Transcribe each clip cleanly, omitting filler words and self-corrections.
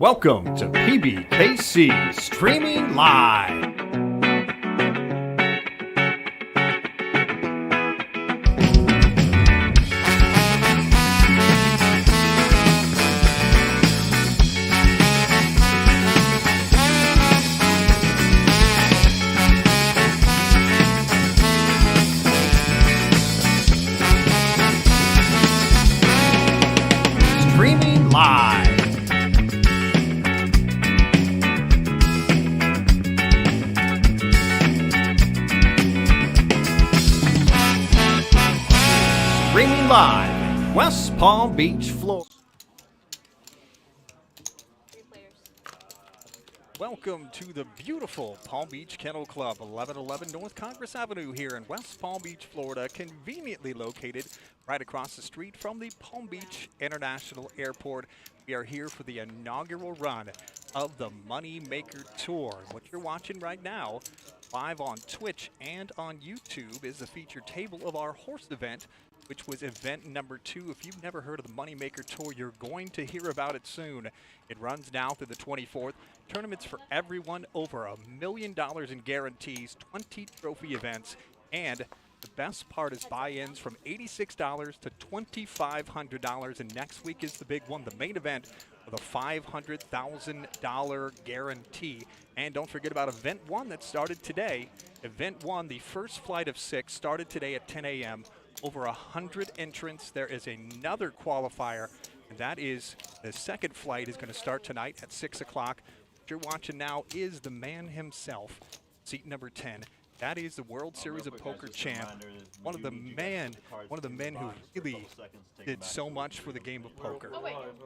Welcome to PBKC Streaming Live. Streaming Live. Streaming live, West Palm Beach, Florida. Welcome to the beautiful Palm Beach Kennel Club, 1111 North Congress Avenue here in West Palm Beach, Florida, conveniently located right across the street from the Palm Beach International Airport. We are here for the inaugural run of the Moneymaker Tour. What you're watching right now, live on Twitch and on YouTube, is the featured table of our H.O.R.S.E event, which was event number 2. If you've never heard of the Moneymaker Tour, you're going to hear about it soon. It runs now through the 24th. Tournaments for everyone, over $1 million in guarantees, 20 trophy events, and the best part is buy-ins from $86 to $2,500. And next week is the big one, the main event, with a $500,000 guarantee. And don't forget about Event 1 that started today. Event 1, the first flight of 6, started today at 10 a.m. Over 100 entrants. There is another qualifier, and that is the second flight is going to start tonight at 6 o'clock. What you're watching now is the man himself, seat number 10. That is the World Series of Poker champ, one of the men who really did so much for the game of poker.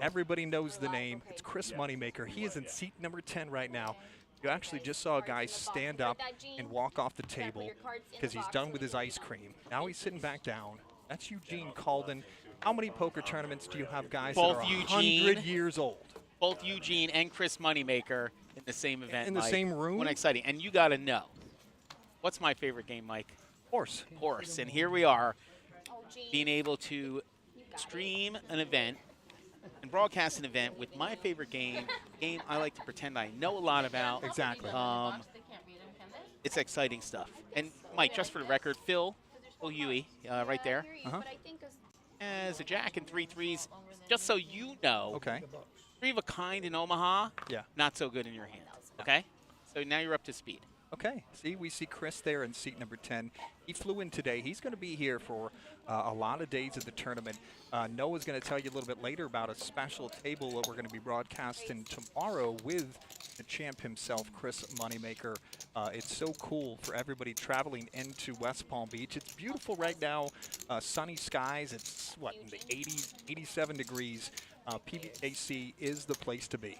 Everybody knows the name. It's Chris Moneymaker. He is in seat number 10 right now. You actually just saw a guy stand up and walk off the table because he's done with his ice cream. Now he's sitting back down. That's Eugene Calden. How many poker tournaments do you have guys Both that are Eugene, 100 years old? Both Eugene and Chris Moneymaker in the same event, In the Mike. same room? What exciting. And you got to know, what's my favorite game, Mike? H.O.R.S.E. H.O.R.S.E. And here we are, being able to stream an event and broadcast an event with my favorite game I like to pretend I know a lot about. Exactly. It's exciting stuff. And Mike, just for the record, Phil Huey, right there, as a jack and 3 threes. Just so you know, Okay. 3 of a kind in Omaha, Yeah. not so good in your hand. Okay? So now you're up to speed. Okay. See, we see Chris there in seat number 10. He flew in today. He's going to be here for a lot of days of the tournament. Noah's going to tell you a little bit later about a special table that we're going to be broadcasting tomorrow with the champ himself, Chris Moneymaker. It's so cool for everybody traveling into West Palm Beach. It's beautiful right now. Sunny skies. It's, what, in the 80s, 87 degrees. PBKC is the place to be.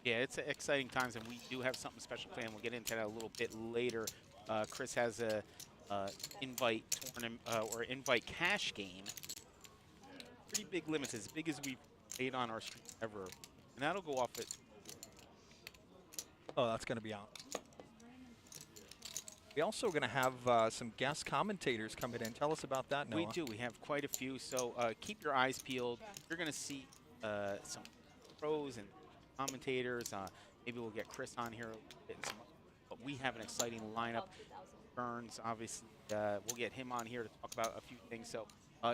Yeah, it's exciting times, and we do have something special planned. We'll get into that a little bit later. Chris has a invite tournament or invite cash game. Pretty big limits, as big as we've played on our stream ever, and that'll go off at. Oh, that's going to be out. We also going to have some guest commentators coming in. Tell us about that, Noah. We do. We have quite a few, so keep your eyes peeled. You're going to see some pros and commentators. Maybe we'll get Chris on here a little bit. But we have an exciting lineup. Burns, obviously, we'll get him on here to talk about a few things. So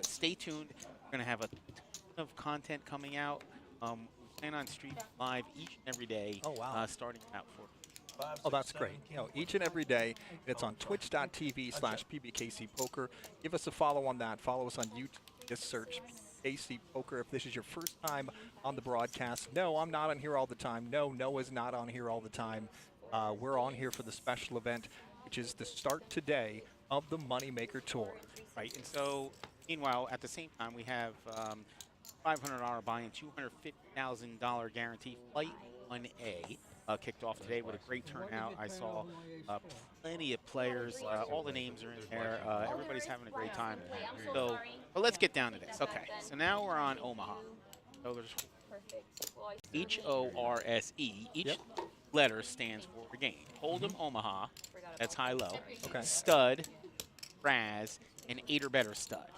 stay tuned. We're going to have a ton of content coming out. We plan on streaming live each and every day. Oh, wow. Starting out for. Oh, that's great. You know, each and every day. It's on twitch.tv/PBKCPoker. Give us a follow on that. Follow us on YouTube. Just search PBKC Poker if this is your first time on the broadcast. No, I'm not on here all the time. No, Noah's not on here all the time. We're on here for the special event, which is the start today of the Moneymaker Tour. Right, and so, meanwhile, at the same time, we have $500 buy-in, $250,000 guarantee. Flight 1A kicked off today with a great turnout. I saw plenty of players. All the names are in there. Everybody's having a great time. So, well, let's get down to this. Okay, so now we're on Omaha. So there's H.O.R.S.E. Each letter stands for a game. Hold'em Omaha, that's high-low. Okay. Stud, Razz, and 8 or better stud.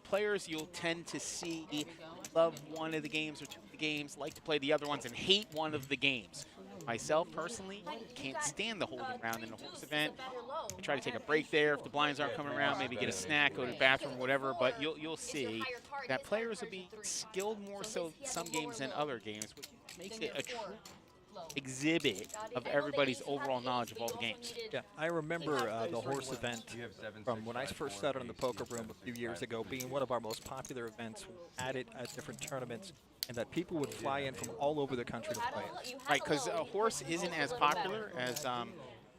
Players you'll tend to see love one of the games or two of the games, like to play the other ones, and hate one of the games. Myself, personally, can't stand the holding round in a horse event. I try to take a break there. If the blinds aren't coming around, maybe get a snack, go to the bathroom, whatever. But you'll see that players will be skilled more so some games than other games, which makes it a true exhibit of everybody's overall knowledge of all the games. Yeah, I remember the horse event from when I first started in the poker room a few years ago being one of our most popular events. We had it at different tournaments, and that people would fly in from all over the country to play it. Right, because a horse isn't as popular as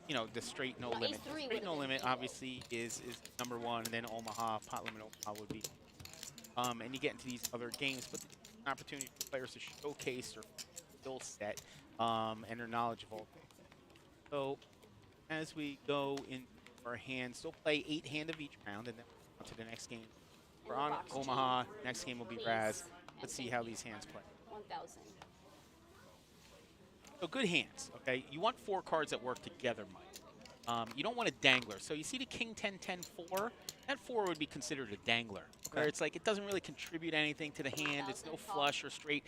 you know, the straight no limit. The straight no limit obviously is number one, and then Omaha, pot limit Omaha would be. And you get into these other games, but it's an opportunity for players to showcase their skill set and their knowledge of all. So as we go into our hands, still play 8-hand of each round, and then on to the next game. We're on Omaha. Next game will be Razz. Let's see how these hands play. 1,000. So good hands, okay? You want 4 cards that work together, Mike. You don't want a dangler. So you see the king 10, 10, 4? That 4 would be considered a dangler, where it's like it doesn't really contribute anything to the hand. It's no flush or straight.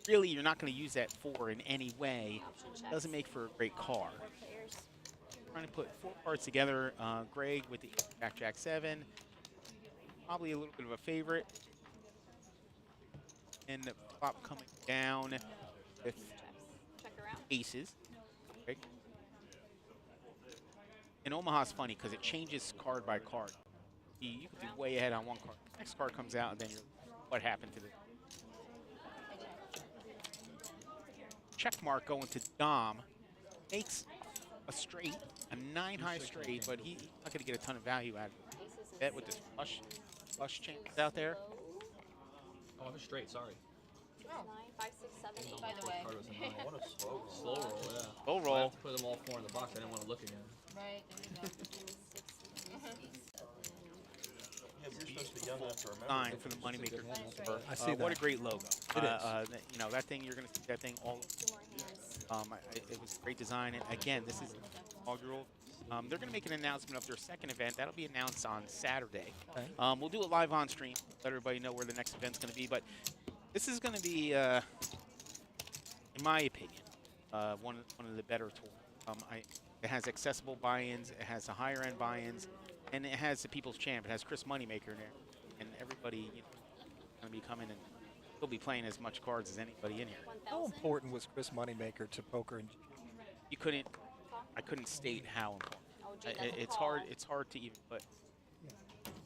Really, you're not going to use that 4 in any way. It doesn't make for a great card. Trying to put 4 cards together. Greg with the Jack, Jack 7. Probably a little bit of a favorite. And the flop coming down with aces. Okay. And Omaha's funny because it changes card by card. You could be way ahead on one card. Next card comes out, and then you're, what happened to the check mark going to Dom? Makes a straight, a 9 high straight, but he's not going to get a ton of value out of it. Bet with this flush chances out there. Oh, I'm straight, sorry. 9, 5, 6, 7, 8, by the way. What a slow roll, yeah. Slow I roll. have to put them all 4 in the box. I didn't want to look again. Right, there you go. 9 for the Moneymaker. I see What that. a great logo. It is. You know, that thing, you're going to see that thing all. It was a great design. And again, this is inaugural. They're going to make an announcement of their second event. That'll be announced on Saturday. Okay. We'll do it live on stream, let everybody know where the next event's going to be. But this is going to be, in my opinion, one of the better tours. It has accessible buy-ins, it has the higher-end buy-ins, and it has the People's Champ. It has Chris Moneymaker in there, and everybody going to be coming, and he'll be playing as much cards as anybody in here. How important was Chris Moneymaker to poker? And I couldn't state how important. It's hard to even put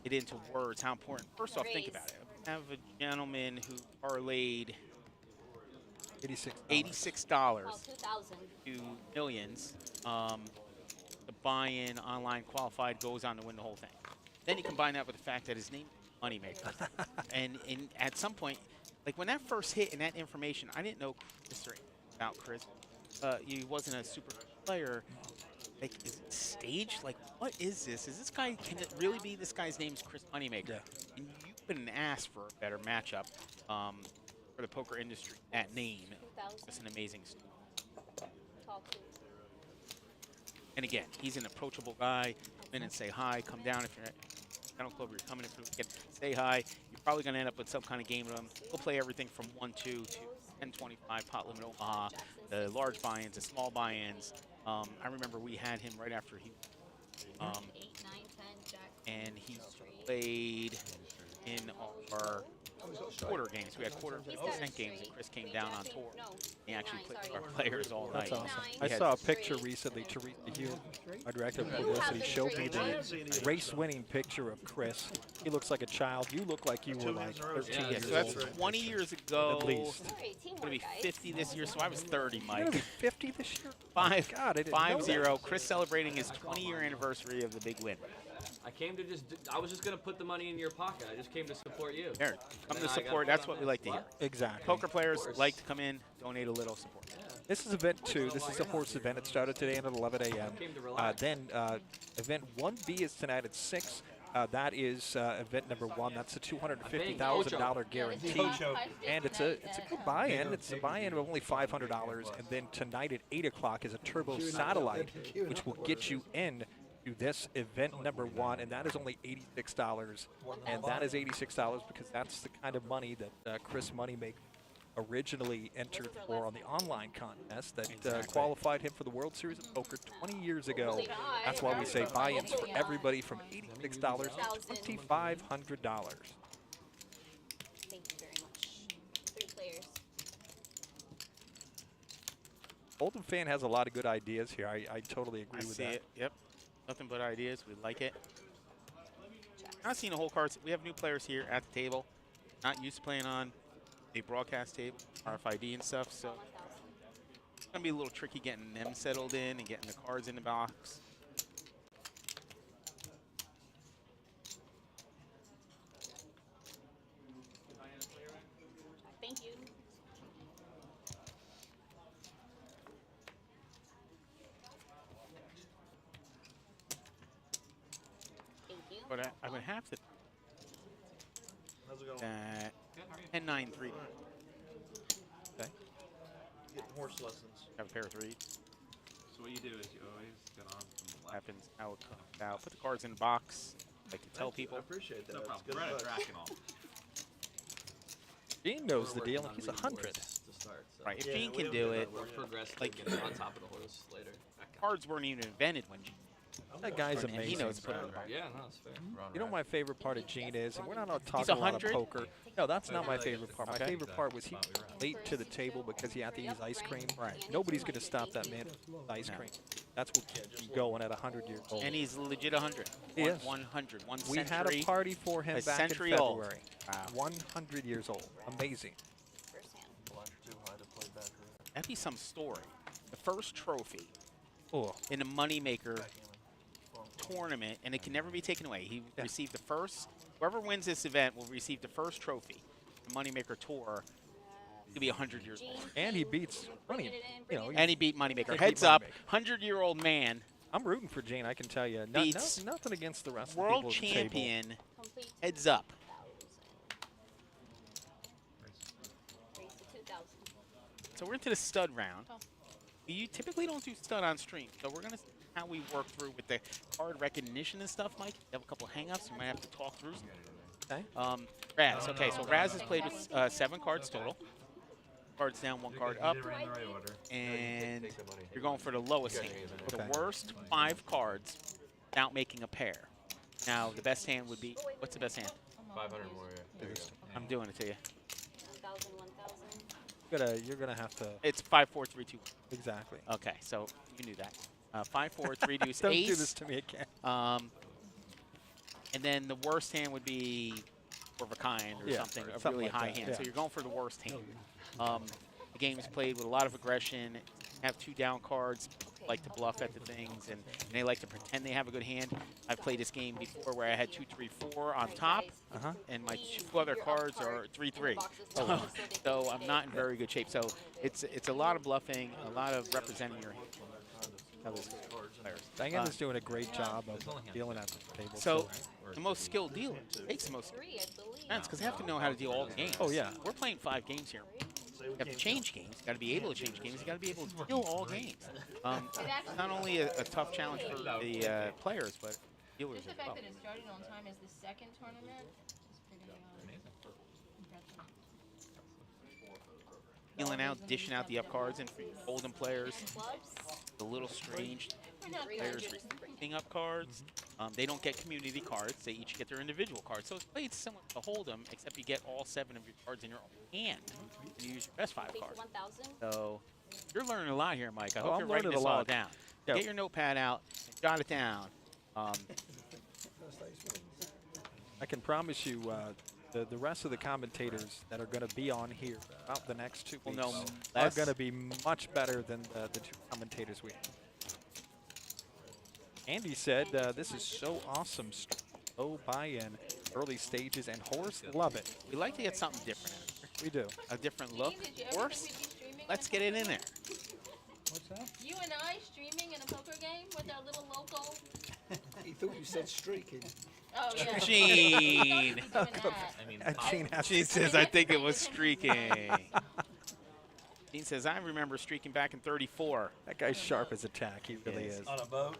it into words how important. First off, think about it. I have a gentleman who parlayed $86 to millions. The buy-in online qualified goes on to win the whole thing. Then you combine that with the fact that his name is Moneymaker, and at some point, like when that first hit and that information, I didn't know about Chris. He wasn't a super player. Like, is it staged? Like, what is this? Is this guy, can it really be this guy's name's Chris Moneymaker? Yeah. And you couldn't ask for a better matchup for the poker industry. That name, it's an amazing story. And again, he's an approachable guy. Come in and say hi. Come down if you're at Kennel Club, you're coming in for the weekend. Say hi. You're probably going to end up with some kind of game with him. He'll play everything from 1-2 to 10-25 pot limit Omaha, the large buy-ins, the small buy-ins. I remember we had him right after he 8, 9, 10, Jack. And he played in our quarter games. We had quarter-cent games, and Chris came down on tour. He actually played with our players all night. That's awesome. I saw a picture recently. Teresa Hugh, our director of publicity, showed me the race-winning picture of Chris. He looks like a child. You look like you were like 13 years so that's old. 20 years ago. At least. I'm going to be 50 this year, so I was 30, Mike. You're going to be 50 this year? God, I didn't know 5-0. that. Chris celebrating his 20-year anniversary of the big win. I was just going to put the money in your pocket. I just came to support you. Here, come to support. That's what we like to hear. Exactly. Poker players like to come in, donate a little support. This is event 2. This is a horse event. It started today at 11 a.m. Then event 1B is tonight at 6. That is event number 1. That's a $250,000 guarantee, and it's a good buy-in. It's a buy-in of only $500. And then tonight at 8 o'clock is a turbo satellite, which will get you in to this event number 1, and that is only $86. And that is $86 because that's the kind of money that Chris Moneymaker originally entered for on the online contest that qualified him for the World Series of Poker 20 years ago. That's why we say buy-ins for everybody from $86 to $2,500. Thank you very much. 3 players. Oldham fan has a lot of good ideas here. I totally agree with see that. it. Yep. Nothing but ideas. We like it. Not seeing the whole cards. We have new players here at the table. Not used to playing on a broadcast table, RFID and stuff. So it's going to be a little tricky getting them settled in and getting the cards in the box. Thank you. Thank you. But I would have to. How's it going? 10-9-3. Okay. Getting horse lessons. Have a pair of 3s. So what you do is you always get on from the left. Happens how it comes out. Put the cards in the box. Like to tell people. I appreciate that. No That's problem. good We're at a advice. track and all. Gene knows the We're deal, working and on he's reading 100. boards to start. So. Right. If Yeah, Gene we can haven't do done it, that We're work. progressing Like- getting on top of the horse later. cards weren't even invented when Gene. That guy's And he amazing. knows put it right. Yeah, no, it's fair. You know what my favorite part of Gene is, and we're not talking a lot of 100? poker. No, that's not my favorite part. My Okay. favorite part was he was late to the table because he had to use ice cream. Right. Nobody's going to stop that man with ice cream. That's what keeps him going at 100 years old. And he's legit 100. He is. 100. One We century. had a party for him a back in century old. February. Wow. 100 years old. Amazing. First hand. Blinds are too high to play back room. That'd be some story. The first trophy Oh, in the Moneymaker Backgammon. tournament, and it can never be taken away. He Yeah. received the first. Whoever wins this event will receive the first trophy. The Moneymaker Tour. He'll be 100 years old. and he beats Money. You know, And he beat Moneymaker. He beat Heads up, Moneymaker. 100-year-old man, I'm rooting for Gene. I can tell you. Beats Nothing against the rest of the world people at the table. champion. Complete Heads up. 2,000. So we're into the stud round. Oh. You typically don't do stud on stream, so we're gonna see how we work through with the card recognition and stuff, Mike. You have a couple hang-ups you might have to talk through. Okay. Razz. Okay, so Razz has played with 7 cards total. Cards down, 1 card up, You did it in the right order. and Take the money. you're going for the lowest hand. Okay. The worst 5 cards without making a pair. Now, the best hand would be, what's the best hand? 500 more. Yeah. There you go. I'm doing it to you. 1,000, 1,000. You're gonna have to It's 5, 4, 3, 2. exactly. Okay, so you knew that. 5, 4, 3 deuce, Don't ace. do this to me again. And then the worst hand would be four of a kind or Yeah, something, a something really like high that, hand. yeah. So you're going for the worst hand. The game is played with a lot of aggression. Have 2 down cards, like to bluff at the things, and they like to pretend they have a good hand. I've played this game before where I had 2, 3, 4 on top, Uh-huh. and my 2 other cards are 3, 3. So I'm not in very good shape. So it's a lot of bluffing, a lot of representing your hand. Diane is doing a great job of dealing at the table. So the most skilled dealer takes the most 3, I believe. sense because they have to know how to deal all the games. Oh, yeah. We're playing 5 games here. Say we You have to can't change games. You got to be able to change games. You got to be able to deal all games. It's not only a tough challenge for the players, but dealers Just the as fact well. that it started on time as the second tournament is pretty impressive. Dealing out, dishing out the up cards, and for you Golden players, Clubs. the little strange We're not players good. receiving up cards. They don't get community cards. They each get their individual cards. So it's played similar to Hold'em, except you get all 7 of your cards in your own hand. And you use your best 5 Complete cards. 1,000. So you're learning a lot here, Mike. I Oh, hope I'm you're writing learning a this all lot. down. Yep. Get your notepad out, and jot it down. I can promise you the rest of the commentators that are going to be on here about the next 2 Will weeks know are less. going to be much better than the 2 commentators we have. Andy said, this is so awesome. Low buy-in, early stages, and Horse love it. We like to get something different out of here. We do. A different Gene, look. did you ever Horse, think we'd be streaming let's in a get it poker in there. What's that? You and I streaming in a poker game with our little local. He thought you said streaking. Oh yeah. Gene. I thought we'd be doing that. I mean, Gene has Gene says, I think it was streaking. Gene says, I remember streaking back in 34. that guy's sharp as a tack. He really is. on a boat.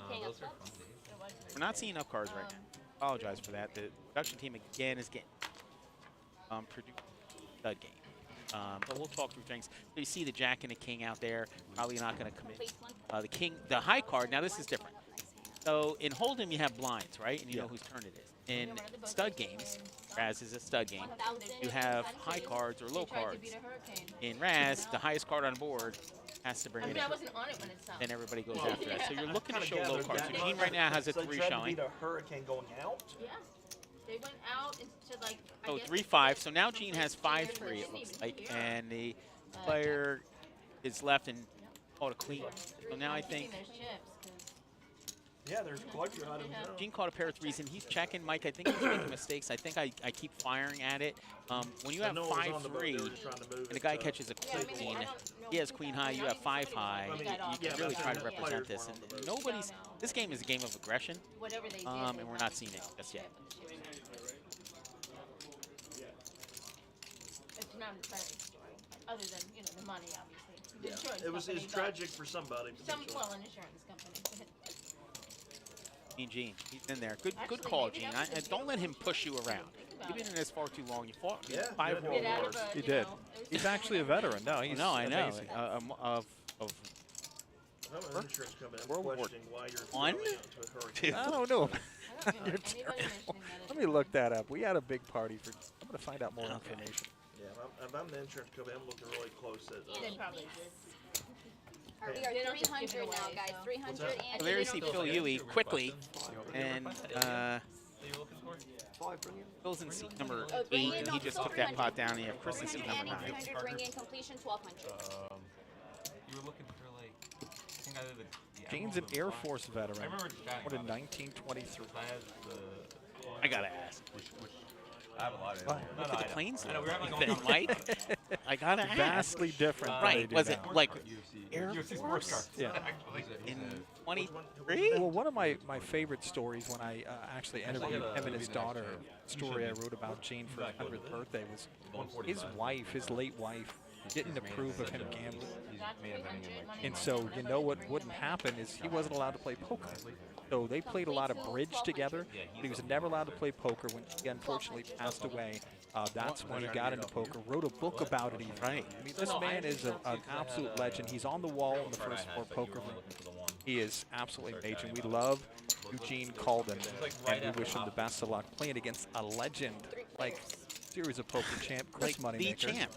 King Those of are clubs. fun days. We're not seeing up cards right now. Apologize for that. The production team again is getting produced stud game. But we'll talk through things. So you see the Jack and the King out there. Probably not going to commit. Face one. The King, the high card. Now this is different. So in Hold'em you have blinds, right? And you know whose turn it is. In stud games, Razz is a stud game. 1,000. You have high cards or low They tried to cards. beat a hurricane. In Razz, the highest card on board has to bring I it mean, I in. wasn't on it when it sung. Then everybody goes after that. So you're looking to Kinda show low gathered cards. So that. Gene right now has a So they 3 tried to showing. beat a hurricane going out. Yeah. They went out into like. I So guess 3-5. So now Gene has 5-3, it looks like. And the player is left and called a queen. So now I think There's chips. 'Cause Yeah, there's collector items now. Gene called a pair of 3s, and he's checking. Mike, I think he's making mistakes. I think I keep firing at it. When you I have know it was on the boat, they 5-3, were just trying to move and the it guy to- catches a Yeah, I mean, queen, I don't know he has who queen that high, is. you I have mean, 5 somebody high. was I got mean, off You yeah, can the really but try to the represent players this. were on And the boat. nobody's. No, no. This game is a game of aggression, Whatever they did. and we're not seeing it just yet. It's not a tragic story, other than the money, obviously. The Yeah, insurance it was company, but tragic for somebody. Some potentially. an insurance company. Gene, he's in there. Good Actually, call, maybe Gene. that was a Don't let him beautiful push you around. about You've been in this far too long. You fought Yeah, 5 yeah, world Get out wars. of a, He you did. know, it was He's just actually a veteran. No, he's No, I know. amazing. Of If I'm an insurance company, I'm World War questioning why you're One? going into a hurricane. I don't know. I don't know. You're Anybody terrible. mentioning that Let me look that up. We had a big party for. I'm going to find out more information. Yeah, if I'm the insurance company, I'm looking really close at. They probably did. We They are don't just give it 300 now, away, guys. so. 300 that? and Larry they C. don't Phil do Huey quickly, and That you were looking for? Phil's in seat number Oh, 8, bring in and he no, just so took that 300. pot down. And you have Chris in seat 300 number and 9. 300 bring in completion 1,200. You were looking for like, I think either the Gene's an Emerald or Air Black. Force veteran. I remember chatting Born in about it. 1923. I had the. I gotta ask. Which I have a lot of. Oh, Look at the planes. I know we were having Then, like Mike, I gotta ask. Vastly different. than Right, they do was it now. like UFC. Air UFC Force? sports cars. Yeah. in Which 23? Well, one of my favorite stories when I actually interviewed him and his daughter, a story I wrote about Gene for his 100th birthday was his wife, his late wife, didn't approve of him gambling. And so, you know what wouldn't happen is he wasn't allowed to play poker. So they played a lot of bridge together, but he was never allowed to play poker. When he unfortunately passed away, that's when he got into poker, wrote a book about it even. Right. I mean, this man is an absolute legend. He's on the wall in the first floor poker room. He is absolutely amazing. We love Eugene Calden, and we wish him the best of luck playing against a legend like series of poker champ, Chris Like the Moneymaker. champ.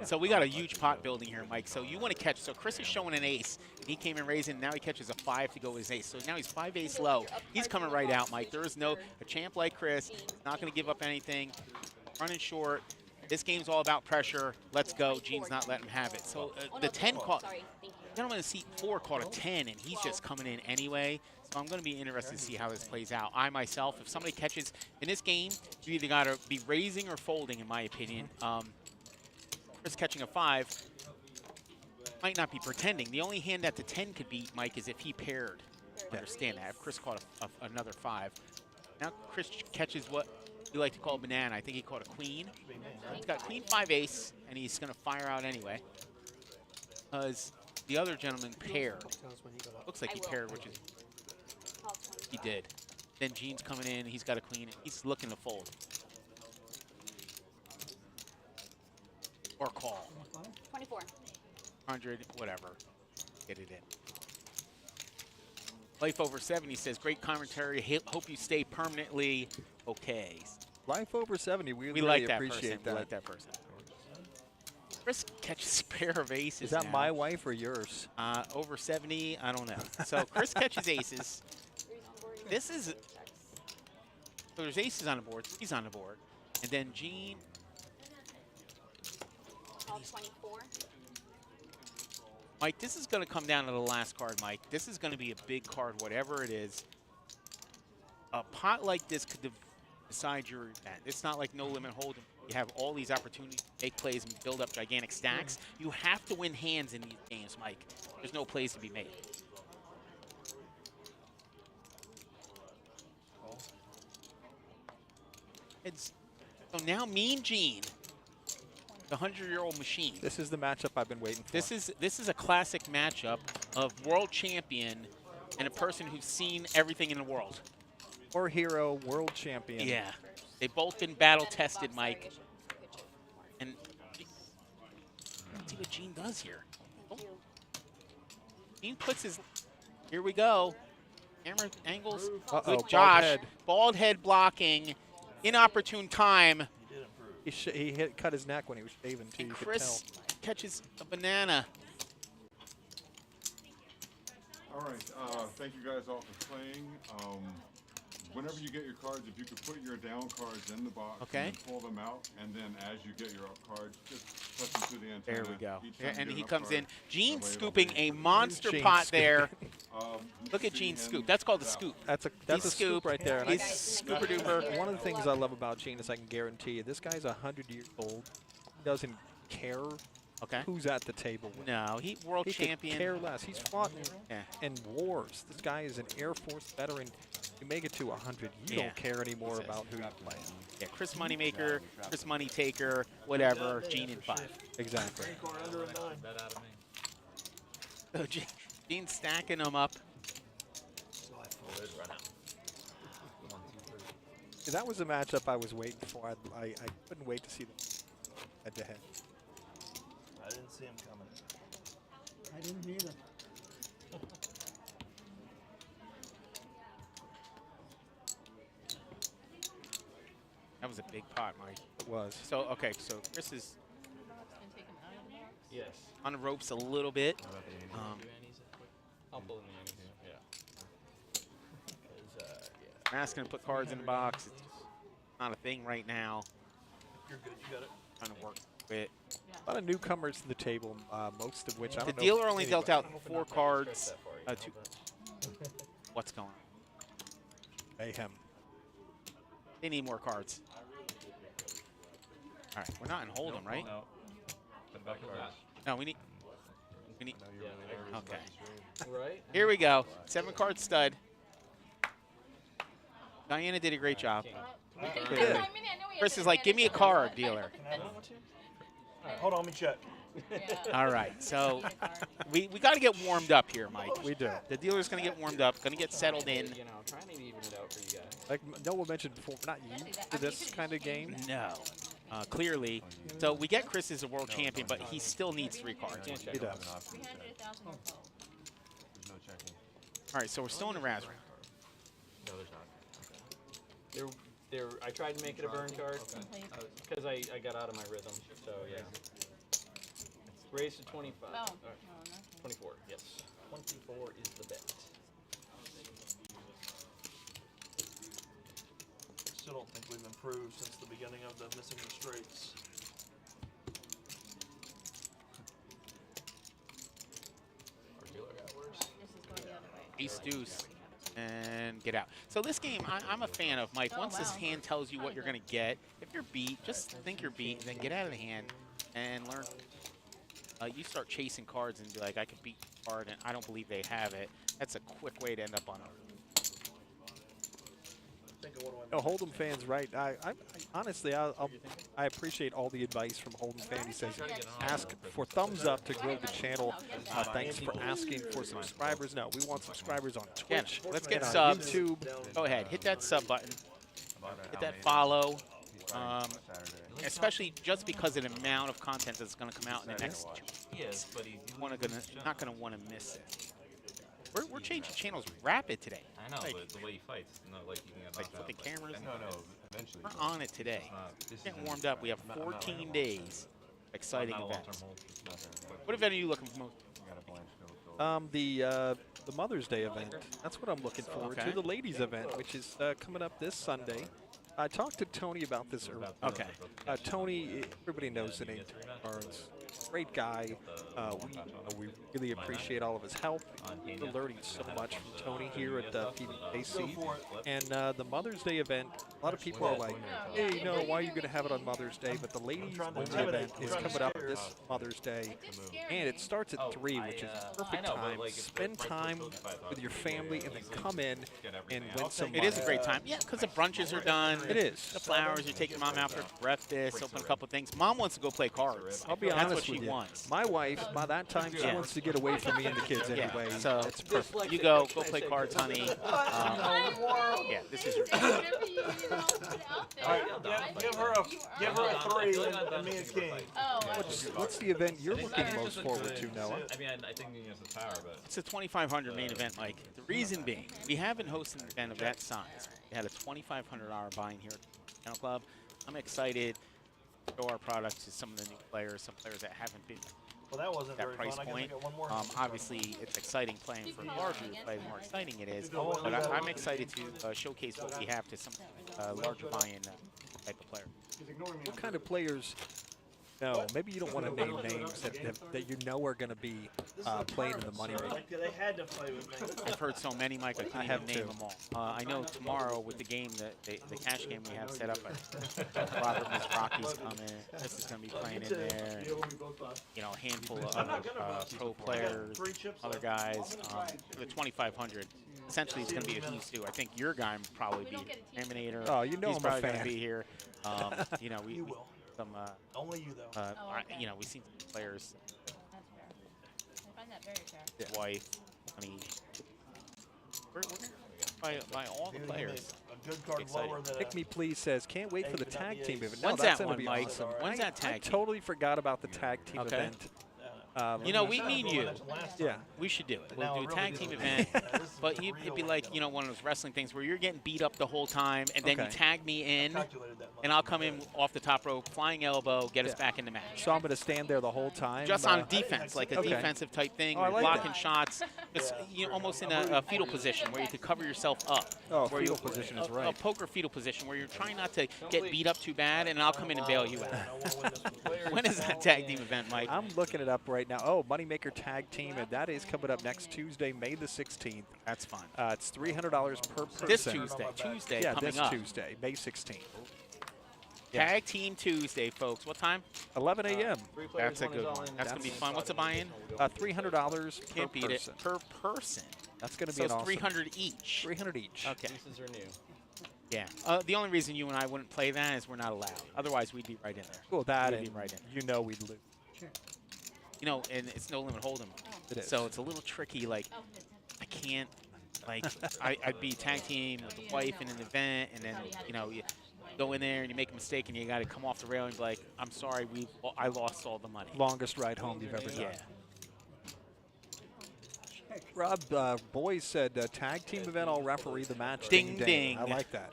So we got a huge pot building here, Mike. So you want to catch. So Chris is showing an ace. He came in raising. Now he catches a 5 to go with his ace. So now he's 5 ace low. He's coming right out, Mike. There is no a champ like Chris. Not going to give up anything. Running short. This game's all about pressure. Let's go. Gene's not letting him have it. So the 10 caught. Sorry, thank you. Gentleman in seat 4 caught a 10, and he's just coming in anyway. So I'm going to be interested to see how this plays out. I myself, if somebody catches in this game, you either got to be raising or folding, in my opinion. Chris catching a 5 might not be pretending. The only hand that the 10 could beat, Mike, is if he paired. Understand that. If Chris caught another 5. Now Chris catches what we like to call a banana. I think he caught a queen. He's got queen 5 ace, and he's going to fire out anyway. Because the other gentleman paired. Looks like he paired, which is Call 20. he did. Then Gene's coming in. He's got a queen. He's looking to fold. Or call. 24. 100, whatever. Get it in. Life over 70 says, great commentary. Hope you stay permanently okay. Life over 70, we We really like that appreciate person. that. We like that person. Chris catches a pair of aces. Is that now. my wife or yours? Over 70? I don't know. So Chris catches aces. Three's on board. This is. So there's aces on the board. He's on the board. And then Gene. Call 24. Mike, this is going to come down to the last card, Mike. This is going to be a big card, whatever it is. A pot like this could decide your event. It's not like No Limit Hold'em. You have all these opportunities to make plays and build up gigantic stacks. You have to win hands in these games, Mike. There's no plays to be made. So now Mean Gene, the 100-year-old machine. This is the matchup I've been waiting for. This is a classic matchup of world champion and a person who's seen everything in the world. Or hero, world champion. Yeah. They've both been battle tested, Mike. And let's see what Gene does here. Oh. Gene puts his. Here we go. Camera angles. Uh-oh, Good bald Josh. head. Bald head blocking. Inopportune time. He cut his neck when he was shaving, too. And You could Chris catches a banana. All right, thank you guys all for playing. Whenever you get your cards, if you could put your down cards in the box Okay. and then pull them out, and then as you get your up cards, just touch them through the antenna. There we go. Each time you And get he an up comes card, in. Gene that way it'll scooping be- a monster Gene pot scooping. there. you Look can at see Gene's him scoop. That's called a that- scoop. That's a He's scoop right there. And He's scooper duper. one of the things I love about Gene is I can guarantee you, this guy's 100 years old. He doesn't care Okay. who's at the table. No, he world He could champion. care less. He's fought Yeah. in wars. This guy is an Air Force veteran. You make it to 100, you Yeah. don't care anymore about who you play. Yeah, Chris Moneymaker, Chris Money Taker, whatever. Gene in 5. Exactly. Under a 9. Bet out of me. So Gene's stacking them up. See, that was a matchup I was waiting for. I couldn't wait to see them head-to-head. I didn't see him coming. I didn't either. That was a big pot, Mike. It was. So, okay, so Chris is Gonna take 'em out of the box? Yes. on the ropes a little bit. I'll pull in the annies. Yeah. Matt's going to put cards in the box. It's not a thing right now. You're good. You got it. Trying to work with. A lot of newcomers to the table, most of which I The don't know. dealer only dealt anybody. out 4 cards. Two. What's going on? Mayhem. They need more cards. All right, we're not in Hold'em, right? No. Put back the cards. No, we need. Okay. Right? Here we go. 7-card stud. Diana did a great job. Chris is like, give me a card, dealer. Can I have one with you? All right, hold on, let me check. All right, so we got to get warmed up here, Mike. We do. The dealer's going to get warmed up, going to get settled in. You know, trying to even it out for you guys. Like Noah mentioned before, we're not used to this kind of game. No, clearly. So we get Chris as a world champion, but he still needs 3 cards. He does. 300, 1,000 will go. All right, so we're still in the Razz round. No, there's not. I tried to make it a burn card because I got out of my rhythm. So yeah. Raise to 25. Oh, All no, right. not 24. Yes. 24 is the bet. Still don't think we've improved since the beginning of the missing the straights. Our dealer got worse. This is going the other way. Ace deuce and get out. So this game, I'm a fan of, Mike. Oh, Once this wow. hand tells you what you're going to get, if you're beat, just think you're beat, then get out of the hand and learn. You start chasing cards and be like, I can beat the card, and I don't believe they have it. That's a quick way to end up on a. Think of what do I No, Hold'em fans, right? I honestly, I appreciate all the advice from Hold'em fan. He says, ask for thumbs up to grow the channel. Thanks for asking for subscribers. No, we want subscribers on Yeah, Twitch. let's get and on subs. YouTube. Go ahead, hit that sub button, hit that follow. Especially just because of the amount of content that's going to come out in the next 2 weeks. But he's Not going to want to miss it. We're changing channels rapid today. I know, Like, but the way he fights, not like he can get like knocked with the out. cameras. No, eventually. We're on it today. Getting warmed up. We have 14 days. Exciting events. What event are you looking for most? The Mother's Day event. That's what I'm looking forward Okay. to. The ladies event, which is coming up this Sunday. I talked to Tony about this earlier. Okay. Tony, everybody knows the name Tony Barnes. Great guy. We really appreciate all of his help. We're learning so much from Tony here at PBKC. And the Mother's Day event, a lot of people are like, hey, no, why are you going to have it on Mother's Day? But the ladies only event is coming up this Mother's Day. And it starts at 3, which is perfect time. Spend time with your family and then come in and win some money. It is a great time. Yeah, because the brunches are done. It is. The flowers, you're taking mom out for breakfast, open a couple things. Mom wants to go play cards. I'll be That's honest what honest with she you. wants. My wife, by that time, she Yeah. wants to get away from me and the kids Yeah, anyway. so it's perfect. you go play cards, honey. Yeah, this is your. Whatever you know, put out there. All right, give her a 3 and me a king. Oh, What's the event you're looking most forward to, Noah? I mean, I think he has the power, but It's a 2,500 main event, Mike. The reason being, we haven't hosted an event of that size. We had a $2,500 buy-in here at the Kennel Club. I'm excited to show our product to some of the new players, some players that haven't been Well, that wasn't that very price fun. I guess I point. get one more. Obviously, it's exciting playing for larger players. The more exciting it is, Oh, but I'm excited to showcase what we have to some larger buy-in type of player. What kind of players? No, maybe you don't want to name names that you know are going to be playing in the Moneymaker. Like, they had to play with me. I've heard so many, Mike, I can't have even name too. them all. I know tomorrow with the game, the cash game we have set up, Robert Mizrachi's coming. This is going to be playing in there. You know, a handful of pro players, other guys. For the 2,500, essentially it's going to be a who's who. I think your guy will probably be Terminator. Oh, you know He's I'm a probably going fan. to be here. You know, we You will. some Only you, though. you know, we've seen some players, that's fair. I find that very fair. wife, honey. We're by all the You're gonna players. make a good card Excited. lower than Pick Me Please says, can't wait for the tag team event. When's that's that gonna one, be Mike? awesome. When's that I tag team? totally forgot about the tag team Okay. event. You know, we need you. Yeah. We should do it. Now We'll do a it really tag is team a- event, this is but a it'd be real like, deal. you know, one of those wrestling things where you're getting beat up the whole time, and then you Okay. tag me in, Calculated that much. and I'll come in off the top rope, flying elbow, get us Yeah. back in the match. So I'm going to stand there the whole time. Just on defense, like a Okay. defensive type thing, Oh, I where you're like blocking that. shots, just you know, almost in a fetal position where you could cover yourself up. Oh, where fetal you- position is a right. poker fetal position where you're trying not to get beat up too bad, and I'll come in and bail you out. When is that tag team event, Mike? I'm looking it up right now. Oh, Moneymaker Tag Team, and that is coming up next Tuesday, May the 16th. That's fun. It's $300 per person. This Tuesday Yeah, coming this up. Tuesday, May 16th. Yeah. Tag Team Tuesday, folks. What time? 11 a.m. That's a good one. That's going to be fun. What's the buy-in? $300 per Can't beat person. it. Per person. That's going to be So an it's awesome. 300 each. 300 each. Okay. Pieces are new. Yeah. The only reason you and I wouldn't play that is we're not allowed. Otherwise, we'd be right in there. Well, that We'd be and right in. you know we'd lose. You know, and it's no limit hold'em. It is. So it's a little tricky. Like, I can't. Like, I'd be tag team with the wife in an event, and then you know you go in there and you make a mistake, and you got to come off the rail and be like, "I'm sorry, I lost all the money." Longest ride home you've ever done. Yeah. Rob, Boys said tag team event, I'll referee the match. Ding, ding. I like that.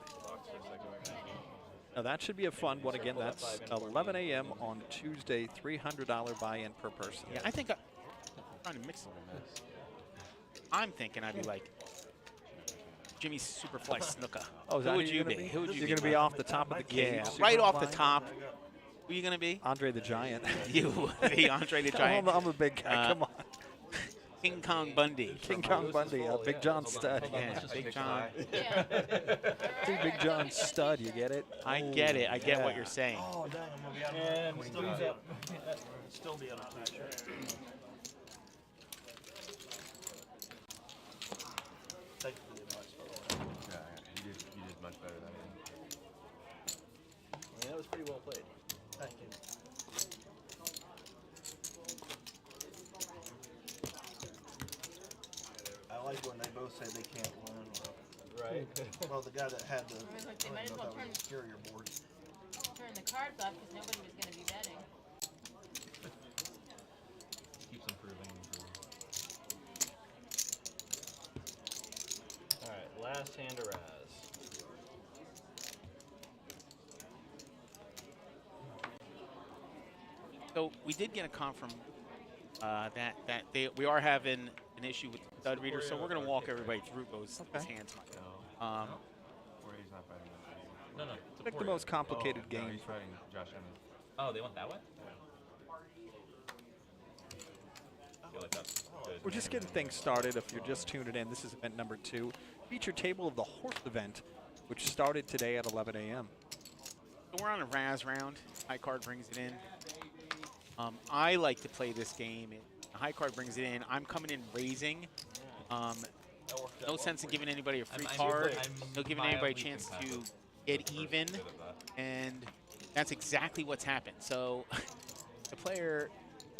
Now that should be a fun one. Again, that's 11 a.m. on Tuesday, $300 buy-in per person. Yeah, I think I'm trying to mix them. I'm thinking I'd be like Jimmy Superfly Snuka. Oh, is that Who who would you're you gonna be? be? Who would you You're be? going to be off the top of the cage. Yeah, right off the Superfly? top. Who are you gonna be? Andre the Giant. You would be Andre the Giant. I'm a big guy. Come on. King Kong Bundy. King Kong Bundy, Big John Stud. Yeah, Big John. Big John Stud, you get it? I get it. I get what Yeah. you're saying. Oh, dang, I'm going to be out And of squeeze up. Still be out of that shirt. Thank you for the advice, by the way. yeah, you did much better than me. I mean, that was pretty well played. Thank you. I like when they both say they can't win. Right. Well, the guy that had the, I was like, they I might as don't know well if that was a carrier board. turn the cards up because nobody was going to be betting. Keeps improving. All right, last hand of Razz. So we did get a confirm that we are having an issue with the stud reader, so we're going to walk everybody through those hands. Mike. Or he's not fighting that. No, no. Pick the most complicated No, game. he's fighting Josh Emmons. Oh, they went that way? I feel like that's good. We're just getting things started. If you're just tuning in, this is event number 2. Feature table of the H.O.R.S.E event, which started today at 11 a.m. So we're on a Razz round. High card brings it in. I like to play this game. The high card brings it in. I'm coming in raising. No sense in giving anybody a free card. No giving anybody a chance to get even. And that's exactly what's happened. So the player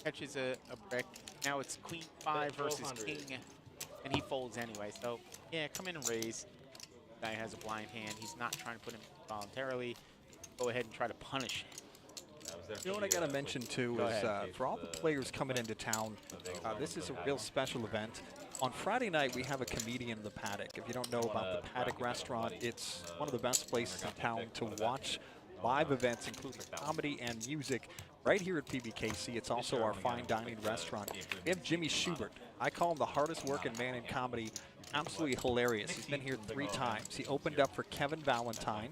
catches a brick. Now it's queen 5 versus 1200. king, and he folds anyway. So yeah, come in and raise. Guy has a blind hand. He's not trying to put him voluntarily. Go ahead and try to punish him. You know what I got to mention too Go is ahead. for all the players coming into town, this is a real special event. On Friday night, we have a comedian in the Paddock. If you don't know about the Paddock Restaurant, it's one of the best places in town to watch live events, including comedy and music, right here at PBKC. It's also our fine dining restaurant. We have Jimmy Schubert. I call him the hardest working man in comedy. Absolutely hilarious. He's been here 3 times. He opened up for Kevin Valentine.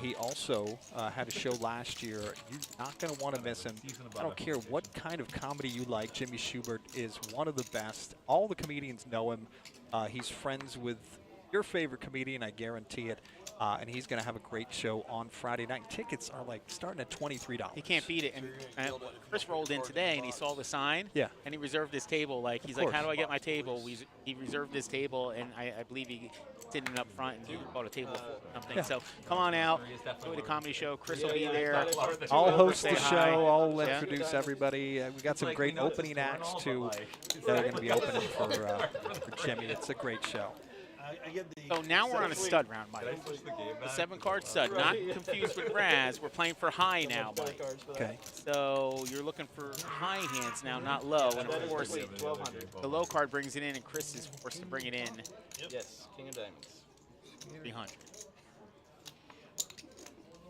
He also had a show last year. You're not going to want to miss him. I don't care what kind of comedy you like. Jimmy Schubert is one of the best. All the comedians know him. He's friends with your favorite comedian, I guarantee it. And he's going to have a great show on Friday night. Tickets are like starting at $23. He can't beat it. And Chris rolled in today, and he saw the sign. Yeah. And he reserved his table. Like he's like, how do I get my table? He reserved his table, and I believe he sitting up front and he bought a table or something. Yeah. So come on out, enjoy the comedy show. Chris will be there. I'll host Say the hi. show. I'll Yeah. introduce everybody. We got some great opening acts too that are going to be opening for Jimmy. It's a great show. I get the So now we're on a stud round, Mike. The 7-card stud, not confused with Razz. We're playing for high now, Mike. Okay. So you're looking for high hands now, not low. And of course, 1200. the low card brings it in, and Chris is forced to bring it in. Yes, king of diamonds. 300.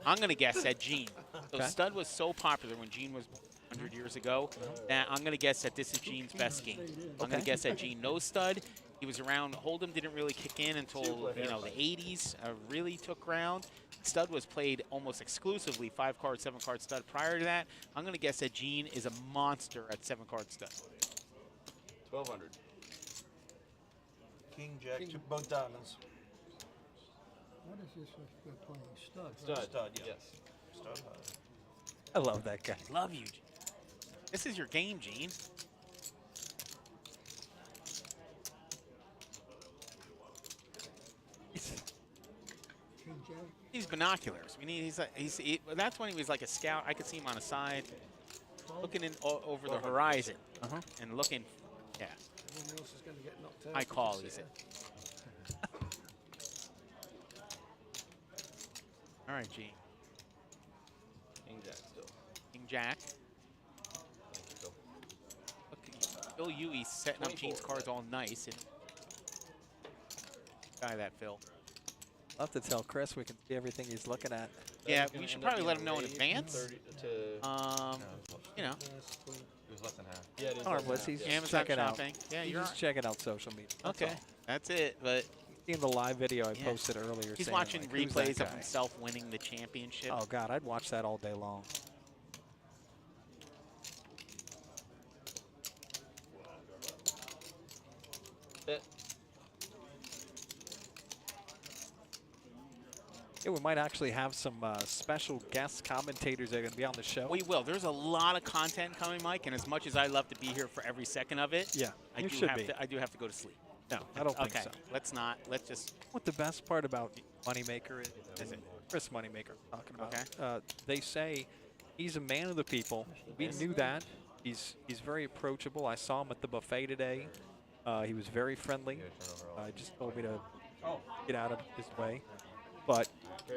I'm going to guess at Gene. So Okay. stud was so popular when Gene was 100 years ago that I'm going to guess that this is Gene's best game. I'm going to guess that Gene knows stud. He was around. Hold'em didn't really kick in until the 80s. Really took ground. Stud was played almost exclusively 5-card, 7-card stud. Prior to that, I'm going to guess that Gene is a monster at 7-card stud. 1200. King, jack, both diamonds. What is this we're playing? Stud. Stud. Stud, yeah. Yes. Stud high. I love that guy. Love you, Gene. This is your game, Gene. King Jack. He's binoculars. That's when he was like a scout. I could see him on the side, looking in over the horizon and looking. Yeah, Everyone else is going to get knocked out. I call. He said. All right, Gene. King jack still. King Jack. Thank you, Phil. Look, Phil Huey's setting up Gene's cards all nice. And guy that Phil. I'll have to tell Chris we can see everything he's looking at. Yeah, That's gonna we should end up probably let him being know in raised advance. 30 to You know, Yes, queen. It was less than half. yeah, it is Harmless. less than He's half. Amazon checking out. shopping. Yeah, He's you're just checking out social media. That's okay. all. That's it. But Seeing the live video I Yeah. posted earlier. he's saying, watching like, who's that replays of guy? himself winning the championship. Oh God, I'd watch that all day long. Bet. Yeah, we might actually have some special guest commentators that are going to be on the show. We will. There's a lot of content coming, Mike, and as much as I love to be here for every second of it, Yeah, I you do should have be. to. I do have to go to sleep. No, I don't think Okay, so. let's not. Let's just. What the best part about Moneymaker Is it? Chris Moneymaker talking about. Okay. They say he's a man of the people. We knew that. He's very approachable. I saw him at the buffet today. He was very friendly. Just told me to get out of his way. But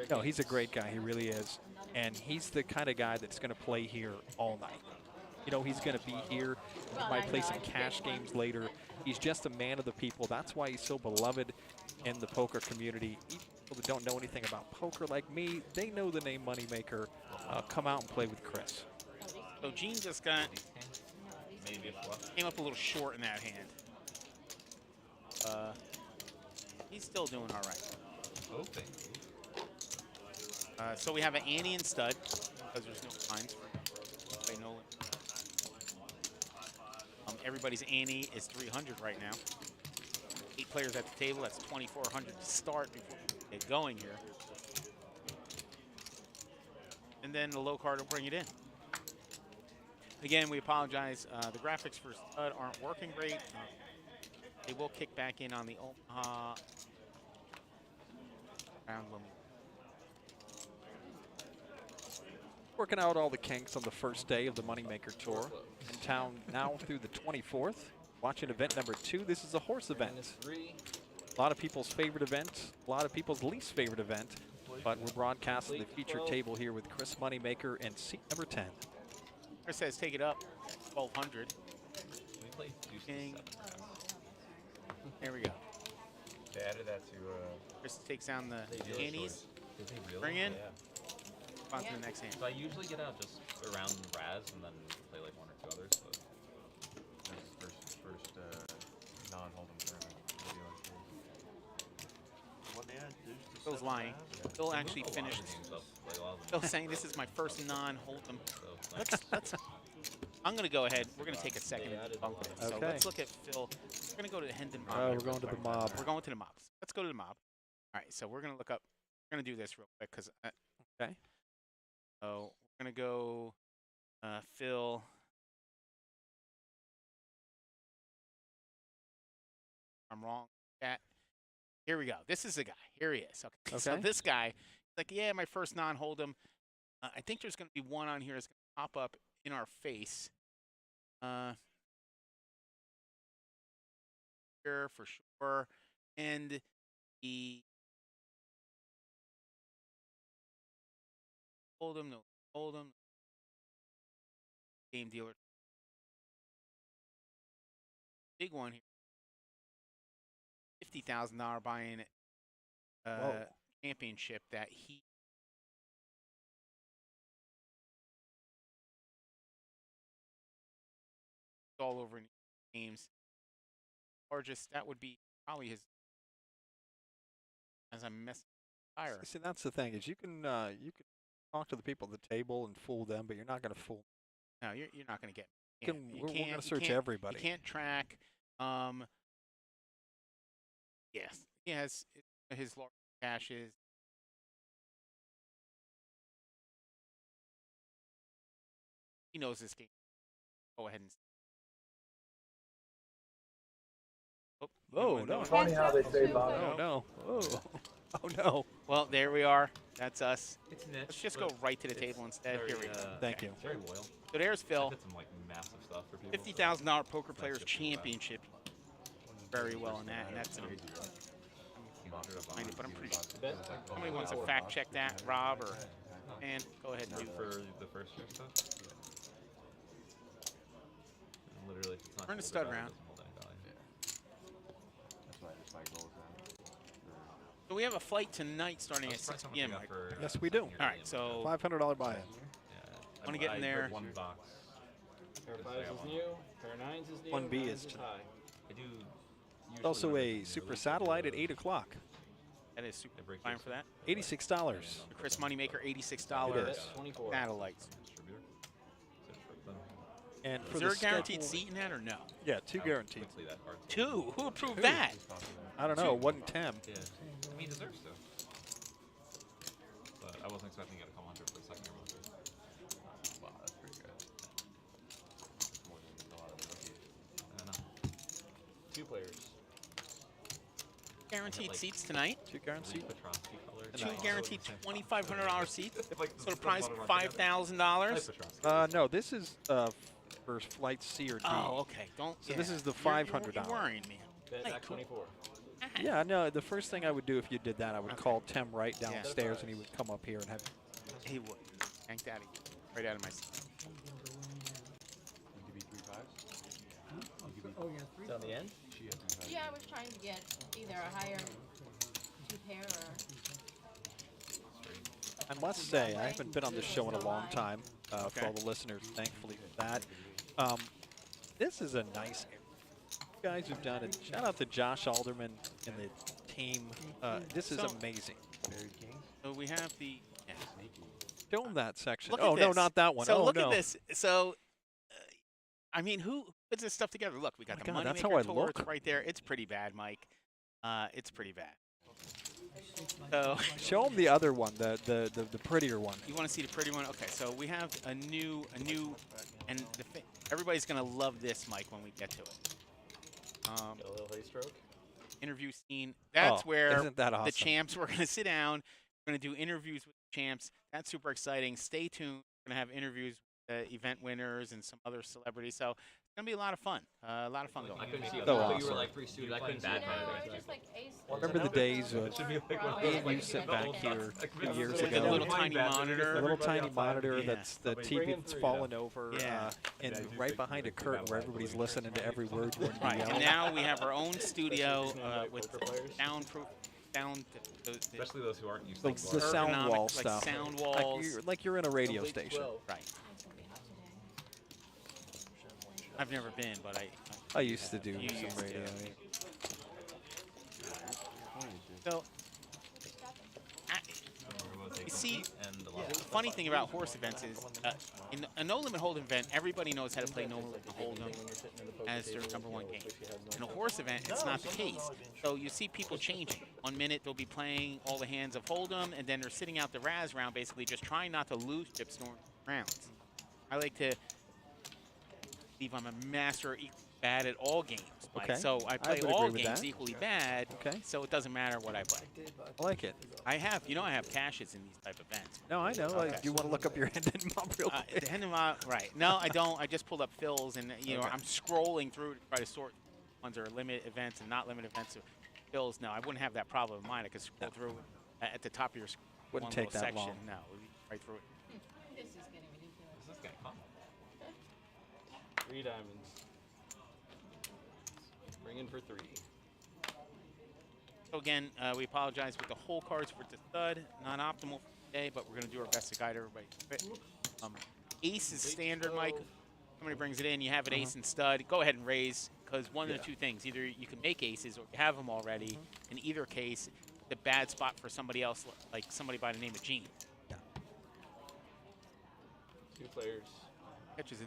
no, he's a great guy. He really is. And he's the kind of guy that's going to play here all night. You know, he's going to be here. He might play some cash games later. He's just a man of the people. That's why he's so beloved in the poker community. Even people that don't know anything about poker like me, they know the name Moneymaker. Come out and play with Chris. So Gene just got came up a little short in that hand. He's still doing all right. So we have an ante and stud because there's no lines. They know it. Everybody's ante is 300 right now. 8 players at the table. That's 2,400 to start before we get going here. And then the low card will bring it in. Again, we apologize. The graphics for stud aren't working great. They will kick back in on the Omaha round when we. Working out all the kinks on the first day of the Moneymaker Tour. In town now through the 24th. Watching event number 2. This is a horse event. A lot of people's favorite event, a lot of people's least favorite event. But we're broadcasting the feature table here with Chris Moneymaker and seat number 10. Chris says take it up, 1200. We played Deuce King. 7. There we go. They added that to. Chris takes down the candies. Did they really? Bring in. Yeah. On to the next hand. So I usually get out just around Razz and then play like 1 or 2 others. But that's his first non-hold'em tournament. What they had, Deuce to Phil's 7 lying. Razz? Phil actually finished. Phil's saying this is my first non-hold'em. Let's. I'm gonna go ahead. We're gonna take a second and debunk it. So Okay. let's look at Phil. We're gonna go to Hendon Mob. Oh, we're going to the mob. We're going to the mobs. Let's go to the mob. All right. So we're gonna look up. We're gonna do this real quick because. Okay. So we're gonna go. Phil. I'm wrong. Chat. Here we go. This is the guy. Here he is. Okay. So Okay. this guy, like, yeah, my first non-hold'em. I think there's going to be one on here that's going to pop up in our face. Here for sure. And the hold'em, no hold'em. Game dealer. Big one here. $50,000 buy-in championship that he all over in games. Or just that would be probably his as I'm messing fire. See, that's the thing is you can talk to the people at the table and fool them, but you're not going to fool. No, you're not going to get. We're going to search everybody. You can't track. Yes, he has his large caches. He knows this game. Go ahead and. Oh, no. Funny how they say Oh, no. Oh, oh, no. Well, there we are. That's us. It's niche. Let's just go right to the table instead. Very, Here we go. Thank you. It's very loyal. So there's Phil. I did some like massive stuff for people. $50,000 Poker Players That's just cool, Championship. Very well in that, and that's Crazy, right? behind it, but I'm pretty sure. Bet. Somebody wants to fact check that, Rob or and go ahead and do. For the first year stuff. And literally, if it's not We're in a gold stud or value, round. it doesn't hold any value. That's why I just buy gold then. So we have a flight tonight starting at 6 p.m. Mike. Yes, we do. All right, so $500 buy-in. Wanna get in there? One box. Pair of 5s is new. Pair of 9s is new. 1B 9s is high. I do. It's also a super satellite at 8 o'clock. that is super fine for that. $86. The Chris Moneymaker, $86 It is. 24. satellites. Distributor. And for Is there the a guaranteed schedule- seat in that or no? Yeah, 2 guaranteed. Quickly that hard. 2? Who approved that? I don't know. It wasn't 10. Yeah. I mean, he deserves to. But I wasn't expecting it to come under for the second year. Wow, that's pretty good. More than a lot of the rookies. I don't know. 2 players. Guaranteed seats tonight. 2 guaranteed. Petrovsky color. 2 guaranteed $2,500 seats. Like, So the price $5,000. No, this is for flight C or D. Oh, okay. Don't. So this is the You're $500. worrying me. Bet Hey, back 24. Yeah, no, the first thing I would do if you did that, I would call Tim right downstairs and he would come up here and have. He would. Yank that right out of my seat. You give me 3 5s? Oh, yeah, 3. It's on the end? She had 3 5s. Yeah, I was trying to get either a higher 2 pair or. I must say, I haven't been on this show in a long time. For all the listeners, thankfully for that. This is a nice area. You guys have done it. Shout out to Josh Alderman and the team. This is So- amazing. So we have the. Yeah. Film that section. Look Oh, at no, this. not that one. So oh, look no. at this. So, I mean, who puts this stuff together? Look, we got my the God, that's Moneymaker how I tour. look. It's right there. It's pretty bad, Mike. It's pretty bad. So Show them the other one, the prettier one. you want to see the pretty one? Okay, so we have a new, and everybody's gonna love this, Mike, when we get to it. Got a little hay stroke. Interview scene. That's Oh, where isn't that awesome? the champs. We're gonna sit down. We're gonna do interviews with the champs. That's super exciting. Stay tuned. We're gonna have interviews with event winners and some other celebrities. So it's gonna be a lot of fun. A lot of fun going. I couldn't see it. So I thought you awesome. were like pre-suited. I couldn't see No, it. we're just like ace. Remember the days of It should be like one of me those, and you like, sit the back old here ones, like, 2 years with ago. the little tiny monitor. A little tiny monitor Yeah. that's the TV's fallen over, Yeah. and right behind a curtain where everybody's listening to every word you're Right, yelling. and now we have our own studio with poker players? soundproof, sound, Especially those who aren't used The, to the sound ergonomic, wall like stuff. sound Like walls. you're in a radio station. Right. It's gonna be hot today. I've never been, but I used to do You some used to. radio. So, you see, the funny thing about horse events is, in a No Limit Hold'em event, everybody knows how to play No Limit Hold'em as their #1 game. In a horse event, it's not the case. So you see people changing. 1 minute they'll be playing all the hands of Hold'em, and then they're sitting out the Razz round, basically just trying not to lose chips during rounds. I like to believe I'm a master bad at all games. Like, Okay. so I play would all agree with games that. equally bad. Okay. So it doesn't matter what I play. I like it. I have caches in these type of events. No, I know. Okay. Do you want to look up your hand and mom real quick? The Hendema, right. No, I don't. I just pulled up Phil's, and I'm scrolling through to try to sort ones that are limit events and not limit events. So Phil's, no, I wouldn't have that problem in mine. I could scroll through at the top of your screen. Wouldn't one take little that section. long. No, it would be right through it. This is getting ridiculous. This is kind of fun. 3 diamonds. Bring in for 3. So again, we apologize with the whole cards for the stud. Not optimal for today, but we're going to do our best to guide everybody through it. Ace is standard, Mike. Somebody brings it in, you have an ace and stud. Go ahead and raise, because one of the two things. Either you can make aces or you have them already. In either case, the bad spot for somebody else, like somebody by the name of Gene. 2 players. Catches in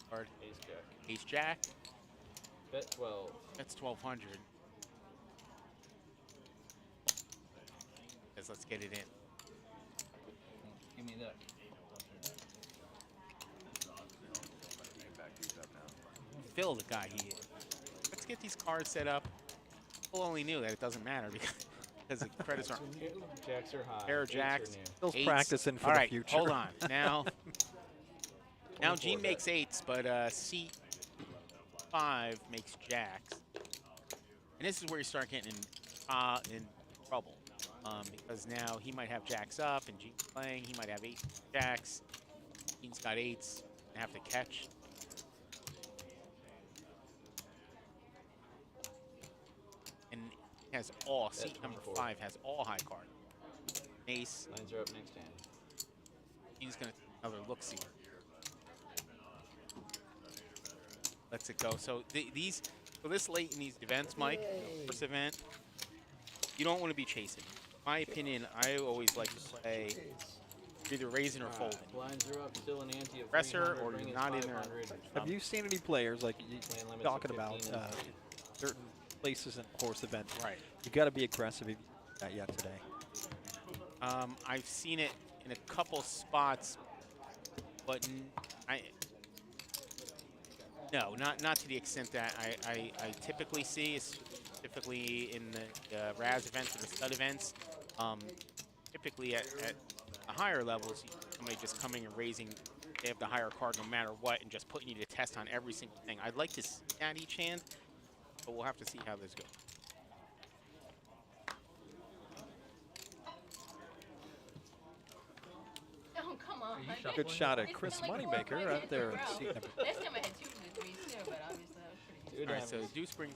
card. Ace jack. Ace jack. Bet 12. That's 1,200. Let's get it in. Give me that. Phil, the guy he is. Let's get these cards set up. Phil only knew that it doesn't matter because the credits are Jacks are high. pair of Eights are jacks. new. Phil's Eights. practicing for All the right, future. hold on. Now 24 Gene bet. makes 8s, but C5 makes jacks. And this is where you start getting in trouble. Because now he might have jacks up and Gene's playing. He might have 8 jacks. Gene's got 8s and have to catch. And he has all. Seat number 24. 5 has all high card. Ace. Lines are up next hand. Gene's going to another look-see. Lets it go. So so this late in these events, Mike, first event, you don't want to be chasing. In my opinion, I always like to play either raising or folding. Blinds are up, still an ante of Presser 300, or bring you're is not in there. 500. Have you seen any players like you Land limits talking of about 15 and certain places in horse events? Right. You got to be aggressive if you do that yet today. I've seen it in a couple spots, but no, not to the extent that I typically see, specifically in the Razz events or the stud events. Typically at the higher levels, somebody just coming and raising, they have the higher card no matter what, and just putting you to test on every single thing. I'd like to see that each hand, but we'll have to see how this goes. Oh, come on. Good shot at It's Chris been like 4 Moneymaker or 5 out there. hits in a at seat row. number. Last time I had 2 of the 3s too, but obviously that was pretty good. 2 All right, so diamonds. deuce bring.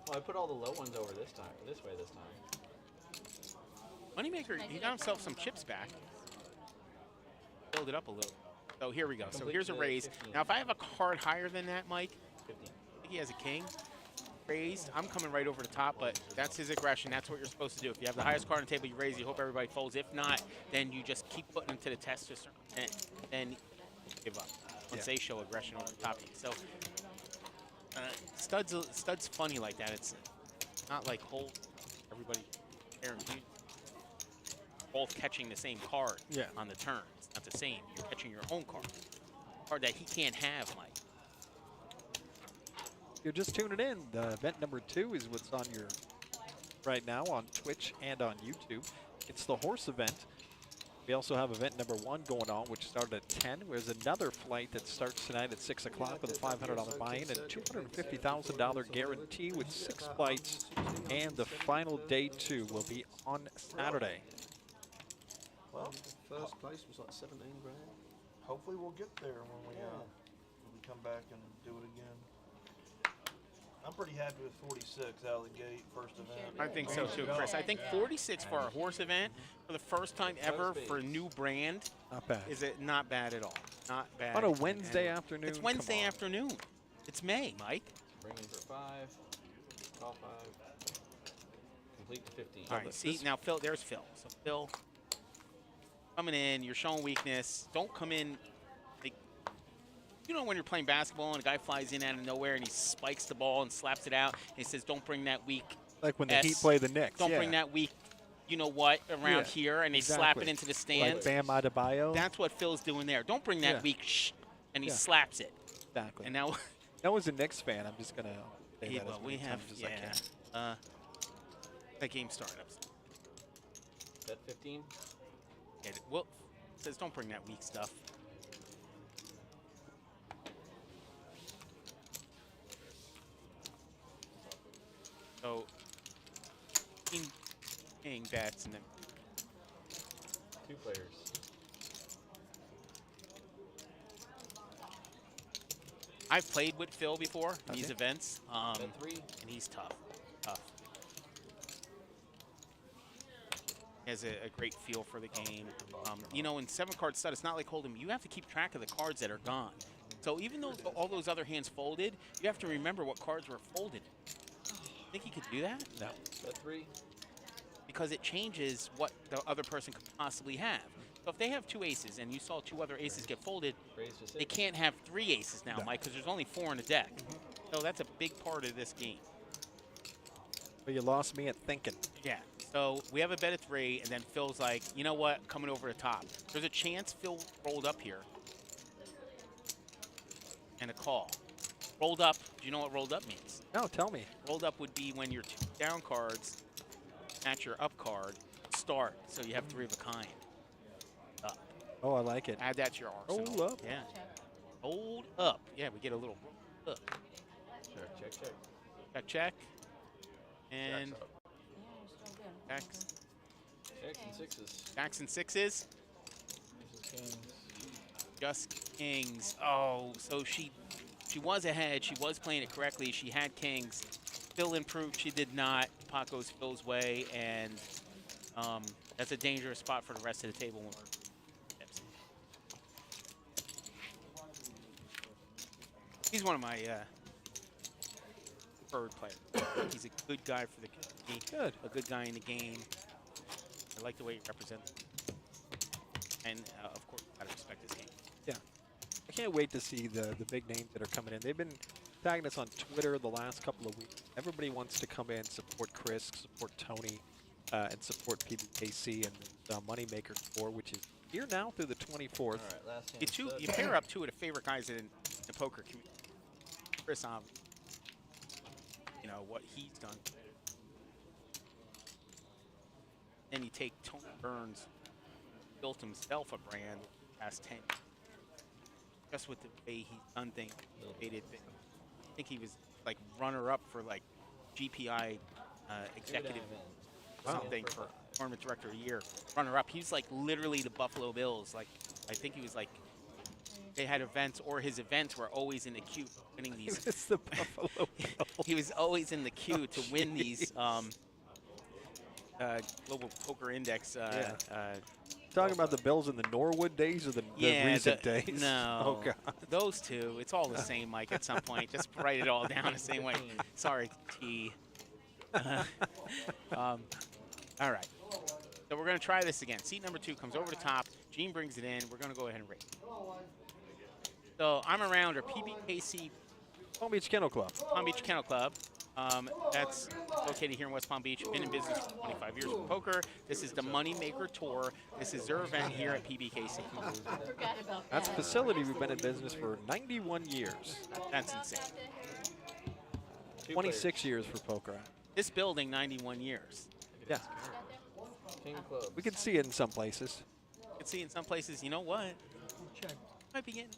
Well, I put all the low ones over this time, this way this time. Moneymaker, he got himself some chips back. Build it up a little. So here we go. So Complete here's a the raise. 15. Now, if I have a card higher than that, Mike, 15. I think he has a king. Raised. I'm coming right over the top, but that's his aggression. That's what you're supposed to do. If you have the highest card on the table, you raise. You hope everybody folds. If not, then you just keep putting them to the test, just and then give up once they show aggression over the top of you. So stud's funny like that. It's not like hold everybody guaranteed. Both catching the same card on the turn. It's not the same. You're catching your own card. Card that he can't have, Mike. You're just tuning in. The event number 2 is what's on your right now on Twitch and on YouTube. It's the horse event. We We also have event number 1 going on, which started at 10. There's another flight that starts tonight at 6 o'clock with a $500 buy-in and $250,000 guarantee with 6 flights. And the final day 2 will be on Saturday. Well, First place was like 17 grand. hopefully we'll get there when we come back and do it again. I'm pretty happy with 46 out of the gate, first event. I think so too, Chris. I think 46 for our horse event for the first time ever for a new brand. Not bad. Is it not bad at all? Not bad. On a Wednesday afternoon. It's Wednesday afternoon. It's May, Mike. Bring in for 5. Call 5. Complete to 15. All right. See now, Phil. There's Phil. So Phil, coming in, you're showing weakness. Don't come in. Like, you know when you're playing basketball and a guy flies in out of nowhere and he spikes the ball and slaps it out and he says, "Don't bring that weak." Like when the Heat play the Knicks. Don't bring that weak. You know what around here, and they slap it into the stands. Like Bam Adebayo. That's what Phil's doing there. Don't bring that weak shh, and he slaps it. Exactly. And now, that was a Knicks fan. I'm just gonna say that well, as we many have times as I can. that game started. Bet 15. Well, it says don't bring that weak stuff. So, king bets and then 2 players. I've played with Phil before in these events. Bet 3. And he's tough. He has a great feel for the game. You know, in 7-card stud, it's not like hold'em. You have to keep track of the cards that are gone. So even though all those other hands folded, you have to remember what cards were folded. Think he could do that? No. Bet 3. Because it changes what the other person could possibly have. So if they have 2 aces and you saw 2 other aces get folded, they can't have 3 aces now, Mike, because there's only 4 in the deck. So that's a big part of this game. But you lost me at thinking. Yeah. So we have a bet of 3, and then Phil's like, you know what, coming over the top. There's a chance Phil rolled up here. And a call. Rolled up, do you know what rolled up means? No, tell me. Rolled up would be when your 2 down cards match your up card start, so you have 3 of a kind. Up. Oh, I like it. Add that to your arsenal. Hold up. Yeah. Hold up. Yeah, we get a little up. Sure. Check, check. Check, check. And Jacks and 6s. Jacks and 6s. Kings. Just kings. Oh, so she was ahead. She was playing it correctly. She had kings. Phil improved. She did not. Pot goes Phil's way, and that's a dangerous spot for the rest of the table. He's one of my preferred players. He's a good guy for the community. Good. A good guy in the game. I like the way he represents. And of course, gotta respect his game. Yeah. I can't wait to see the big names that are coming in. They've been tagging us on Twitter the last couple of weeks. Everybody wants to come in, support Chris, support Tony, and support PBKC and the Moneymaker tour, which is here now through the 24th. All right, last hand. You pair up 2 of the favorite guys in the poker community. Chris, you know, what he's done. Then you take Tony Burns, built himself a brand past 10 years. Just with the way he's done things, I think he was like runner-up for like GPI executive something for tournament director of the year. Runner-up. He was like literally the Buffalo Bills. Like I think he was like they had events, or his events were always in the queue winning these. It's the Buffalo Bills. He was always in the queue to win these Global Poker Index. Talking about the Bills in the Norwood days or the recent days? No. Oh, God. Those 2. It's all the same, Mike, at some point. Just write it all down the same way. Sorry, T. All right. So we're going to try this again. Seat number 2 comes over the top. Gene brings it in. We're going to go ahead and rate. So I'm around our PBKC Palm Beach Kennel Club. Palm Beach Kennel Club. That's located here in West Palm Beach. Been in business for 25 years with poker. This is the Moneymaker Tour. This is their event here at PBKC. I forgot about That's a that. facility we've been in business for 91 years. That's insane. 26 years for poker. This building, 91 years. Yeah. King clubs. We can see it in some places. can see in some places, you know what? Check. Might be getting.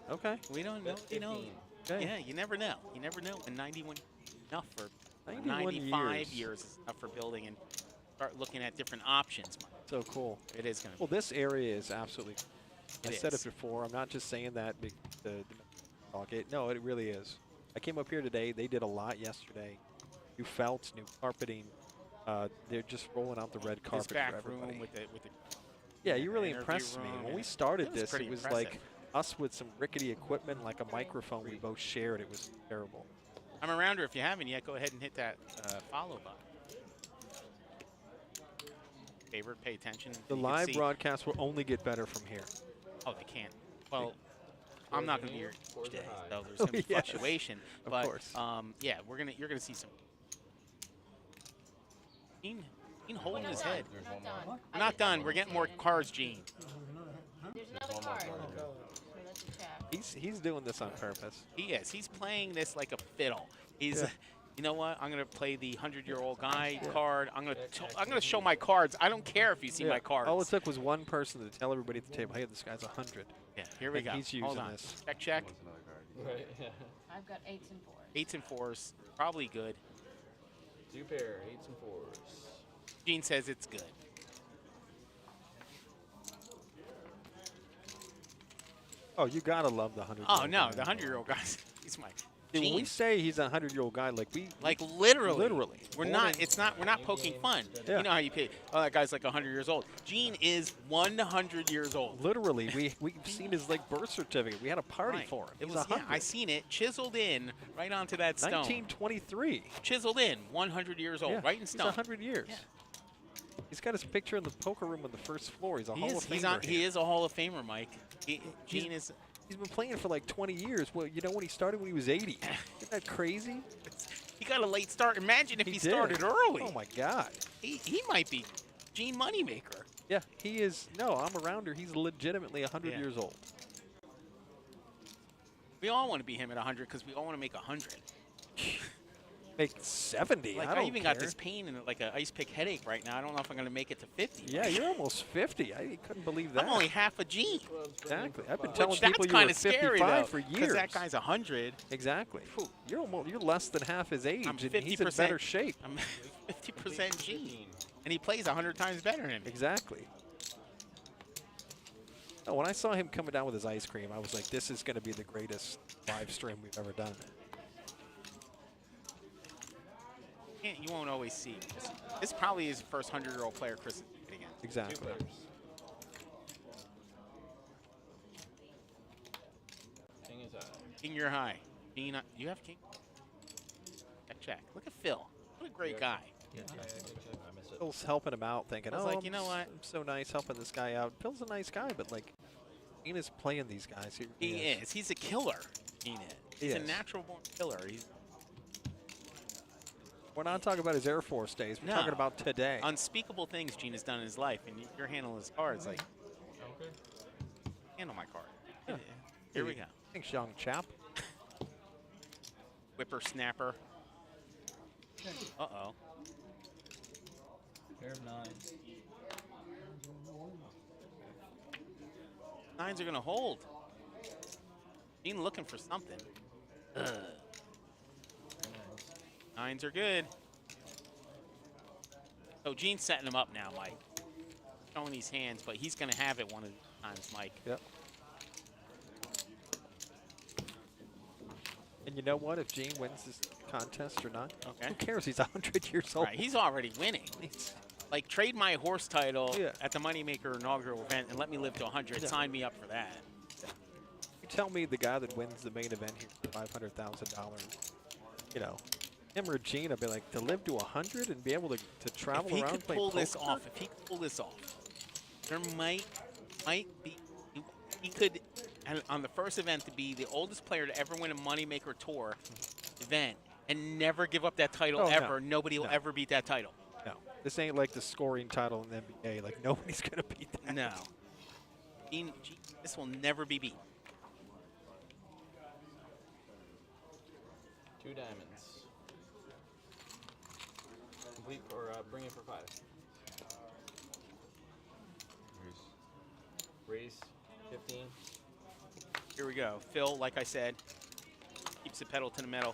Okay. We don't know. You know. 15. Okay. Yeah, you never know. You never know when 91 enough for 95 years is enough for building and start looking at different options. Mike. So cool. It is going to. Well, this area is absolutely. I said it is. before. I'm not just saying that. No, it really is. I came up here today. They did a lot yesterday. New felts, new carpeting. They're just rolling out the red This carpet back for everybody. room with the Yeah, you really interview impressed me. room, When yeah. we started It was this, pretty it was impressive. like us with some rickety equipment, like a microphone we both shared. It was terrible. I'm around her. If you haven't yet, go ahead and hit that follow button. Favorite, pay attention. The You can live see- broadcast will only get better from here. Oh, they can't. Well, I'm not going to be here Fours are today, high. so there's going to be Yes, fluctuation. of But course. yeah, you're going to see some. Gene holding We're his not head. done. We're not done. We're not done. We're getting more cards, Gene. There's another card. So that's a check. He's doing this on purpose. He is. He's playing this like a fiddle. He's. Yeah. You know what? I'm gonna play the 100-year-old guy card. I'm gonna show my cards. I don't care if you see my cards. All it took was one person to tell everybody at the table, hey, this guy's 100. Yeah, here we And go. he's using Hold on. this. Check. What's another card? Right, yeah. I've got 8s and 4s. 8s and 4s, probably good. 2 pair, 8s and 4s. Gene says it's good. Oh, you gotta love the 100. Oh no, the 100-year-old guy. He's my. Dude, when we Gene. say he's a 100-year-old guy, like Literally. Literally. We're Born not. in- It's not. We're not poking fun. Yeah. You know how you pay. Oh, that guy's like 100 years old. Gene is 100 years old. Literally, we've seen his like birth certificate. We had a party Right. for him. It He's was. Yeah, 100. I seen it chiseled in right onto that stone. 1923. Chiseled in, 100 years old, Yeah, right in he's stone. 100 years. Yeah. He's got his picture in the poker room on the first floor. He's a Hall of Famer. He's on. here. He is a Hall of Famer, Mike. Gene is. He's been playing for like 20 years. Well, you know when he started when he was 80. Isn't that crazy? He got a late start. Imagine if he did. started early. Oh my God. He might be Gene Moneymaker. Yeah, he is. No, I'm around her. He's legitimately 100 Yeah. years old. We all want to be him at 100 because we all want to make 100. Make 70. Like I don't even got care. this pain and like an ice pick headache right now. I don't know if I'm gonna make it to 50. Yeah, you're almost 50. I couldn't believe that. I'm only half a Gene. Exactly. I've been Which telling that's people you kind were of scary 55 though, for because years. that guy's 100. Exactly. You're less than half his age, I'm and 50%. he's in better shape. I'm 50% Gene, and he plays 100 times better than me. Exactly. Oh, when I saw him coming down with his ice cream, I was like, this is going to be the greatest live stream we've ever done. You won't always see. This probably is the first 100-year-old player Chris is playing against. Exactly. 2 pairs. King is high. King, you're high. Gene, you have king? Check. Look at Phil. What a great guy. I missed it. Phil's helping him out, thinking, I was oh, like, you know what? I'm so nice helping this guy out. Phil's a nice guy, but like, Gina's playing these guys. He is. He's a killer. Gene is. He's a is. natural-born killer. We're not talking about his Air Force days. We're No. talking about today. Unspeakable things Gene has done in his life, and you're handling his cards like, Okay. handle my card. Here we go. Thanks, young chap. Whippersnapper. Uh-oh. Pair of 9s. 9s are going to hold. Gene looking for something. Ugh. 9s are good. So Gene's setting him up now, Mike. Showing these hands, but he's going to have it one of these times, Mike. Yep. And you know what? If Gene wins this contest or not, Okay. who cares? He's 100 years old. Right, he's already winning. Like, trade my horse title Yeah. at the Moneymaker inaugural event and let me live to 100. Yeah. Sign me up for that. You tell me the guy that wins the main event here for $500,000, you know, him or Gene, I'd be like, to live to 100 and be able to travel If he around could play pull this poker? off, there might be, he could, and on the first event, to be the oldest player to ever win a Moneymaker Tour event and never give up that title Oh, no. ever. Nobody will No. ever beat that title. No. This ain't like the scoring title in the NBA. Like, nobody's going to beat that. No. Gene, this will never be beat. 2 diamonds. Complete or bring it for 5. Here's Raise 15. Here we go. Phil, like I said, keeps the pedal to the metal,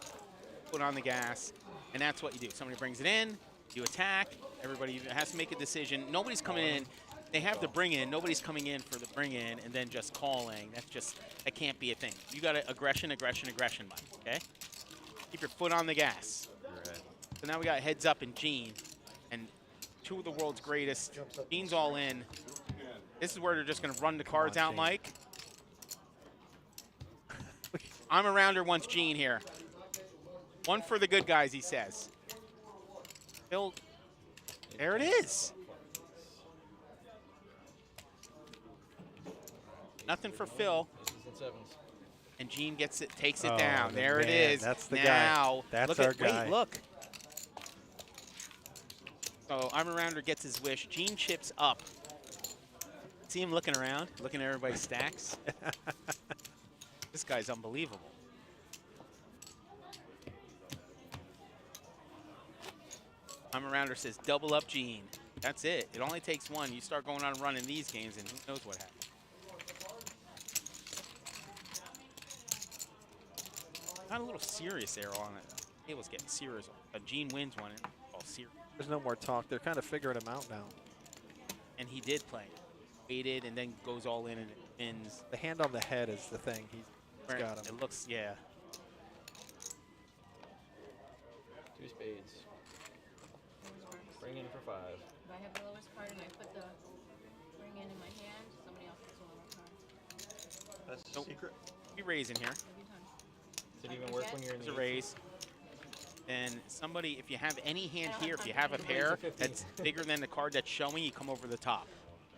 foot on the gas, and that's what you do. Somebody brings it in, you attack, everybody has to make a decision. Nobody's coming in. They have the bring in. Nobody's coming in for the bring in and then just calling. That can't be a thing. You got to aggression, Mike, okay? Keep your foot on the gas. So now we got heads up and Gene, and two of the world's greatest. Gene's all in. This is where they're just going to run the cards out, Mike. I'm a rounder once Gene here. One for the good guys, he says. Phil, there it is. Nothing for Phil. And Gene gets it, takes it down. There it is. That's the now, guy. That's look our at, guy. Wait, look. So I'm a rounder gets his wish. Gene chips up. See him looking around, looking at everybody's stacks. This guy's unbelievable. I'm a rounder says double up Gene. That's it. It only takes one. You start going on running these games, and who knows what happens. Not a little serious arrow on it. Tables getting serious. Gene wins one. And all serious. There's no more talk. They're kind of figuring him out now. And he did play. Waited and then goes all in and wins. The hand on the head is the thing. He's got him. It looks, yeah. 2 spades. Bring in for 5. If I have the lowest card and I put the ring in my hand, somebody else gets a lower card. That's the Nope. secret. Be raising here. Every time. Does it even work when you're in There's the a raise. And somebody, if you have any hand here, if you have a Raise pair a 15. that's bigger than the card that's showing, you come over the top.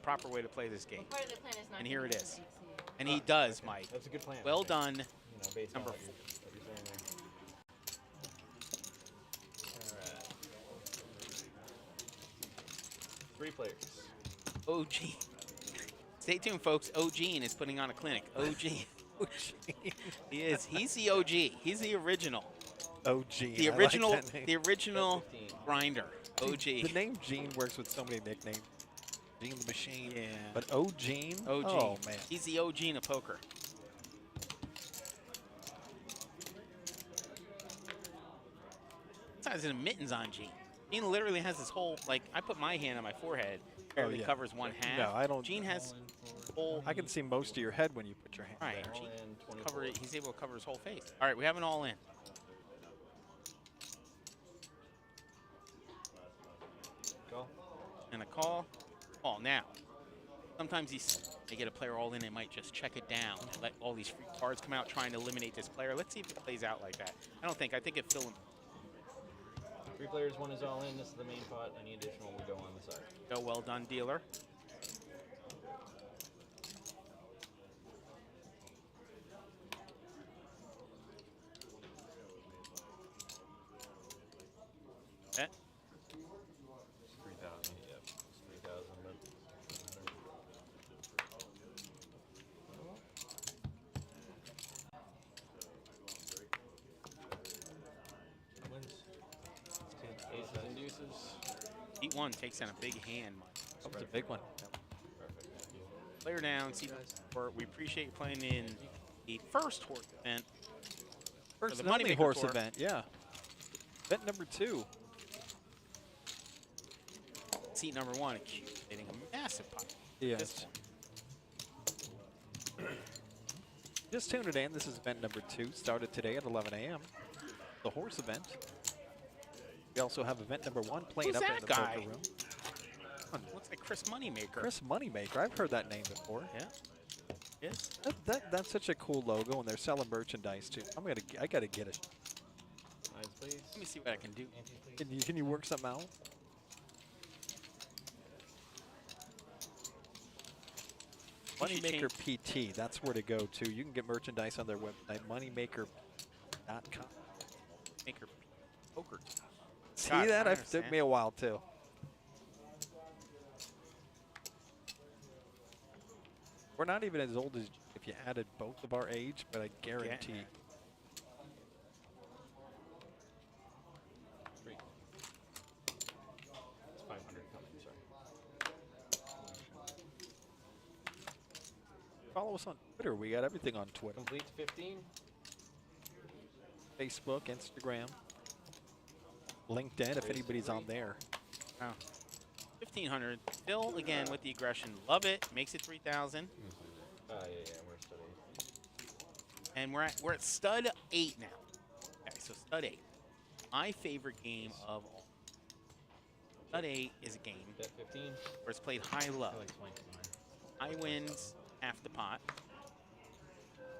Proper way to play this game. Part of the plan is not And to here it use is. the PBKC. And he does, Mike. That's a good plan. Well okay. done. You know, based Number on what you're saying there. All right. 3 players. OG. Stay tuned, folks. OG is putting on a clinic. OG. He is. He's the OG. He's the original. OG. The I like original. that name. The original grinder. OG. The name Gene works with so many nicknames. Gene the Machine. Yeah. But Gene? OG. Oh, man. He's the OG of poker. This has mittens on Gene. Gene literally has this whole, like, I put my hand on my forehead. Barely yeah. covers one half. No, I don't. Gene has whole. I can see most of your head when you put your hand Right. there. Gene in, 24. cover it. He's able to cover his whole face. All right, we have an all in. Call. And a call. Call now. Sometimes they get a player all in, they might just check it down and let all these free cards come out trying to eliminate this player. Let's see if it plays out like that. I think if Phil. 3 players, 1 is all in. This is the main pot. Any additional will go on the side. Go well done, dealer. Bet. 3,000. Yep. 3,000, but wins. Aces and deuces. Beat one takes down a big hand, Mike. That was a big one. Perfect. Player down. See, we appreciate you playing in the first H.O.R.S.E event. First the and only Moneymaker horse tour. event, yeah. Event number 2. Seat number 1, accumulating a massive pot. Yes. Just tuned it in. This is event number 2. Started today at 11 a.m. The horse event. We also have event number 1 playing Who's up in that the guy? poker room. Looks like Chris Moneymaker. Chris Moneymaker. I've heard that name before. Yeah. Yes. That's such a cool logo, and they're selling merchandise too. I gotta get it. Eyes, please. Let me see what I can do. Ante, please. Can you work something out? You should Moneymaker PT. That's where to go to. You can get merchandise on their website, moneymaker.com. Maker poker. See God, that? I It took understand. me a while too. We're not even as old as if you added both of our age, but I guarantee. 3. It's 500 coming, sorry. follow us on Twitter. We got everything on Twitter. Complete 15. Facebook, Instagram, LinkedIn, if anybody's on there. Wow. 1,500. Still, again, with the aggression. Love it. Makes it 3,000. Yeah, we're studying. And we're at stud 8 now. Okay, so stud 8. My favorite game of all. Stud 8 is a game Bet 15. where it's played high-low. High wins half the pot.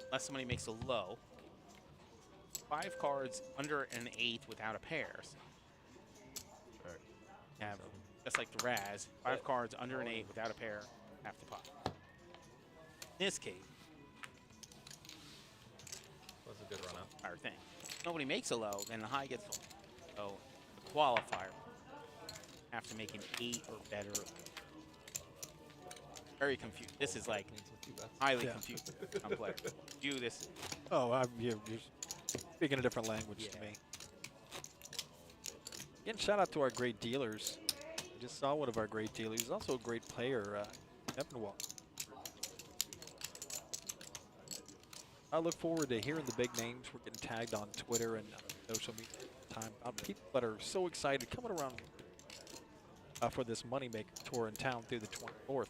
Unless somebody makes a low. 5 cards under an 8 without a pair. Have, just like the Razz, 5 cards under an 8 without a pair, half the pot. In this case, That's a good run out. our thing. Nobody makes a low, then the high gets low. So the qualifier have to make an 8 or better. Very confused. This is like highly confused. Complex. You this. Oh, you're speaking a different language to me. Again, shout out to our great dealers. I just saw one of our great dealers. He's also a great player, Evan Wall. I look forward to hearing the big names. We're getting tagged on Twitter and social media all the time. People that are so excited coming around for this Moneymaker tour in town through the 24th.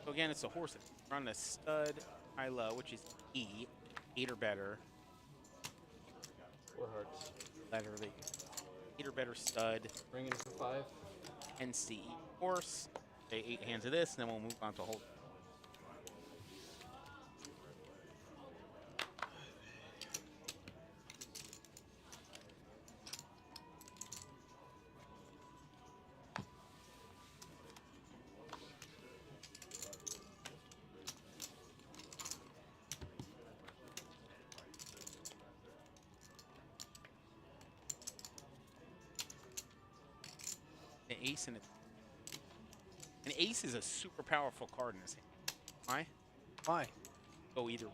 So again, it's a horse. We're on the stud high-low, which is E, 8 or better. 4 hearts. Letter the 8 or better stud. Bring in for 5. NC horse. Okay, 8 hands of this, and then we'll move on to hold. An ace and an ace is a super powerful card in this hand. Why? Why? Go either.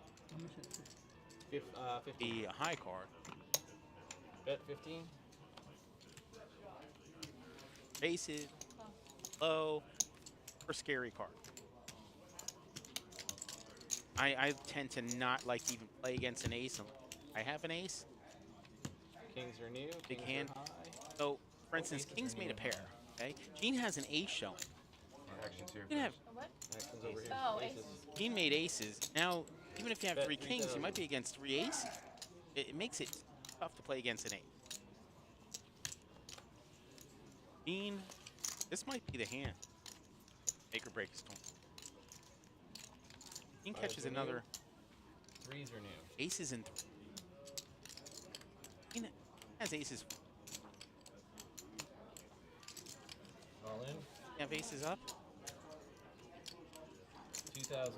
Fif 15. Be a high card. Bet 15. Aces, low, or scary card. I tend to not like to even play against an ace unless I have an ace. Kings are new. Big Kings hand. are high. So, for instance, King's made a pair. Okay, Gene has an ace showing. Actions here. You can have What? Actions over here. Oh, Aces. aces. Gene made aces. Now, even if you have Bet 3 kings, you 3,000. might be against 3 aces. It makes it tough to play against an ace. Gene, this might be the hand. Make or break storm. Gene Fives catches are new. another 3s are new. aces and 3. Gene has aces. All in. You have aces up. 2,000.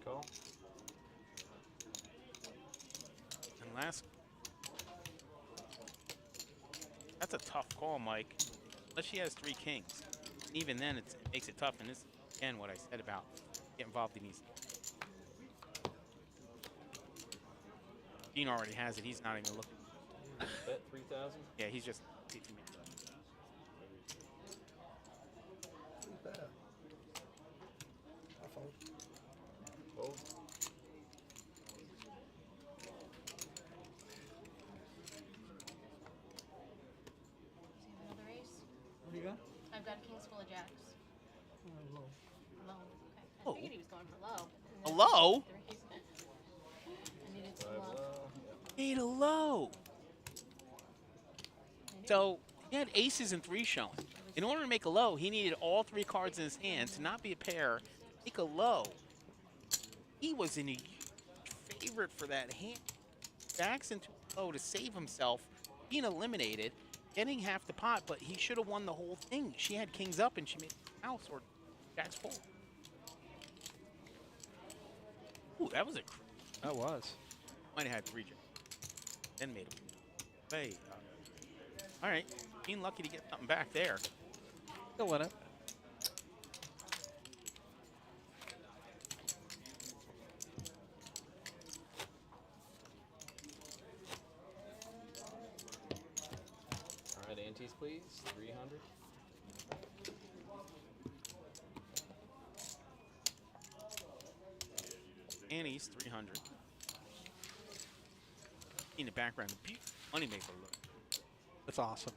Call. And last. That's a tough call, Mike. Unless she has 3 kings. Even then, it makes it tough. And this, again, what I said about get involved in these. Gene already has it. He's not even looking. Bet 3,000. Yeah, he's just. See if he makes it. Fold. Another ace? What do you got? I've got kings full of jacks. Low. Low. Okay. Oh. I figured he was going for low. A low? Threes. I needed some 5 low. low. Made a low. So he had aces and 3 showing. In order to make a low, he needed all 3 cards in his hand to not be a pair, make a low. He was in a huge favorite for that hand. Jacks into a low to save himself, being eliminated, getting half the pot, but he should have won the whole thing. She had kings up and she made house or jacks full. Ooh, that was a That was. might have had 3 jacks. Then made him. Hey, all right, being lucky to get something back there. Still in it. Antes, please. 300. Annie's 300. In the background, the beautiful Moneymaker look. That's awesome.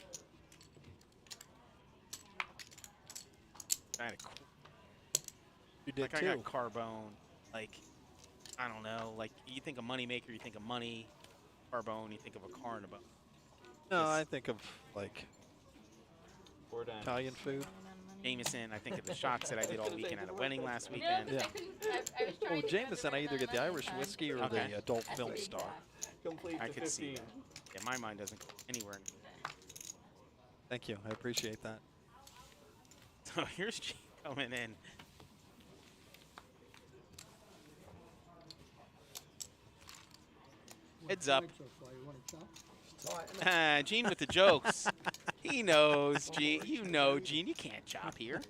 I had a cool, You did like too. I got Carbone. Like, I don't know. Like, you think of Moneymaker, you think of money. Carbone, you think of a car and a boat. No, Yes. I think of like 4 diamonds. Italian food. Jameson, I think of the shots that I did all weekend at a wedding last weekend. No, 'cause Yeah. I couldn't. I was trying Well, to Jameson, I either get the remember Irish money whiskey or Okay. the adult That's film what he star. said. Complete I to could see 15. that. Yeah, my mind doesn't go anywhere. Thank you. I appreciate that. So here's G coming in. Heads up. So far, you want to chop? Ah, Gene with the jokes. He knows, Gene. You know, Gene, you can't chop here.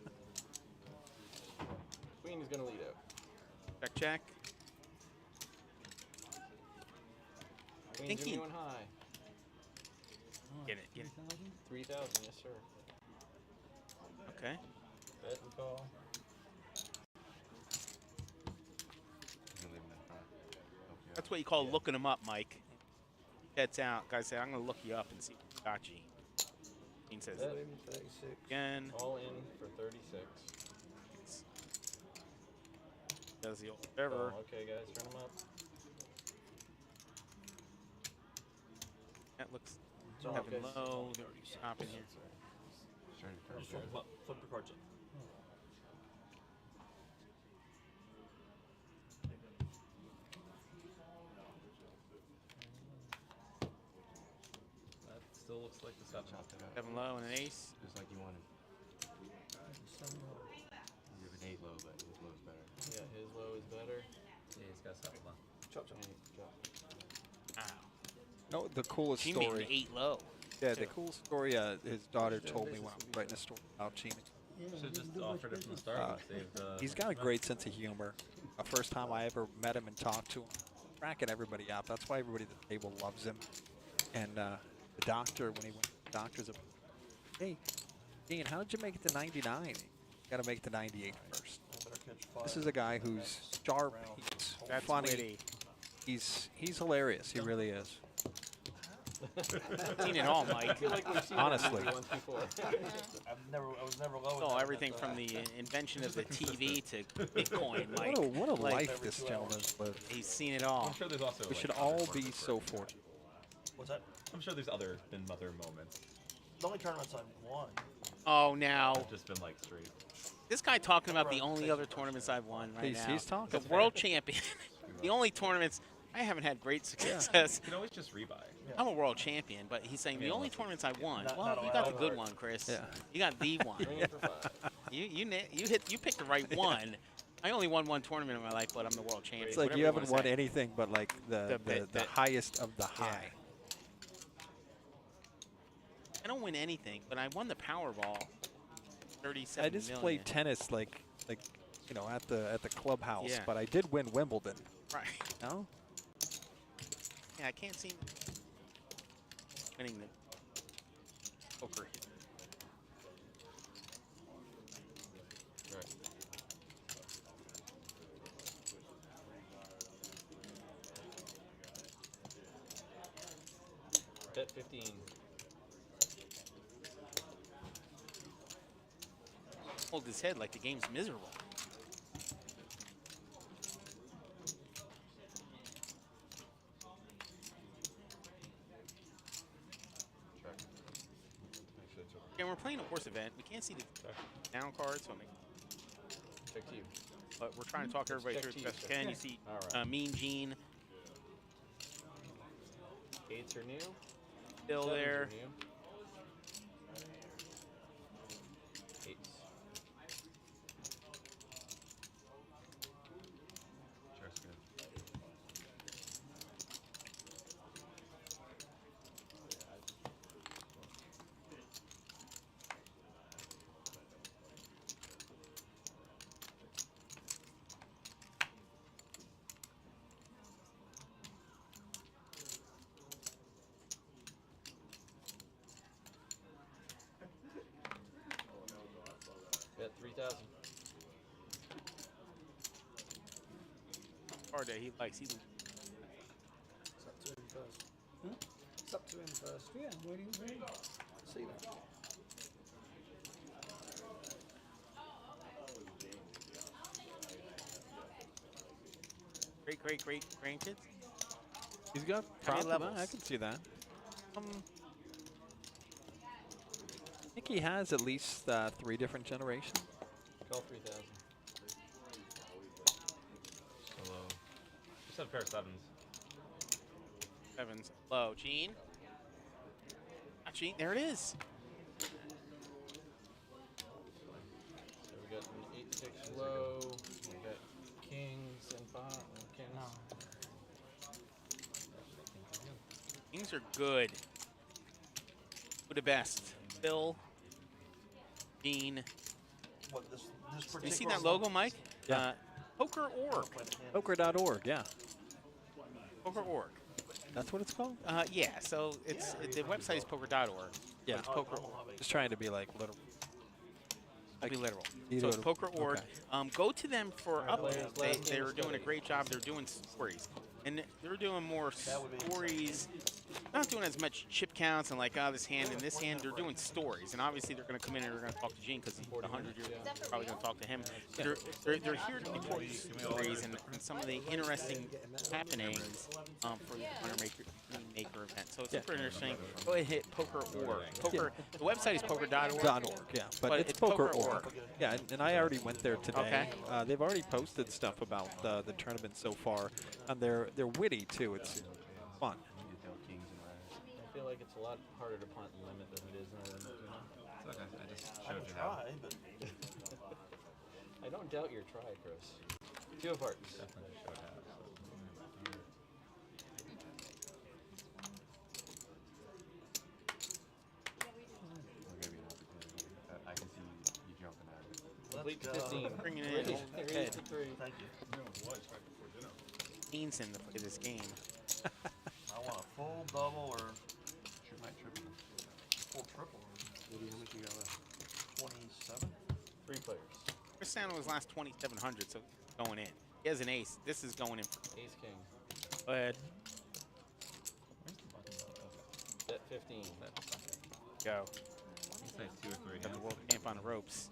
Queen is going to lead out. Check, check. Queen's Thinking. doing high. Get it, get it. 3,000, yes, sir. Okay. Bet and call. That's what you call looking them up, Mike. Gets out. Guy say, I'm going to look you up and see what got you. Gene says, Bet. 36. again. All in for 36. Does the old ever. Oh, okay, guys, turn them up. That looks all having good. low. They're already stopping here. Just flip them up. Flip the cards up. That still looks like the 7. Having low and an ace. Just like you wanted. You have an 8 low, but his low is better. Yeah, his low is better. Yeah, he's got 7 low. Chop, chop. Ow. No, the coolest Gene made an story. 8 low. Yeah, the cool story. His daughter told me when I was writing a story about Gene. Should just offered it from the start. Saved, He's got a great sense of humor. The first time I ever met him and talked to him, cracking everybody up. That's why everybody at the table loves him. And the doctor, when he went to the doctor's, hey, Dean, how did you make it to 99? You got to make it to 98 first. This is a guy who's sharp. He's That's funny. witty. He's hilarious. He really is. Seen it all, Mike. I feel like we've seen Honestly. that movie once before. I was never low. Oh, everything from the invention of the TV to Bitcoin, Mike. What a Like, life this gentleman's lived. He's seen it all. I'm sure there's also. We like, should other all tournaments be where so it's fortunate. What's that? I'm sure there's been other moments. The only tournaments I've won. Oh, now I've just been like straight. this guy talking about the only other tournaments I've won right now. He's talking. The world champion. The only tournaments I haven't had great success. You can always just rebuy. I'm a world champion, but he's saying the Yeah, only unless tournaments I won. Not- Well, not you allowed got the to good hurt. one, Chris. Yeah. You got the one. Bring it for 5. You picked the right one. I only won one tournament in my life, but I'm the world champion. It's like whatever you haven't wanna won say. anything but like the The highest of the high. I don't win anything, but I won the Powerball. 37 I just million. played tennis like you know at the clubhouse, Yeah. but I did win Wimbledon. Right. No? Yeah, I can't seem winning the poker. Right. Bet 15. Hold his head like the game's miserable. Check. Actually, it's over. And we're playing a horse event. We can't see the down cards, so Check to you. but we're trying to talk everybody Check through to as you, best we check. can. You see All right. Mean Gene 8s are new. still 7s there. are new. 8s. Check's good. 3,000. Card that he likes. He It's up to him first. It's up to him first. Yeah, I'm waiting for him. See that. great grandkids. He's got How many props. levels? I can see that. I think he has at least 3 different generations. Call 3,000. So low. Just had a pair of sevens. Sevens low. Gene. Gene. There it is. So we got an 8-6 low. We got kings and 5. Kings. Kings are good. Who the best? Phil. Gene. What this particular? You see that logo, Mike? Yeah. Poker.org. Poker.org, yeah. Poker.org. That's what it's called? Yeah, so the website is poker.org. Yeah. It's poker.org. Just trying to be like literal. Be literal. Be So it's literal. poker.org. Okay. Go to them for updates. players, last They're game doing a study. great job. They're doing stories. And they're doing more stories. Not doing as much chip counts and like, this hand and this hand. They're doing stories. And obviously they're going to come in and they're going to talk to Gene because he's 100 years old. They're probably going to talk to him. They're here to report stories and some of the interesting happenings for the Moneymaker event. So it's super interesting. Go ahead and hit poker.org. Poker. The website is poker.org. .org, yeah, but it's poker.org. poker.org. Yeah, and I already went there today. Okay. They've already posted stuff about the tournament so far, and they're witty too. It's fun. I feel like it's a lot harder to punt and limit than it is in a limit. You know? It's okay. I just I showed would you how. try, but I don't doubt your try, Chris. 2 of hearts. Definitely showed how. I can see you jumping at it. Complete Let's go. 15. Bringing it Ready. in. Ready Head. for 3. thank you. Gene's in this game. I want a full double or Shoot my triple. full triple. How much you got left? 27. 3 players. Chris Sandler's last 2,700, so going in. He has an ace. This is going in. Ace king. Go ahead. Where's the button? Okay. Bet 15. Go. It's like 2 or 3. Got the world camp on the ropes.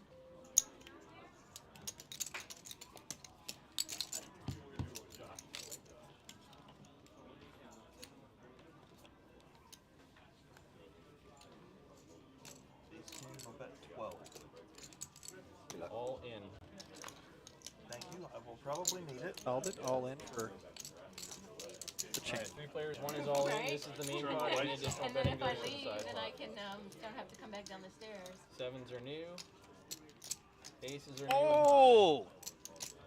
I'll bet 12. All in. Thank you. I will probably need it. Called it all in for the chain. Alright, 3 players. 1 is all in. This is the main pot. Any additional And then betting if I goes to the leave, side then pot. I can don't have to come back down the stairs. 7s are new. Aces are new. Oh!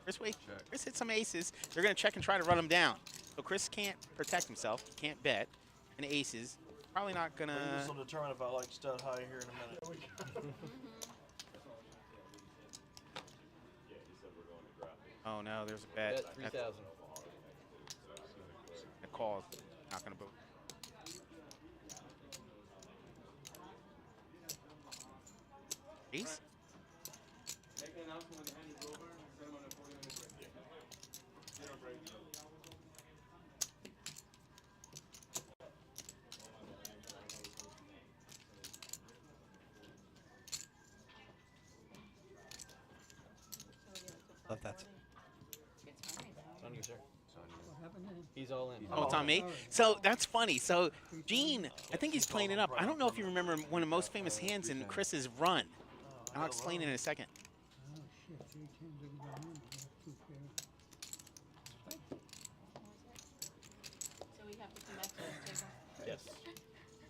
Chris, wait. Check. Chris hit some aces. They're going to check and try to run him down. So Chris can't protect himself. Can't bet. And aces. Probably not going This to... will determine if I like stud high here in a minute. Oh, no. There's a bet. Bet 3,000. The call. Not going to boot. Ace? Love that. It's fine. It's on you, sir. What happened then? He's all in. Oh, it's on me? So that's funny. So Gene, I think he's playing it up. I don't know if you remember one of the most famous hands in Chris's run. I'll explain it in a second. Oh, shit. 3 tens over the hand. That's 2 pairs. So we have to come back to this table. Yes.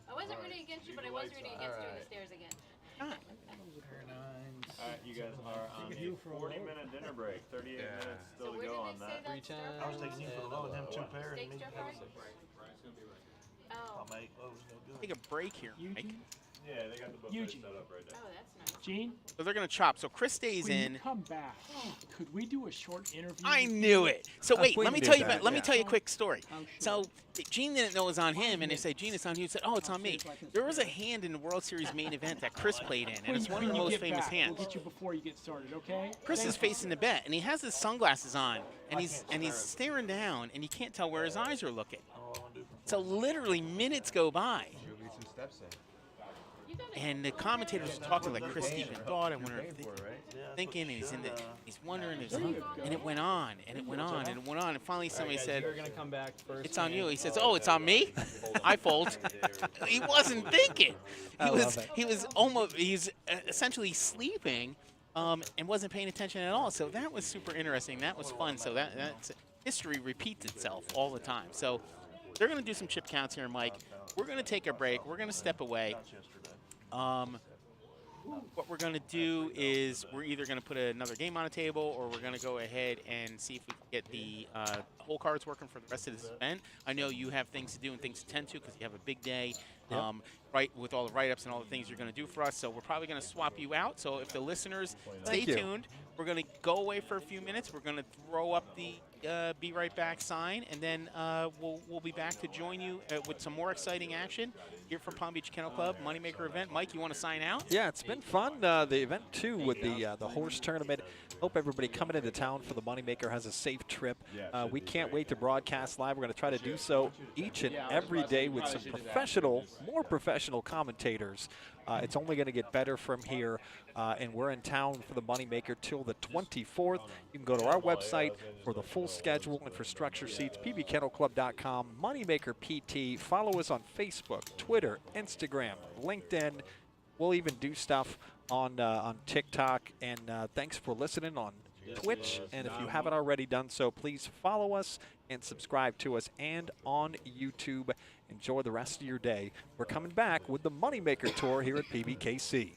I wasn't rooting against you, but I was rooting against doing the Alright. stairs again. Pair 9s. Alright, you guys are on You a for a 40-minute dinner break. 38 Yeah. minutes So still to where go did on they say that. that 3 stir times. I was taking you for the low and him 2 pair and Steak me. stir fry? I'll Oh. make. Oh, it was no good. Take a break here, Mike. Yeah, they got the buffet Eugene. set up right there. Oh, that's nice. Gene, So they're going to chop. So Chris stays when in. you come back, could we do a short interview? I with knew you? it. So wait, we let me can tell do you. that, Let me yeah. tell you a quick story. Oh, So Gene didn't know it was on him, and they said, "Gene, it's on you." He said, "Oh, it's on me." There was a hand in the World Series main event that Chris played in, and When it's you- one of when the you most get famous back, hands. We'll get you before you get started, okay? Chris is Thank you. facing the bet, and he has his sunglasses on, and he's staring down, and you can't tell where his eyes are looking. So literally minutes go by, She'll need some steps in. and the commentators are talking like Chris even thought. I wonder if they thinking, and he's wondering, and it went on, and it went on, and it went on, and finally somebody said, You're gonna come back first. "It's on you." He says, "Oh, it's on me." I fold. He wasn't thinking. He's essentially sleeping, and wasn't paying attention at all. So that was super interesting. That was fun. So that's history repeats itself all the time. So they're gonna do some chip counts here, Mike. We're gonna take a break. We're gonna step away. What we're going to do is we're either going to put another game on the table, or we're going to go ahead and see if we can get the whole cards working for the rest of this event. I know you have things to do and things to tend to because you have a big day, right, with all the write-ups and all the things you're going to do for us. So we're probably going to swap you out. So if the listeners stay tuned, we're going to go away for a few minutes. We're going to throw up the Be Right Back sign, and then we'll be back to join you with some more exciting action here from Palm Beach Kennel Club Moneymaker event. Mike, you want to sign out? Yeah, it's been fun. The event too with the horse tournament. Hope everybody coming into town for the Moneymaker has a safe trip. We can't wait to broadcast live. We're going to try to do so each and every day with some more professional commentators. It's only going to get better from here, and we're in town for the Moneymaker till the 24th. You can go to our website for the full schedule and for structure seats, pbkennelclub.com, Moneymaker PT. Follow us on Facebook, Twitter, Instagram, LinkedIn. We'll even do stuff on TikTok. And thanks for listening on Twitch. And if you haven't already done so, please follow us and subscribe to us, and on YouTube. Enjoy the rest of your day. We're coming back with the Moneymaker Tour here at PBKC.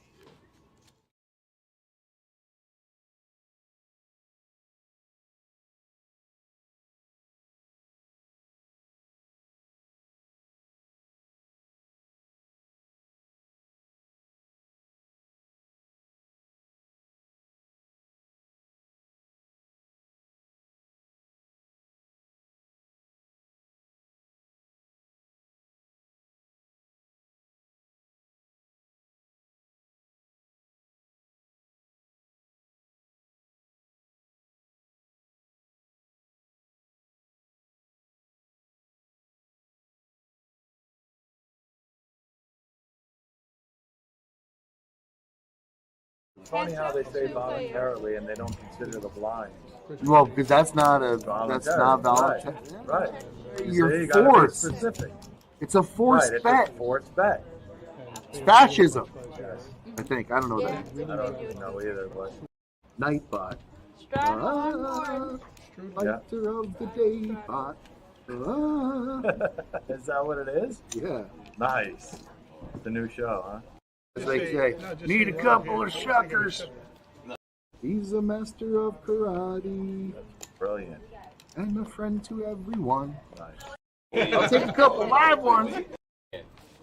It's funny how they say voluntarily and they don't consider the blind. Well, because that's not voluntary. Right. You're gotta be forced. specific. It's a forced Right, bet. it's a forced bet. It's fascism. Yes. I think. I don't know that. I don't know either, but Nightbot. Lighter of the day bot. is that what it is? Yeah. Nice. It's a new show, huh? As they say, need a couple of shuckers. He's a master of karate. Brilliant. And a friend to everyone. Nice. I'll take a couple live ones.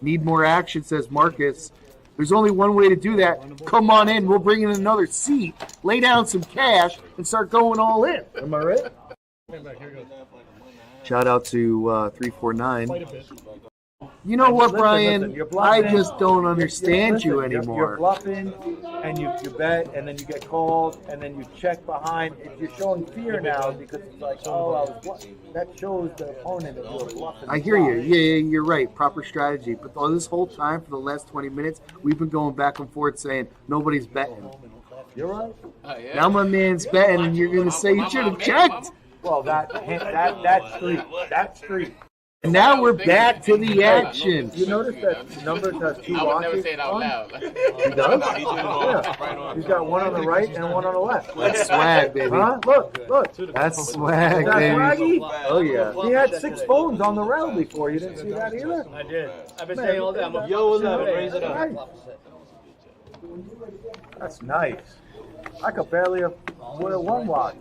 Need more action, says Marcus. There's only one way to do that. Come on in. We'll bring in another seat, lay down some cash, and start going all in. Am I right? Shout out to 349. You know what, Brian? I just don't understand you anymore. You're bluffing, and you bet, and then you get called, and then you check behind. You're showing fear now because it's like, oh, I was bluffing. That shows the opponent that you were bluffing. I hear you. Yeah, you're right. Proper strategy. But all this whole time, for the last 20 minutes, we've been going back and forth saying nobody's betting. You're right. Now my man's betting, and you're going to say you should have checked. Well, that street. And now we're back to the action. You notice that numbers has two watches? I would never say it out loud. He does? Yeah. He's got one on the right and one on the left. That's swag, baby. Huh? Look. That's swag, That's baby. swaggy? Oh, yeah. He had 6 phones on the rail before. You didn't see that either? I did. I've been saying all day, I'm a yo, raise it up. That's nice. I could barely wear one watch.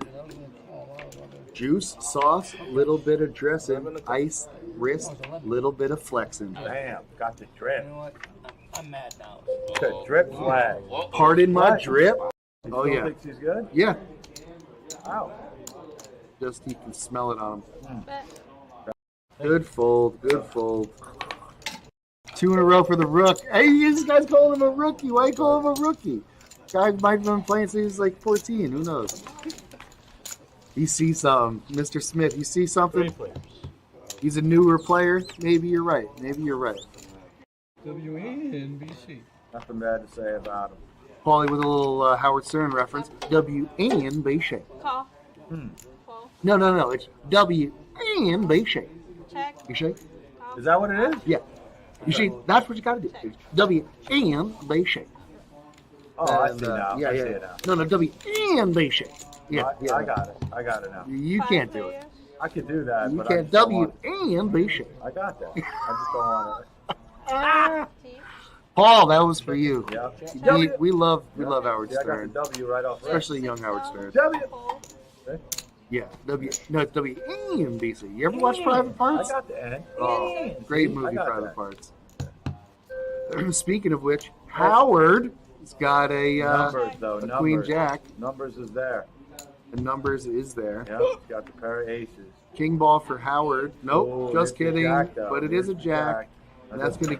Juice, sauce, little bit of dressing, ice, wrist, little bit of flexing. Bam, got the drip. I'm mad now. Okay, drip flag. Pardon my drip. You Oh still yeah. think she's good? Yeah. Wow. Just you can smell it on him. Bet. Good fold. Good fold. 2 in a row for the rook. Hey, this guy's calling him a rookie. Why you call him a rookie? Guy might have been playing since he was like 14. Who knows? You see something, Mr. Smith. You see something? He's a newer player. Maybe you're right. Maybe you're right. WNBC. Nothing bad to say about him. Paulie with a little Howard Stern reference. WNBC. Call. No. It's WNBC. Check. You shake? Is that what it is? Yeah. You see, that's what you got to do. It's WNBC. Oh, I see now. Yeah, I yeah. see it now. No, WNBC. Yeah, yeah. I got it. I got it now. You can't do it. I could do that, You but can't. I just don't want it. WNBC. I got that. I just don't want it. Paul, that was for you. Yeah. We love Howard Yeah, I Stern, got the W right off. especially young Howard Stern. W. Yeah, it's WNBC. You ever watch Private Parts? I got the N. Oh, great I movie, got Private that. Parts. Speaking of which, Howard has got a Numbers, though. a Numbers. Queen Jack. Numbers is there. The numbers is there. Yeah, it's got the pair of aces. King ball for Howard. Nope, Oh, just it's a kidding. jack, though. But it is a It's a jack. jack. And that's gonna.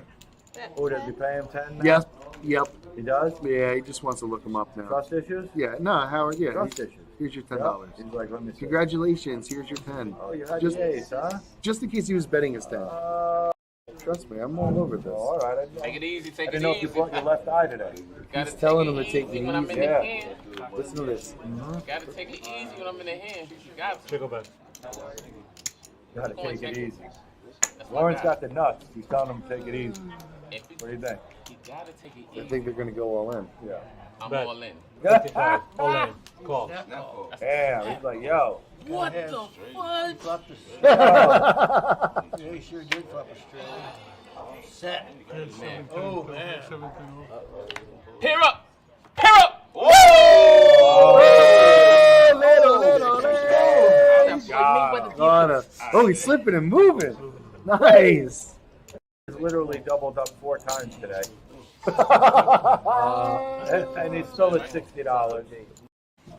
Oh, does he pay him 10 now? Yes. Yep. He does? Yeah, he just wants to look him up now. Trust issues? Yeah. No, Howard. Yeah. Trust issues. Here's your $10. Yep. He's like, let me see. Congratulations. Here's your 10. Oh, you had Just, the ace, huh? just in case he was betting his 10. Trust me, I'm all over this. All right. Take it easy, I take it didn't know if you easy. brought your left eye today. He's telling him to take it when I'm in easy. the Yeah. hand. Listen to this. Gotta take it easy when I'm in the hand. You got to. Go back. Gotta Come on, take it take it. easy. That's my Lawrence guy. got the nuts. He's telling him to take it easy. If What do you think? You gotta take it I easy. think they're going to go all in. Yeah. I'm Bet. all in. All in. Call. Damn, he's like, yo. What the fuck? Yeah, he sure did flop a straight. Set. Oh, man. Pair up! Pair up! Oh, he's slipping and moving. Nice. He's literally doubled up 4 times today. And he's still at $60.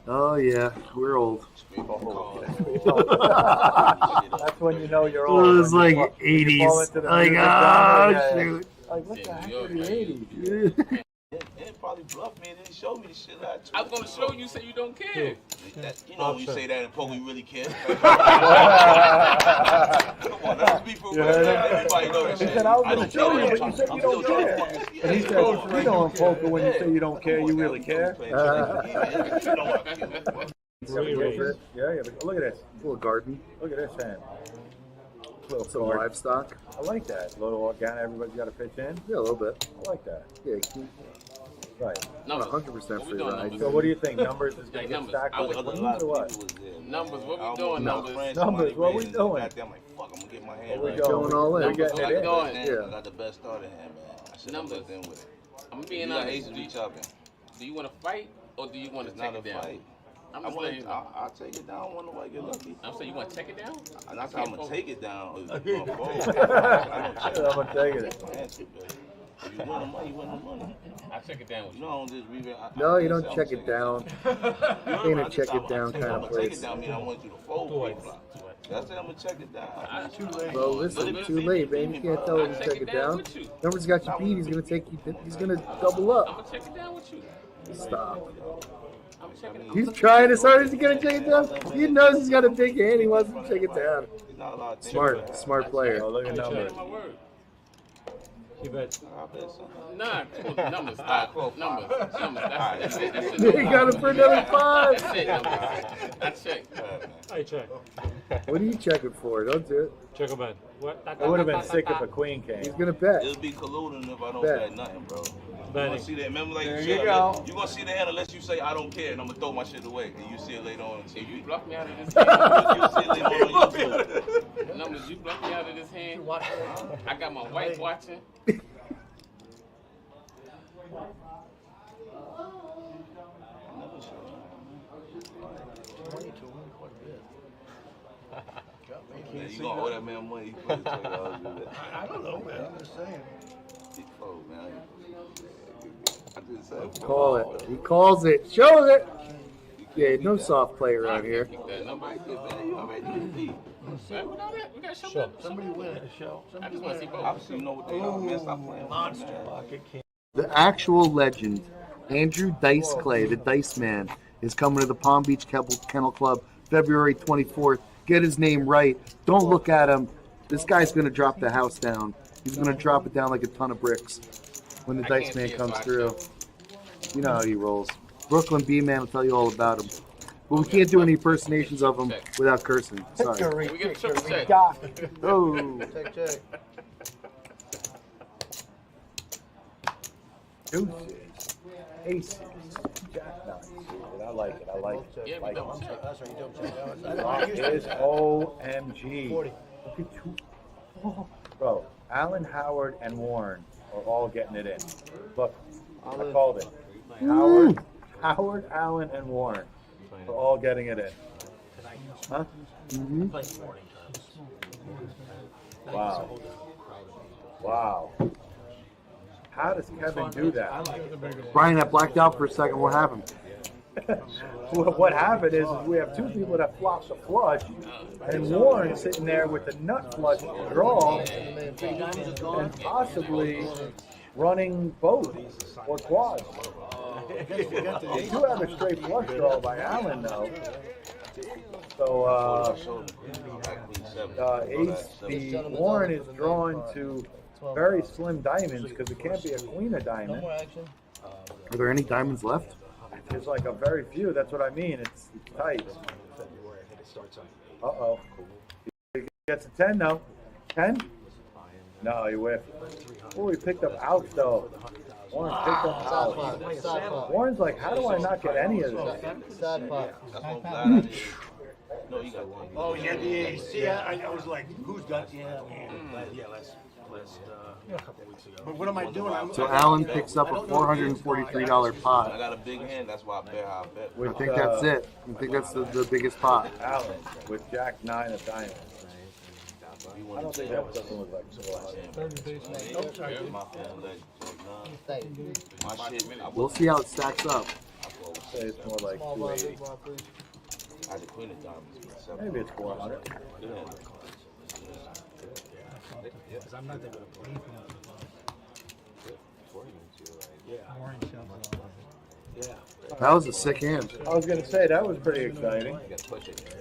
Oh, yeah. We're old. That's when you know you're old. It was when like you fall 80s. into the Like, music oh, genre, shoot. Like, what the heck are the 80s? They probably bluffed me and didn't show me the shit I was gonna show you, say you don't care. You know when you say that in poker, we really care. Come on, let's be for real. Everybody know that He shit. said, I was I going to don't show care. you, but you said you I'm don't still care. trying to And he said, you know in poker when you say you don't care, you really care. Yeah, but look at this. A little garden. Look at this hand. Some livestock. I like that. A little organic, everybody's got to pitch in. Yeah, a little bit. I like that. Yeah, keep Right. not 100% free ride. So what do you think? Numbers is going to get Numbers. stacked I with would- queens or what? Numbers, what we doing, numbers? Numbers, what we doing? I'm like, fuck, I'm gonna get my hand What we right. Going all in. We're getting What it we in. doing? Yeah. I got the best starter hand, man. I should have Numbers. looked in with it. I'm You being got honest. ace D chopping. Do you want to fight or do you want to It's take not it a down? fight. I'm I just want letting you know. I'll take it down when nobody get lucky. I'm saying you want to take it down? I'm not I saying can't I'm gonna fold. take it down. Or I'm fold. gonna take it. If you win the money, you win the money. I check it down with You you. know, I don't just read it. No, you don't check it down. Ain't a check it down kind of Take place. it down, mean I want you to fold pre-flop. That's it. I'm gonna check it down. Too late. Well, listen, too late, man. You can't tell him to check it down. Numbers got you beat. He's gonna take you. He's gonna double I'm up. gonna check it down with you. Stop. I'm checking it. He's trying as hard as he can to check it down. He knows he's got a big hand. He wants to check it down. There's not a lot of things. Smart player. Oh, look at I'm numbers. checking my word. You bet. I bet so. Nah, come on, numbers. Numbers. That's it. That's it. He got him for another 5. That's it. Numbers. I check. I check. What are you checking for? Don't do it. Check a bet. What? I would have been sick if a queen came. He's gonna bet. It'll be colluding if I don't Bet. bet nothing, bro. You Betting. gonna see that? Remember, like There you you said, go. you gonna see the hand unless you say I don't care, and I'm gonna throw my shit away, and you see it later on. If you block me out of this You hand, see it later on YouTube. numbers, you block me out of this hand. I got my wife watching. Man, you gonna owe that man money. He put it $20. I don't know, man. I'm just saying. Big fold, man. I just said Call it. He calls it. Shows it. Yeah, no soft play around here. Nobody did, man. You already did. We got Somebody win a show. I just want to see both. Obviously, you know what they are, man. Stop playing. Monster. The actual legend, Andrew Dice Clay, the Dice Man, is coming to the Palm Beach Kennel Club February 24th. Get his name right. Don't look at him. This guy's going to drop the house down. He's going to drop it down like a ton of bricks when the Dice Man comes through. You know how he rolls. Brooklyn B-Man will tell you all about him. But we can't do any impersonations of him without cursing. Sorry. We get a triple check. Oh. Check. Deuces, aces, jack nines. I like it. I like it. Yeah, I like double it. check. That's right, you don't check. That is OMG. 40. Look at you. Oh, bro, Allen, Howard, and Warren are all getting it in. Look, I called it. Howard, Allen, and Warren are all getting it in. Huh? Mm-hmm. Wow. Wow. How does Kevin do that? Brian, I blacked out for a second. What happened? What happened is we have two people that flop the flush, and Warren sitting there with the nut flush draw, and possibly running both or quads. They do have a straight flush draw by Allen, though. So, the Warren is drawn to very slim diamonds because it can't be a queen of diamonds. Are there any diamonds left? There's like a very few. That's what I mean. It's tight. Uh-oh. He gets a 10 though. 10? No, he whiffed. Oh, he picked up ouch though. Warren picked up ouch. Warren's like, how do I not get any of this? Sad pot. That's what I'm glad I did. No, you got one. Oh, yeah. See, I was like, who's got, yeah, last a couple weeks ago. But what am I doing? So Allen picks up a $443 I pot. got a big hand. That's why I bet how I bet. We think that's it. We think that's the biggest pot. Allen with Jack 9 of diamonds. I don't think that doesn't look like We'll see how it stacks up. say it's more like 280. I had the queen of diamonds. Maybe it's 400. Because I'm not that good at playing. That was a sick hand. I was going to say, that was pretty exciting.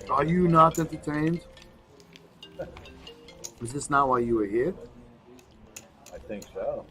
Are you not entertained? Is this not why you were here? I think so.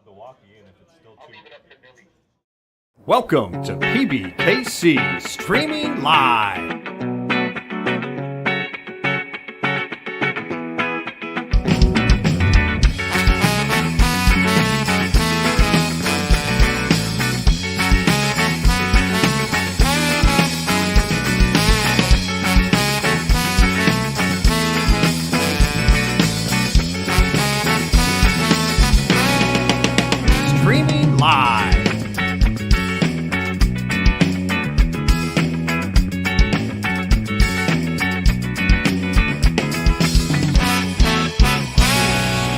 Milwaukee, and if it's still too. Welcome to PBKC Streaming Live. Streaming live.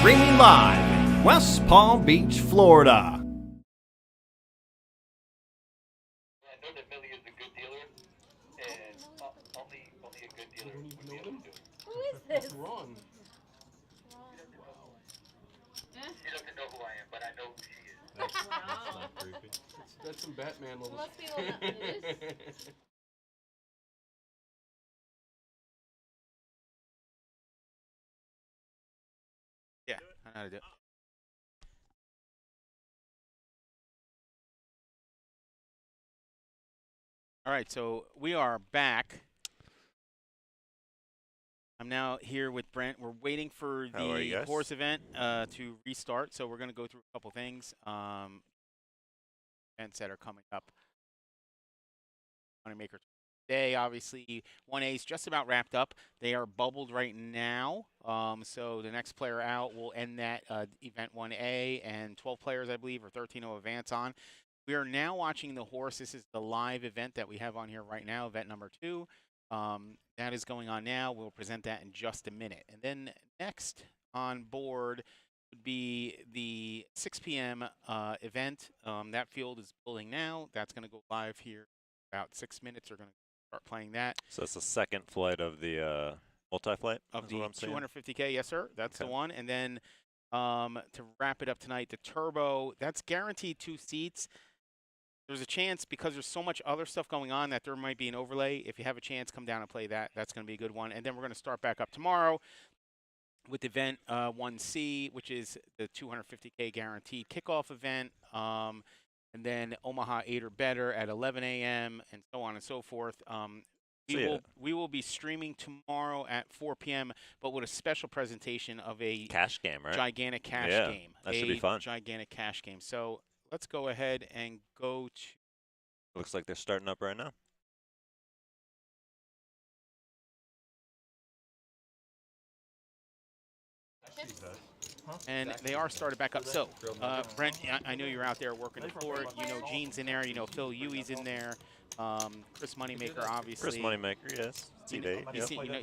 Streaming live, West Palm Beach, Florida. Who is this? Ron. She doesn't know who I am, but I know who she is. That's not creepy. That's some Batman levels. Must be a little bit news. Yeah, I know how to do it. All right, so we are back. I'm now here with Brent. We're waiting for How are you the guys? H.O.R.S.E event to restart, so we're going to go through a couple things. Events that are coming up. Moneymaker today, obviously, 1A is just about wrapped up. They are bubbled right now, so the next player out will end that event 1A, and 12 players, I believe, or 13 will advance on. We are now watching the H.O.R.S.E. This is the live event that we have on here right now, event number 2. That is going on now. We'll present that in just a minute. And then next on board would be the 6 p.m. Event. That field is building now. That's going to go live here in about 6 minutes. We're going to start playing that. So it's the second flight of the multi-flight? Of is what the I'm saying? 250K, yes, sir. That's Okay. the one. And then to wrap it up tonight, the Turbo. That's guaranteed 2 seats. There's a chance, because there's so much other stuff going on, that there might be an overlay. If you have a chance, come down and play that. That's going to be a good one. And then we're going to start back up tomorrow with event 1C, which is the 250K guaranteed kickoff event. And then Omaha 8 or better at 11 a.m. and so on and so forth. We will be streaming tomorrow at 4 p.m., but with a special presentation of a cash game, right? Gigantic cash Yeah, game. that should be fun. Gigantic cash game. So let's go ahead and go to. Looks like they're starting up right now. And they are started back up. So, Brent, I know you're out there working the floor. You know Gene's in there. You know Phil Huey's in there. Chris Moneymaker, obviously. Chris Moneymaker, yes. You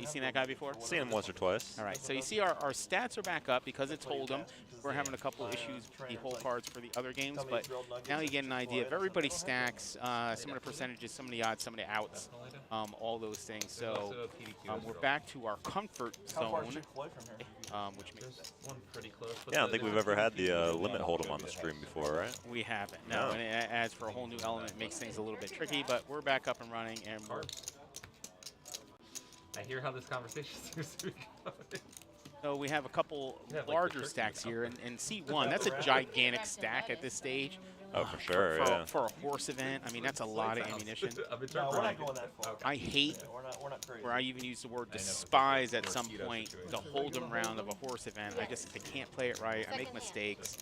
seen that guy before? Seen him once or twice. All right. So you see our stats are back up because it's Hold'em. We're having a couple issues with the hole cards for the other games, but now you get an idea of everybody's stacks, some of the percentages, some of the odds, some of the outs, all those things. So we're back to our comfort zone, which means one pretty close. Yeah, I don't think we've ever had the limit Hold'em on the stream before, right? We haven't. No, and it adds for a whole new element. It makes things a little bit tricky, but we're back up and running, and we're. I hear how this conversation seems to be going. So we have a couple larger stacks here, and C1, that's a gigantic stack at this stage. Oh, for sure, yeah. For a H.O.R.S.E event, I mean, that's a lot of ammunition. No, we're not going that far. I hate, we're not crazy. where I even use the word despise at some point, the Hold'em round of a H.O.R.S.E event. I can't play it right. I make mistakes.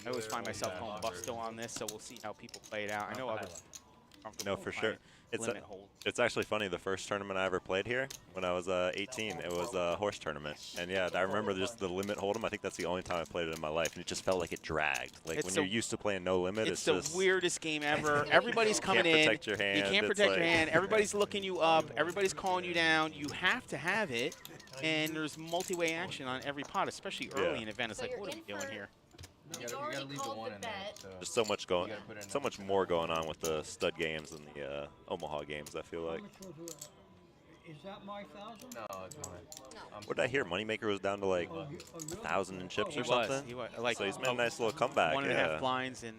I always find myself going busto on this, so we'll see how people play it out. I know other No, for sure. It's actually funny. The first tournament I ever played here, when I was 18, it was a horse tournament. And yeah, I remember just the limit Hold'em. I think that's the only time I played it in my life, and it just felt like it dragged. Like when you're used to playing no limit, it's just the weirdest game ever. Everybody's coming in. You can't protect your hand. You can't protect your hand. Everybody's looking you up. Everybody's calling you down. You have to have it, and there's multi-way action on every pot, especially early in an event. It's like, what are we doing here? You gotta leave the one in there. So There's so much so much more going on with the stud games and the Omaha games, I feel like. Is that my 1,000? No, it's mine. What did I hear? Moneymaker was down to like 1,000 in chips or something? He was. Like, so he's made a nice little comeback. 1.5 blinds and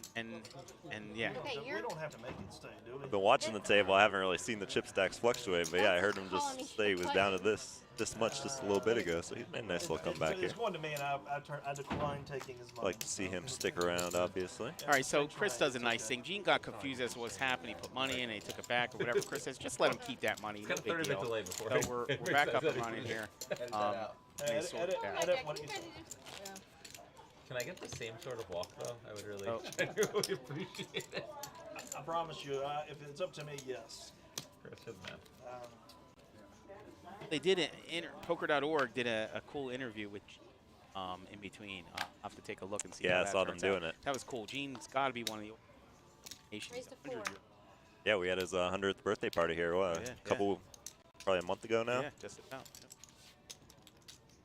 yeah. We don't have to make it stay, do we? I've been watching the table. I haven't really seen the chip stacks fluctuate, but yeah, I heard him just say he was down to this. this much just a little bit ago, so he's made a nice little comeback here. It's going to me, and I decline taking his money. Like to see him stick around, obviously. All right, so Chris does a nice thing. Gene got confused as to what's happening. He put money in, and he took it back, or whatever. Chris says, just let him keep that money. No big deal. delay before So we're back up and running here. Edit what you said. Can I get the same sort of walk though? I would really, Oh. I really appreciate it. I promise you, if it's up to me, yes. Chris is man. They did Poker.org did a cool interview with in between. I'll have to take a look and see. Yeah, how I that saw them turns doing out. it. That was cool. Gene's got to be one of the nation's 100 year. Yeah, we had his 100th birthday party here. What, probably a month ago now. Yeah, just about.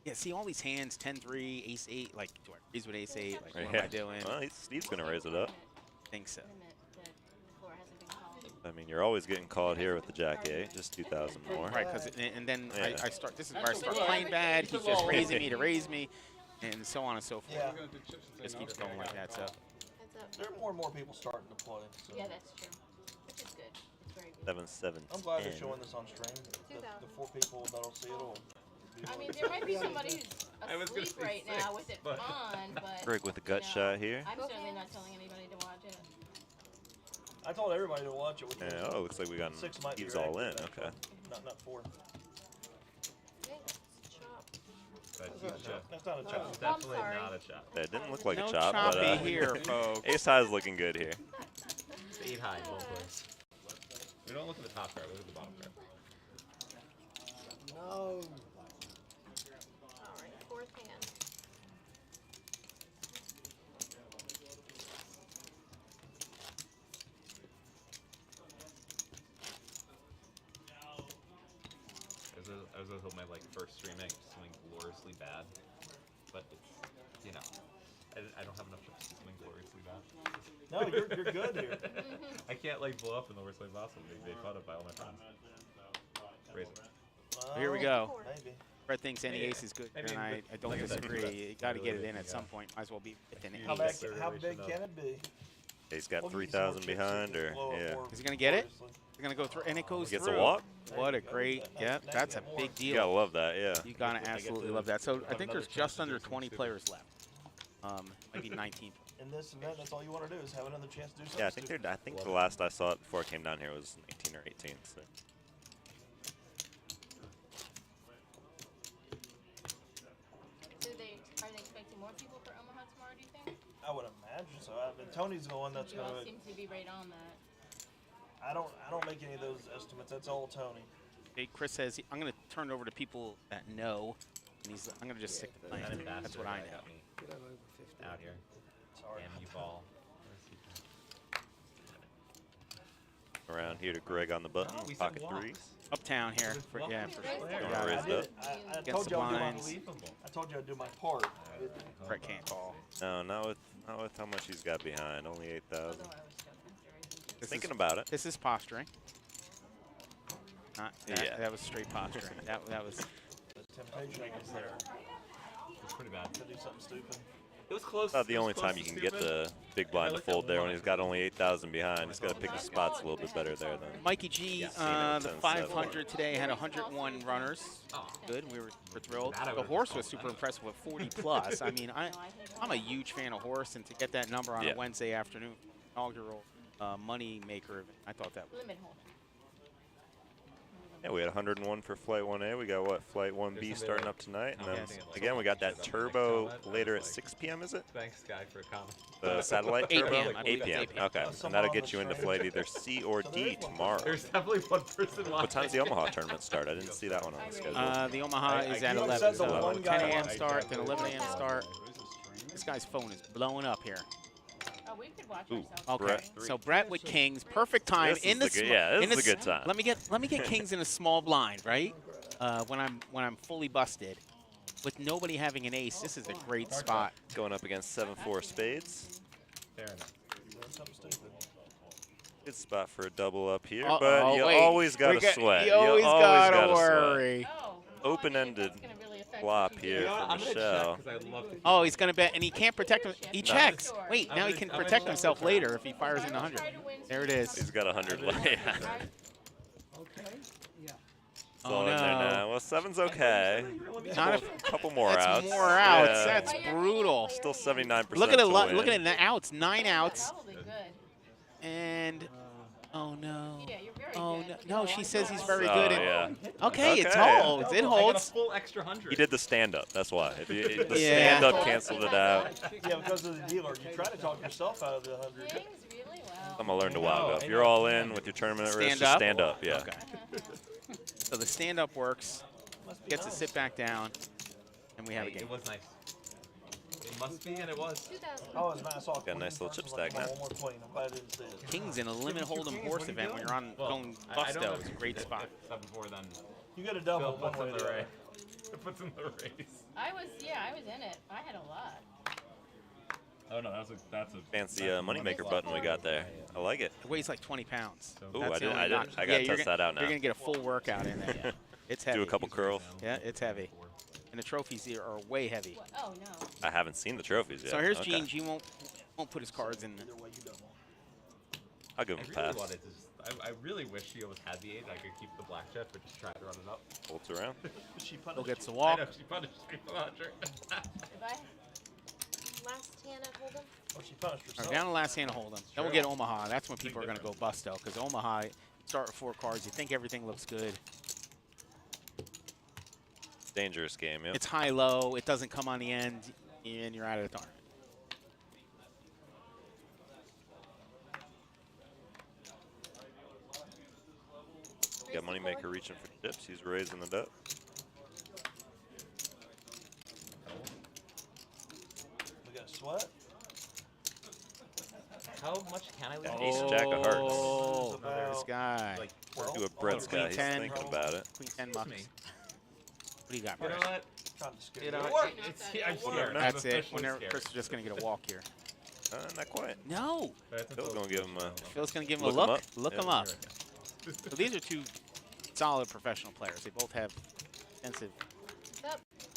Yeah, see all these hands, 10-3, ace-8, like, do I raise with ace-8? Like, what am I doing? Well, Steve's going to raise it up. I think so. I mean, you're always getting called here with the jack-8, just 2,000 more. Right, and then Yeah. I start, this is where I start playing bad, he's just raising me to raise me, and so on and so forth. Yeah. Just keeps going like that, so. There are more and more people starting to play. So. Yeah, that's true. Which is good. It's very good. 7-7. I'm glad they're showing this on stream. The 4 people that'll see it will. I mean, there might be somebody who's asleep right now with it on, but Greg with a gut shot here. I'm certainly not telling anybody to watch it. I told everybody to watch it. Yeah, oh, looks like we got 6 might be Steve's right, all in. but Okay. Not 4. That's not a chop. That's definitely not a chop. Yeah, it didn't look like No a chop, but choppy here, folks. Ace High is looking good here. It's 8 high, both ways. We don't look at the top card, we look at the bottom card. No. Alright, 4th hand. I was gonna hope my first stream I swing gloriously bad, but it's, you know, I don't have enough chips to swing gloriously bad. No, you're good here. I can't blow up in the worst way possible. They fought it by all my friends. Raise it. Here we go. Maybe. Fred thinks any ace is good, and I don't disagree. You got to get it in at some point. Might as well be within an ace. How big can it be? He's got 3,000 behind, or yeah. Is he gonna get it? He's gonna go through, and it goes Gets through. a walk? What a great, that's a big deal. You gotta love that, yeah. You gotta absolutely love that. So I think there's just under 20 players left. Maybe 19. In this event, that's all you want to do is have another chance to do something. Yeah, I think the last I saw it before I came down here was 19 or 18. So. Are they expecting more people for Omaha tomorrow, do you think? I would imagine so. Tony's the one that's You all gonna. seem to be right on that. I don't make any of those estimates. That's all Tony. Hey, Chris says I'm gonna turn it over to people that know, and I'm gonna just stick to the plan. That's what I know. Out here. Sorry. Damn you ball. Around here to Greg on the button, pocket threes. Uptown here, for sure. Going raised up. I Against told the you blinds. I told you I'd do my part. Brett can't call. No, not with how much he's got behind. Only 8,000. Thinking is, about it. This is posturing. Not that, Yeah. that was straight posturing. that was. The temptation is there. It's pretty bad. To do something stupid. It was close. About the only time you can get the big blind to fold there when he's got only 8,000 behind. He's got to pick his spots a little bit better there than. Mikey G, the 500 today had 101 runners. Good, we were thrilled. The horse was super impressive with 40 plus. I mean, I'm a huge fan of horse, and to get that number on a Wednesday afternoon, inaugural Moneymaker, I thought that was. Limit hold. Yeah, we had 101 for Flight 1A. We got what, Flight 1B starting up tonight, and then again we got that turbo later at 6 p.m. Is it? Thanks, Guy, for a comment. The satellite 8 turbo. p.m. 8 p.m. Okay, and that'll get you into Flight either C or D tomorrow. There's definitely one person watching. What time's the Omaha tournament start? I didn't see that one on the schedule. The Omaha is at 11, so 10 a.m. start, then 11 a.m. start. This guy's phone is blowing up here. Oh, we could watch Ooh, ourselves. Okay, so Brett with kings, perfect time This in is the the good- yeah, this in is the a good time. Let me get kings in a small blind, right? When I'm fully busted, with nobody having an ace, this is a great spot. Going up against 7-4 spades. Fair enough. Something stupid. Good spot for a double up here, Uh-oh, but you wait. always got to sweat. You always gotta sweat. worry. Open-ended flop here for Michelle. Oh, he's gonna bet, and he can't protect him. He checks. Wait, now he can protect himself later if he fires in 100. There it is. He's got 100 left. Okay. Yeah. It's all in there now. We'll seven's okay. Not A couple more that's outs. more outs. Yeah. That's brutal. Still 79%. Look at it. to win. Look at the outs. 9 outs. Probably good. And oh no. Yeah, you're very Oh good. no. No, she says he's very Oh, good. And, yeah. okay, it Okay. holds. It I got a holds. full extra 100. He did the stand-up. That's why. If you, the Yeah. stand-up canceled it out. Yeah, because of the dealer, you try to talk yourself out of the 100. Dings really well. I'm gonna learn to wild up. If you're all in with your tournament at risk, just stand up. Yeah. Okay. So the stand-up works. Gets to sit back down, and we have a game. It was nice. It must be, and it was. Oh, it's nice. I saw Got a nice little chip stack now. one more queen. I'm glad I didn't see it. Kings in a limit hold'em horse event when you're on going I don't busto know is a great spot. 7-4 then. You got a double Phil one puts way in or the the other. race. It puts in the race. I was in it. I had a lot. Oh no, that's a Fancy moneymaker button we got there. I like it. It weighs like 20 pounds. Ooh, That's I the did. only I knock. gotta test you're that out now. You're gonna get a full workout in there. It's heavy. Do a couple curls. Yeah, it's heavy. And the trophies here are way heavy. Oh no. I haven't seen the trophies yet. So here's Okay. Gene. Gene won't put his cards in. I'll give him a pass. I really wish she always had the 8. I could keep the black jet, but just try to run it up. Bolts around. Bill gets the walk. I know, she punished me for 100. If I last hand at Hold'em. Oh, she punished All herself. right, down to last hand Hold'em. Then we'll get Omaha. That's when people are going to go busto, because Omaha, start with 4 cards. You think everything looks good. Dangerous game, yeah. It's high-low. It doesn't come on the end, and you're out of the tournament. Got Moneymaker reaching for dips. He's raising it up. We got a sweat. How much can I leave? Got Ace Jack of Hearts. Oh, this guy. Like, Do a Brett's guy. He's 10. thinking about it. Queen 10 bucks. What do you got, You know Chris? what? Trying to scare You know, you. it's, I'm scared. That's I'm it. officially Whenever scared. Chris is just going to get a walk here. Not quite. No. Phil's gonna give him a. Phil's going to give him Look a 'em look. up. Look Yeah. him up. So these are 2 solid professional players. They both have extensive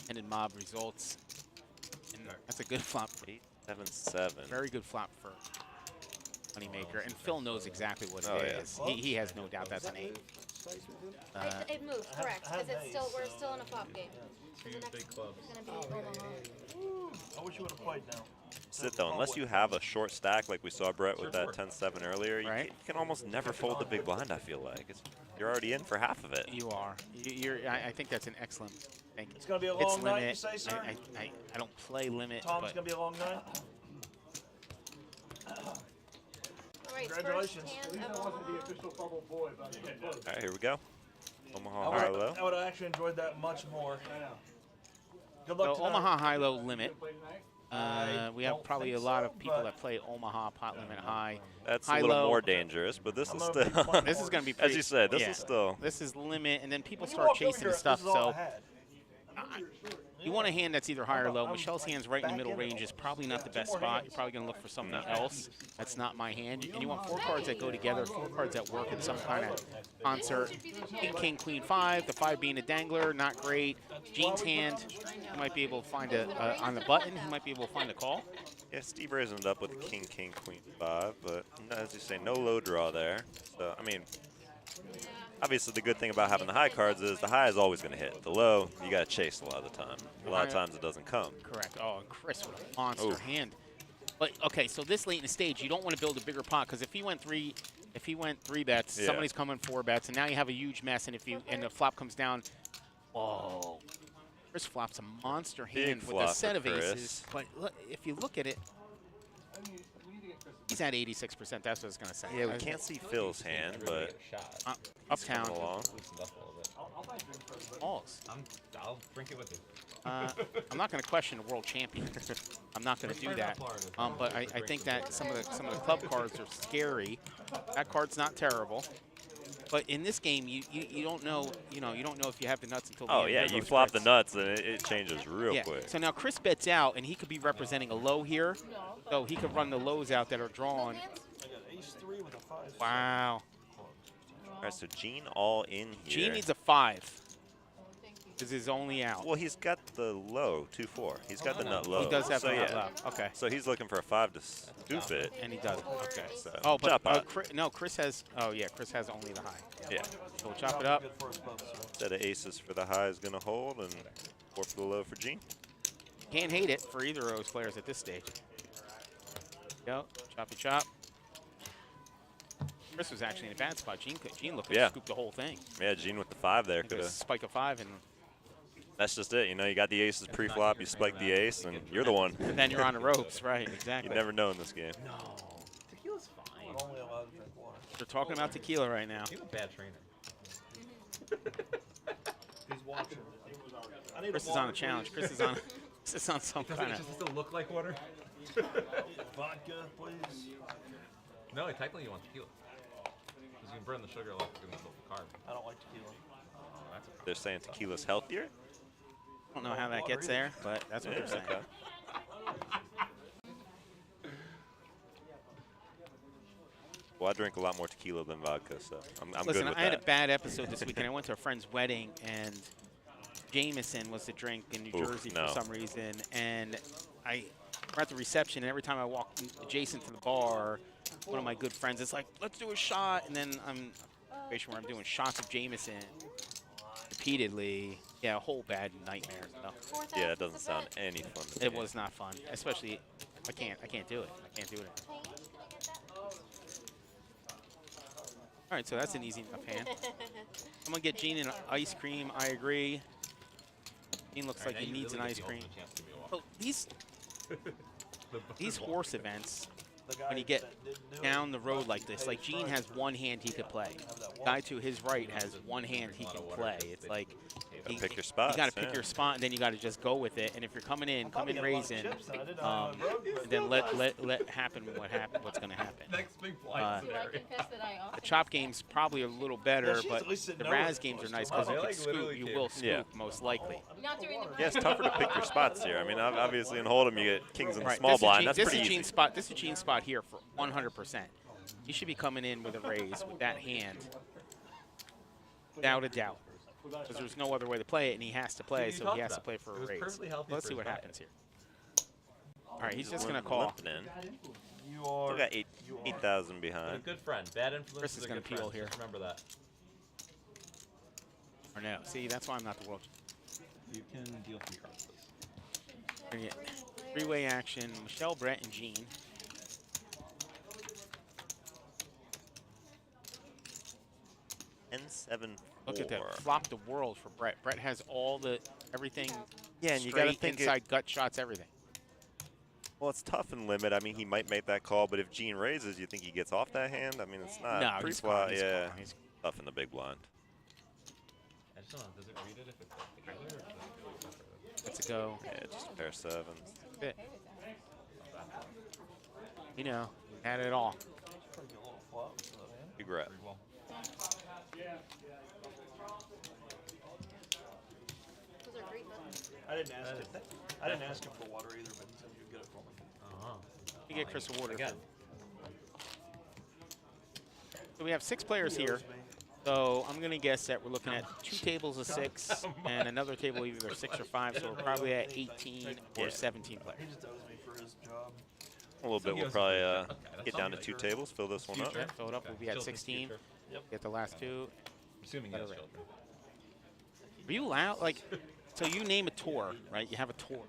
ended mob results. And that's a good flop for 8-7-7. Very good flop for Moneymaker. And Phil knows exactly what Oh, it yeah. is. He has no doubt that's an 8. It moved, correct, because it's still we're still in a flop game. So the next big clubs. is gonna be Omaha. I wish you would have played now. Sit though, unless you have a short stack like we saw Brett with that 10-7 earlier, you, Right. you can almost never fold the big blind. I feel like you're already in for half of it. You are. I think that's an excellent thing. It's gonna be a It's long night, limit. you say, sir? I don't play limit. Tom's but gonna be a long night. All right, Congratulations. first hand of Omaha. All right, here we go. Omaha I high would, low. I would have actually enjoyed that much more. Good So luck tonight. Omaha high-low limit. We have don't probably a think lot so, of people but- that play Omaha pot limit high. That's high a little low. more dangerous, but this I'm is a still. big fan. This is going to be As pretty, you said, this yeah. is still. This is limit, and then people When you start walked over chasing here, the stuff. this is all I So had. you want a hand that's either high or low. I'm Michelle's hand's right in the back middle in it. range is probably not the Two best more spot. hands. You're probably going to look for something else. That's not my hand. And you want 4 cards that go together, 4 cards that work in some kind of concert. King, Queen, 5. The 5 being a dangler, not great. Gene's hand, you might be able to find on the button, he might be able to find a call. Yeah, Steve raising it up with the King, Queen, 5, but as you say, no low draw there. So I mean, obviously the good thing about having the high cards is the high is always going to hit. The low, you got to chase a lot of the time. A lot of times it doesn't come. Correct. Oh, and Chris with a monster Oof. hand. But okay, so this late in the stage, you don't want to build a bigger pot because if he went 3 bets, Yeah. somebody's coming 4 bets, and now you have a huge mess. And if the flop comes down, whoa, Chris flops a monster hand with a flop set for of Chris. aces. But look, if you look at it, he's at 86%. That's what I was gonna say. Yeah, we can't see Phil's hand, but Uptown. coming along. Balls. I'll drink it with you. I'm not going to question the world champion. I'm not going to do that. But I think that some of the club cards are scary. That card's not terrible. But in this game, you don't know you don't know if you have the nuts until the Oh end. yeah, There you goes flop the Fritz. nuts and it changes real Yeah. quick. So now Chris bets out, and he could be representing a low here. So he could run the lows out that are drawn. I got ace 3 with a 5. Wow. All right, so Gene all in here. Gene needs a 5. Is his only out? Well, he's got the low 2-4. He's got the nut low. He does have so the nut yeah. low. Okay. So he's looking for a 5 to scoop it. And he does. Okay. So Oh, but chop out. no, Chris has. Oh yeah, Chris has only the high. Yeah. So we'll chop it up. Set of aces for the high is going to hold, and 4 for the low for Gene. Can't hate it for either of those players at this stage. Go, choppy chop. Chris was actually in a bad spot. Gene looked like he scooped the whole thing. Yeah, Gene with the 5 there could have. Spike a 5 and. That's just it. You know, you got the aces pre-flop, you spike the ace, and you're the one. And then you're on the ropes, right? Exactly. You never know in this game. No. Tequila's fine. I'm only allowed to drink water. We're talking about tequila right now. He's a bad trainer. He's watching. Chris is on a challenge. Chris is on some kind It of. just doesn't look like water. Vodka, please. No, technically you want tequila. Because you can burn the sugar like you're going to carb. I don't like tequila. They're saying tequila's healthier? I don't know how that gets there, but that's what they're saying. Okay. Well, I drink a lot more tequila than vodka, so I'm Listen, good with I had that. a bad episode this weekend. I went to a friend's wedding, and Jameson was the drink in New Jersey for some reason. And we're at the reception, and every time I walk adjacent to the bar, one of my good friends is like, let's do a shot. And then I'm in a situation where I'm doing shots of Jameson repeatedly. Yeah, a whole bad nightmare. So. Yeah, it doesn't sound any fun to me. It was not fun, especially I can't do it. I can't do it. All right, so that's an easy enough hand. I'm gonna get Gene an ice cream. I agree. Gene looks like he needs an ice cream. Oh, these horse events, when you get down the road like this, like Gene has one hand he could play. Guy to his right has one hand he can play. It's like pick your spots. You got to pick your spot, and then you got to just go with it. And if you're come in raising, then let happen what's going to happen. Next big blind scenario. The chop game's probably a little better, but the Razz games are nice because you can scoop. You will scoop most likely. Yeah, it's tougher to pick your spots here. I mean, obviously in Hold'em you get kings in the small blind. That's pretty easy. This is Gene's spot here for 100%. He should be coming in with a raise with that hand, without a doubt. Because there's no other way to play it, and he has to play, so he has to play for a raise. Let's see what happens here. All right, he's just going to call. Still got 8,000 behind. A good friend. Bad influence. Chris is going to peel here. Just remember that. Or no. See, that's why I'm not the world. You can deal 3 cards. Three-way action, Michelle, Brett, and Gene. N7. Look at that. Flop the world for Brett. Brett has everything. Yeah, and you got to think inside gut shots, everything. Well, it's tough in limit. I mean, he might make that call, but if Gene raises, you think he gets off that hand? I mean, it's not. No, he's gone. Yeah, he's tough in the big blind. I just don't know. Does it read it if it's together? Let's go. Yeah, just a pair of 7s. That's it. You know, had it all. Big rep. I didn't ask him. I didn't ask him for water either, but he said you'd get it for me. You get Chris a water. So we have 6 players here. So I'm going to guess that we're looking at 2 tables of 6 and another table either 6 or 5. So we're probably at 18 or 17 players. He just owes me for his job. A little bit. We'll probably get down to 2 tables. Fill this one up. Fill it up. We'll be at 16. Get the last 2. Assuming he has children. Are you allowed, so you name a tour, right? You have a tour.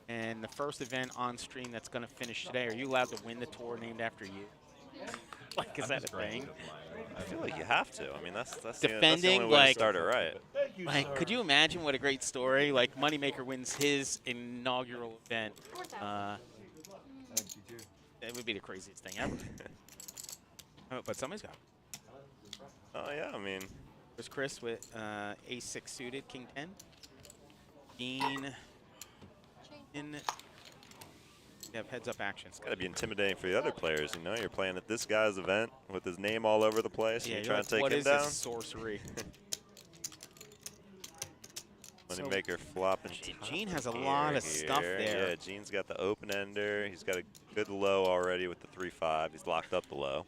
And the first event on stream that's going to finish today, are you allowed to win the tour named after you? Is that a thing? I feel like you have to. I mean, that's defending, the only way to start it right. Thank you, could you imagine what a great story? Like Moneymaker wins his inaugural event. It would be the craziest thing ever. But somebody's got it. Oh yeah, I mean. There's Chris with ace-6 suited, king 10. Dean in. You have heads-up action. It's got to be intimidating for the other players. You know, you're playing at this guy's event with his name all over the place, and you're trying to take him down. What is this sorcery? Moneymaker flopping. Gene has a lot of stuff there. Yeah, Gene's got the open ender. He's got a good low already with the 3-5. He's locked up the low.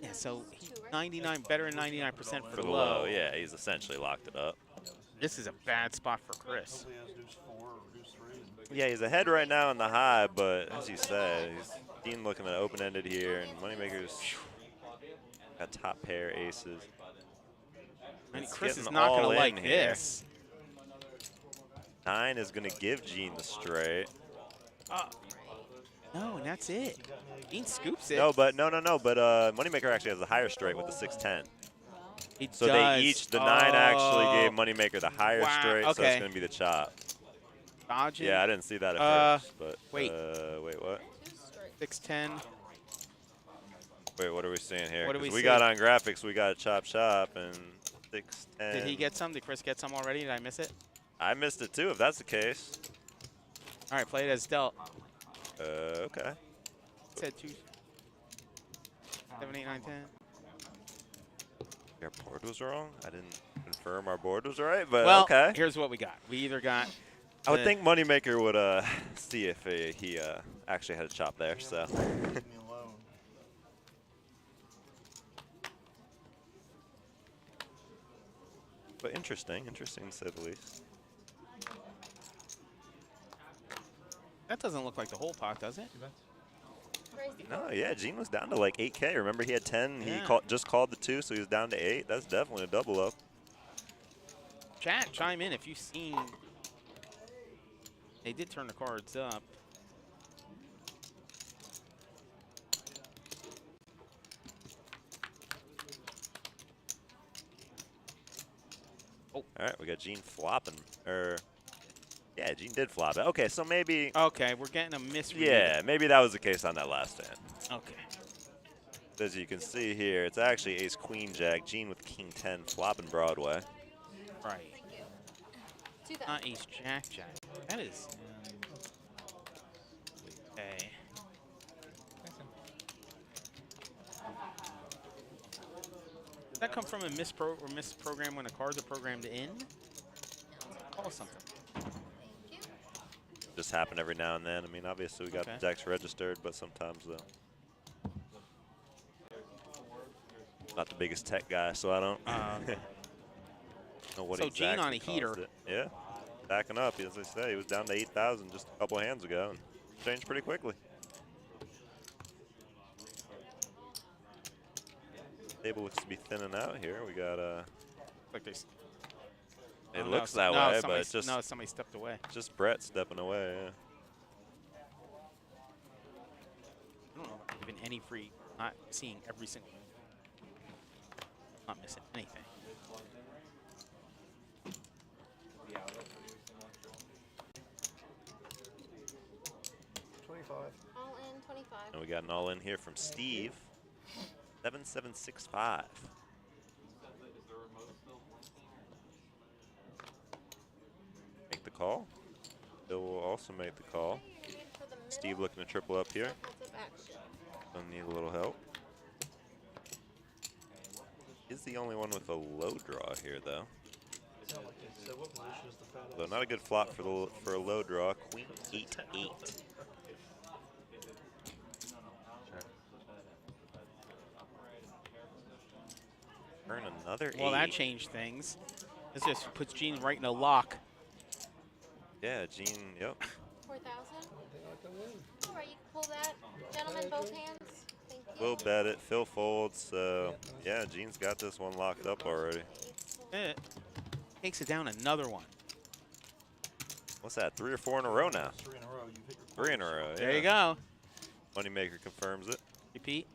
Yeah, so he's 99, better than 99% for the low. Yeah, he's essentially locked it up. This is a bad spot for Chris. Hopefully he has deuce 4 or deuce 3. Yeah, he's ahead right now in the high, but as you said, he's Dean looking at open-ended here, and Moneymaker's got top pair aces. I mean, It's Chris is getting not going all to in like here. this. 9 is going to give Gene the straight. No, and that's it. Dean scoops it. No, but But Moneymaker actually has the higher straight with the 6-10. He So does. they each, the 9 actually gave Moneymaker the higher straight, so okay. it's going to be the chop. Dodging. Yeah, I didn't see that at first, but wait, what? 6-10. Wait, what are we seeing here? What do 'Cause we we see? got on graphics, we got chop and 6-10. Did he get some? Did Chris get some already? Did I miss it? I missed it too, if that's the case. All right, play it as dealt. Okay. It said 2, 7, 8, 9, 10. Our board was wrong. I didn't confirm our board was right, but well, okay. Here's what we got. We either got. I would think Moneymaker would see if he actually had a chop there. So. Leave me alone. But interesting to say the least. That doesn't look like the whole pot, does it? No, yeah, Gene was down to like 8K. Remember, he had 10. Yeah. He just called the 2, so he was down to 8. That's definitely a double up. Chat, chime in if you've seen. They did turn the cards up. Oh. All right, we got Gene flopping. Yeah, Gene did flop it. Okay, so maybe. Okay, we're getting a misread. Yeah, maybe that was the case on that last hand. Okay. As you can see here, it's actually ace queen jack. Gene with king 10 flopping Broadway. Right. Not ace jack. That is. Okay. Does that come from a misprogram when the cards are programmed in? Call something. Just happen every now and then. I mean, obviously we got the decks registered, but sometimes though. Not the biggest tech guy, so I don't know what so exactly Gene on a caused heater. it. Yeah, backing up. As I say, he was down to 8,000 just a couple of hands ago, and changed pretty quickly. Table looks to be thinning out here. We got like they. It looks that way, but it's just somebody stepped away. Just Brett stepping away. Yeah. I don't know about even any free. Not seeing every single. Not missing anything. 25. All in 25. And we got an all in here from Steve. 7765. Make the call. Bill will also make the call. Steve looking to triple up here. Gonna need a little help. Is the only one with a low draw here, though. So not a good flop for a low draw. Queen 8-8. Turn another 8. Well, that changed things. This just puts Gene right in a lock. Yeah, Gene. Yep. 4,000. All right, you can pull that, gentlemen, both hands. Thank you. We'll bet it. Phil folds. So yeah, Gene's got this one locked up already. It takes it down another one. What's that? 3 or 4 in a row now? 3 in a row. You've hit your 3 in a row. There yeah. you go. Moneymaker confirms it. Repeat.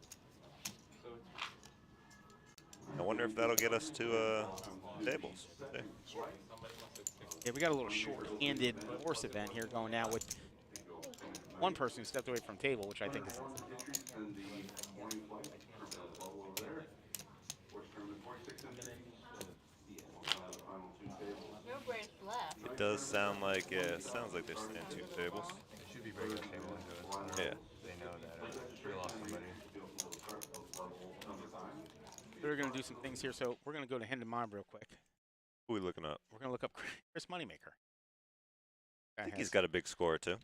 I wonder if that'll get us to tables. See. Yeah, we got a little short-handed horse event here going now with one person who stepped away from table, which I think is. No branch left. It does sound like, yeah, it sounds like they're staying 2 tables. They should be bringing a table into us. Yeah. They know that we lost somebody. We're going to do some things here, so we're going to go to Hendon Mob real quick. Who are we looking up? We're going to look up Chris Moneymaker. I think he's got a big score, too.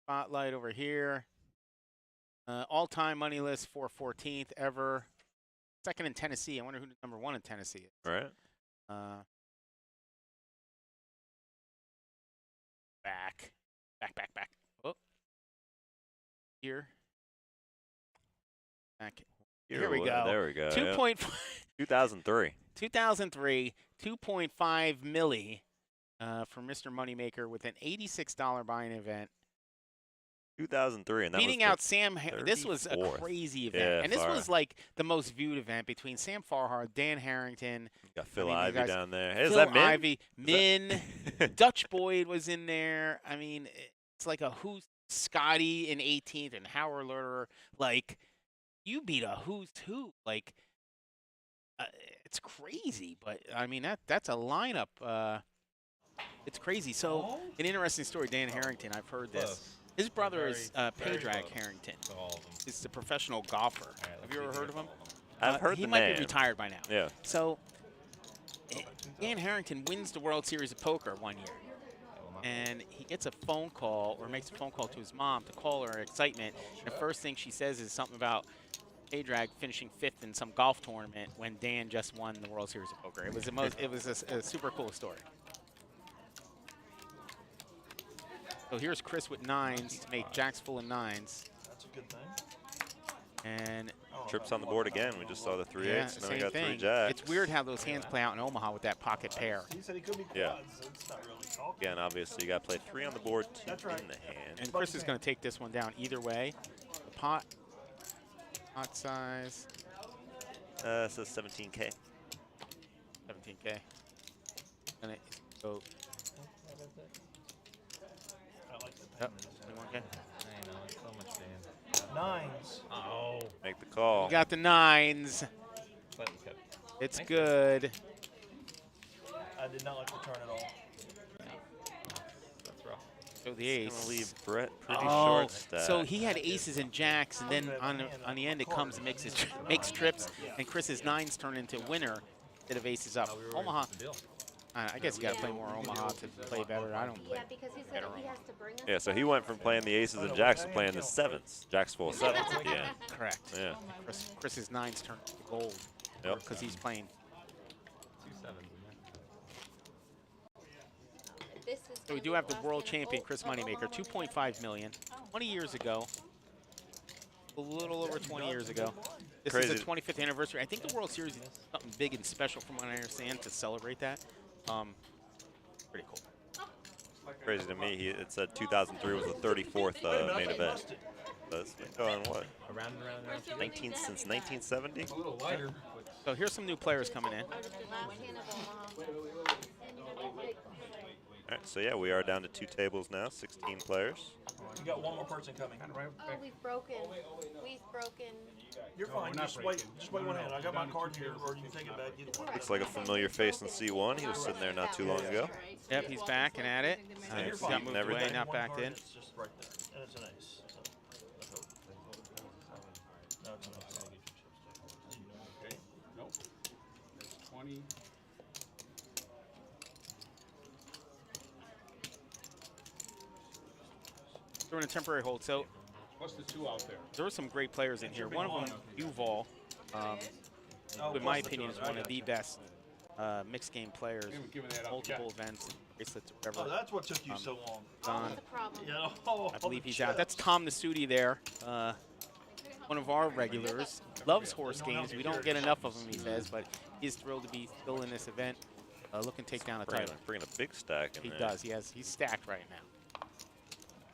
Spotlight over here. All-time money list for 14th ever. Second in Tennessee. I wonder who number 1 in Tennessee is. Right. Back. Oh. Here. Back. Here we go. There we go. 2.5. 2003. 2003, 2.5 milli for Mr. Moneymaker with an $86 buy-in event. 2003, and that beating was out Sam. This was a 34th. crazy event, Yeah, and this far. was like the most viewed event between Sam Farhar, Dan Harrington. Got Phil you Ivey guys- down there. Hey, is Phil that Min? Ivey, Min, Dutch Boyd was in there. I mean, it's like a who's Scotty in 18th and Howard Lurter. Like, you beat a who's who. Like, it's crazy, but I mean that's a lineup. It's crazy. So, an interesting story. Dan Harrington, I've heard this. His brother is Padraig Harrington. He's the professional golfer. Have you ever heard of him? I've heard he the might name. be retired by now. Yeah. So, Dan Harrington wins the World Series of Poker one year. And he gets a phone call or makes a phone call to his mom to call her excitement. And the first thing she says is something about Padraig finishing 5th in some golf tournament when Dan just won the World Series of Poker. It was a super cool story. So here's Chris with 9s to make jacks full of 9s. That's a good thing. And Trips on the board again. We just saw the 3 yeah, 8s. Now we same got 3 thing. jacks. It's weird how those hands play out in Omaha with that pocket pair. He said he could be quads, Yeah. so it's not really talking. Again, obviously, you got to play 3 on the board, 2 That's right. in the hand. And Chris is going to take this one down either way. The pot size. It says 17K. 17K. And it go. I like the Yep. pen. 21K. I know, it's so much Dan. 9s. Oh. Make the call. You got the 9s. Slightly cut. It's good. I did not like the turn at all. That's rough. So the It's ace. gonna leave Brett pretty Oh, short stack. so he had aces and jacks, and then on the end it comes and makes trips, and Chris's 9s turn into winner instead of aces up. Omaha. I guess you got to play more Omaha to play better. I don't play. Yeah, because he said he has to bring us. Yeah, so he went from playing the aces and jacks to playing the 7s. Jacks full of 7s at the end. Correct. Yeah. Chris's 9s turn to gold. Yep. Because he's playing. 2 7s in there. This is So we do have the world champion, Chris Moneymaker, 2.5 million. 20 years ago. A little over 20 years ago. This is the 25th anniversary. I think the World Series is something big and special from what I understand to celebrate that. Pretty cool. Crazy to me. It said 2003 was the 34th main event. That's been going what? Around and around. Since 1970. A little lighter. So here's some new players coming in. All right, so yeah, we are down to 2 tables now, 16 players. You got one more person coming. Oh, we've broken. You're fine. Just wait one hand. I got my card here, or you can take it back. Either one. Looks like a familiar face in C1. He was sitting there not too long ago. Yep, he's back and at it. Same He seat got and moved away, everything. not backed in. It's just right there, and it's an ace. No, it's an ace. Okay. Nope. There's 20. They're in a temporary hold. So What's the 2 out there? there were some great players in here. One of them, Yuval, in my opinion, is one of the best mixed game players. Multiple events, bracelets, Oh, whatever. that's what took you so long. Don, Yeah, oh, I believe he's the out. That's chips. Tom Nasuti there. One of our regulars. Loves horse games. We don't get enough of him, he says, but he's thrilled to be still in this event. Looking to take down a title. Bringing a big stack in He there. does. He's stacked right now.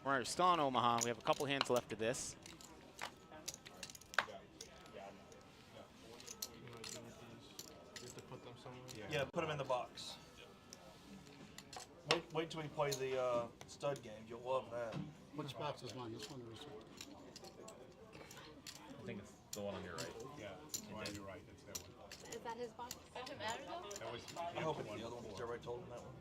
We're still in Omaha. We have a couple hands left of this. Yeah, put them in the box. Wait till we play the stud game. You'll love that. Which box is mine? This one or this one? I think it's the one on your right. Yeah, on your right. That's that one. Is that his box? Does it matter though? That was I hope it's the other one because everybody told him that one.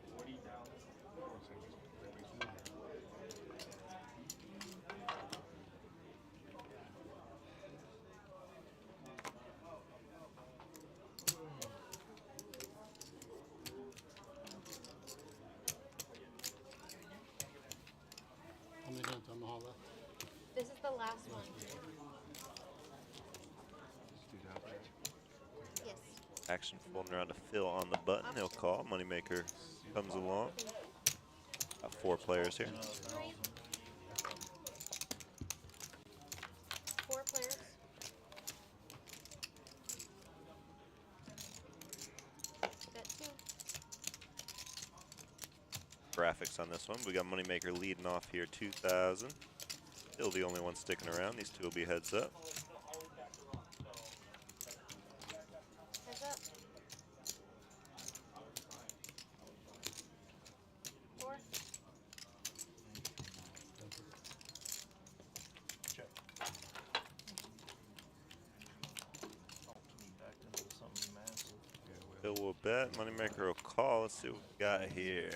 How many hands on the hall left? This is the last one. Yes. Action folding around to Phil on the button. He'll call. Moneymaker comes along. Got 4 players here. 4 players. Got 2. Graphics on this one. We got Moneymaker leading off here, 2,000. Still the only one sticking around. These two will be heads up. Heads up. 4. Check. Backed into something massive. Phil will bet. Moneymaker will call. Let's see what we got here.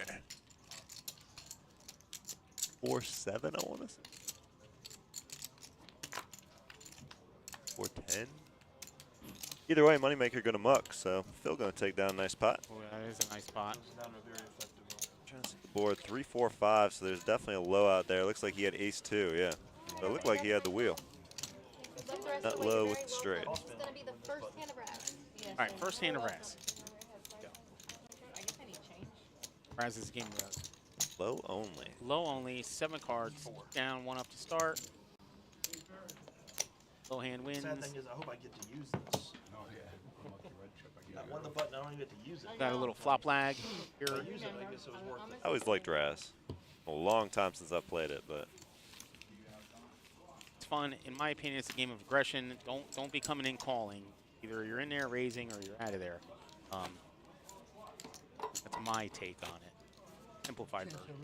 4-7, I want to say. 4-10. Either way, Moneymaker going to muck, so Phil going to take down a nice pot. Oh, that is a nice pot. Trying to see the board 3-4-5, so there's definitely a low out there. Looks like he had ace-2, yeah. So it looked like he had the wheel. Not low with the straight. This is going to be the first hand of Razz. All right, first hand of Razz. I guess I need change. Razz's game road. Low only. Low only, 7 cards. Down, 1 up to start. Low hand wins. Sad thing is, I hope I get to use this. Oh, yeah. I won the button, I don't even get to use it. Got a little flop lag here. If I use it, I guess it was worth it. I always liked Razz. A long time since I've played it, but It's fun. In my opinion, it's a game of aggression. Don't be coming in calling. Either you're in there raising or you're out of there. That's my take on it. Simplified version.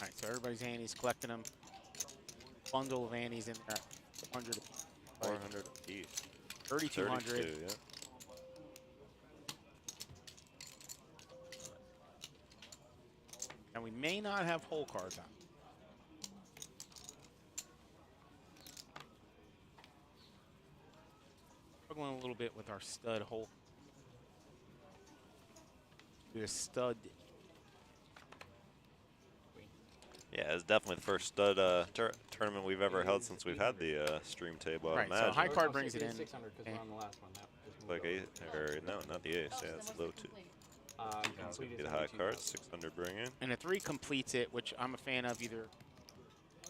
All right, so everybody's antes, collecting them. Bundle of antes in there, 400 apiece. 400 apiece. 3,200. 32, yeah. And we may not have hole cards on. Struggling a little bit with our stud hole. The stud. Yeah, it's definitely the first stud tournament we've ever held since we've had the stream table. I Right, so imagine. high card brings it in. 600 because we're on the last one. Like no, not the ace. Yeah, it's low 2. So we get a high card, 600 bring in. And a 3 completes it, which I'm a fan of. Either,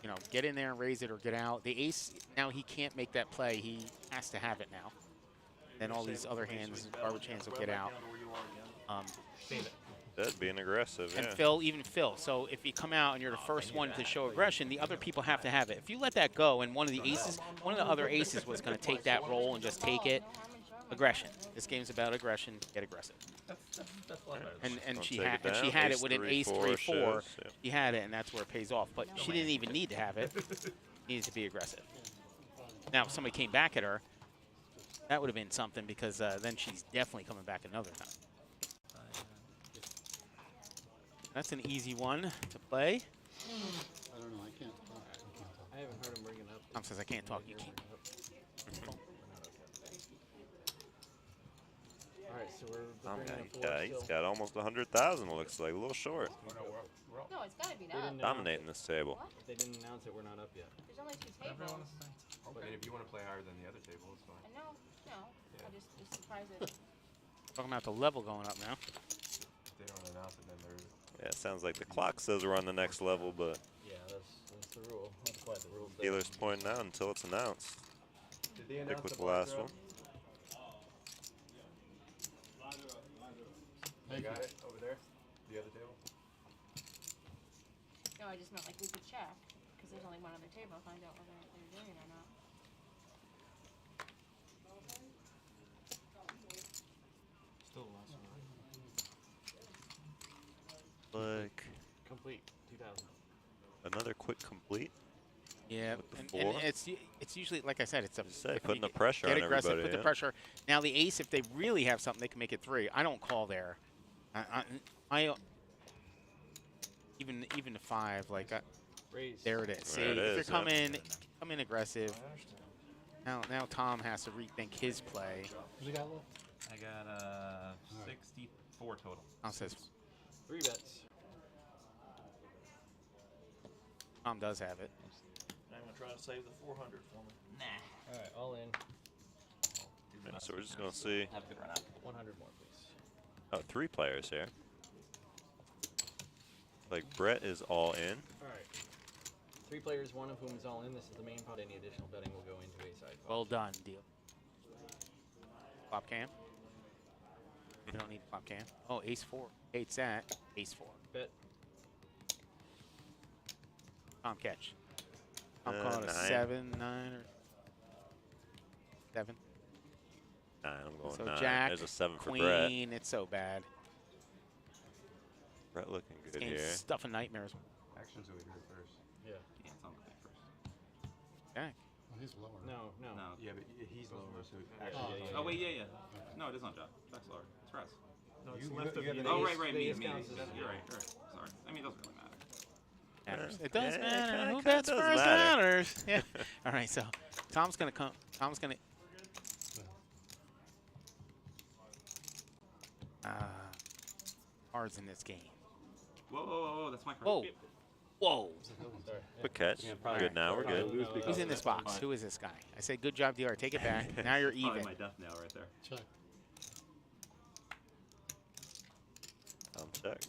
you know, get in there and raise it or get out. The ace, now he can't make that play. He has to have it now. Then all these other hands, garbage hands, will get out. That being aggressive, And yeah. even Phil. So if you come out and you're the first one to show aggression, the other people have to have it. If you let that go, and one of the other aces was going to take that roll and just take it, aggression. This game's about aggression. Get aggressive. And she had it with an ace 3-4. She had it, and that's where it pays off. But she didn't even need to have it. Needed to be aggressive. Now, if somebody came back at her, that would have been something, because then she's definitely coming back another time. That's an easy one to play. I don't know. I can't talk. I haven't heard him bring it up. Tom says I can't talk. You can't. All right, so He's got almost 100,000. It looks like a little short. No, it's got to be that. Dominating this table. They didn't announce it. We're not up yet. There's only 2 tables. Okay. If you want to play higher than the other table, it's fine. I know. No. I just surprised it. Talking about the level going up now. If they don't announce it, then they're... Yeah, it sounds like the clock says we're on the next level, but Yeah, that's the rule. That's why the rules. dealer's pointing out until it's announced. Did they Stick announce with the the last black one. You got it over there? The other table? No, I just meant like we could check, because there's only one other table, find out whether they're doing it or not. Still the last one. Like Complete 2,000. another quick complete. Yeah, with the and 4. it's usually, like I said, it's a Putting the pressure get on aggressive, everybody. put the pressure. Now the ace, if they really have something, they can make it 3. I don't call there. I even the 5, like Raise. there it is. See, There it if is, you're yeah. come in aggressive. Now Tom has to rethink his play. What you got left? I got 64 total. Tom says 3 bets. Tom does have it. I'm gonna try to save the 400 for me. All right, all in. Yeah, so we're just gonna see. Have a good run out. 100 more, please. Oh, 3 players here. Like Brett is all in. All right. 3 players, one of whom is all in. This is the main pot. Any additional betting will go into a side pot. Well done, deal. Flop cam. We don't need flop cam. Oh, ace 4. H.O.R.S.E, ace 4. Bet. Tom catch. I'm calling a 9. 7, 9, or 7. 9. I'm going So 9. Jack, There's a 7 for Brett. Queen. It's so bad. Brett looking This good game's here. stuffing nightmares. Actions are we do first. Yeah. Yeah, it's on the thing first. Jack. Well, he's lower. No. Yeah, but he's lower, so Actually, Oh, wait, yeah. No, it is on Jack. Jack's lower. It's Razz. No, You- it's left of you you. have Oh, ace- right, the me. ace counts as- You're right. Sorry. I mean, it doesn't really matter. Matters. Yeah. It does Yeah, matter. kinda- Who kinda bets does first matter. matters. Yeah. All right, so Tom's gonna come. Tom's gonna. Cards in this game. Whoa, that's my card. Whoa. Whoa. Good catch. Yeah, We're good now. We're good. Who's in this box? Who is this guy? I say, good job, DR. Take it back. Now you're Probably even. my death nail right there. Check. Tom checks.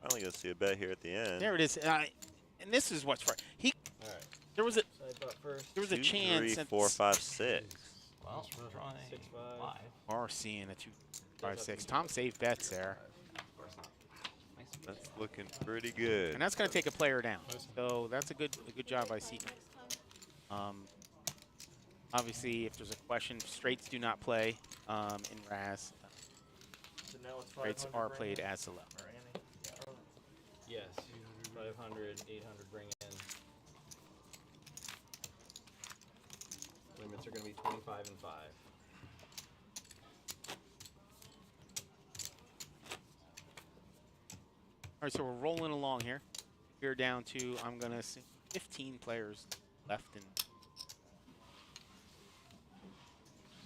Finally gonna see a bet here at the end. There it is. And this is what's right. All right. There was a. Side pot first. There was a 2, chance. 3, that 4, 5, 6. Well, trying 6, 5. R.C. and a 2, 5, 6. Tom saved bets there. Of course not. Nice. That's looking pretty good. And that's going to take a player down. So that's a good job by Seeker. Obviously, if there's a question, straights do not play in Razz. So now it's Straights 500 are right played now? as the left. Or Annie? Yes. 500, 800 bring in. Limits are going to be 25 and 5. All right, so we're rolling along here. We're down to, I'm going to say, 15 players left.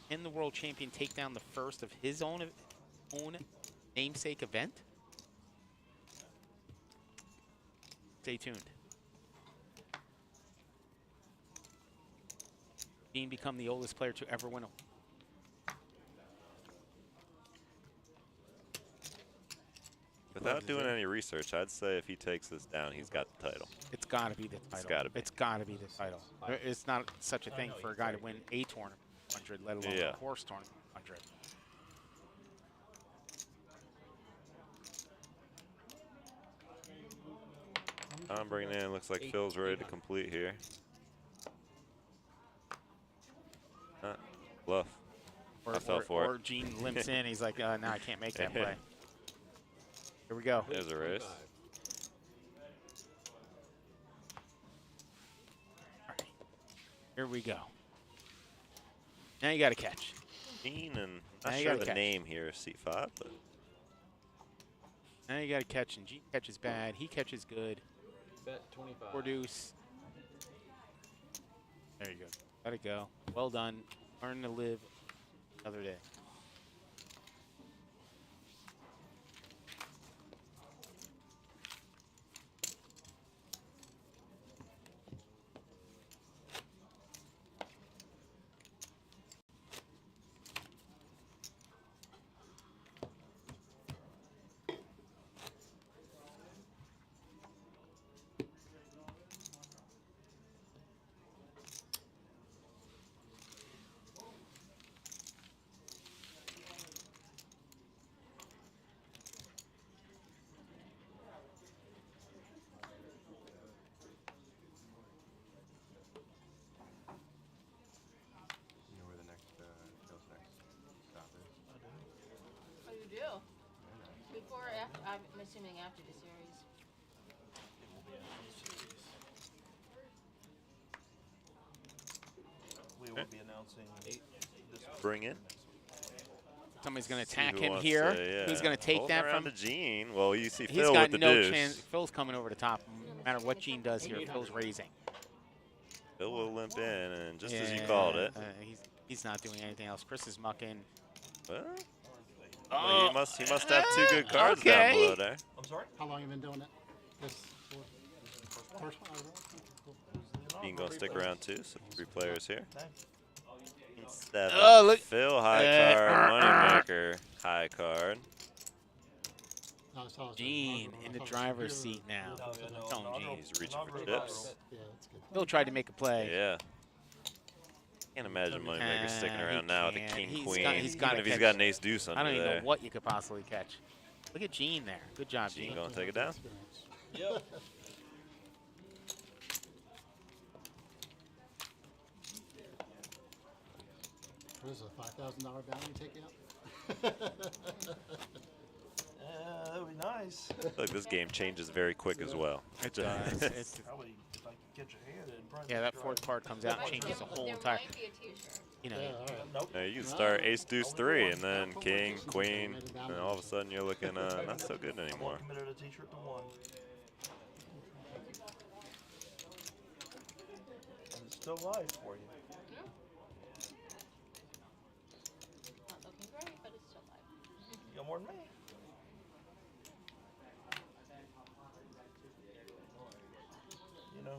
Can the world champion take down the first of his own namesake event? Stay tuned. Dean become the oldest player to ever win a Without doing any research, I'd say if he takes this down, he's got the title. It's got to be the title. It's got to be. It's got to be the title. It's not such a thing for a guy to win a tournament 100, let alone a horse tournament 100. I'm bringing in. Looks like Phil's ready to complete here. Bluff. I fell for Or it. Gene limps in. He's like, no, I can't make that play. Here we go. There's a race. All right. Here we go. Now you got to catch. Gene and Now not you sure gotta the catch. name here is C5, but Now you got to catch, and Gene catches bad. He catches good. Bet 25. Or deuce. There you go. Let it go. Well done. Learn to live another day. You know where the next Phil's next stop is? Oh, you do? Before or after? I'm assuming after the series. We will be announcing this bring in. Somebody's going to See attack who him wants here. to- Who's going to take Holding that around from to Gene. Well, you see He's Phil got with the no deuce. chance. Phil's coming over the top. No matter what Gene does here, Phil's raising. Bill will limp in, and just as you called it. He's not doing anything else. Chris is mucking. Well, he must have 2 good cards down below there. I'm sorry? How long have you been doing it? This first one? Dean gonna stick around too, so 3 players here. 7. Oh, look. Phil, high card. Moneymaker, high card. Gene in the driver's seat now. Gene. He's reaching for chips. Phil tried to make a play. Yeah. Can't imagine Moneymaker sticking around now with the king, queen. Even if he's got an ace deuce under I don't even there. know what you could possibly catch. Look at Gene there. Good job, Gene. Gene gonna take it down. Yep. What is it, a $5,000 bounty take out? That would be nice. I feel like this game changes very quick as well. It does. It's Probably, if I could catch a hand, it'd probably yeah, be that dry. 4th card comes out and changes the whole entire. You know. Nope. Now you can start ace deuce 3 and then king, queen, and all of a sudden you're looking not so good anymore. Committed a t-shirt to 1. And it's still live for you. Not looking great, but it's still live. You got more than me. You know,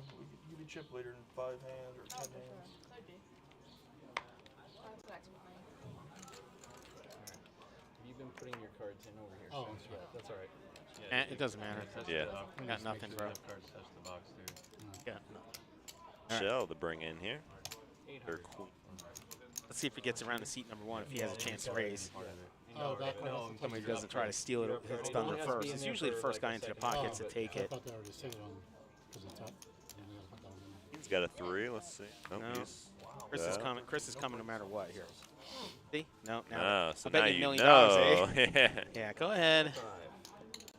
you be chip leader in 5 hands or 10 hands. Could be. You've been putting your cards in over here. Oh, so that's all right. It doesn't matter. Yeah. I got nothing, bro. Cards touch the box too. Yeah, no. Shell to bring in here. Or queen. Let's see if he gets around to seat number 1. If he has a chance to raise. Oh, that one. Somebody doesn't try to steal it. It's done there first. It's usually the first guy into the pockets to take I it. thought they already said it on because it's up. He's got a 3. Let's see. Nope, No. he's Chris is coming. Chris is coming no matter what here. See? No. Now. Oh, so I bet now you $1 you million, know. eh? Yeah. Go ahead.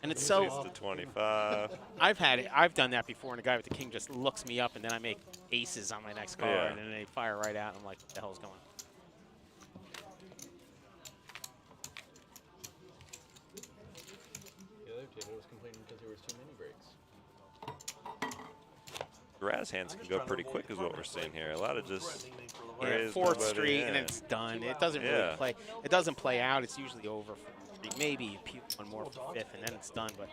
And it's He's so. to 25. I've done that before, and the guy with the king just looks me up, and then I make aces on my next card, Yeah. and then they fire right out. And I'm like, what the hell's going on? The other table was complaining because there was too many breaks. Razz hands can go pretty quick is what we're seeing here. A lot of just Yeah, raise 4th nobody, street, yeah. and it's done. It doesn't really Yeah. play. It doesn't play out. It's usually over for 3. Maybe you pew one more for 5th, and then it's done. But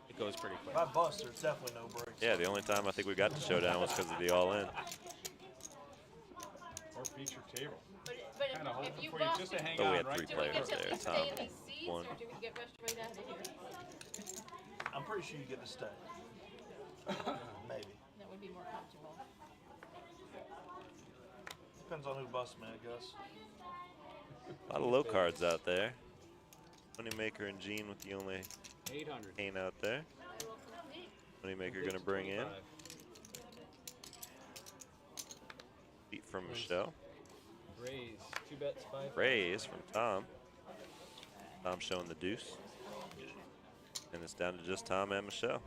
it goes pretty quick. If I bust, there's definitely no breaks. Yeah, the only time I think we got the showdown was because of the all-in. Or feature table. But Kind of hoping if you for you bust just to hang But we on had right 3 do we players get to there. stay Tom, in these seats, 1. or do we get rushed right out of here? I'm pretty sure you get to stay. Maybe. That would be more comfortable. Depends on who busts me, I guess. A lot of low cards out there. Moneymaker and Gene with the only 800. cane out there. Moneymaker going to bring in. Beat from Michelle. Raise. 2 bets, 5. Raise from Tom. Tom showing the deuce. And it's down to just Tom and Michelle.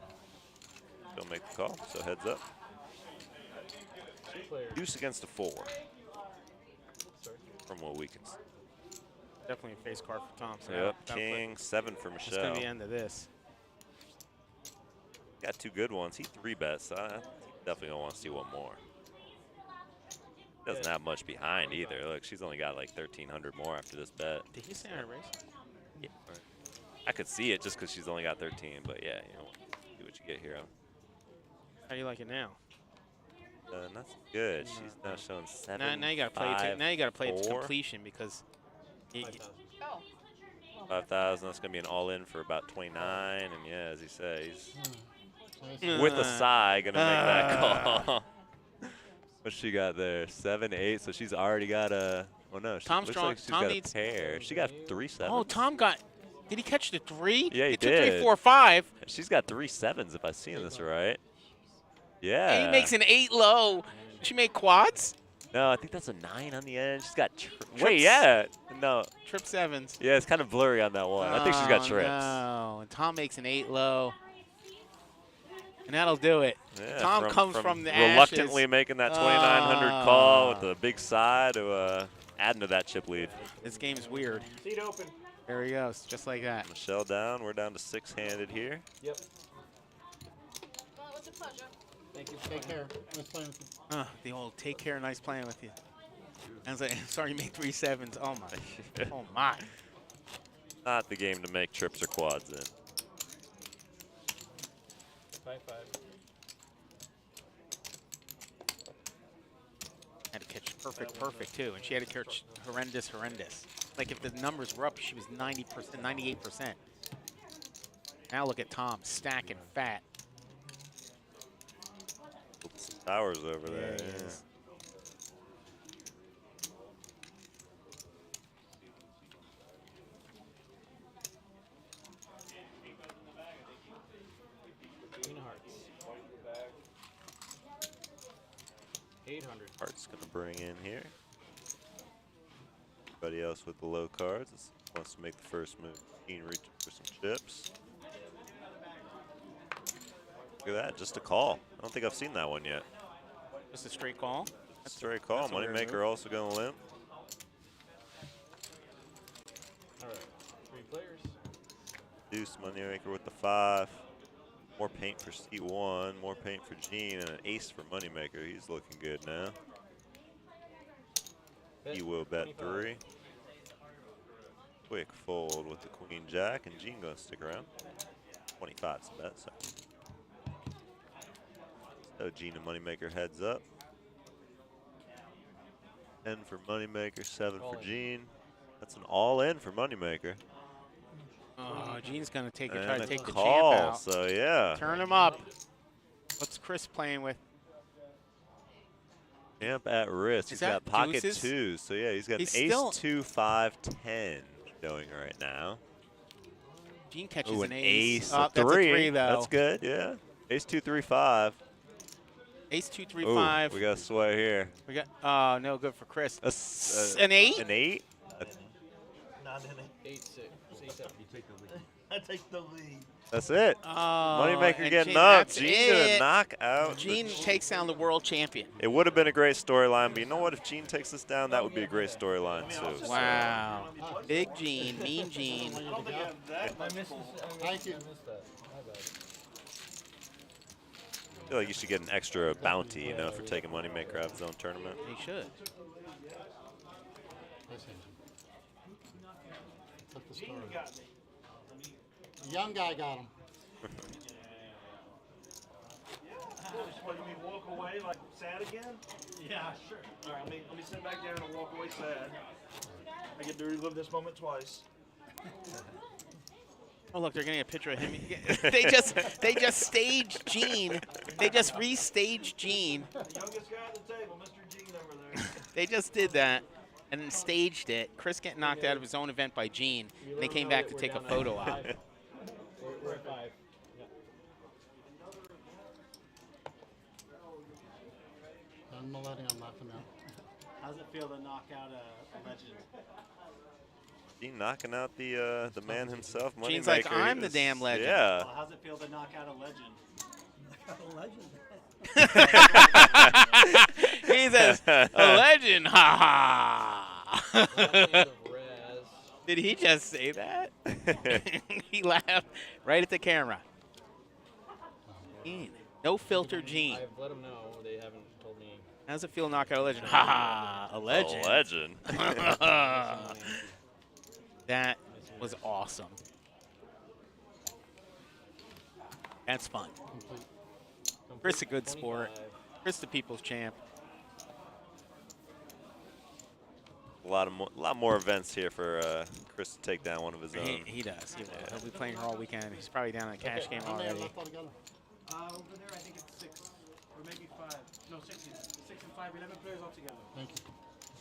Don't make the call, so heads up. Deuce against a 4. From what we can see. Definitely a face card for Tom. So Yep, that'll king, put- 7 for It's Michelle. going to be the end of this. Got 2 good ones. He 3 bets, so I definitely don't want to see one more. Doesn't have much behind either. Look, she's only got like 1,300 more after this bet. Did he say I raise? Yeah. I could see it just because she's only got 13, but yeah, you know, see what you get here. How do you like it now? That's good. She's now showing 7. Now you got to play it. Now you got to play it to 4. completion because. Oh. 5,000. That's gonna be an all-in for about 29, and yeah, as he says, Hmm. with a sigh, gonna make that call. What she got there? 7, 8. So she's already got a. Oh no, she Tom's looks strong. like she's Tom got needs a pair. She got 3 7s. Oh, Tom got. Did he catch the 3? Yeah, he took did. 3, 4, 5. She's got 3 7s if I seen this right. Yeah. And he makes an 8 low. She made quads. No, I think that's a 9 on the end. She's got. Wait, Trips. yeah. No. Trip 7s. Yeah, it's kind of blurry on that one. I think she's got trips. No, and Tom makes an 8 low. And that'll do it. Yeah, Tom comes from the reluctantly ashes. making that 2,900 call with a big side to adding to that chip lead. This game's weird. Seat open. There he goes, just like that. Michelle down. We're down to 6-handed here. Yep. Well, it was a pleasure. Thank you. Take care. Nice playing with you. The old take care, nice playing with you. I was like, sorry, you made 3 sevens. Oh my. Oh my. Not the game to make trips or quads in. 5-5. Had to catch perfect too, and she had to catch horrendous. Like if the numbers were up, she was 90%, 98%. Now look at Tom stacking fat. Some towers over there. Yeah, he Yeah. is. Queen of Hearts. 800. Heart's gonna bring in here. Everybody else with the low cards wants to make the first move. Keen reaching for some chips. Look at that, just a call. I don't think I've seen that one yet. Just a straight call. That's a straight call. That's a weird Moneymaker move. also gonna limp. All right, 3 players. Deuce, Moneymaker with the 5. More paint for seat 1, more paint for Gene, and an ace for Moneymaker. He's looking good now. He will bet 3. Quick fold with the Queen Jack, and Gene gonna stick around. 25's the bet, so. So Gene and Moneymaker heads up. 10 for Moneymaker, 7 for Gene. That's an all-in for Moneymaker. Oh, Gene's gonna try to And a take the call, champ out. so yeah. Turn him up. What's Chris playing with? Champ at risk. He's that got pocket deuces? 2s, so yeah, he's got He's an ace still- 2, 5, 10 going right now. Gene catches Ooh, an an ace. ace, Oh, a that's a 3. 3 though. That's good, yeah. Ace 2, 3, 5. Ace 2, 3, Ooh, 5. we got a sweat here. We got no good for Chris. An 8? An 8? An 8? Not an 8-6. 8-7. You take the lead. I take the lead. That's it. Oh, Moneymaker and getting Gene, up. that's Gene gonna it. knock out. Gene takes down the world champion. It would have been a great storyline, but you know what? If Gene takes us down, that would be a great storyline too. So. Wow. Big Gene, mean Gene. I missed that. I feel like you should get an extra bounty, you know, for taking Moneymaker out of his own tournament. He should. Took the story. The young guy got him. What, you mean walk away like sad again? Yeah, sure. All right, let me sit back down and walk away sad. I get to relive this moment twice. Oh look, they're getting a picture of him. they just staged Gene. They just restaged Gene. The youngest guy at the table, Mr. Gene over there. They just did that and then staged it. Chris getting knocked out of his own event by Gene. And they came back to take a photo op. We're at 5. Don Millennium knocked him out. How's it feel to knock out a legend? Gene knocking out the man himself, Moneymaker. Gene's like, I'm the damn legend. Yeah. Well, how's it feel to knock out a legend? He says, a legend, ha ha. Did he just say that? He laughed right at the camera. Gene. No filter Gene. I've let them know. They haven't told me. How's it feel to knock out a legend? Ha ha, a legend. A legend. That was awesome. That's fun. Chris a good sport. Chris the people's champ. A lot more events here for Chris to take down one of his own. He does. He will. He'll be playing her all weekend. He's probably down in the cash game already. Over there, I think it's 6 or maybe 5. No, 6. 6 and 5, 11 players altogether. Thank you.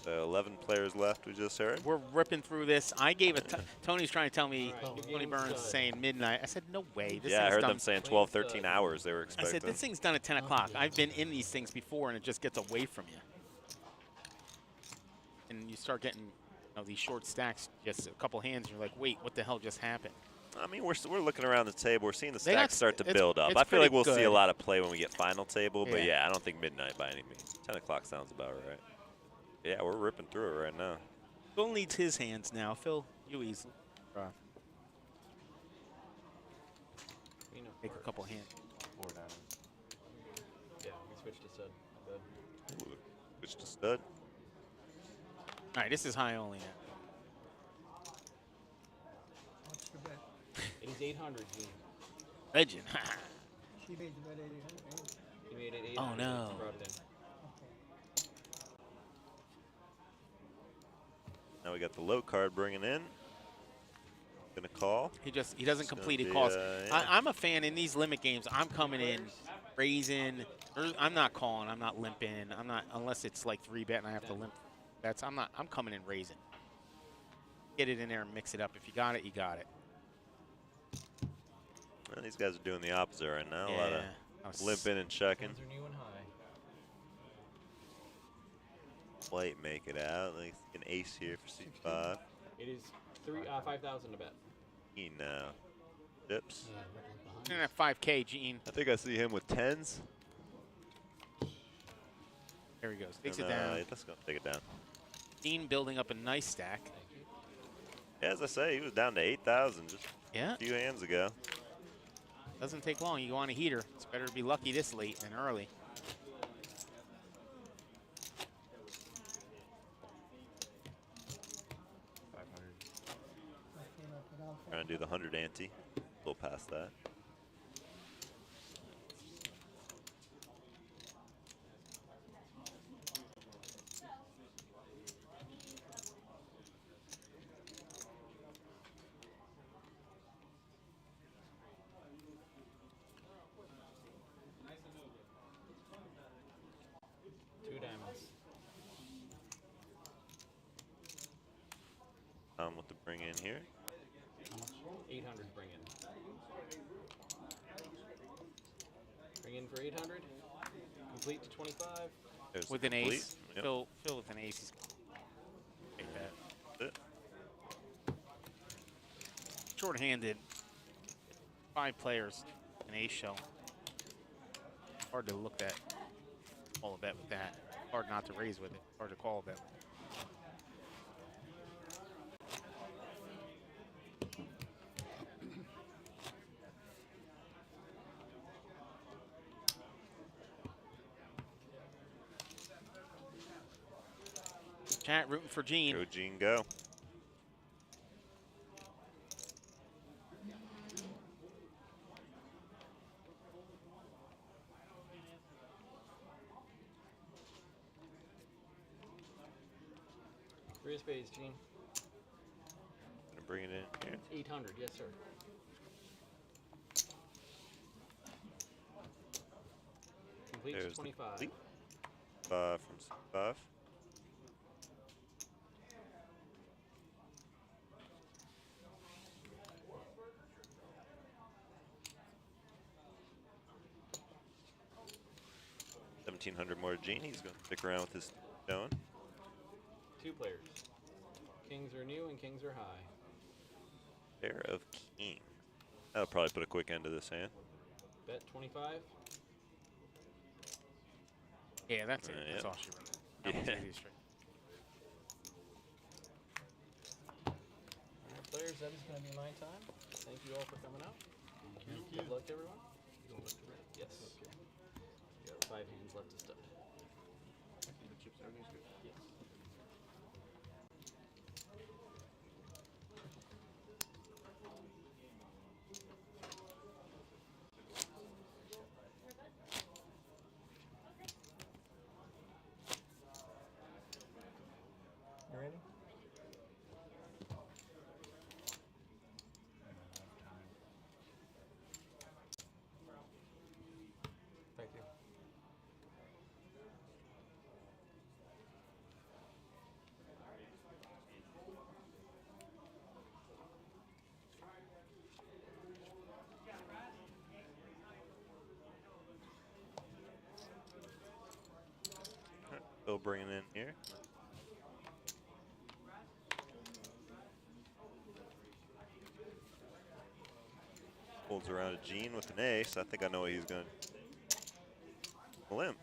So 11 players left, we just heard. We're ripping through this. I gave Tony's trying to tell me Tony Burns is saying midnight. I said, no way. This Yeah, I thing's heard done. them saying 12, 13 hours they were I expecting. said, this thing's done at 10 o'clock. I've been in these things before, and it just gets away from you. And you start getting these short stacks, just a couple hands, and you're like, wait, what the hell just happened? I mean, we're looking around the table. We're seeing the They got- stacks start to it's- build up. it's I feel like pretty we'll see a good. lot of play when we get final table, but Yeah. yeah, I don't think midnight by any means. 10 o'clock sounds about right. Yeah, we're ripping through it right now. Phil needs his hands now. Phil, you easily. Take a couple hands. Yeah. switch to stud. Good. Ooh, switch to stud. All right, this is high only now. What's the bet? It is 800, Gene. Legend. She made the bet 800. He made it 800. Oh, no. Brought it in. Now we got the low card bringing in. Gonna call. He doesn't complete be, it calls. yeah. I'm a fan in these limit games. I'm coming in, raising. I'm not calling. I'm not limping. I'm not unless it's like 3-bet and I have to limp bets. I'm coming in raising. Get it in there and mix it up. If you got it, you got it. Well, these guys are doing the opposite right now. Yeah. A lot of limping and checking. Kings are new and high. White make it out. Like an ace here for C5. It is 5,000 to bet. He now dips. And at 5K, Gene. I think I see him with 10s. There he goes. Takes And, it down. Let's go take it down. Dean building up a nice stack. Yeah, as I say, he was down to 8,000 just Yeah. a few hands ago. Doesn't take long. You go on a heater. It's better to be lucky this late than early. Trying to do the 100 ante. A little past that. Two diamonds. With the bring in here. 800 bring in. Bring in for 800. Complete to 25. There's With the an complete. ace. Yep. Phil with an ace. Take that. That's it. Short-handed. 5 players. An ace shell. Hard to look at. Call a bet with that. Hard not to raise with it. Hard to call a bet. Chat rooting for Gene. Go Gene, go. Three of spades, Gene. Gonna bring it in here. 800, yes, sir. Complete to There's 25. the complete. 5 from C5. $1,700 more to Gene. He's going to stick around with his stone. 2 players. Kings are new and kings are high. Pair of kings. That'll probably put a quick end to this hand. Bet 25. Yeah, that's it. That's Yep. all she wrote. That one's Yeah. easy straight. All right, players, that is going to be my time. Thank you all for coming out. Good luck, everyone. Yes. We got 5 hands left to stud. Yes. You ready? Thank you. Bill bringing in here. Holds around a Gene with an ace. I think I know what he's going to limp.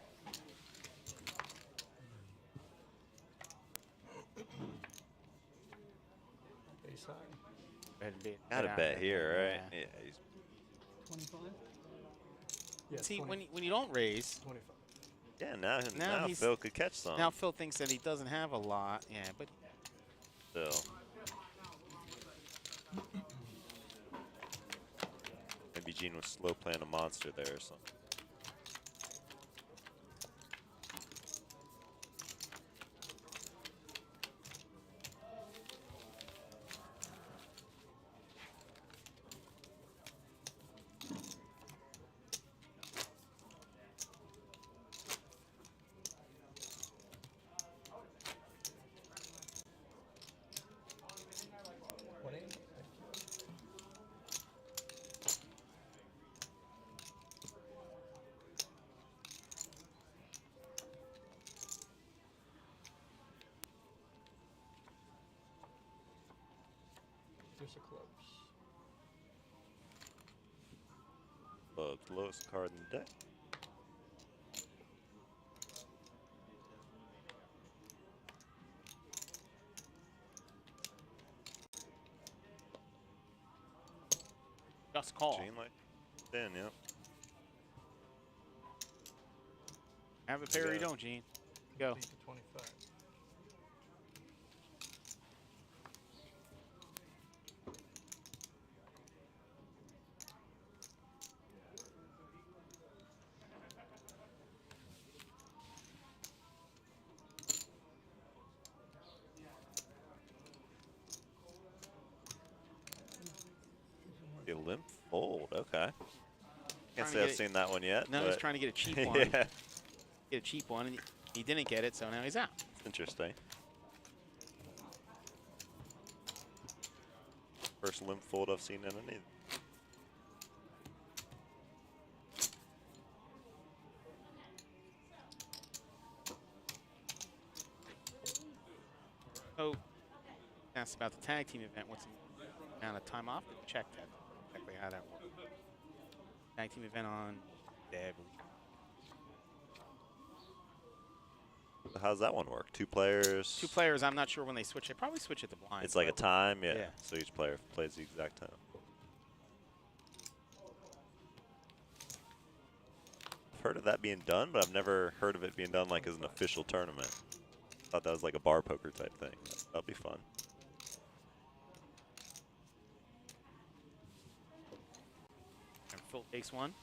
Ace high. Got to bet here, right? Yeah. He's 25? See, when you don't raise, 25. Yeah, now Phil could catch some. Now Phil thinks that he doesn't have a lot. Yeah, but Still. Maybe Gene was slow playing a monster there or something. There's a clubs. Lowest card in the deck. just call. Gene like then, yeah. Have a pair or you don't, Gene. Go. 25. A limp fold, okay. Can't Trying say to I've get seen that one yet. No, but he's trying to get a cheap one. Yeah, Get a cheap one, and he didn't get it, so now he's out. interesting. First limp fold I've seen in any. So, asked about the tag team event. What's the amount of time off? Check that. Exactly how that works. Tag team event on Day, I believe. How's that one work? 2 players? 2 players. I'm not sure when they switch it. Probably switch it to blind. It's like a time, yeah. Yeah. So each player plays the exact time. I've heard of that being done, but I've never heard of it being done like as an official tournament. Thought that was like a bar poker type thing. That'll be fun. And Phil takes one.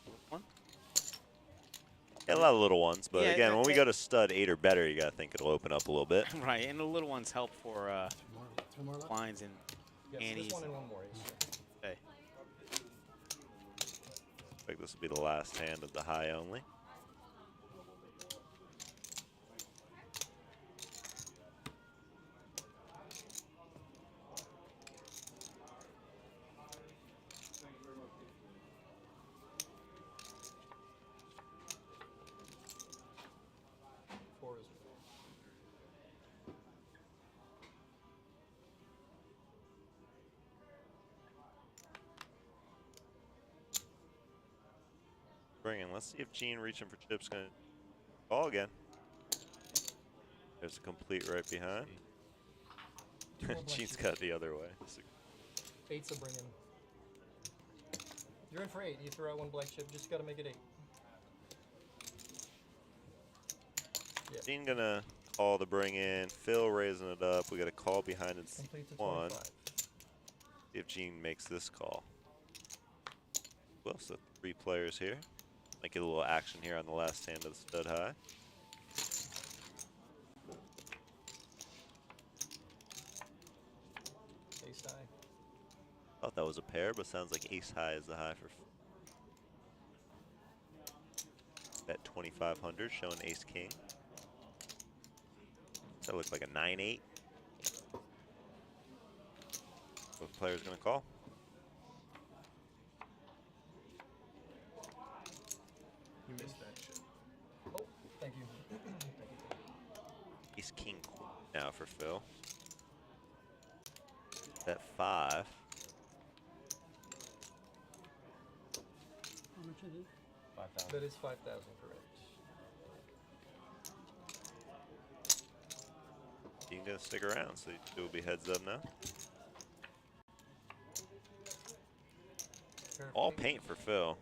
Yeah, a lot of little ones, but Yeah, again, when we go to stud 8 or better, you gotta think it'll open up a little bit. Right, and the little ones help for Two more left? blinds and antes. This one and one more. Okay. I think this will be the last hand of the high only. Let's see if Gene reaching for chips gonna call again. There's a complete right behind. Gene's got it the other way. 8's a bring in. You're in for 8. You throw out one black chip. Just got to make it 8. Yeah. Gene gonna call the bring in. Phil raising it up. We got a call behind in one. See if Gene makes this call. Well, so 3 players here. Might get a little action here on the last hand of the stud high. Ace high. Thought that was a pair, but sounds like ace high is the high for. Bet 2,500 showing ace king. That looks like a 9-8. Both players gonna call. You missed that shit. Oh, thank you. Ace king now for Phil. Bet 5. How much is it? 5,000. That is 5,000, correct. You can stick around, so it will be heads up now. All paint for Phil.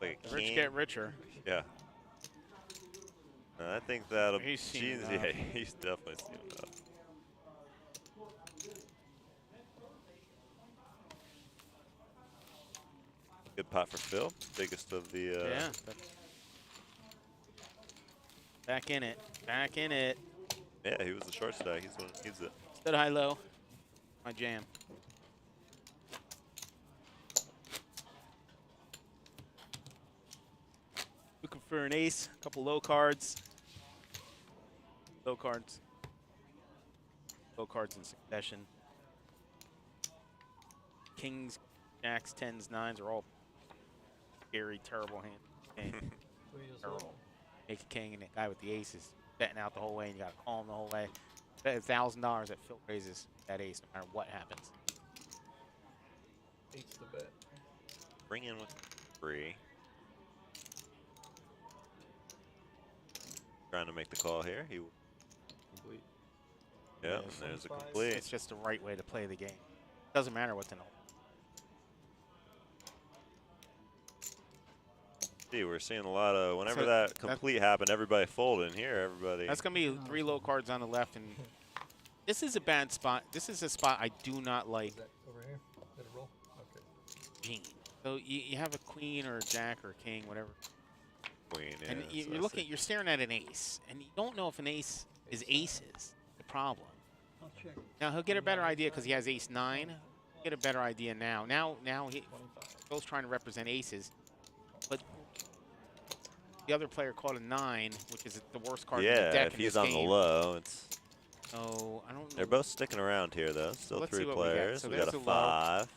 Like a Rich king. get richer. Yeah. I think that'll. He's seen Gene's, enough. yeah, he's definitely seen enough. Good pot for Phil. Biggest of the. Yeah. Back in it. Back in it. Yeah, he was the short stack. He's one. He's it. Stood high low. My jam. Looking for an ace. A couple low cards. Low cards. Low cards in succession. Kings, jacks, 10s, 9s are all scary, terrible hands. Terrible. Make a king and a guy with the aces betting out the whole way, and you got to call him the whole way. Bet $1,000 that Phil raises that ace no matter what happens. Eight's the bet. Bring in with 3. Trying to make the call here. He complete. Yeah, and there's a complete. It's just the right way to play the game. Doesn't matter what's in it. See, we're seeing a lot of whenever that complete happened, everybody folded. Here, everybody. That's gonna be 3 low cards on the left, and this is a bad spot. This is a spot I do not like. Over here? Did it roll? Okay. Gene. So you have a queen or a jack or a king, whatever. Queen, yeah. And you're looking, you're staring at an ace, and you don't know if an ace is aces. The problem. I'll check. Now he'll get a better idea because he has ace 9. He'll get a better idea now. Now Phil's trying to represent aces, but the other player called a 9, which is the worst card in the deck. Yeah, if he's on the low, it's. So I don't know. They're both sticking around here though. Still let's 3 see what players. So we got a low. 5.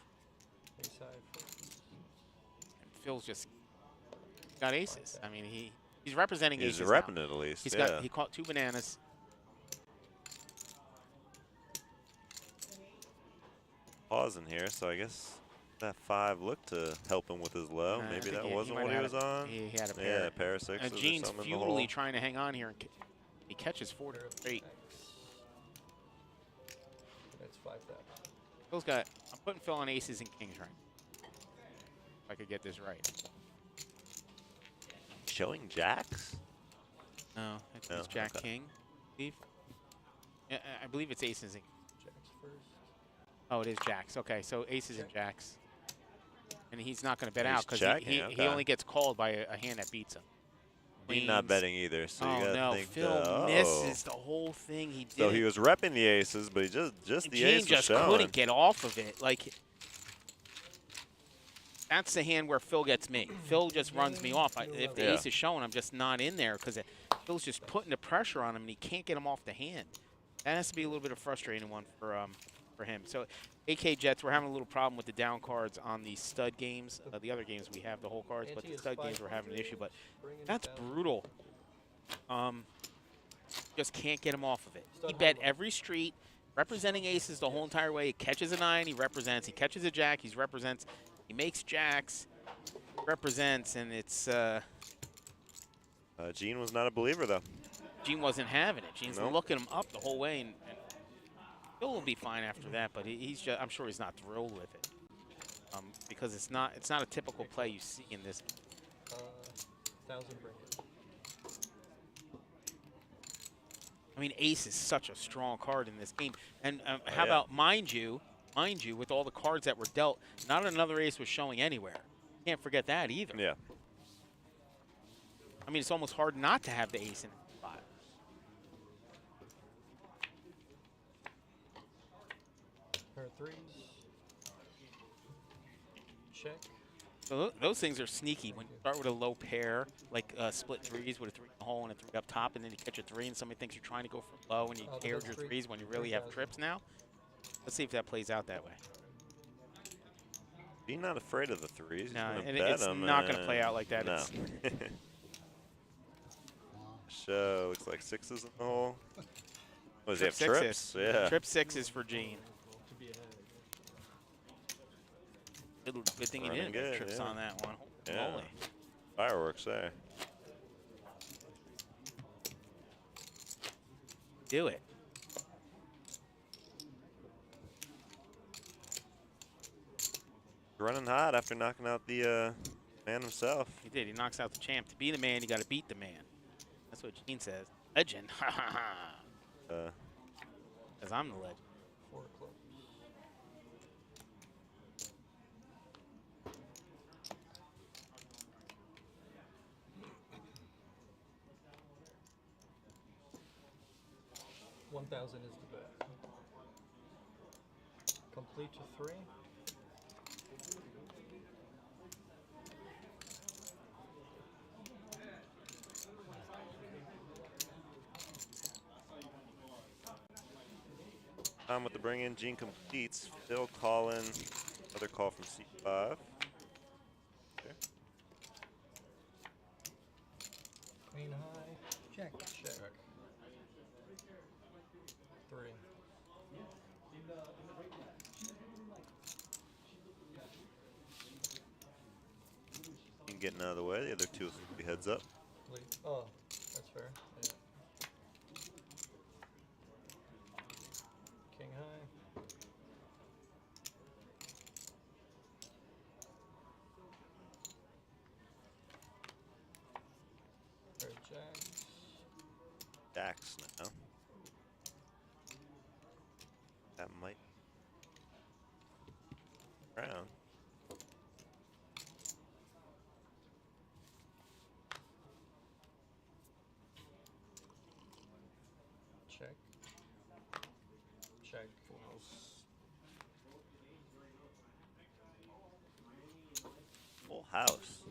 And Phil's just got aces. I mean, he's representing aces. He's repping it at least. He's yeah. he caught 2 bananas. Pausing here, so I guess that 5 looked to help him with his low. Maybe that wasn't what he was on. He had a pair. Yeah, a pair of 6s. And Gene's futilely trying to hang on here. And he catches 4 straight. That's 5,000. Phil's got. I'm putting Phil on aces and kings right now. If I could get this right. Showing jacks? No, it's Jack King. Steve. Yeah, I believe it's aces and. Jacks first. Oh, it is jacks. Okay, so aces and jacks. And he's not going to bet He's out because checking, he only gets called by a hand that beats him. He's not betting either, so you gotta no, think. Phil misses the whole thing he did. So he was repping the aces, but he just the ace was just showing. couldn't get off of it. Like that's the hand where Phil gets me. Phil just runs me off. If the ace is showing, I'm just not in there because Phil's just putting the pressure on him, and he can't get him off the hand. That has to be a little bit of a frustrating one for him. So AK Jets, we're having a little problem with the down cards on the stud games. The other games we have the whole cards, but the stud games we're having an issue. But that's brutal. Just can't get him off of it. He bet every street, representing aces the whole entire way. He catches a 9, he represents. He catches a jack, he represents. He makes jacks, represents, and it's. Gene was not a believer though. Gene wasn't having it. Gene's looking him up the whole way, and Phil will be fine after that. But he's just, I'm sure he's not thrilled with it, because it's not a typical play you see in this. 1,000 bring it. I mean, ace is such a strong card in this game. And how about, mind you, with all the cards that were dealt, not another ace was showing anywhere. Can't forget that either. Yeah. I mean, it's almost hard not to have the ace in the spot. Pair of 3s. Check. So those things are sneaky. When you start with a low pair, like split 3s with a 3 in the hole and a 3 up top, and then you catch a 3, and somebody thinks you're trying to go for low, and you aired your 3s when you really have trips now. Let's see if that plays out that way. Be not afraid of the 3s. No, and it's not going to play out like that. No. So looks like 6s in the hole. Oh, does he have trips? Yeah. Trip 6s for Gene. Good thing he didn't have trips on that one. Yeah. Holy. Fireworks there. Do it. Running hot after knocking out the man himself. He did. He knocks out the champ. To be the man, you got to beat the man. That's what Gene says. Legend. Because I'm the legend. 4 clubs. $1,000 is the bet. Complete to 3. Tom with the bring in. Gene completes. Phil calling. Another call from C5. Okay. Queen high. Check. Check. 3. Gene getting out of the way. The other two will be heads up. Oh, that's fair. Yeah. King high. Pair of jacks. Jacks now. That might crown. Check. Check. Full house. Full house.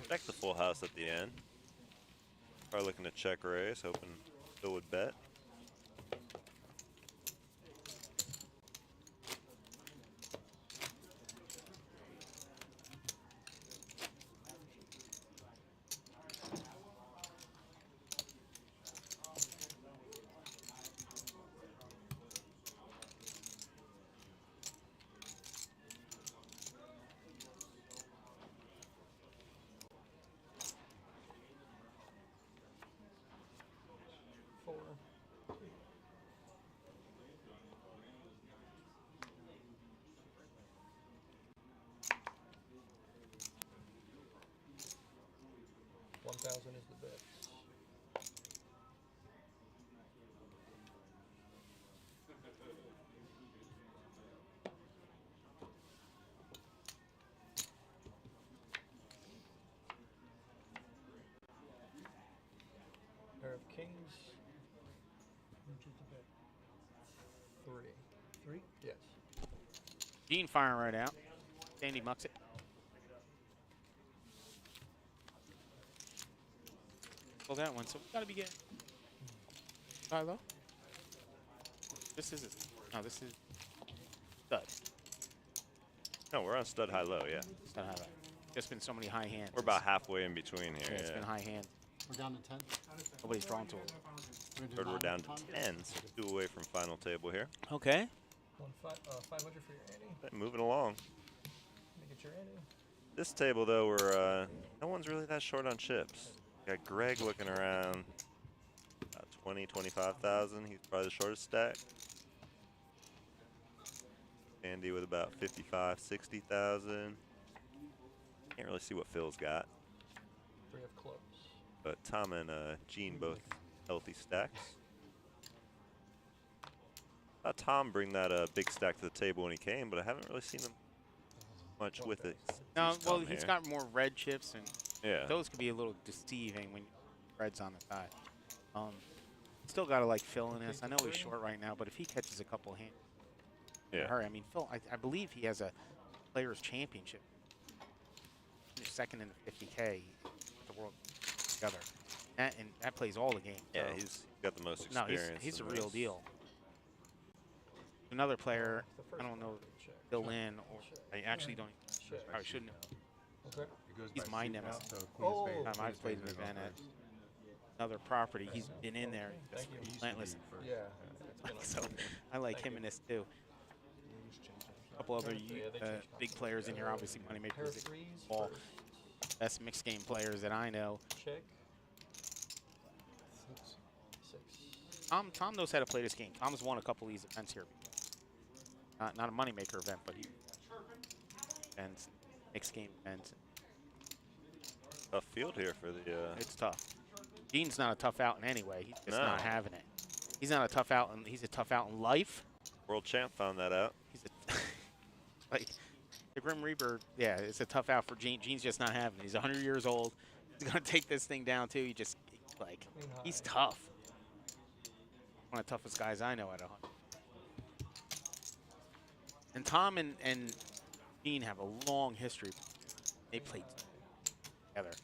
Check the full house at the end. Probably looking to check raise, hoping Phil would bet. $1,000 is the bet. Pair of kings. Which is the bet? 3. 3? Yes. Gene firing right out. Sandy mucks it. Pull that one, so we gotta be getting high low. This is no, this is stud. No, we're on stud high low, yeah. Stud high low. Just been so many high hands. We're about halfway in between here. Yeah, it's been high hands. We're down to 10. Nobody's drawn to it. Third, we're down to 10, so 2 away from final table here. Okay. 500 for your ante. Moving along. Let me get your ante. This table, though, we're no one's really that short on chips. Got Greg looking around 20, 25,000. He's probably the shortest stack. Andy with about 55, 60,000. Can't really see what Phil's got. 3 of clubs. But Tom and Gene both healthy stacks. Saw Tom bring that big stack to the table when he came, but I haven't really seen him much with it. No, well, he's got more red chips, and yeah, those could be a little deceiving when red's on the side. Still got to like Phil in this. I know he's short right now, but if he catches a couple hands, yeah. I mean, Phil, I believe he has a Players Championship. He's second in the 50K, the world together, and that plays all the games. Yeah, so. he's got the most experience. No, he's a real deal. Another player, I don't know, Bill in, or I actually don't. I shouldn't have. Okay. He's my nemesis. Oh. I've played with Ben at another property. He's been in there. Relentless. Yeah. So I like him in this too. A couple other big players in here, obviously Moneymakers, all best mixed game players that I know. Check. 6. Tom knows how to play this game. Tom's won a couple of these events here. Not a Moneymaker event, but he events, mixed game events. Tough field here for the. It's tough. Gene's not a tough out in any way. He's just not having it. He's not a tough out, and he's a tough out in life. World champ found that out. He's a like the Grim Reaper. Yeah, it's a tough out for Gene. Gene's just not having it. He's 100 years old. He's gonna take this thing down too. He just like he's tough. One of the toughest guys I know at 100. And Tom and Gene have a long history. They played together.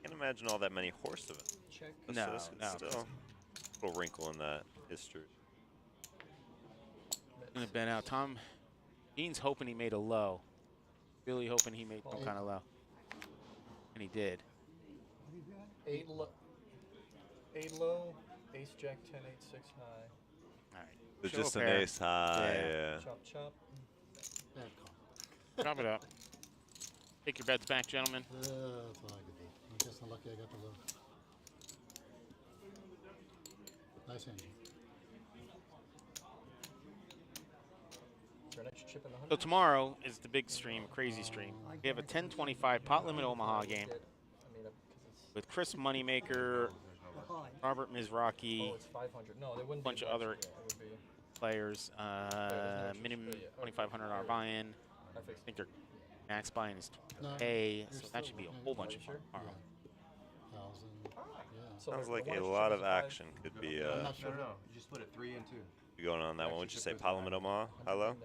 Can't imagine all that many horse events. Check. No, no. Still a little wrinkle in that history. Gonna bet out. Tom, Gene's hoping he made a low. Really hoping he made some kind of low. And he did. 8 low, ace jack 10, 8, 6 high. All right. It's Show a just an pair. ace high, yeah. Chop, chop. Bad call. Chop it up. Take your bets back, gentlemen. That's all I could do. I'm just unlucky I got the low. Nice hand. Is there an extra chip in the 100? So tomorrow is the big stream, crazy stream. We have a 10:25 pot limit Omaha game with Chris Moneymaker, Robert Mizraki, Oh, it's 500. No, there wouldn't a bunch be of other it would be. players. Minimum $2,500 buy-in. I think their max buy-in is $20K, so that should be a whole bunch of fun tomorrow. 1,000. Yeah. Sounds like a lot of action could be No, no. You just split it 3 and 2. going on that one. Would you say Parliament Omaha? High low?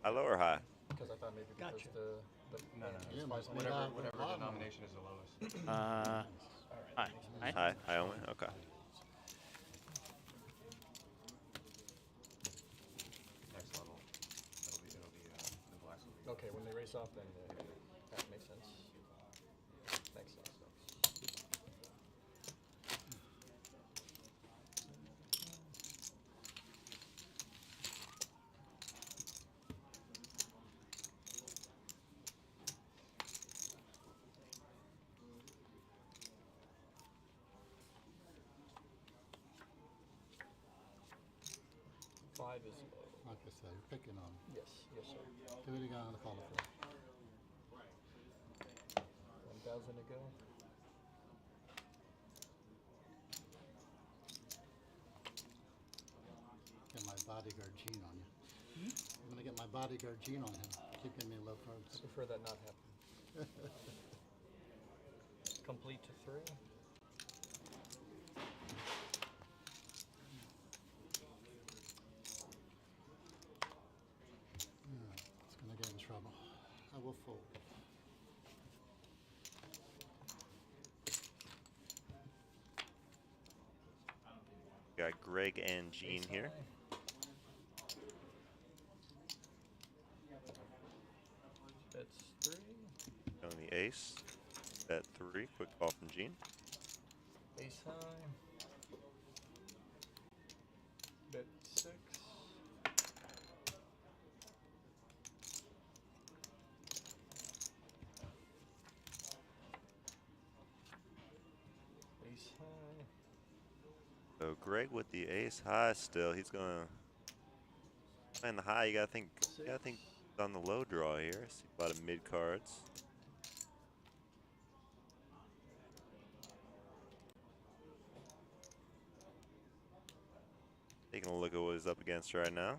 High low or high? Because I thought maybe because No, no. Yeah, It's whatever denomination is the lowest. High. High, high only? Okay. Next level. It'll be the blacks will be. Okay, when they race off, then that makes sense. Thanks. Five is low. Like I said, you're picking on. Yes, sir. Give it a go on the call for. 1,000 to go. Get my bodyguard Gene on you. I'm gonna get my bodyguard Gene on him. Keep giving me low cards. I prefer that not happen. Complete to 3. It's gonna get in trouble. I will fold. Got Greg and Gene here. That's 3. Showing the ace. Bet 3. Quick call from Gene. Ace high. Bet 6. Ace high. So Greg with the ace high still. He's gonna find the high. You gotta think on the low draw here. See a lot of mid cards. Taking a look at what he's up against right now.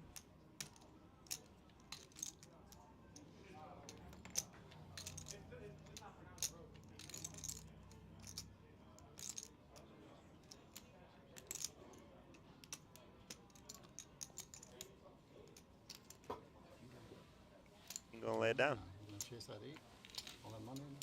I'm gonna lay it down. You gonna chase that 8? All that money in there?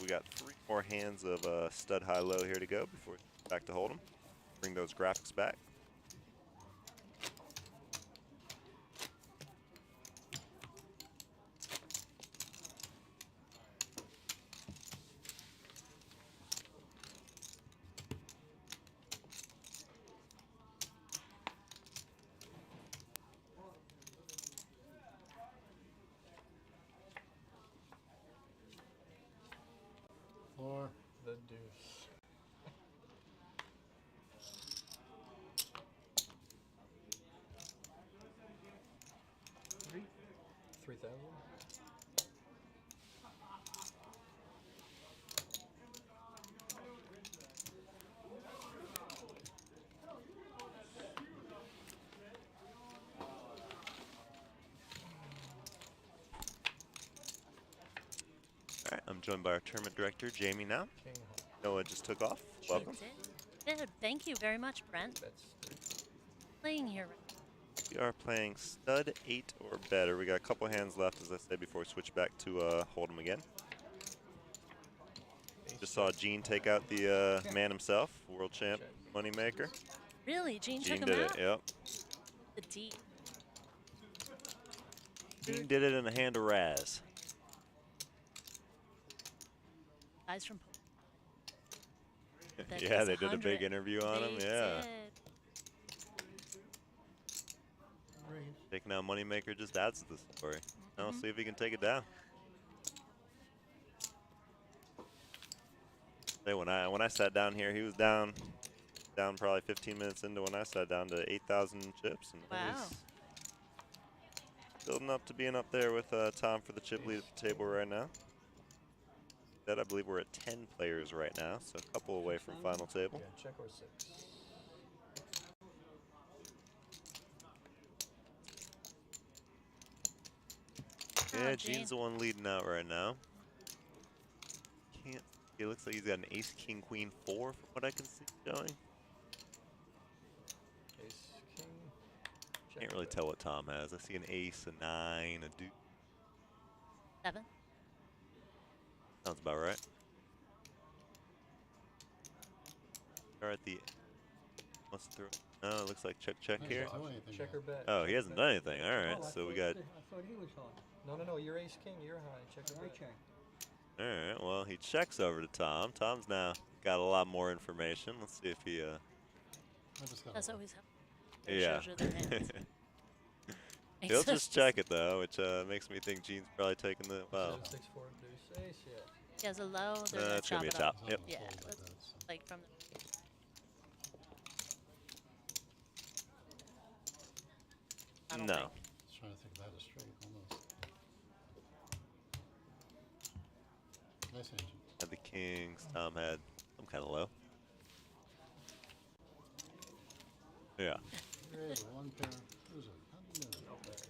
We got 3 more hands of stud high low here to go before back to hold 'em. Bring those graphics back. Or The deuce. 2,000. All right, I'm joined by our tournament director, Jamie now. King Noah just took off. Welcome. Good. Thank you very much, Brent. Playing here. We are playing stud 8 or better. We got a couple hands left, as I said, before we switch back to Hold'em again. Just saw Gene take out the man himself, world champ, Moneymaker. Really? Gene Gene took did him it, out? yep. The D. Gene did it in the hand of Razz. Guys from Yeah, they did a big interview on him, yeah. Taking out Moneymaker just adds to the story. Now let's see if he can take it down. Say when I sat down here, he was down probably 15 minutes into when I sat down to 8,000 chips. And wow. He's building up to being up there with Tom for the chip lead at the table right now. That I believe we're at 10 players right now, so a couple away from final table. Yeah, check or 6. Yeah, Gene's the one leading out right now. Can't. It looks like he's got an ace, king, queen, 4 from what I can see showing. Ace, king. Can't really tell what Tom has. I see an ace, a 9, a deuce. 7. Sounds about right. All right, the wants to throw. No, it looks like check here. Check or bet. Oh, he hasn't done anything. All right, so we got. I thought he was on. No, you're ace king, you're high. Check or bet. check. All right, well, he checks over to Tom. Tom's now got a lot more information. Let's see if he. That's always helpful. Yeah. Shows you their hands. He'll just check it though, which makes me think Gene's probably taking the. Wow. 6, 4, deuce, ace, yeah. He has a low. They're It's gonna be a chop. Yep. Yeah, that's like from the. No. Trying to think about it straight, almost. Nice hand. Had the kings. Tom had some kind of low. Yeah. Great, one pair. Who's it? How do you know that?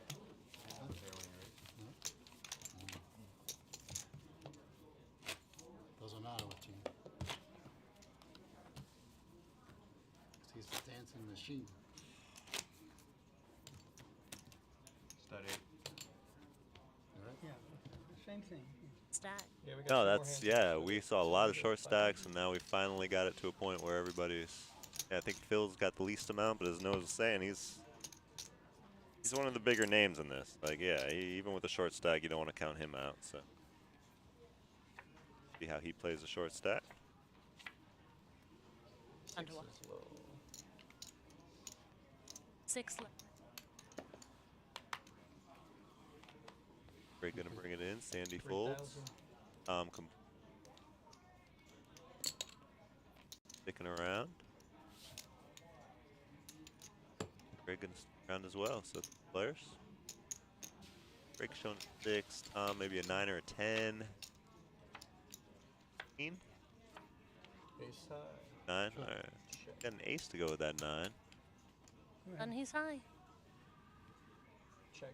Doesn't matter what team. He's the dancing machine. Study. Yeah, same thing. Stack. Yeah, we got No, 2 more that's hands. we saw a lot of short stacks, and now we finally got it to a point where everybody's. Yeah, I think Phil's got the least amount, but as Noah's saying, he's one of the bigger names in this. Like, yeah, even with a short stack, you don't want to count him out. So, see how he plays a short stack. Under 1. 6 left. Greg gonna bring it in. Sandy folds. Sticking around. Greg gonna stick around as well. So players. Greg showing 6. Tom maybe a 9 or a 10. 15? Ace high. 9. All right. Got an ace to go with that 9. And he's high. Check.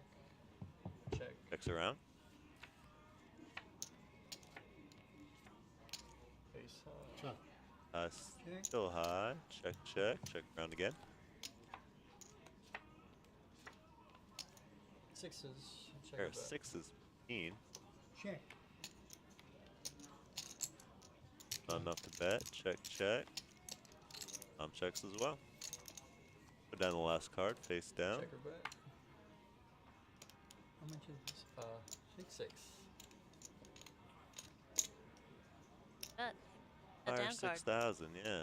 Check. Checks around. Ace high. Check. Still high. Check, check. Check around again. 6s. Check Pair or of bet. 6s. 15. Check. Not enough to bet. Check, check. Tom checks as well. Put down the last card, face down. Check or bet. How much is this? 6. Bet. A Fire down card. 6,000, yeah.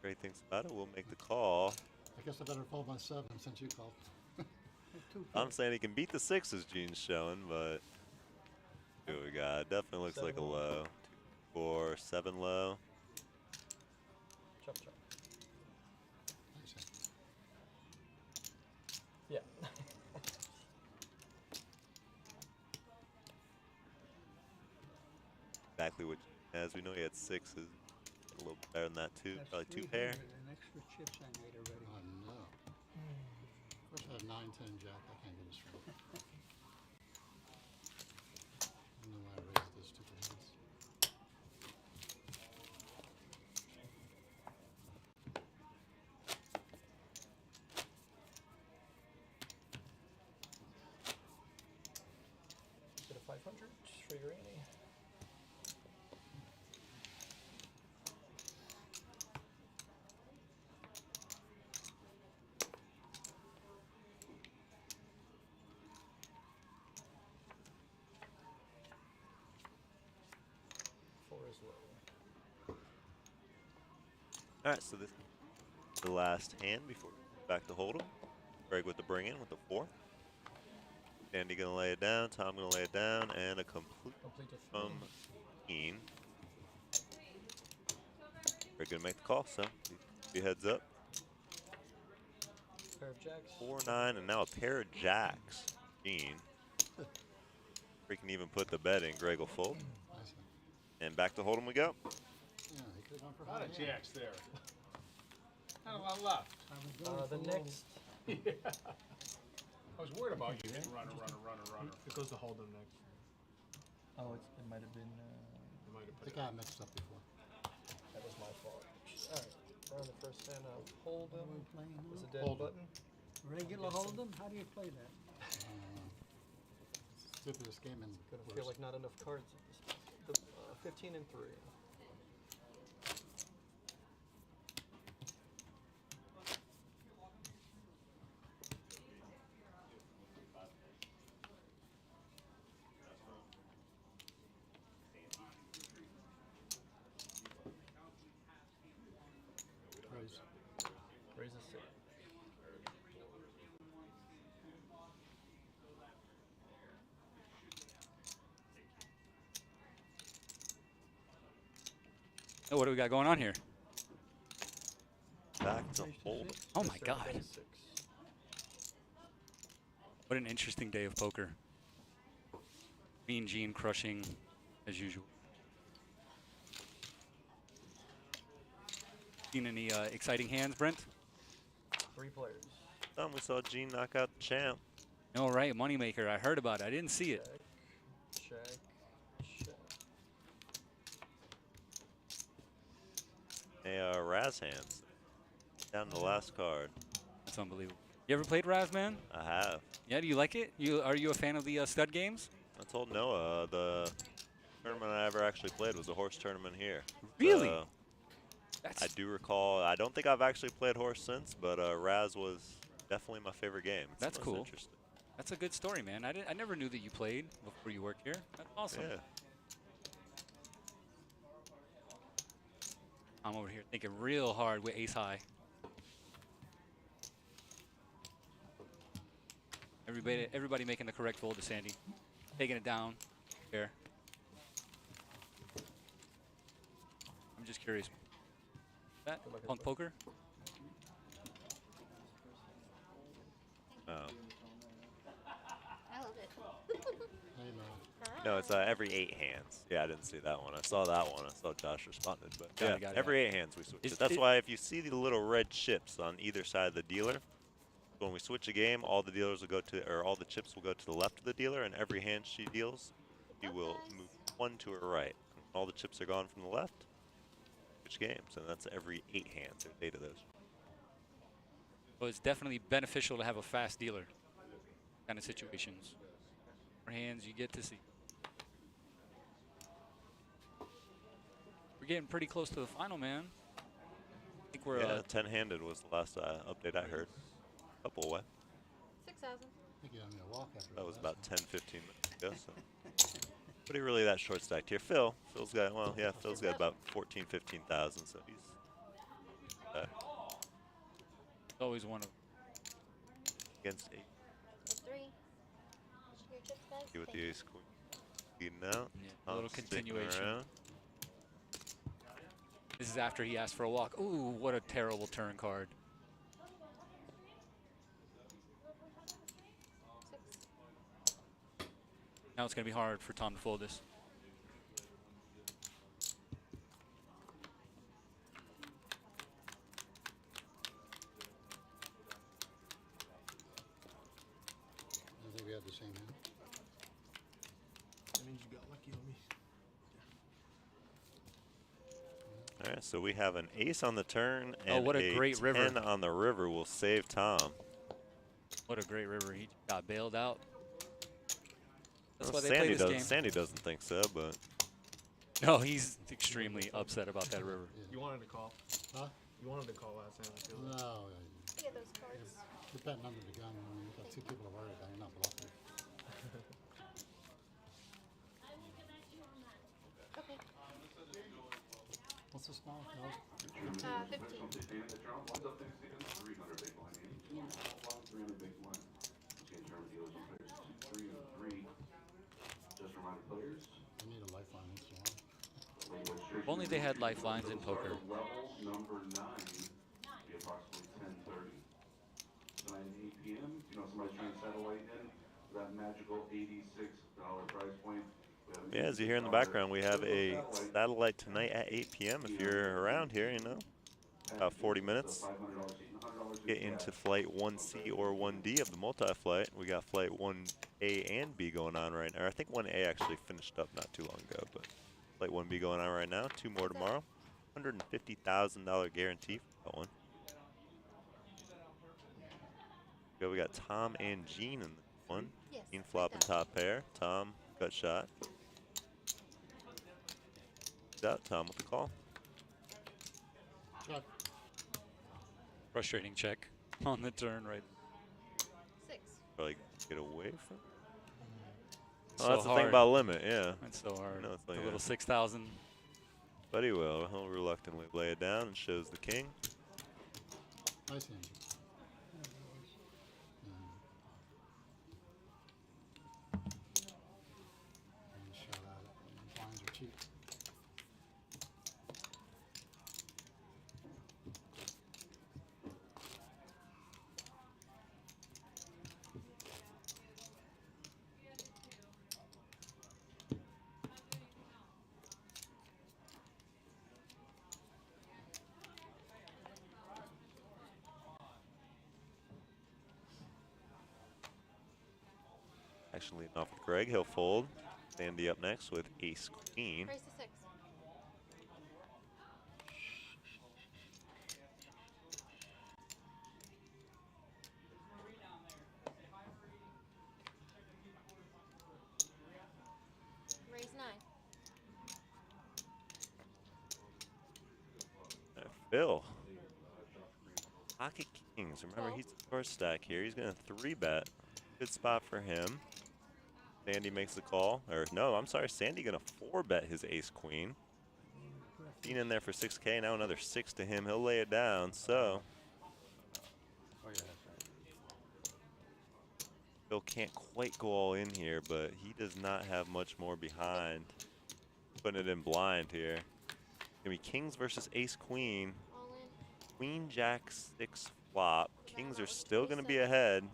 Great things about it, we'll make the call. I guess I better fold my 7 since you called. I'm saying he can beat the 6s Gene's showing, but see what we got. Definitely looks like a low. 2, 4, 7 low. Chop chop. Yeah. Exactly what, as we know, he had 6s. A little better than that too. That's Probably 2 300 pair. and extra chips I made already. Oh no. Of course I have 9, 10 jack. I can't do this right. I don't know why I raised those stupid hands. Get a 500 for your Annie. Four is low. All right, so this is the last hand before back to hold 'em. Greg with the bring in with the 4. Andy gonna lay it down. Tom gonna lay it down, and a complete from Keen. Greg gonna make the call, so he heads up. Pair of jacks. 4, 9, and now a pair of jacks. Keen. We can even put the bet in. Greg will fold. And back to hold 'em we go. Yeah, he could have gone for A lot of high. jacks there. Not a lot left. The next. Yeah. I was worried about you hitting runner. It goes to hold them next. Oh, it might have been. You might have I put think it. I mixed up before. That was my fault. All right. We're on the first hand. Hold them. Is a dead Hold 'em. button. Regular hold 'em? How do you play that? Stupidest game in Gonna the feel like not enough cards. The 15 and 3. Raise a 6. Oh, what do we got going on here? Back to hold. Oh my God. What an interesting day of poker. Me and Gene crushing as usual. Seen any exciting hands, Brent? 3 players. We saw Gene knock out the champ. No, right, Moneymaker. I heard about it. I didn't see it. Check. Hey, Razz hands. Down to the last card. That's unbelievable. You ever played Razz, man? I have. Yeah, do you like it? Are you a fan of the stud games? I told Noah the tournament I ever actually played was a horse tournament here. Really? I do recall. I don't think I've actually played horse since, but Razz was definitely my favorite game. It's That's most cool. Interesting. That's a good story, man. I never knew that you played before you worked here. That's awesome. Yeah. I'm over here thinking real hard with ace high. Everybody making the correct fold to Sandy. Taking it down. There. I'm just curious. That on poker? Oh. I love it. No, it's every 8 hands. Yeah, I didn't see that one. I saw that one. I saw Josh responded, but Got yeah, it. every 8 hands we switch it. That's why if you see the little red chips on either side of the dealer, when we switch a game, all the dealers will go to, or all the chips will go to the left of the dealer, and every hand she deals, she will move 1 to her right. All the chips are gone from the left. Switch games, and that's every 8 hands. There's 8 of those. Well, it's definitely beneficial to have a fast dealer kind of situations. More hands you get to see. We're getting pretty close to the final, man. I think we're 10-handed was the last update I heard. A couple away. 6,000. That was about 10, 15 minutes ago. So. But he really that short stacked here. Phil's got, well, yeah, Phil's got about 14, 15,000, so he's always one of against 8. 3. Your chips, guys. He with the ace queen. Leading out. Yeah, a little Sticking continuation. around. This is after he asked for a walk. Ooh, what a terrible turn card. Now it's going to be hard for Tom to fold this. I think we had the same hand. That means you got lucky on me. All right, so we have an ace on the turn Oh, and what a great 10 river. on the river will save Tom. What a great river. He got bailed out. That's Well, why they play this game. Sandy doesn't think so, but No, he's extremely upset about that river. You wanted to call. Huh? You wanted to call last time. I feel like. No. Get those cards. You're betting under the gun when you've got two people to worry about. You're not bluffing. Okay. What's the small? No. 15. I need a lifeline once in a while. If only they had lifelines in poker. Level number 9 be approximately 10:30. Tonight at 8 p.m. You know somebody's trying to settle away in that magical $86 prize point. yeah, as you hear in the background, we have a satellite tonight at 8 p.m. If you're around here, you know, about 40 minutes. Get into flight 1C or 1D of the multi-flight. We got flight 1A and B going on right now. I think 1A actually finished up not too long ago, but flight 1B going on right now. 2 more tomorrow. $150,000 guarantee for that one. We got Tom and Gene in this one. Yes, Gene flopping top pair. Tom gut shot. Out Tom with the call. Check. Frustrating check on the turn, right? 6. Probably get away from. It's Oh, so that's the thing hard. about limit, yeah. It's so hard. You know, it's like a little a- 6,000. But he will. He'll reluctantly lay it down and shows the king. Nice hand. Shot at it. Blinds are cheap. Actually leading off with Greg. He'll fold. Sandy up next with ace queen. Raise to 6. Raise 9. Phil. Pocket kings. Remember, he's the first stack here. He's going to 3-bet. Good spot for him. Sandy makes the call. Or no, I'm sorry. Sandy going to 4-bet his ace queen. Dean in there for 6K. Now another 6 to him. He'll lay it down. So Phil can't quite go all in here, but he does not have much more behind. Putting it in blind here. Gonna be kings versus ace queen. Queen jack 6 flop. Kings are still gonna be ahead.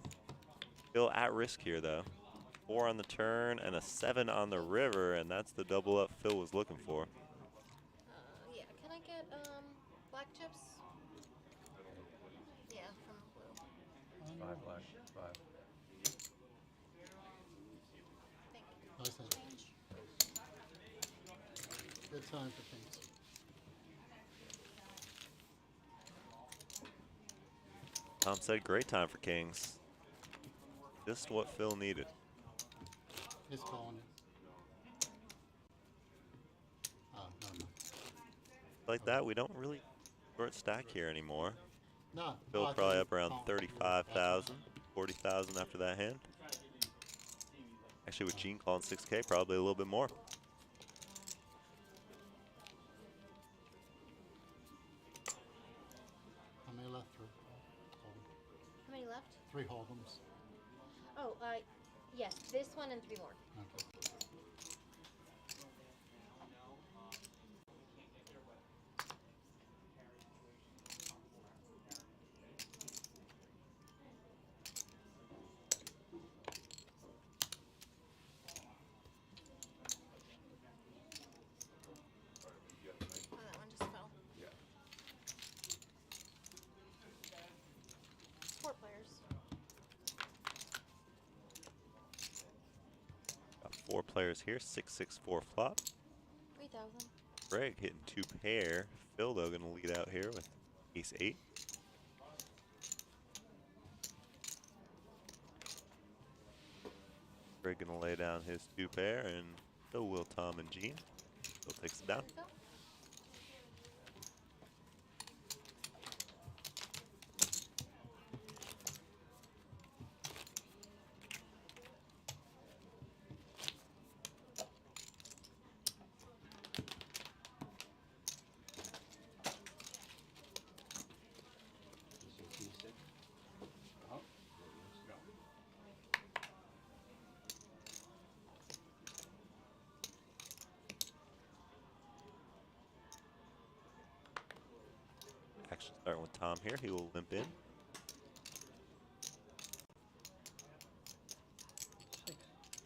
Phil at risk here though. 4 on the turn and a 7 on the river, and that's the double up Phil was looking for. Yeah, can I get black chips? Yeah, from blue. 5 black, 5. Thank you. Nice hand. Good time for kings. Tom said great time for kings. Just what Phil needed. He's calling it. Oh, no, no. Like that, we don't really short stack here anymore. No. Phil I probably thought up around you- 35,000, 40,000 after that hand. Actually, with Gene calling 6K, probably a little bit more. How many left? 3. Hold 'em. How many left? 3 hold'ems. Oh, yes, this one and 3 more. Okay. players here. 6-6-4 flop. 3,000. Greg hitting 2 pair. Phil though gonna lead out here with ace-8. Greg gonna lay down his 2 pair, and so will Tom and Gene. Phil takes it down. Action starting with Tom here. He will limp in.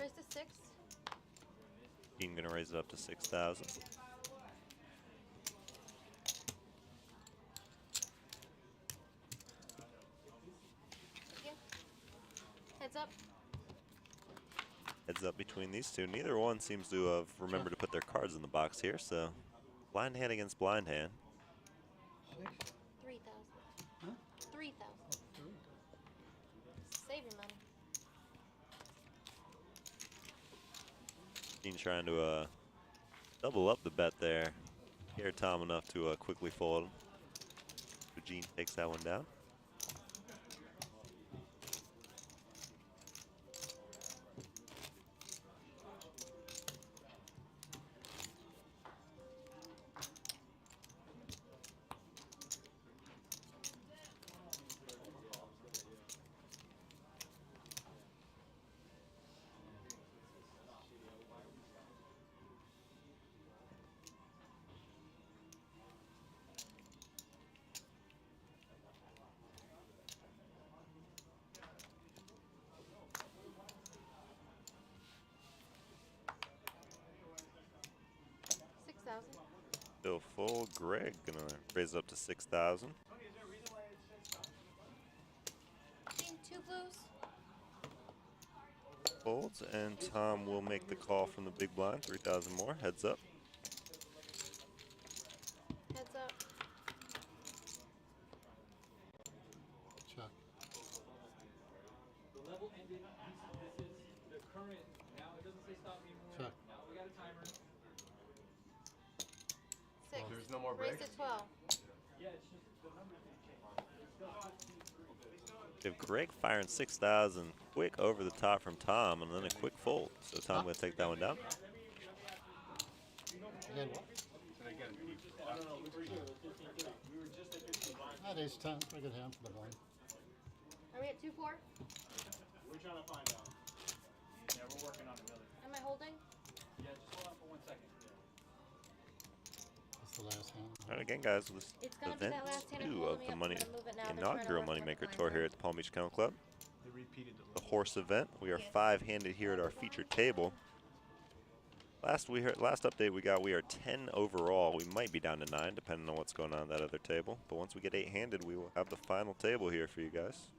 Raise to 6. Gene gonna raise it up to 6,000. Yeah. Heads up. Heads up between these two. Neither one seems to have remembered to put their cards in the box here, so blind hand against blind hand. 3,000. Huh? 3,000. Save your money. Gene trying to double up the bet there. Scared Tom enough to quickly fold. So Gene takes that one down. Still full. Greg gonna raise it up to 6,000. Team 2 blues. Folds, and Tom will make the call from the big blind. 3,000 more. Heads up. Heads up. Check. The level ended. This is the current. Now it doesn't say stop anymore. Check. Now we got a timer. 6. There's no more Raise breaks? to 12. Yeah, it's just the numbers didn't change. It's still 15-3. If Greg firing 6,000 quick over the top from Tom, and then a quick fold. So Tom gonna take that one down. Again, what? That ace 10, pretty good hand for the blind. Are we at 2-4? We're trying to find out. Yeah, we're working on it, Millie. Am I holding? Yeah, just hold on for 1 second. That's the last hand. All right, again, guys, this is It's gonna be event that last hand. 2 Hold of me the up. money I'm gonna move it now. They're trying to inaugural work with Moneymaker my tour clients. here at the Palm Beach Kennel Club. They repeated The horse event. We are 5-handed here at our featured table. Last update we got, we are 10 overall. We might be down to 9 depending on what's going on at that other table. But once we get 8-handed, we will have the final table here for you guys.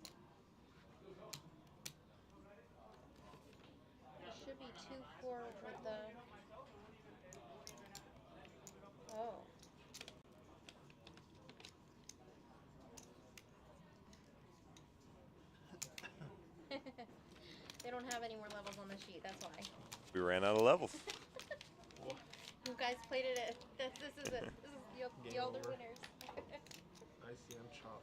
It should be 2-4 with the. Oh. They don't have any more levels on the sheet. That's why. We ran out of levels. You guys played it at. This is it. This is y'all the winners. ICM chop.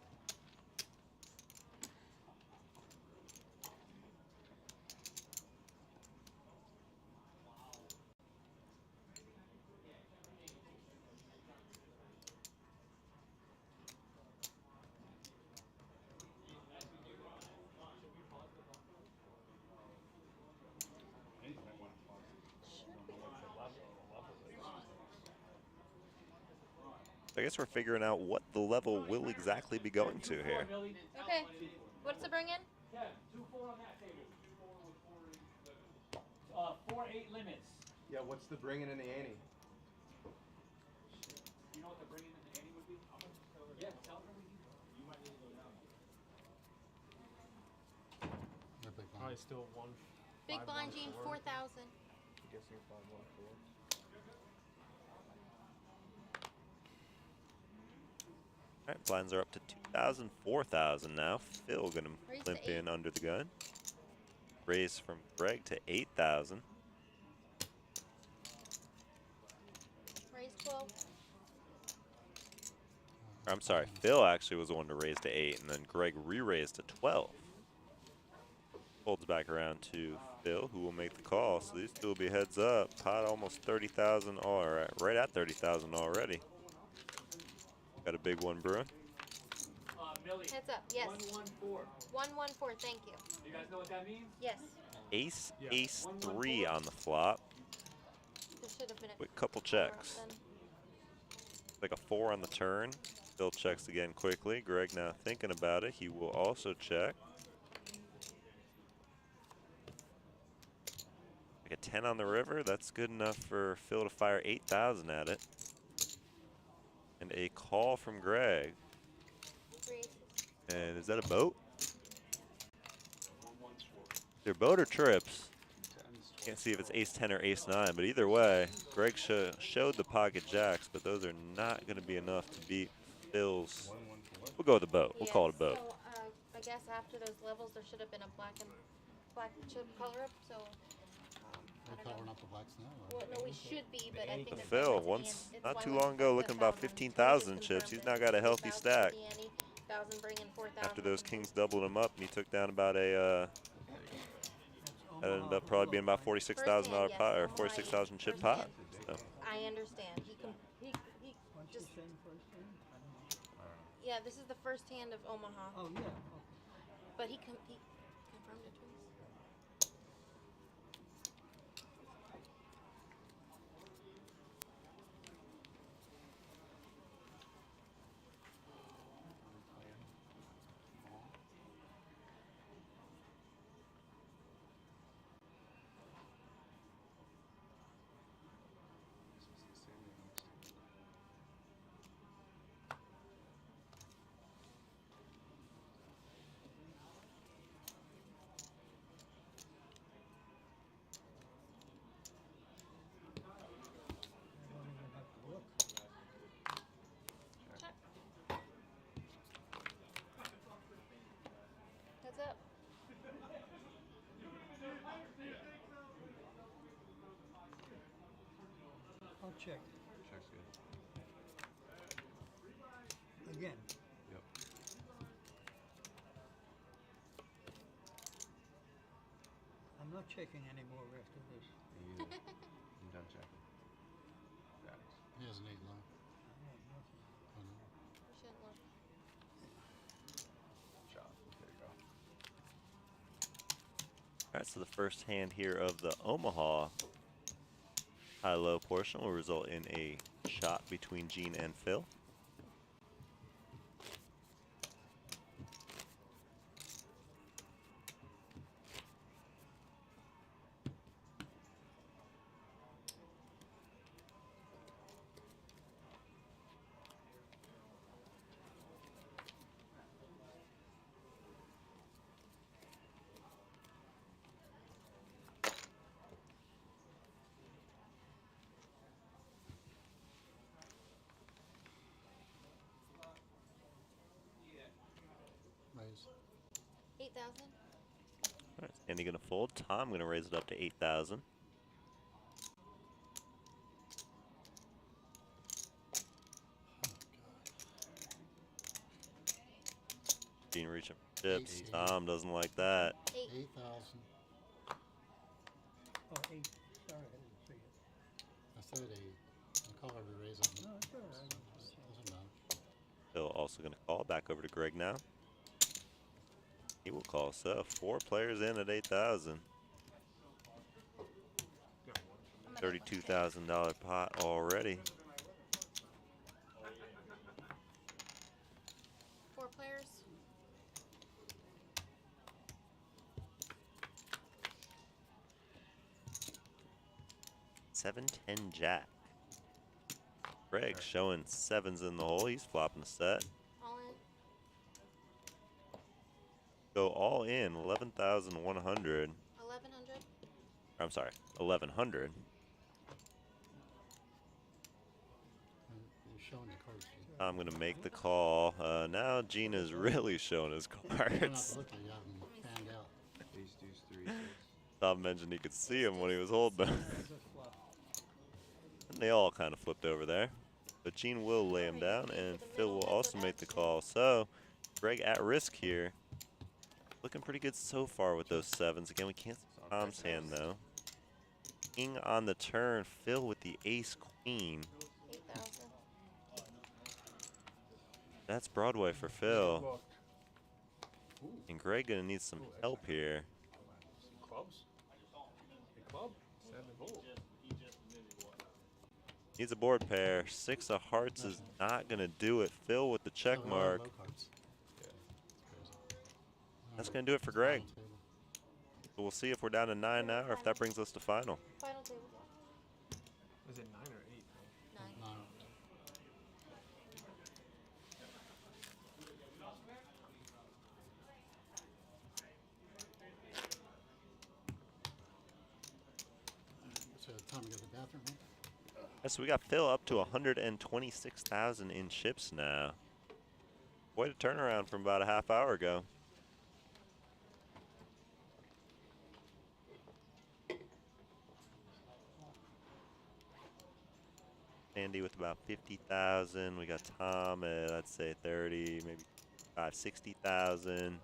I guess we're figuring out what the level will exactly be going to here. Okay. What's the bring in? Yeah, 2-4 on that table. 4-8 limits. Yeah, what's the bringing in the ante? You know what the bring in the ante would be? Yeah, tell them what you might need to go down. They're big blind. Probably still one. Big blind Gene 4,000. guessing 514. All right, blinds are up to 2,000, 4,000 now. Phil gonna Raise to limp 8. in under the gun. Raise from Greg to 8,000. Raise 12. I'm sorry, Phil actually was the one to raise to 8, and then Greg re-raised to 12. Folds back around to Phil, who will make the call. So these two will be heads up. Pot almost 30,000, or right at 30,000 already. Got a big one brewing. Heads up, yes. 114. 114, thank you. You guys know what that means? Yes. Ace, ace 3 on the flop. There should have been a Quick couple color up checks. then. Like a 4 on the turn. Phil checks again quickly. Greg now thinking about it. He will also check. Like a 10 on the river. That's good enough for Phil to fire 8,000 at it. And a call from Greg. And is that a boat? Either boat or trips. Can't see if it's ace 10 or ace 9, but either way, Greg showed the pocket jacks, but those are not going to be enough to beat Phil's. We'll go with the boat. We'll call it a boat. So, I guess after those levels, there should have been a black chip color up, so. I thought we're not the blacks now. Well, no, we should be, but I think that's Phil, why once it's not why too we long ago, put looking the about 1,000. 15,000 chips. He's now got a healthy 1,000 stack. for the ante, 1,000 bringing 4,000. After those kings doubling him up, and he took down about a. That ended up probably being about $46,000 pot or 46,000 chip pot. So. I understand. He just. Yeah, this is the first hand of Omaha. Oh yeah. But he confirmed it to us. Heads up. I'll check. Check's good. Again. Yep. I'm not checking anymore after this. Me either. I'm done checking. Jacks. He has an 8 line. We shouldn't look. Shot. There you go. All right, so the first hand here of the Omaha high-low portion will result in a shot between Gene and Phil. Raise. 8,000. All right, Andy gonna fold. Tom gonna raise it up to 8,000. Gene reaching for chips. Tom doesn't like that. 8,000. Oh, 8. Sorry, I didn't see it. I said 8. I'll call every raise on No, it's all right. Doesn't matter. Phil also gonna call. Back over to Greg now. He will call. So 4 players in at 8,000. $32,000 pot already. 4 players. Seven, 10, jack. Greg showing 7s in the hole. He's flopping a set. All in. Go all in, 11,100. 1,100. I'm sorry, 1100. You're showing the cards. I'm gonna make the call. Now Gene is really showing his You don't have cards. to look at it, you have them fanned out. Ace, deuce, 3, 6. Tom mentioned he could see him when he was holding them. And they all kind of flipped over there. But Gene will lay him down, and Phil will also make the call. So Greg at risk here. Looking pretty good so far with those 7s. Again, we can't see Tom's hand, though. King on the turn. Phil with the ace-queen. That's Broadway for Phil. And Greg gonna need some help here. Clubs? A club? 7. Needs a board pair. 6 of hearts is not gonna do it. Phil with the check mark. That's gonna do it for Greg. So we'll see if we're down to 9 now, or if that brings us to final. Final table. Is it 9 or 8? 9. So time to go to the bathroom, huh? So we got Phil up to 126,000 in chips now. Quite a turnaround from about a half hour ago. Andy with about 50,000. We got Tom at, I'd say, 30, maybe 60,000.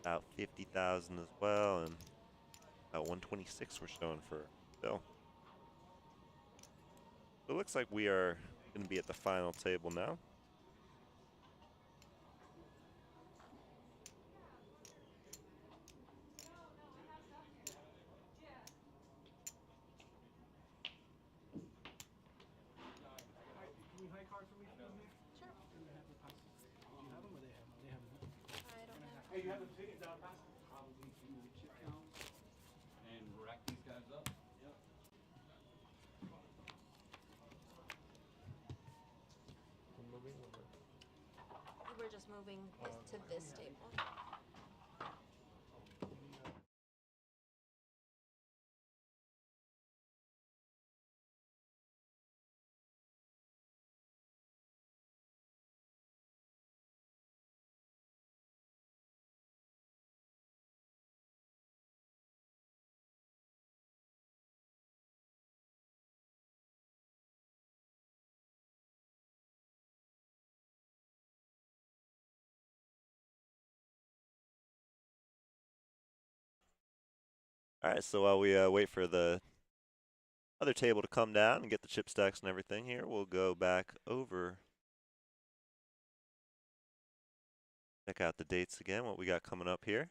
About 50,000 as well, and about 126 we're showing for Phil. So it looks like we are going to be at the final table now. Can you high card for me? Sure. Do you have them or they have them? They have them. I don't have. Hey, you have the tickets down past? Probably do the chip count. And rack these guys up. Yep. We're just moving to this table. All right, so while we wait for the other table to come down and get the chip stacks and everything here, we'll go back over. Check out the dates again, what we got coming up here.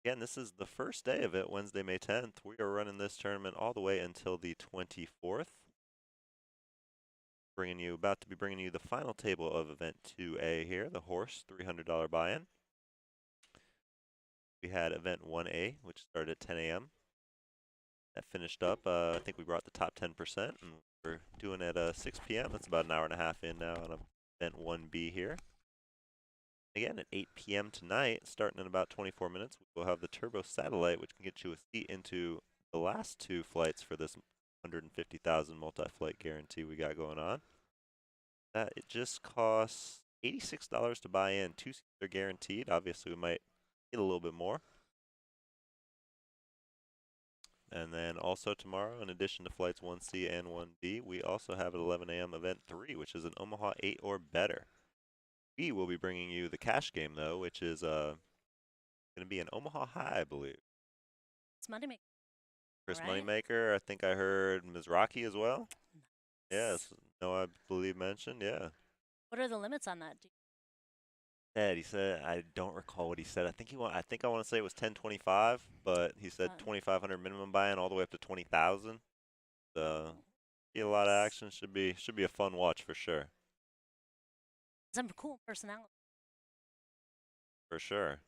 Again, this is the first day of it, Wednesday, May 10th. We are running this tournament all the way until the 24th. About to be bringing you the final table of event 2A here, the H.O.R.S.E $300 buy-in. We had event 1A, which started at 10 a.m. That finished up. I think we brought the top 10%, and we're doing it at 6 p.m. That's about an hour and a half in now on event 1B here. Again, at 8 p.m. tonight, starting in about 24 minutes, we'll have the Turbo Satellite, which can get you a seat into the last 2 flights for this 150,000 multi-flight guarantee we got going on. That it just costs $86 to buy in. 2 seats are guaranteed. Obviously, we might get a little bit more. And then also tomorrow, in addition to flights 1C and 1B, we also have at 11 a.m. event 3, which is an Omaha 8 or better. We will be bringing you the cash game, though, which is going to be an Omaha High, I believe. It's Moneymaker. Chris Right. Moneymaker. I think I heard Ms. Rocky as well. Yes. No, I believe mentioned. Yeah. What are the limits on that? He said, I don't recall what he said. I think I want to say it was 1025, but he said 2,500 minimum buy-in all the way up to 20,000. So, be a lot of action. Should be a fun watch for sure. Some cool personality. For sure.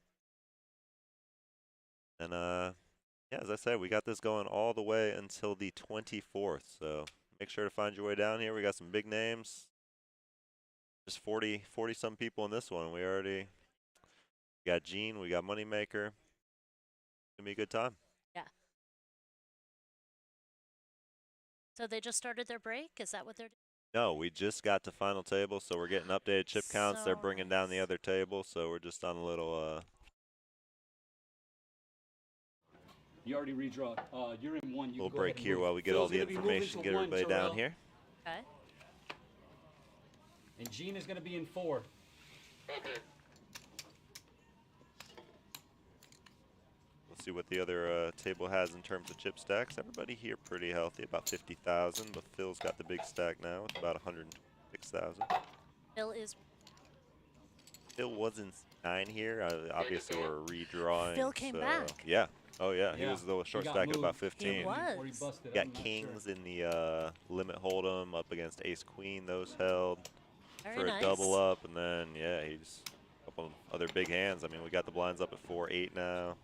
And yeah, as I said, we got this going all the way until the 24th. So make sure to find your way down here. We got some big names. Just 40 some people in this one. We already We got Gene. We got Moneymaker. Gonna be a good time. Yeah. So they just started their break? Is that what they're doing? No, we just got to final table, so we're getting updated chip counts. They're So bringing down the other table, so we're just on a little. You already redraw. You're in one. You Little go ahead break and here move. while we get Phil's all the gonna be moving information, to get one, everybody down Terrell. here. Okay. And Gene is going to be in 4. Let's see what the other table has in terms of chip stacks. Everybody here pretty healthy, about 50,000, but Phil's got the big stack now with about 106,000. Phil is. Phil was in 9 here. Obviously, we're redrawing. Phil came so back. Yeah. Oh, yeah. He Yeah. was the short He got stack at about moved. 15. He Or he was. busted. Got I'm not kings sure. in the limit hold'em up against ace queen. Those held Very for nice. a double up, and then yeah, he's a couple other big hands. I mean, we got the blinds up at 4-8 now,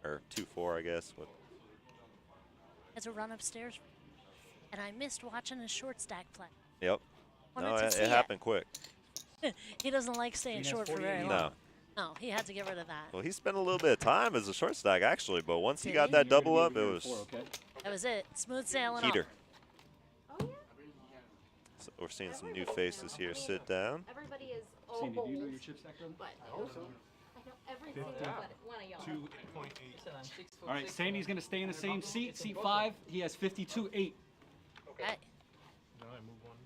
or 2-4, I guess. With Has a run upstairs, and I missed watching his short stack play. yep. Wanted No, to it see happened quick. He doesn't like staying Gene has short for very 48. long. No. No, he had to get rid of that. Well, he spent a little bit of time as a short stack actually, but once he Did got he? that You're gonna double be up, it moving was to 4, okay? That was it. Smooth sailing heater. Oh, yeah? So we're seeing some new faces here. Sit down. Everybody is Sandy, do you know old, your chip stack, brother? but I know every single one of y'all. 2.8. All right, Sandy's going to stay in the same seat. Seat 5. He has 52.8. Okay. No, I move one.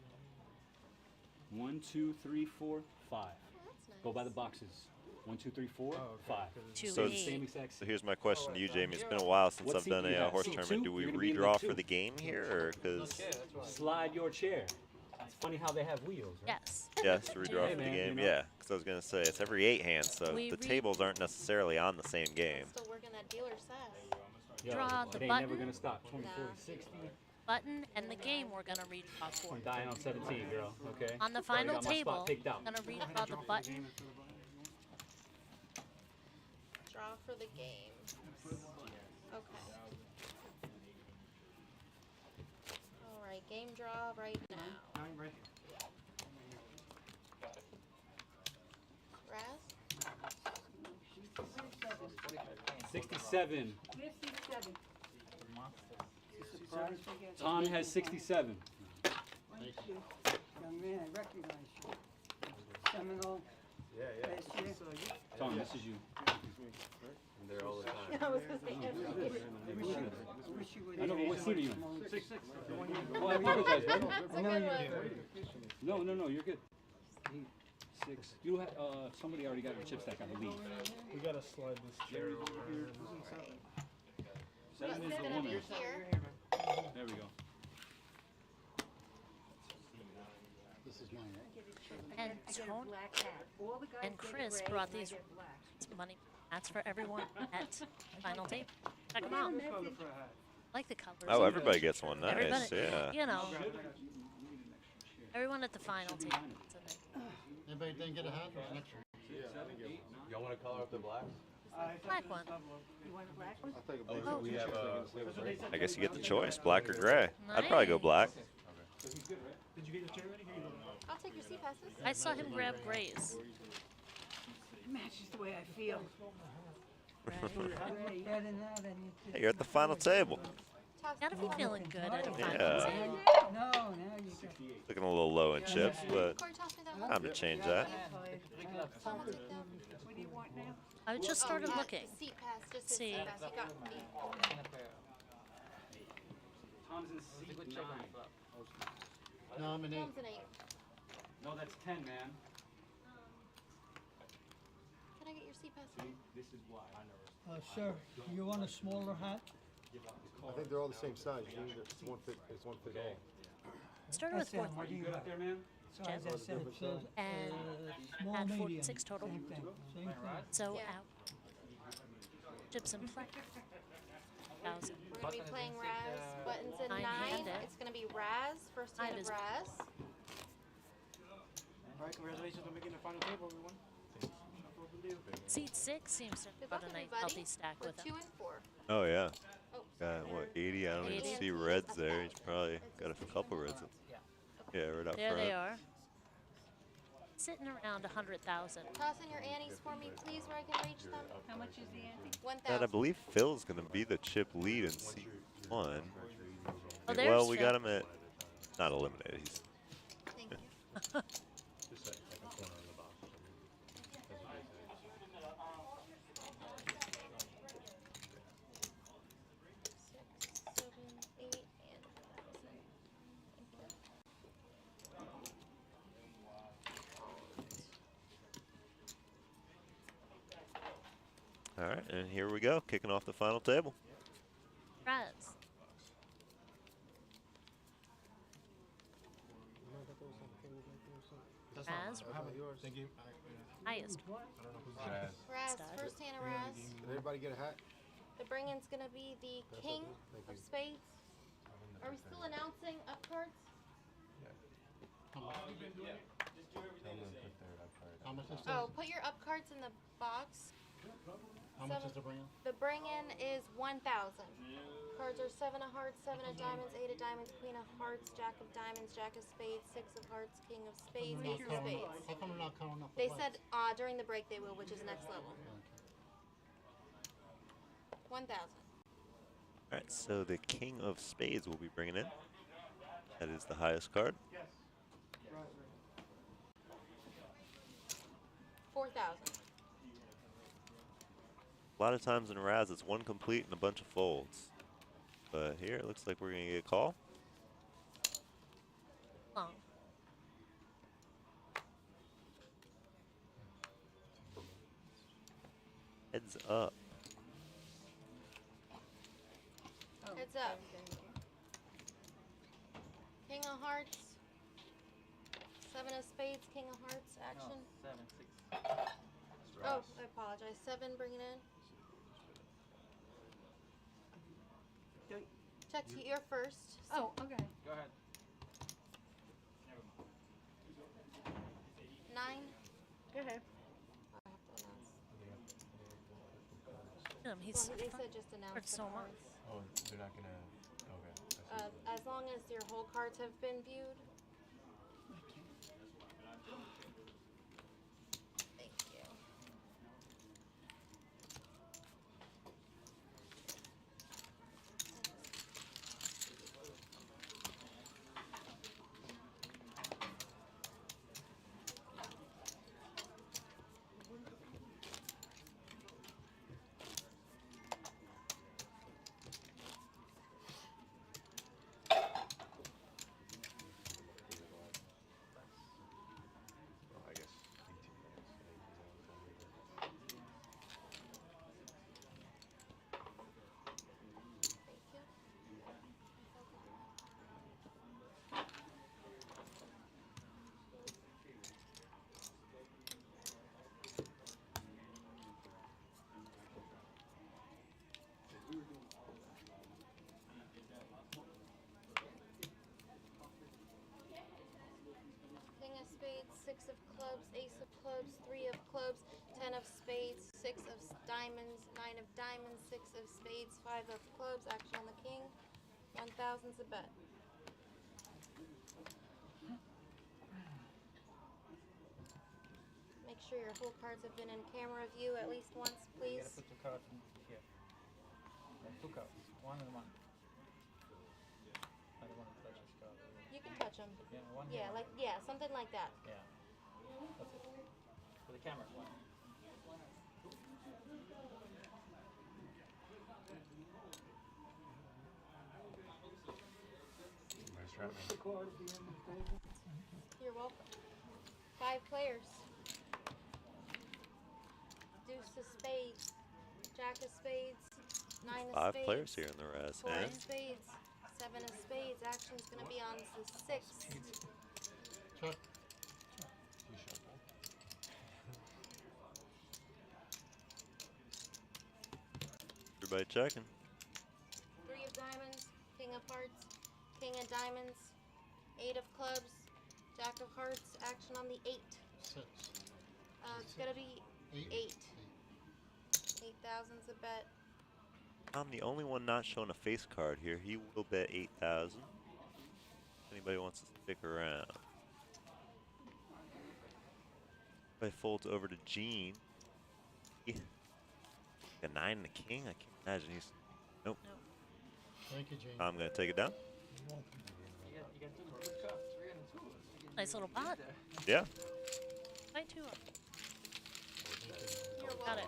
1, 2, 3, 4, 5. Oh, that's nice. Go by the boxes. 1, 2, 3, 4, 5. Two So eight. Same exact So seat. here's my question to you, Jamie. It's been a while since What I've seat done do you a have? horse Seat tournament. 2? Do we You're gonna be in redraw seat for 2. the game here, or because Slide your chair. It's funny how they have wheels, right? Yes. yes, redraw Hey, for the man, game? you know. Yeah, because I was gonna say it's every 8 hands, so We the re- tables aren't necessarily on the same game. Still working that dealer sass. Yo, Draw the it ain't never button. going to stop. 20, Nah. 40, 60. Button and the game we're gonna redraw for. I'm dying on 17, girl. Okay? On the I final got my table, spot picked out. gonna redraw the button. Draw for the game. Okay. All right, game draw right now. I'm right Razz? 67. 57. Tom has 67. Young man, I recognize you. Seminole. Last year. Tom, this is you. There all the time. I was gonna say every I wish you would. I know, but what seat are you in? 6-6. Oh, I apologize, brother. That's a good one. No, you're good. 8, 6. You had, somebody already got your chip stack, I believe. We gotta slide this chair over. 7 is the Gonna be woman. here. There we go. This is mine, right? And Tone and Chris brought these money mats for everyone at final table. Check them out. Like the colors. Oh, everybody gets one. Nice. Everybody, Yeah. you know, everyone at the final table. Anybody didn't get a hat or an extra? Y'all want to color up the blacks? Black one. You want a black one? I'll take a blue. Oh. We have a break. I guess you get the choice, black or gray. I'd probably go black. Did you get your chair ready? Here you go. I'll take your seat passes. I saw him grab Grays. Matches the way I feel. Better now than you could. Hey, you're at the final table. Gotta be feeling good at a final Yeah. table. No, now you got. Looking a little low in chips, but Corey, toss me that one. time to change that. I'll take them. What do you want now? I just started yeah, looking. Seat pass, just a See. seat pass. You got me. Tom's in seat 9. No, I'm an 8. Tom's an 8. No, that's 10, man. Can I get your seat pass? See, this is why. Sir, you want a smaller hat? I think they're all the same size. You need it's one fit all. Started with That's 4 it. You good out there, man? So as I said, so, and small, had medium. 6 total. Same thing. Same thing. So Yeah. out. Chips and play. 1,000. We're going to be playing Razz. Buttons in 9. Nine-handed. It's going to be Razz. First hand Nine of is- Razz. All right, congratulations on making the final table, everyone. Shuffle up and do. Seat 6 seems to Good have luck, a nice everybody. healthy stack We're with 2 him. and 4. Oh, yeah. Oh, Got, what, 80? I don't even 80. see reds there. He's probably got a couple reds. Yeah, right up There front. they are. sitting around 100,000. Toss in your antes for me, please, where I can reach them. How much is the ante? 1,000. That I believe Phil's going to be the chip lead in C1. Oh, Yeah, there's well, we Phil. got him at not eliminated. He's Thank you. all right, and here we go, kicking off the final table. Razz. Razz. Thank you. Highest. I don't know who's Razz, first hand of Razz. Did everybody get a hat? The bring-in's gonna be the king of spades. Are we still announcing up cards? How much is Oh, put your up cards in the box. How much is the bring-in? The bring-in is 1,000. Cards are 7 of hearts, 7 of diamonds, 8 of diamonds, queen of hearts, jack of diamonds, jack of spades, 6 of hearts, king of spades, ace of spades. How come they're not counting up the They plates? said during the break they will, which is next level. 1,000. All right, so the king of spades will be bringing in. That is the highest card. 4,000. A lot of times in Razz, it's one complete and a bunch of folds. But here, it looks like we're going to get a call. Long. Heads up. Heads up. King of hearts. 7 of spades, king of hearts, action. No, 7, 6. Oh, I apologize. 7, bring it in. Check, you're first. Oh, okay. Go ahead. 9. Go ahead. I have to announce. He's Well, they said just announce the so much. cards. Oh, they're not gonna. Okay. As long as your whole cards have been viewed. Thank you. King of spades, 6 of clubs, ace of clubs, 3 of clubs, 10 of spades, 6 of diamonds, 9 of diamonds, 6 of spades, 5 of clubs, action on the king. 1,000's a bet. Make sure your whole cards have been in camera view at least once, You please. gotta put 2 cards in here. 2 cards. 1 and 1. I don't want to touch this card. You can touch them. Yeah, 1 Yeah, here. something like that. Yeah. That's it. For the camera. 1. You're welcome. 5 players. Deuce of spades, jack of spades, 9 of 5 spades. players here in the Razz. 4 And of spades, 7 of spades. Action's going to be on the 6th. Check. everybody checking. 3 of diamonds, king of hearts, king of diamonds, 8 of clubs, jack of hearts. Action on the 8. 6. It's going to be 8. 8,000's a bet. I'm the only one not showing a face card here. He will bet 8,000. Anybody wants to stick around? Play folds over to Gene. Yeah. A 9 and a king? I can't imagine he's. Nope. Thank you, Gene. I'm going to take it down. Nice little pot. Yeah. Play 2. Got it.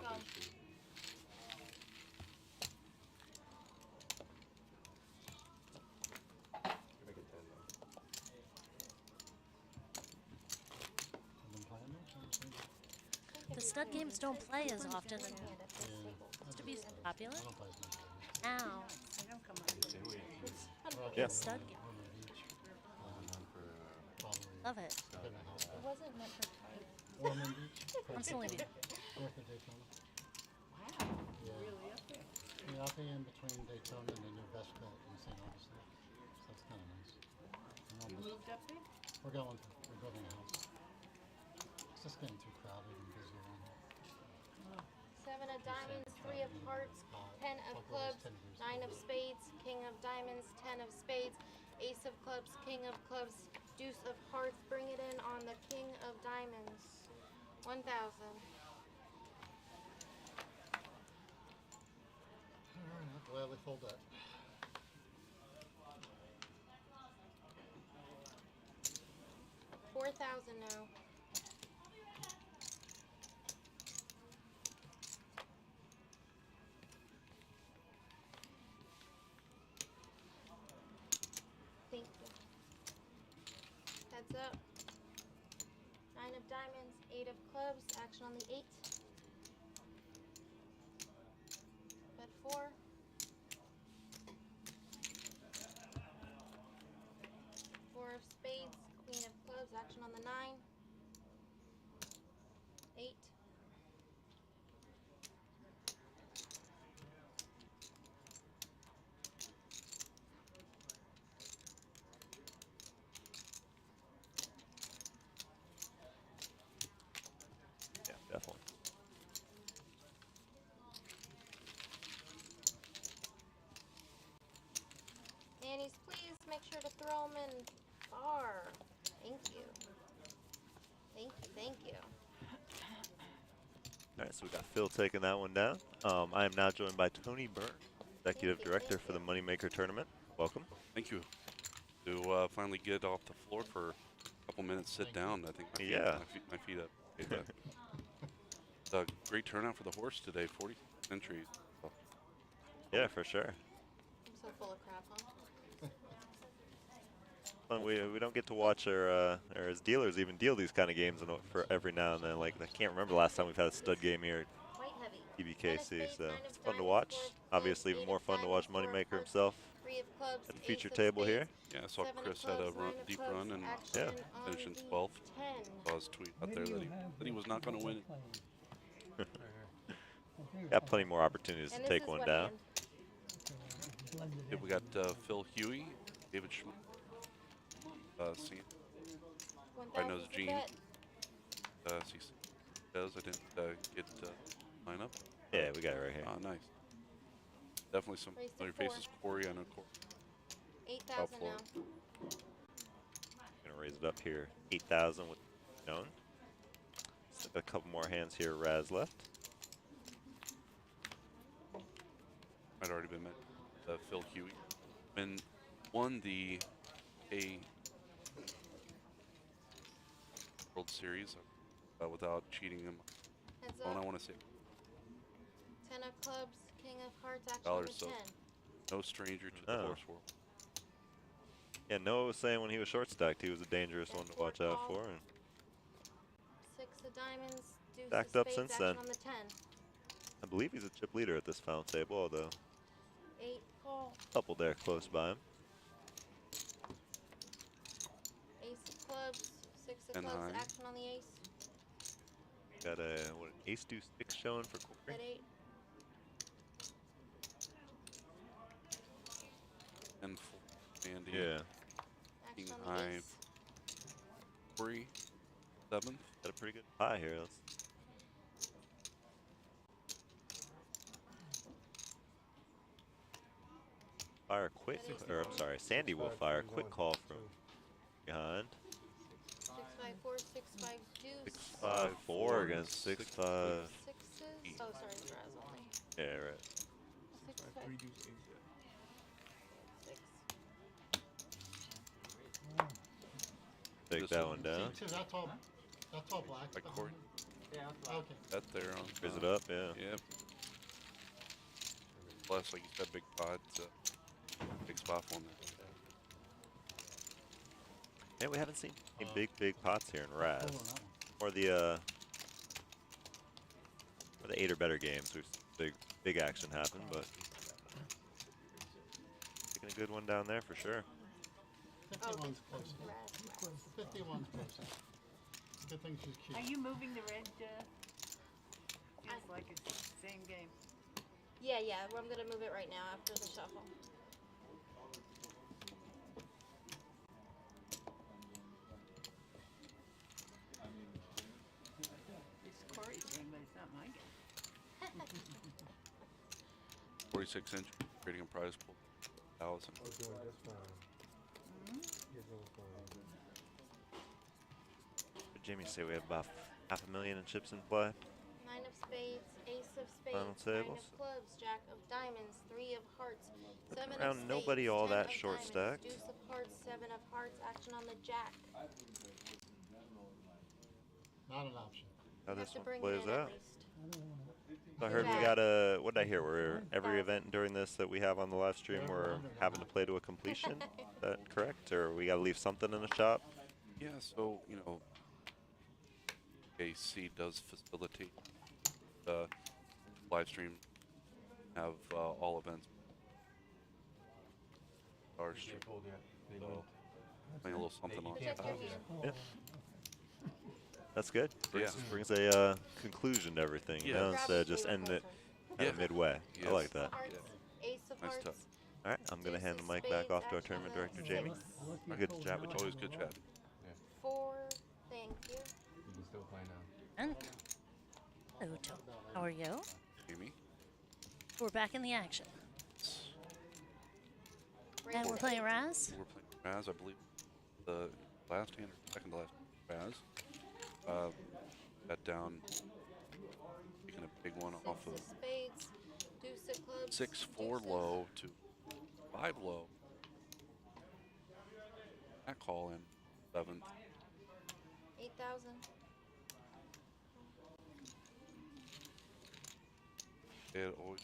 The stud games don't play as often and used to be so popular. Now, yeah. Stud game. Love it. It wasn't meant for fight. Constantly be. North of Daytona. Wow. Yeah. Really up there. Yeah, I'll be in between Daytona and the new Vespa in St. Augustine. So that's kind of nice. You moved up there? We're building a house. It's just getting too crowded and busy around here. 7 of diamonds, 3 of hearts, 10 of clubs, 9 of spades, king of diamonds, 10 of spades, ace of clubs, king of clubs, deuce of hearts. Bring it in on the king of diamonds. 1,000. Alright, I'll gladly fold that. $4,000 now. Thank you. Heads up. 9 of diamonds, 8 of clubs. Action on the 8. Bet 4. 4 of spades, queen of clubs. Action on the 9. 8. Yeah, definitely. Nannies, please make sure to throw them in far. Thank you. Thank you, thank you. All right, so we got Phil taking that one down. I am now joined by Tony Byrne, Executive Director for the Moneymaker Tournament. Welcome. Thank you. To finally get off the floor for a couple minutes, sit down. I think my feet up. It's a great turnout for the horse today, 40 entries. So. Yeah, for sure. I'm so full of crap, huh? We don't get to watch our as dealers even deal these kind of games for every now and then. Like, I can't remember the last time we've had a stud game here at PBKC, so it's fun to watch. Obviously, even more fun to watch Moneymaker himself at the feature table here. Yeah, I saw Chris had a deep run and finished in 12th. Saw his tweet out there that he was not going to win it. Got plenty more opportunities to take one down. Yeah, we got Phil Huey, David Schmidt. I knows Gene. See, does I didn't get line up. Yeah, we got it right here. Oh, nice. Definitely some familiar faces. Corey, I know Corey. 8,000 now. Gonna raise it up here, 8,000 with Joan. Still got a couple more hands here. Razz left. I'd already been met. Phil Huey, and won the World Series without cheating him. Heads One up. I want to say. 10 of clubs, king of hearts, action Dollars, on the so 10. no stranger to the horse world. Yeah, Noah was saying when he was short stacked, he was a dangerous one to watch out for. And 6 of diamonds, deuce stacked of up spades, since action then. on the 10. I believe he's a chip leader at this fountain table, although 8 call. a couple there close by him. Ace of clubs, 6 of And clubs, high. action on the ace. Got a ace deuce 6 showing for Corey. Bet 8. And full Andy. Yeah. King Action on the high. ace. Corey, 7th. Got a pretty good pie here. Let's fire quick, or I'm sorry, Sandy will fire a quick call from behind. 6, 5, 6-5-4, 6-5 deuce. 6-5-4 against 6-5. Sixes. Oh, sorry, it's Razz only. Yeah, right. 6-5 deuce, 8. Six. Take that one down. See, that's all black. Like Corey. Yeah, Okay. That there on. Raise it up, yeah. Yep. Plus, like you said, big pot. Big spot for him. Yeah, we haven't seen any big pots here in Razz. Or the 8 or better games. We've seen big action happen, but taking a good one down there for sure. 51's closer. 51's closer. Good thing she's cute. Are you moving the red? Feels like it's the same game. Yeah, well, I'm gonna move it right now after the shuffle. It's Corey's game, but it's not my game. 46 inch, creating a prize pool. 1,000. But Jamie say we have about 500,000 in chips in play. 9 of spades, ace of spades, Final 9 tables. of clubs, jack of diamonds, 3 of hearts, 7 of Around spades, nobody all 10 that of short diamonds, stacked. deuce of hearts, 7 of hearts, action on the jack. Not an option. How You this have to one bring it plays in at out. least. I heard we got a, what did I hear? We're every event during this that we have on the live stream, we're having to play to a completion. Is that correct? Or we got to leave something in the shop? Yeah, so, AC does facilitate the live stream, have all events. Our stream. So, playing a little something on Protect that. your hand. Yeah. That's good. Yeah. Brings a conclusion to everything, you know, instead of just ending it at midway. I like that. Hearts, ace of Nice hearts, touch. All right, I'm going to hand the mic back off to our tournament director, Jamie. Good to chat with you. Always good chat. 4, thank you. You can still play now. And hello, Joe. How are you? Jamie? We're back in the action. And we're playing Razz? We're playing Razz, I believe. The last hand or second to last Razz. Bet down, taking a big one off of Spades, deuce of clubs, 6-4 low to 5 low. That call in 7th. 8,000. It always.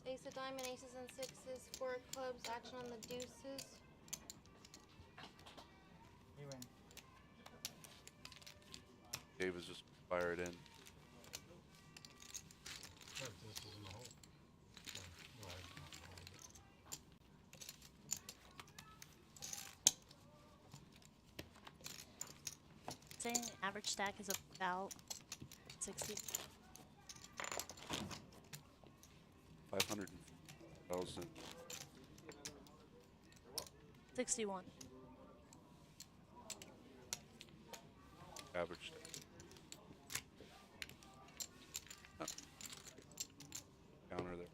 Ace of diamond, aces and sixes, 4 of clubs, action on the deuces. You win. Dave is just fired in. Saying average stack is about 60. 500,000. 61. Average. Oh. Counter there.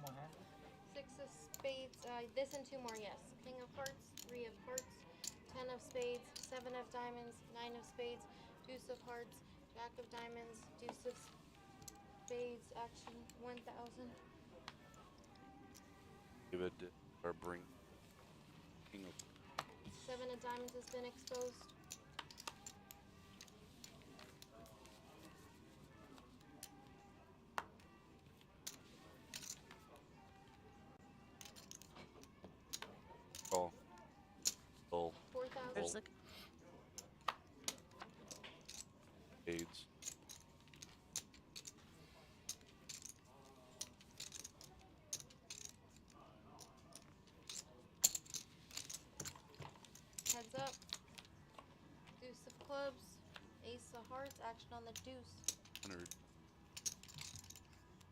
One more hand. 6 of spades, this and 2 more, yes. King of hearts, 3 of hearts, 10 of spades, 7 of diamonds, 9 of spades, deuce of hearts, jack of diamonds, deuce of spades, action 1,000. David or bring King of 7 of diamonds has been exposed. call. Full. 4,000. Spades. Heads up. Deuce of clubs, ace of hearts, action on the deuce. 100.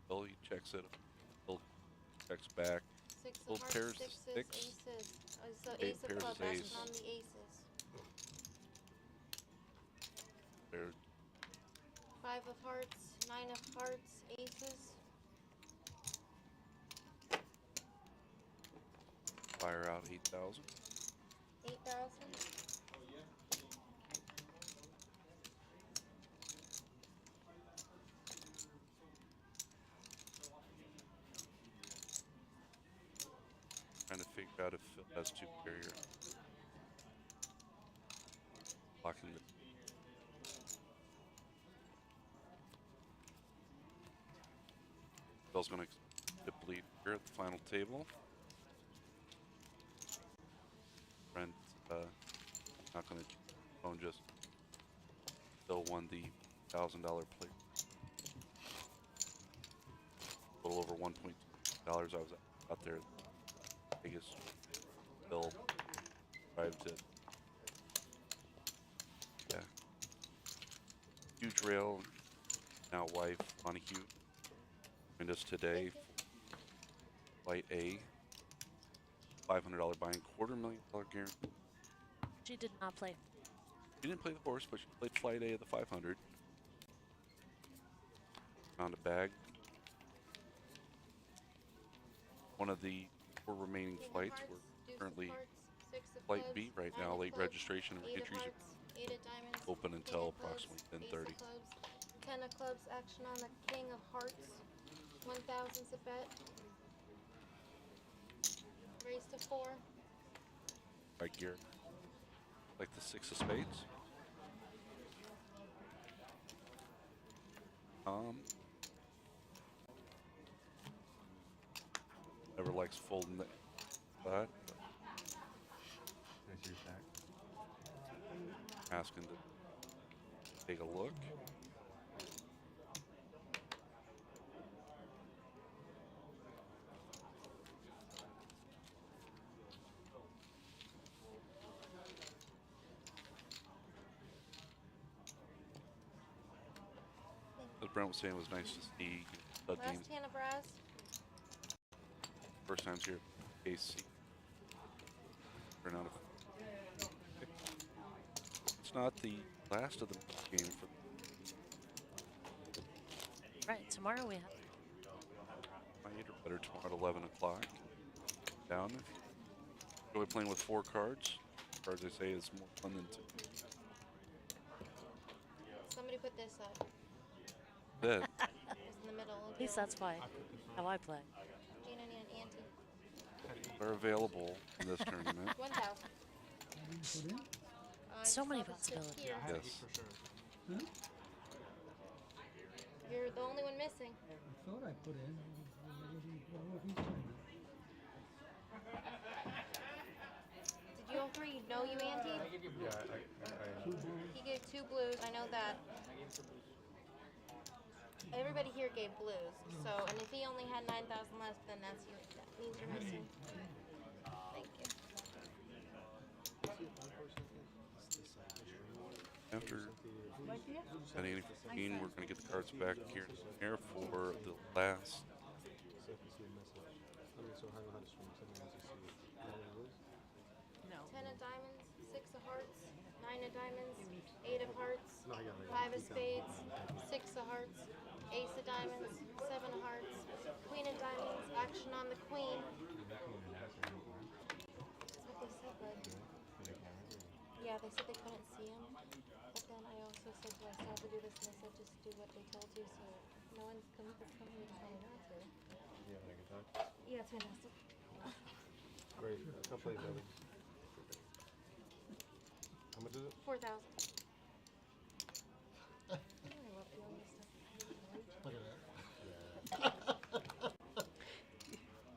Bill, he checks it. Bill checks back. 6 Bill of hearts, pairs sixes, 6. aces. So Eight ace of pairs clubs, ace. action on the aces. There. 5 of hearts, 9 of hearts, aces. Fire out 8,000. 8,000. Trying to figure out if Phil has 2 carrier. Locking the. Phil's going to deplete here at the final table. Brent not going to phone just. Phil won the $1,000 play. A little over $1.2 million. I was out there. Vegas. Phil arrived at. Yeah. Huge rail. Now wife Montague joined us today. Flight A. $500 buying, $250,000 guarantee. She did not play. She didn't play the horse, but she played Flight A of the 500. Found a bag. One of the 4 remaining flights. We're currently Flight B right now. Late registration and entries are open until approximately 10:30. 10 of clubs, action on the king of hearts. 1,000's a bet. Raise to 4. Right gear. Like the 6 of spades. Never likes folding that. That's your stack. Asking to take a look. As Brent was saying, it was nice to see stud games. Last hand of Razz. First times here at PBKC. It's not the last of the game for. Right, tomorrow we have. My 8 or better tomorrow at 11 o'clock. Down. Enjoy playing with 4 cards. Cards, they say, is more fun than 2. Somebody put this up. That. It's in the middle. At least that's why. How I play. Gina, I need an ante. They're available in this tournament. 1,000. So many possibilities. Yes. You're the only one missing. I thought I put in. Did you all 3 know you anteed? Yeah, He gave 2 blues. I know that. Everybody here gave blues. So, and if he only had 9,000 left, then that means you're missing. Thank you. After setting 15, we're going to get the cards back here in the air for the last. 10 of diamonds, 6 of hearts, 9 of diamonds, 8 of hearts, 5 of spades, 6 of hearts, ace of diamonds, 7 of hearts, queen of diamonds, action on the queen. That's what they said, but yeah, they said they couldn't see him. But then I also said, do I still have to do this? And they said, just do what they told you, so no one's coming to tell me not to. You having a good time? Yeah, it's fantastic. Great. Come play, Billy. How much is it? 4,000. Look at that.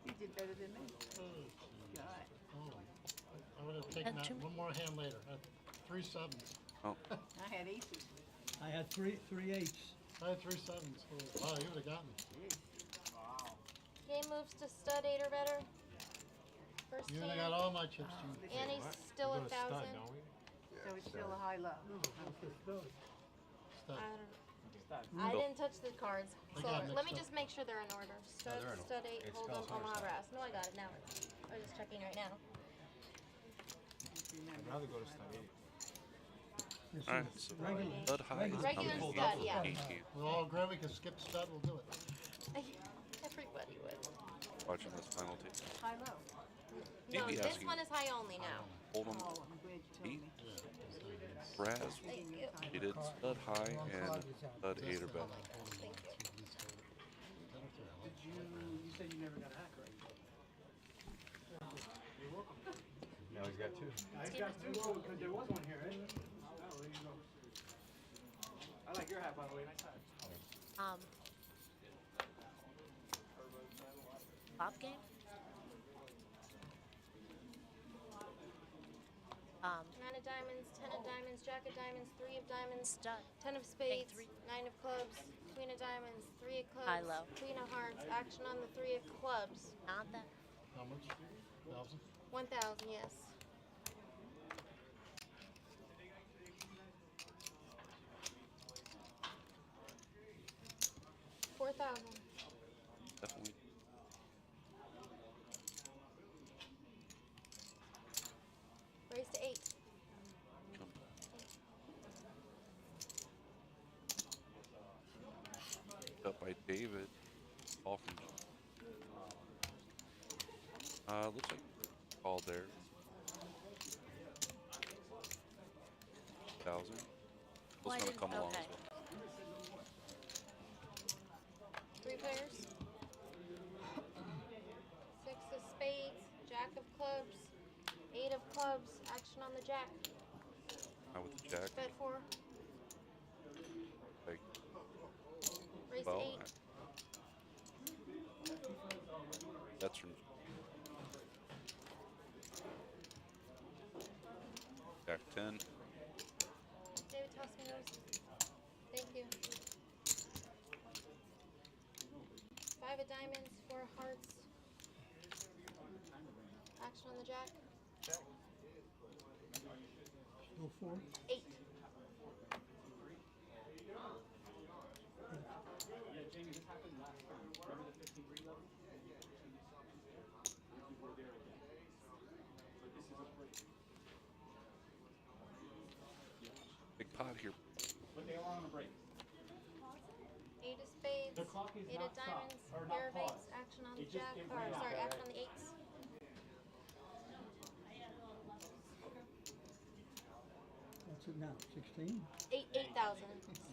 You did better than me. God. I would have taken that one more hand later. I had 3 sevens. Oh. I had aces. I had three eights. I had 3 sevens. Oh, wow, you would have gotten me. Wow. Game moves to stud 8 or better. First You would have hand. got all my chips. And he's still 1,000. So it's still a high low. I didn't touch the cards. I So got let me mixed just make sure they're in order. Stud, they're in order. stud 8, It's hold on, spelled Omaha H.O.R.S.E. Razz. No, I got it now. I was just checking right now. I'd rather go to stud 8. This All right, is so regular. stud high is Regular coming stud, in yeah. 18. We'll all agree we can skip stud, we'll do it. Everybody would. Watching this final tape. High low. No, Maybe this asking one is high only now. hold 'em Oh, I'm glad you told eight. me. Razz, Thank you. he did stud high and stud 8 or better. Thank you. You said you never got a hack, right? You're welcome. Now he's got two. I got two because there was one here, right? Oh, there you go. I like your hat, by the way. Nice hat. Pop game? 9 of diamonds, 10 of diamonds, jack of diamonds, 3 of diamonds, Stud. 10 of spades, 9 of clubs, queen of diamonds, 3 of clubs, High low. queen of hearts, action on the 3 of clubs. Not that. How much? 1,000? 1,000, yes. $4,000. Definitely. Raise to 8. Up by David. All from looks like call there. 1,000. Why What's gonna didn't- come along okay. as well. 3 pairs. 6 of spades, jack of clubs, 8 of clubs, action on the jack. With the jack. Bet 4. Like, Raise well, to 8. that's from Jack 10. David, toss me those. Thank you. 5 of diamonds, 4 of hearts. Action on the jack. Go 4? 8. Yeah, Jamie, this happened last time. Remember the 53 level? You were there again. But this is a break. Big pot here. But they are on a break. 8 of spades, The clock is 8 not of diamonds, stopped, or pair not of 8s, paused. action on It the just- jack. it Or, ran out. sorry, action on the 8s. What's it now? 16? 8,000.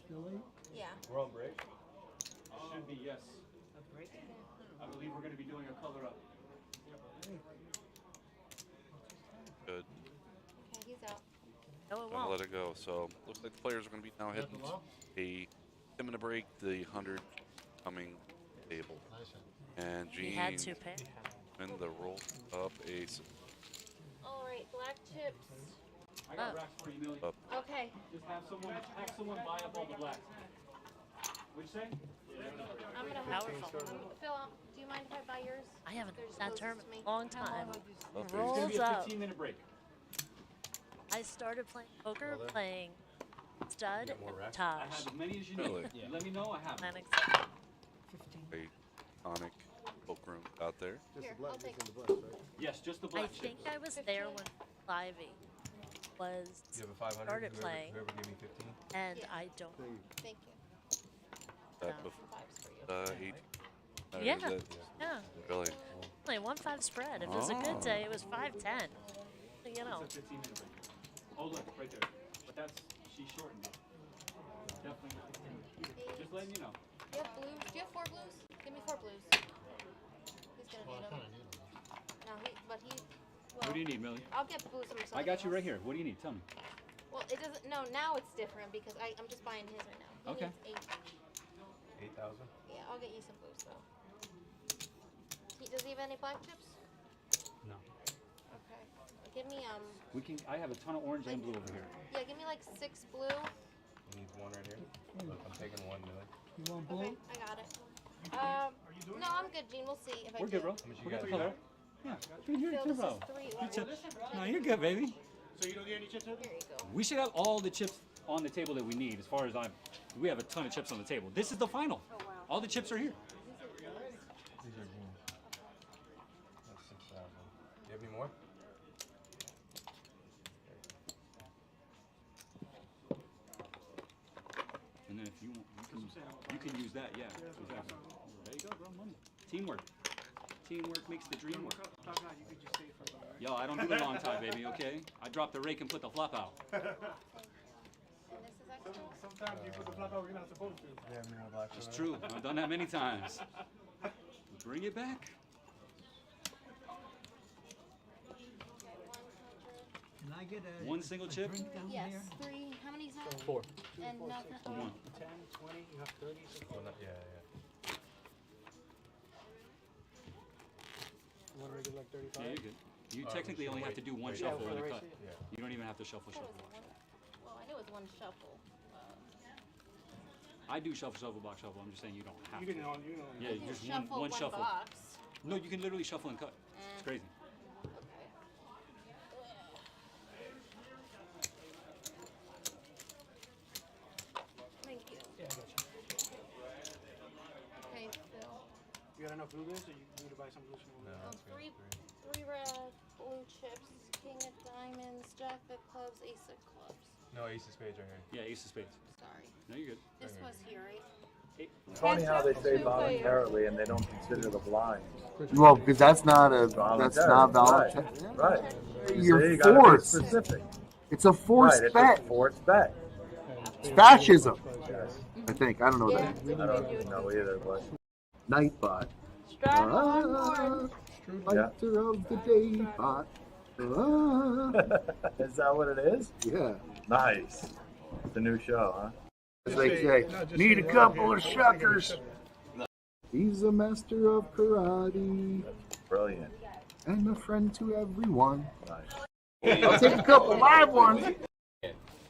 Still 8? Yeah. We're on break. Should be, yes. A break? I believe we're going to be doing a color up. Good. Okay, he's out. No, it Gonna won't. let it go. So looks like the players are gonna be now heading to a 10-minute break. The 100 coming table. And He Gene had 2 pairs. in the roll up ace. All right, black chips. I got racks for you, Millie. Up. Okay. Just have someone buy up all the blacks. What'd you say? I'm gonna Powerful. Phil, do you mind if I buy yours? I haven't They're done just that closest tournament to me. in a long time. It's going to Rolls be a up. 15-minute break. I started playing poker, playing stud got more and racks? I Taj. have as many as you Really? need. Let me know. I have them. Planning set. A tonic poker room out there. Here, I'll take it. Yes, just the I black think chips. I was there when Livy was You have a 500. started Whoever, playing, whoever gave me 15. and Yeah. I don't. Thank you. That No. before, 5s for you. 8. Yeah. Is it? Yeah. Really? Only 1-5 spread. If it was a good day, it was 5-10. You know. It's a 15-minute break. Oh, look, right there. But that's, she shortened it. Definitely not 15 minutes. Just letting you know. Do you have blues? Do you have 4 blues? Give me 4 blues. He's gonna need them. No, but he. Well, What do you need, Millie? I'll get blues from somebody I got you else. right here. What do you need? Tell me. Well, it doesn't. No, now it's different because I'm just buying his right now. He Okay. needs 8. 8,000. Yeah, I'll get you some blues though. Does he have any black chips? No. Okay. Give me We can. I have a ton of orange and blue over here. Yeah, give me like 6 blue. He needs one right here. Look, I'm taking one, Millie. You want blue? Okay, I got it. No, I'm good, Gene. We'll see if I We're do. good, bro. How much you We're got? good to color. Yeah. You're Phil, good, this bro. is 3. You chip- No, you're good, baby. So you don't get any chips out Here you go. We should have all the chips on the table that we need. As far as we have a ton of chips on the table. This is the final. All the chips are here. These are Gene. That's 6,000. Do you have any more? could use that, yeah. Exactly. There you go, bro. Money. Teamwork. Teamwork makes the dream work. Yo, I don't do the long tie, baby, okay? I drop the rake and put the flop out. Sometimes you put the flop out where you're not supposed to. It's true. I've done that many times. Bring it back. Can I get a one single chip? Yes. 3. How many's that? 4. And nothing. For 1. 10, 20, you have 30. You want to do like 35? Yeah, you're good. You technically only have to do one shuffle and a cut. You don't even have to shuffle. Well, I knew it was one shuffle. I do shuffle, box, shuffle. I'm just saying you don't have to. Yeah, You just shuffle one shuffle. box. No, you can literally shuffle and cut. It's crazy. Thank you. Yeah, I got you. Okay, Phil. You got enough blue beans, or you need to buy some blue chips? Three red, blue chips, king of diamonds, jack of clubs, ace of clubs. No, ace of spades right here. Yeah, ace of spades. Sorry. No, you're good. This was here, right? It's funny how they say voluntarily and they don't consider the blind. Well, because that's not voluntary. Right. You're You gotta be forced. specific. It's a forced Right, bet. It's a forced bet. It's fascism. Yes. I think. I don't know that. I don't know either, but Nightbot. Fighter of the day bot. Is that what it is? Yeah. Nice. It's a new show, huh? As they say, need a couple of shuckers. He's a master of karate. Brilliant. And a friend to everyone. Nice. I'll take a couple live ones.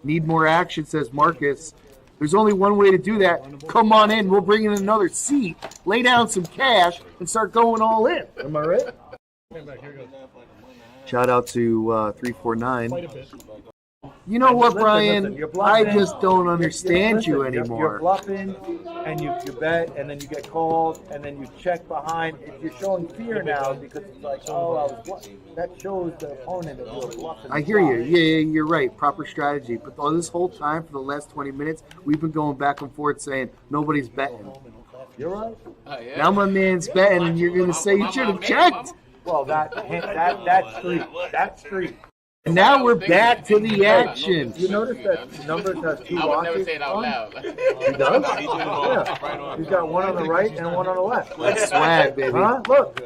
Need more action, says Marcus. There's only one way to do that. Come on in. We'll bring in another seat, lay down some cash, and start going all in. Am I right? Shout out to 349. You know what, Brian? I just don't understand you anymore. You're bluffing, and you bet, and then you get called, and then you check behind. You're showing fear now because it's like, oh, I was bluffing. That shows the opponent that you're bluffing. I hear you. Yeah, you're right. Proper strategy. But all this whole time, for the last 20 minutes, we've been going back and forth saying nobody's betting. You're right. Now my man's betting, and you're going to say you should have checked. Well, that street. And now we're back to the action. You notice that Numbers has 2 watches? I would never say it out loud. He does? Yeah. He's got one on the right and one on the left. That's swag, baby. Huh? Look.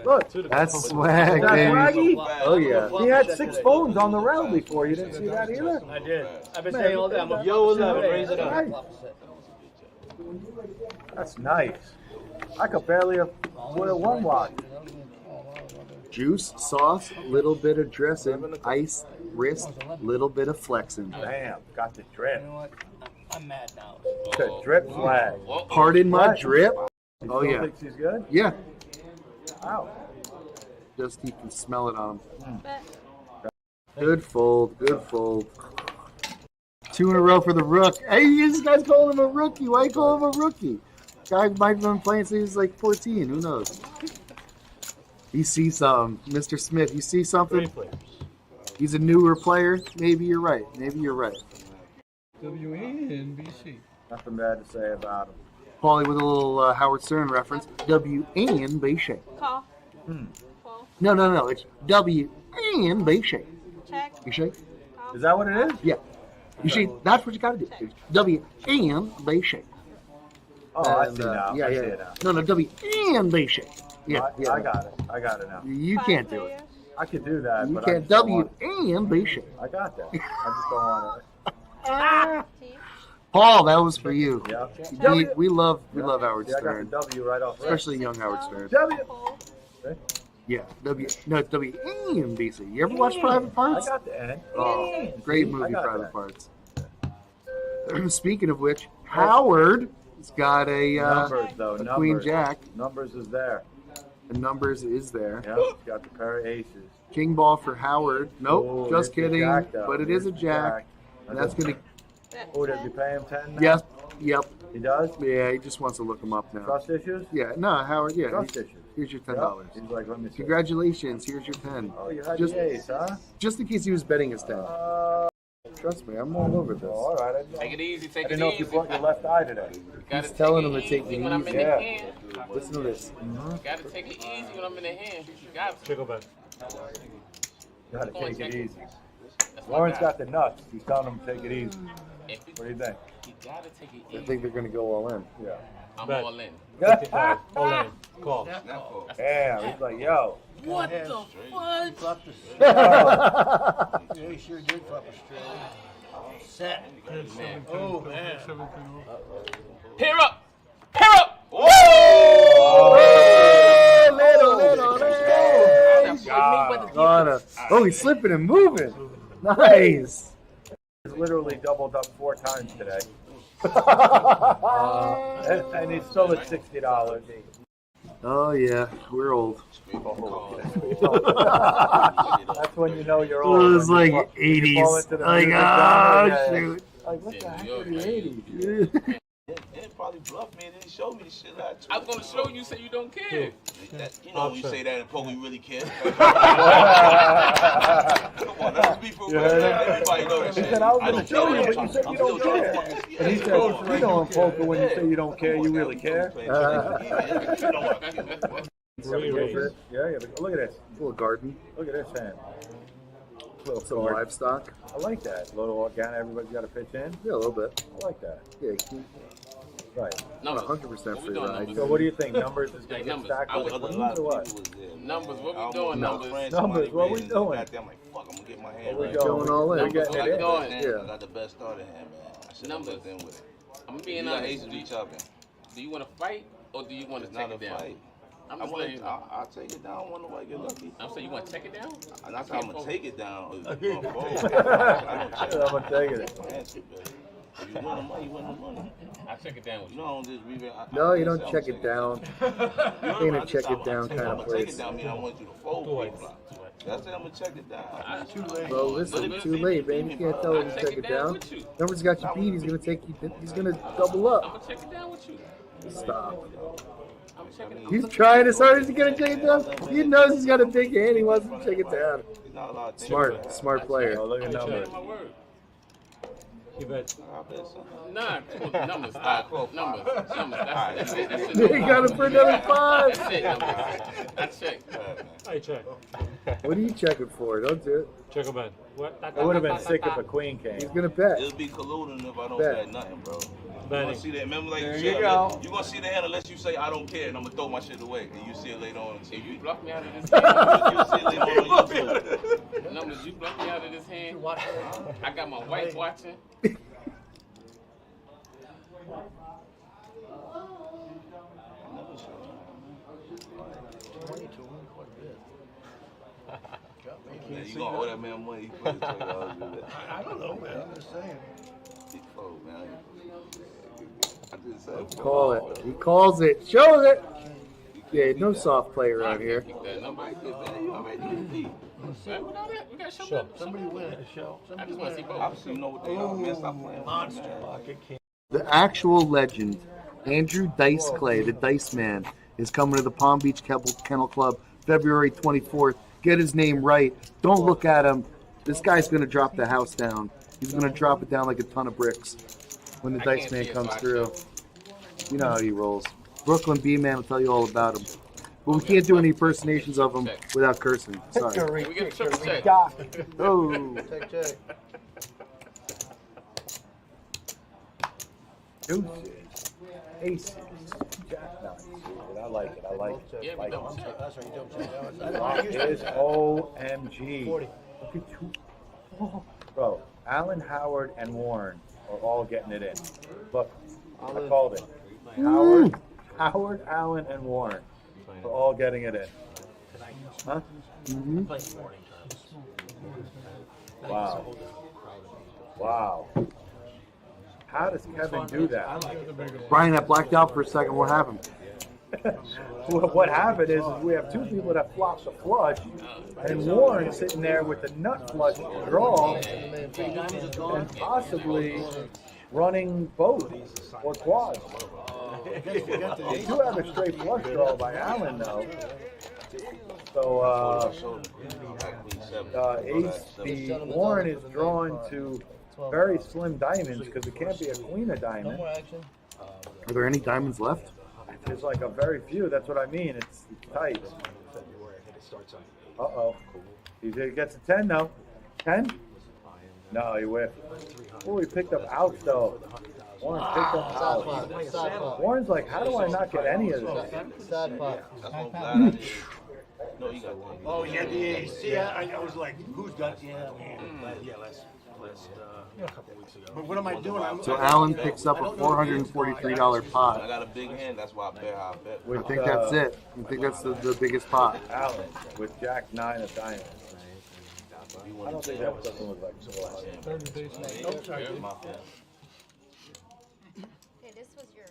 That's swag, Is that baby. swaggy? Oh, yeah. He had 6 phones on the rail before. You didn't see that either? I did. I've been saying all day. I'm a yo 11. Raise it up. That's nice. I could barely afford a 1 watch. Juice, sauce, little bit of dressing, ice, wrist, little bit of flexing. Damn, got the drip. I'm mad now. The drip flag. Pardon my drip. Oh, Still yeah. thinks he's good? Yeah. Wow. Just you can smell it on him. Good fold, good fold. 2 in a row for the rook. Hey, this guy's calling him a rookie. Why you call him a rookie? Guy might have been playing since he was like 14. Who knows? You see something. Mr. Smith, you see something? He's a newer player. Maybe you're right. Maybe you're right. WNBC. Nothing bad to say about him. Paulie with a little Howard Stern reference. W-N Beishing. Call. No. It's W-N Beishing. Check. You shake? Is that what it is? Yeah. You see, that's what you got to do. It's W-N Beishing. Oh, I see now. Yeah, I yeah. see it now. No, W-N Beishing. Yeah, yeah. I got it. I got it now. You can't do it. I could do that, You but can't. W-N Beishing. I got that. I just don't want it. Paul, that was for you. Yeah. We love Howard Yeah, I Stern. got the W right off. Especially young Howard Stern. W. Yeah, it's WNBC. You ever watch Private Parts? I got the N. Oh, great I movie, got Private that. Parts. Speaking of which, Howard has got a, Numbers, though. a Queen Numbers. Jack. Numbers is there. The numbers is there. Yeah, he's got the pair of aces. King ball for Howard. Nope, Oh, just it's a kidding. jack, though. But it is a It's a jack. And that's going to... Oh, does he pay him 10 now? Yes. Yep. He does? Yeah, he just wants to look him up now. Trust issues? Yeah, no, Howard, yeah. Trust issues. Here's your $10. Yep. He's like, let me see. Congratulations, here's your 10. Oh, you had just, the ace, huh? Just in case he was betting his 10. Trust me, I'm all over this. All right. Take it easy. Take I it didn't know if you brought your left eye today. He's telling him to take it when I'm in easy. the hand. Listen to this. You gotta take it easy when I'm in the hand. You got to. Chickle back. Gotta take it easy. Lauren's got the nuts. He's telling him to take it easy. What do you think? You gotta take it easy. I think they're going to go all in. Yeah. I'm all in. All in. Call. Damn. He's like, yo. What the fuck? Yeah, he sure did flop a straight. Set. Man. Oh, man. Pair up! Pair up! Whoa! Oh, he's slipping and moving. Nice. He's literally doubled up 4 times today. And he's still at $60. Oh, yeah. We're old. That's when you know you're old. It was like when 80s. you fall into the Like, music oh, genre. shoot. Like, what the heck are the 80s? It probably bluffed me and didn't show me the shit I told I was gonna show you, say you don't care. You know when you say that and Poe, we really care. Come on, let's be for real. Everybody knows that He shit. said, I was going to show you, but you said you don't care. And he said, you know in poker, when you say you don't care, you really care. Yeah, but look at this. Little garden. Look at this hand. Some livestock. I like that. A little organic, everybody's got to pitch in. Yeah, a little bit. I like that. Yeah, right. Not 100% free ride. So what do you think? Numbers is going to get stacked with Numbers, what? Numbers, what we doing? Numbers, what we doing? I'm like, fuck, I'm going to get my hand What right. we going all in? Numbers, what we doing? I got the best starter hand, man. I should have left in with it. I'm being You got honest. ace of D chopping. Do you want to fight or do you want to It's take not it a down? fight. I'm just letting you know. I'll take it down when nobody get lucky. I'm saying you want to take it down? I'm not saying I'm going to take it down. I'm I'm taking it. If you win the money, you win the money. I check it down with you. No, just No, you don't check it down. Ain't a check it down kind of Take place. it down, mean I want you to fold pre-flop. That's it, I'm going to check it down. Too late. Bro, listen, too late, man. You can't tell him to check it down. Numbers got you beat. He's gonna take you. He's gonna double I'm up. going to check it down with you. Stop. I'm checking it He's trying as hard as he's gonna check it down. He knows he's got a big hand. He wants to check it down. Smart player. Oh, look at numbers. my word. You bet. Nah, numbers. Numbers. Numbers. That's it. That's it. He got it for another 5. That's it. Numbers. I check. I check. What are you checking for? Don't do it. Check him in. I would have been sick if a queen came. He's gonna bet. It'll be colluding if I don't Bet. bet nothing, bro. You Betting. gonna see that? Remember, like There you you said, go. you gonna see the hand unless you say I don't care, and I'm gonna throw my shit away, and you see it later on. If you bluff me out of this You'll see it later on YouTube. Numbers, you bluff me out of this hand. I got my wife watching. Man, you gonna owe that man money for his $20 to do that. I don't know, man. I'm just saying. Oh, man. I just said, Call it. He calls it. Shows it. Yeah, no soft play around here. That number. You already beat. We got show. Somebody win at the show. I just want to see both. Obviously, you know what they are, man. Stop playing. Monster pocket king. The actual legend, Andrew Dice Clay, the Dice Man, is coming to the Palm Beach Kennel Club February 24th. Get his name right. Don't look at him. This guy's going to drop the house down. He's going to drop it down like a ton of bricks when the Dice Man comes through. You know how he rolls. Brooklyn B-Man will tell you all about him. But we can't do any impersonations of him without cursing. Sorry. We get a triple check. Oh. Check. Deuces. Aces. Jack nines. I like it. I like it. Yeah, we don't check. That's right, you don't check. That is OMG. 40. Look at you. Bro, Allen, Howard, and Warren are all getting it in. Look, I called it. Howard, Allen, and Warren are all getting it in. Huh? Mm-hmm. Wow. Wow. How does Kevin do that? Brian, I blacked out for a second. What happened? What happened is we have 2 people that flops a flush, and Warren sitting there with a nut flush draw, and possibly running both or quads. They do have a straight flush draw by Allen, though. So, Warren is drawn to very slim diamonds because it can't be a queen of diamonds. No more action. Are there any diamonds left? There's like a very few. That's what I mean. It's tight. Uh-oh. He gets a 10 though. 10? No, he whiffed. Oh, he picked up outs though. Warren picked up outs. Warren's like, how do I not get any of this? Sad pot. That's what I'm glad I did. No, you got one. Oh, yeah, the ace. Yeah, I was like, who's got, yeah, last a couple weeks ago. But what am I doing? So Alan picks up a $443 pot. I got a big hand, that's why I bet how I bet. I think that's it. I think that's the biggest pot. Alan with Jack 9 of diamonds. I don't think that doesn't look like so. Okay, this was yours.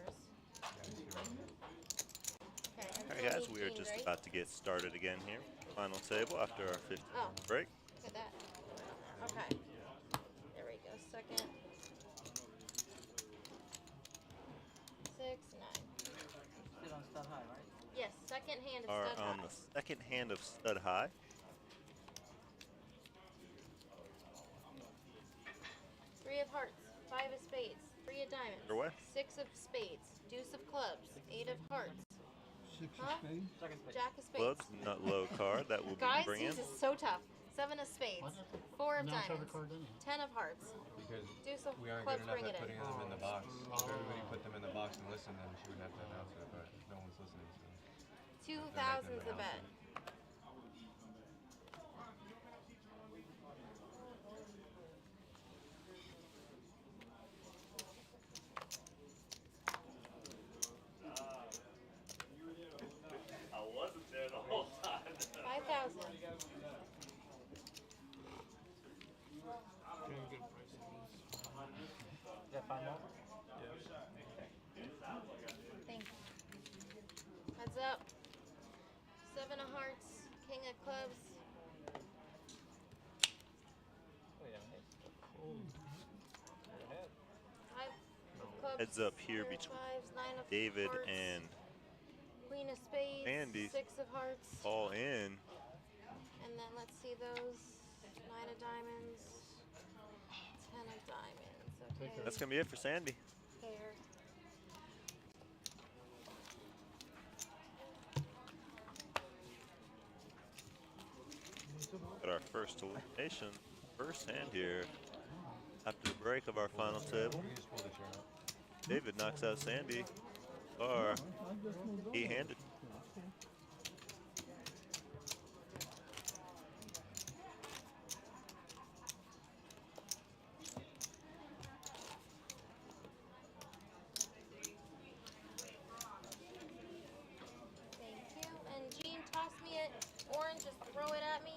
Okay, Alright guys, we are just about to get started again here. Final table after our 15th break. Look at that. Okay. There we go. Second. 6, 9. Still on stud high, right? Yes, second hand of Are stud on high. the second hand of stud high. Three of hearts, 5 of spades, 3 of diamonds, Your way. 6 of spades, deuce of clubs, 8 of hearts. 6 of spades? Jack of spades. Clubs, not low card that will Guys, be bringing. this is so tough. 7 of spades, 4 of Now show the diamonds, card anyway. 10 of hearts, Because deuce of we aren't clubs, good bring enough it at putting in. them in the box. If everybody put them in the box and listened, then she wouldn't have to announce it, but no one's listening. So 2,000's the bet. I wasn't there the whole time. 5,000. Yeah, 5 more? Thank you. Heads up. 7 of hearts, king of clubs. Five of clubs, Heads up here 3 of between fives, 9 of David hearts, and queen of spades, Andy. 6 of hearts, all in. and then let's see those 9 of diamonds, 10 of diamonds. Okay. That's gonna be it for Sandy. Pair. Got our first elimination, first hand here. After the break of our final table, David knocks out Sandy, or he-handed. Thank you. And Gene, toss me it. Orange, just throw it at me.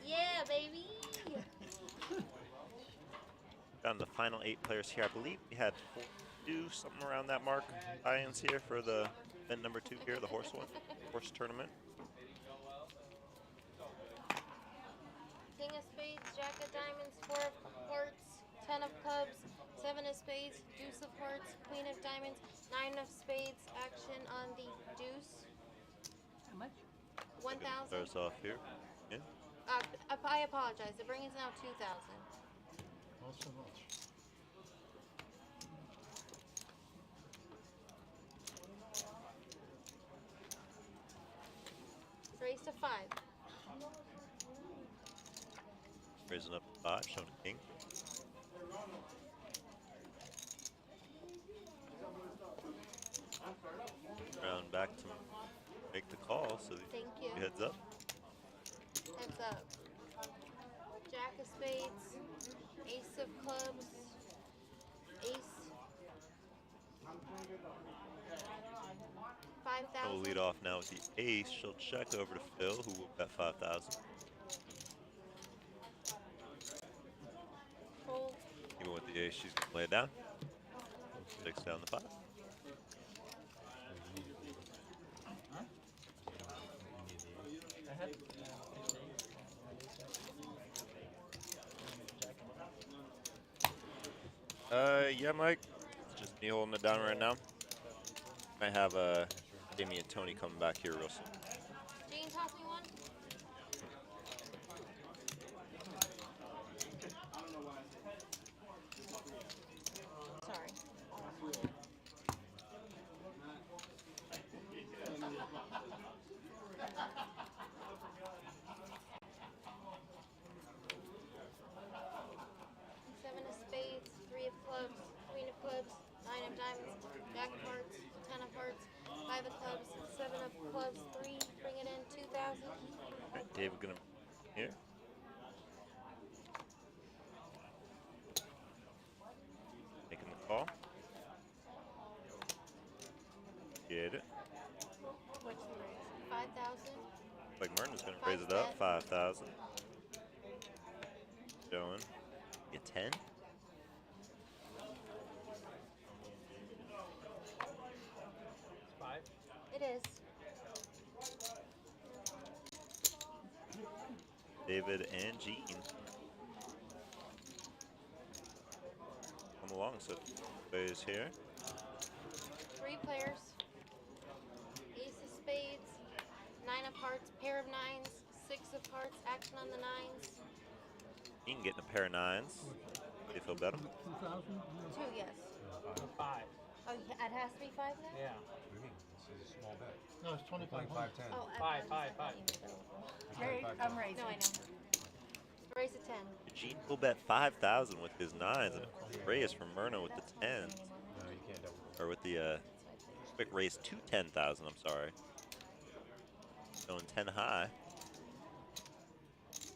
Yeah, baby. Down to the final 8 players here. I believe we had 4, something around that mark. Tie-ins here for the event number 2 here, the horse tournament. King of spades, jack of diamonds, 4 of hearts, 10 of clubs, 7 of spades, deuce of hearts, queen of diamonds, 9 of spades. Action on the deuce. How much? 1,000. Starts off here. Yeah. I apologize. The bring is now 2,000. Not so much. Raise to 5. Raising up 5, showing a king. Round back to make the call, so Thank you. heads up. Heads up. Jack of spades, ace of clubs, ace. 5,000. We'll lead off now with the ace. She'll check over to Phil, who will bet 5,000. Fold. Even with the ace, she's gonna lay it down. Takes down the 5. Yeah, Mike. It's just me holding it down right now. Might have Jamie and Tony coming back here real soon. Gene, toss me one. here. Making the call. Get it. What's the raise? 5,000. Like Merton's going to raise it up. 5,000. Showing. Get 10. It is. David and Gene. Come along, so plays here. 3 players. Ace of spades, 9 of hearts, pair of 9s, 6 of hearts, action on the 9s. Gene getting a pair of 9s. Do you feel better? 2,000? 2, yes. 5. Oh, it has to be 5 now? Yeah. What do you mean? This is a small bet. No, it's 25. 5-10. Oh, 5, 5, 5. Hey, I'm raising. No, I know. Raise a 10. Gene will bet 5,000 with his 9s and a raise from Myrna with the 10s. No, you can't double. Or with the quick raise to 10,000, I'm sorry. Going 10 high. You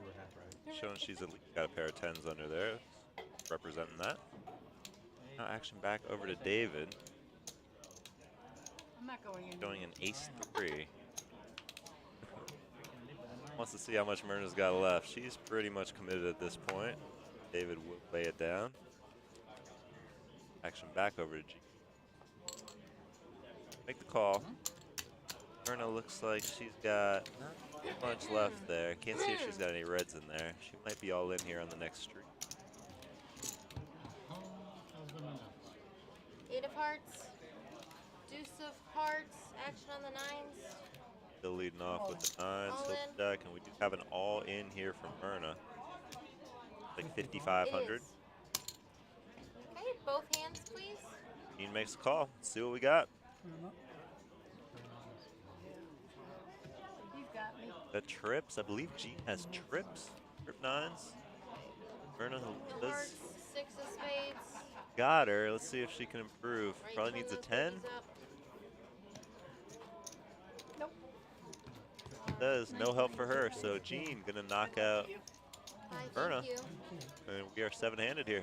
were half right. Showing she's at least got a pair of 10s under there. Representing that. Now action back over to David. I'm not going in. Showing an ace 3. Wants to see how much Myrna's got left. She's pretty much committed at this point. David will lay it down. Action back over to G. Make the call. Myrna looks like she's got not much left there. Can't see if she's got any reds in there. She might be all in here on the next street. 8 of hearts, deuce of hearts, action on the 9s. Still leading off with the 9s. All He'll in. check, and we do have an all in here from Myrna. Like 5,500. Okay, both hands, please. Gene makes the call. Let's see what we got. You've got me. The trips. I believe Gene has trips. Trip 9s. Myrna No does. hearts, 6 of spades. Got her. Let's see if she can improve. Right, Probably turn needs a those 10. babies up. Nope. Does no help for her. So Gene gonna knock out Hi, Myrna. thank you. And we are 7-handed here.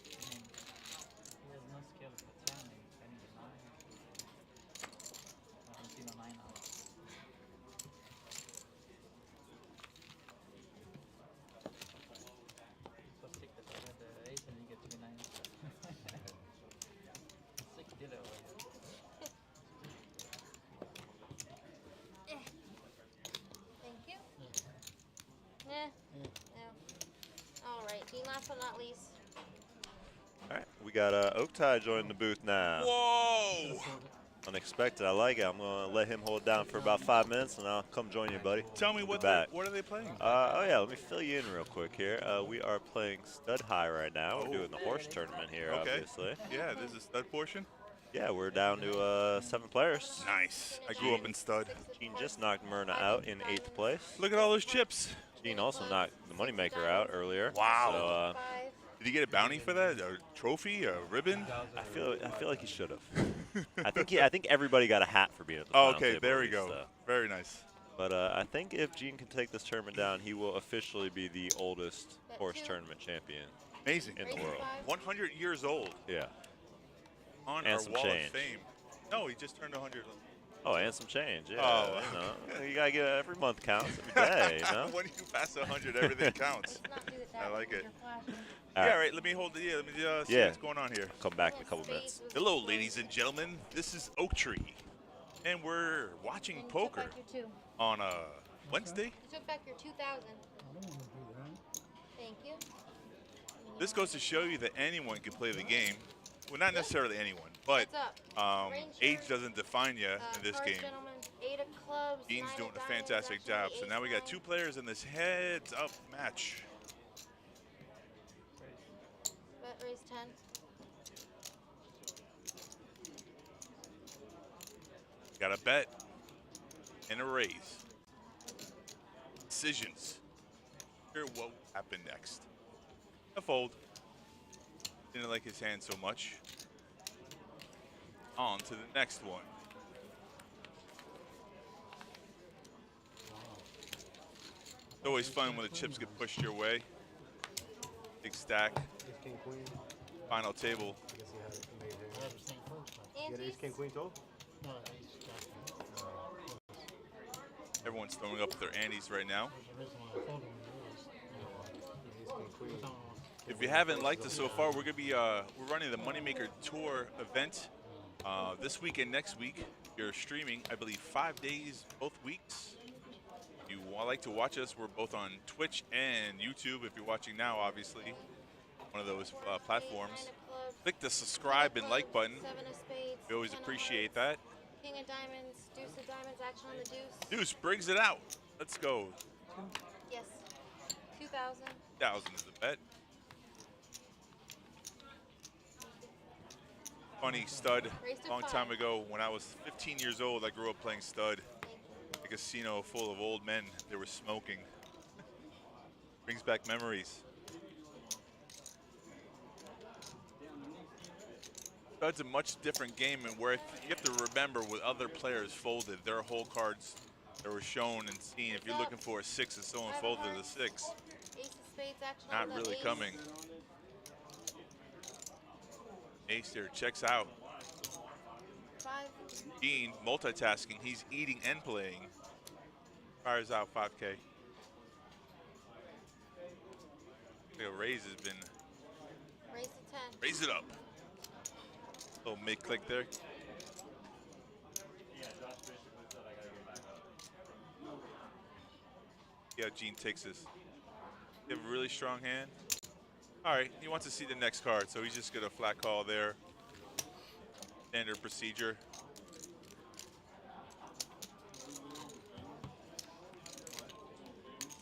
He has no skill for turning. I need a 9. I haven't seen a 9 out. So sick that I had the ace and you get 2 9s. Sick dealer over here. Thank you. No. All right, Dean, last but not least. All right, we got Oak Tide joining the booth now. Whoa! Unexpected. I like it. I'm gonna let him hold down for about 5 minutes, and I'll come join you, buddy. Tell me We'll be what back. what are they playing? Oh yeah, let me fill you in real quick here. We are playing Stud High right now. We're doing the horse tournament here, Okay. obviously. Yeah, this is stud portion. Yeah, we're down to 7 players. Nice. I grew up in stud. Gene just knocked Myrna out in 8th place. Look at all those chips. Gene also knocked the Moneymaker out earlier. Wow. So, Did he get a bounty for that? A trophy? A ribbon? I feel like he should have. I think everybody got a hat for being at the Oh, final okay, table there at we least, go. so. Very nice. But I think if Gene can take this tournament down, he will officially be the oldest horse tournament champion. Amazing. In the world. 100 years old. Yeah. On And our some wall change. of fame. No, he just turned 100. Oh, and some change. Yeah. Oh. You know, you gotta get every month counts, every day. You know. When you pass 100, everything counts. I like it. All Yeah, right. all right. Let me hold it. Yeah, let me see Yeah. what's going on here. Come back in a couple minutes. Hello, ladies and gentlemen. This is Oak Tree, and we're watching poker Back your 2. on a Wednesday. You took back your 2,000. Thank you. This goes to show you that anyone can play the game. Well, not necessarily anyone, but age doesn't define you in this game. 8 of clubs. Dean's 9 doing of a diamonds, fantastic action job. on So the now we got ace 2 players in this heads-up match. Bet raise 10. Got a bet and a raise. Decisions. sure what will happen next. A fold. Didn't like his hand so much. On to the next one. It's always fun when the chips get pushed your way. Big stack. Final table. You got ace, king, queen, total? Everyone's throwing up their antes right now. If you haven't liked us so far, we're gonna be we're running the Moneymaker Tour event this week and next week. You're streaming, I believe, 5 days both weeks. If you like to watch us, we're both on Twitch and YouTube. If you're watching now, obviously, one of those platforms. Click the subscribe and like button. We always appreciate that. King of diamonds, deuce of diamonds, action on the deuce. Deuce brings it out. Let's go. Yes. 2,000. 1,000 is the bet. Funny stud. Long time ago, when I was 15 years old, I grew up playing stud. A casino full of old men. They were smoking. Brings back memories. Stud's a much different game, and where you have to remember what other players folded. Their whole cards that were shown and seen. If you're looking for a 6 and someone folded a 6, Ace of spades, action not on the really ace. coming. Ace there checks out. 5. Dean multitasking. He's eating and playing. Fires out 5K. Razz has been. Raise to 10. Raise it up. Little mid click there. Yeah, Gene takes this. You have a really strong hand. All right, he wants to see the next card, so he's just gonna flat call there. Standard procedure.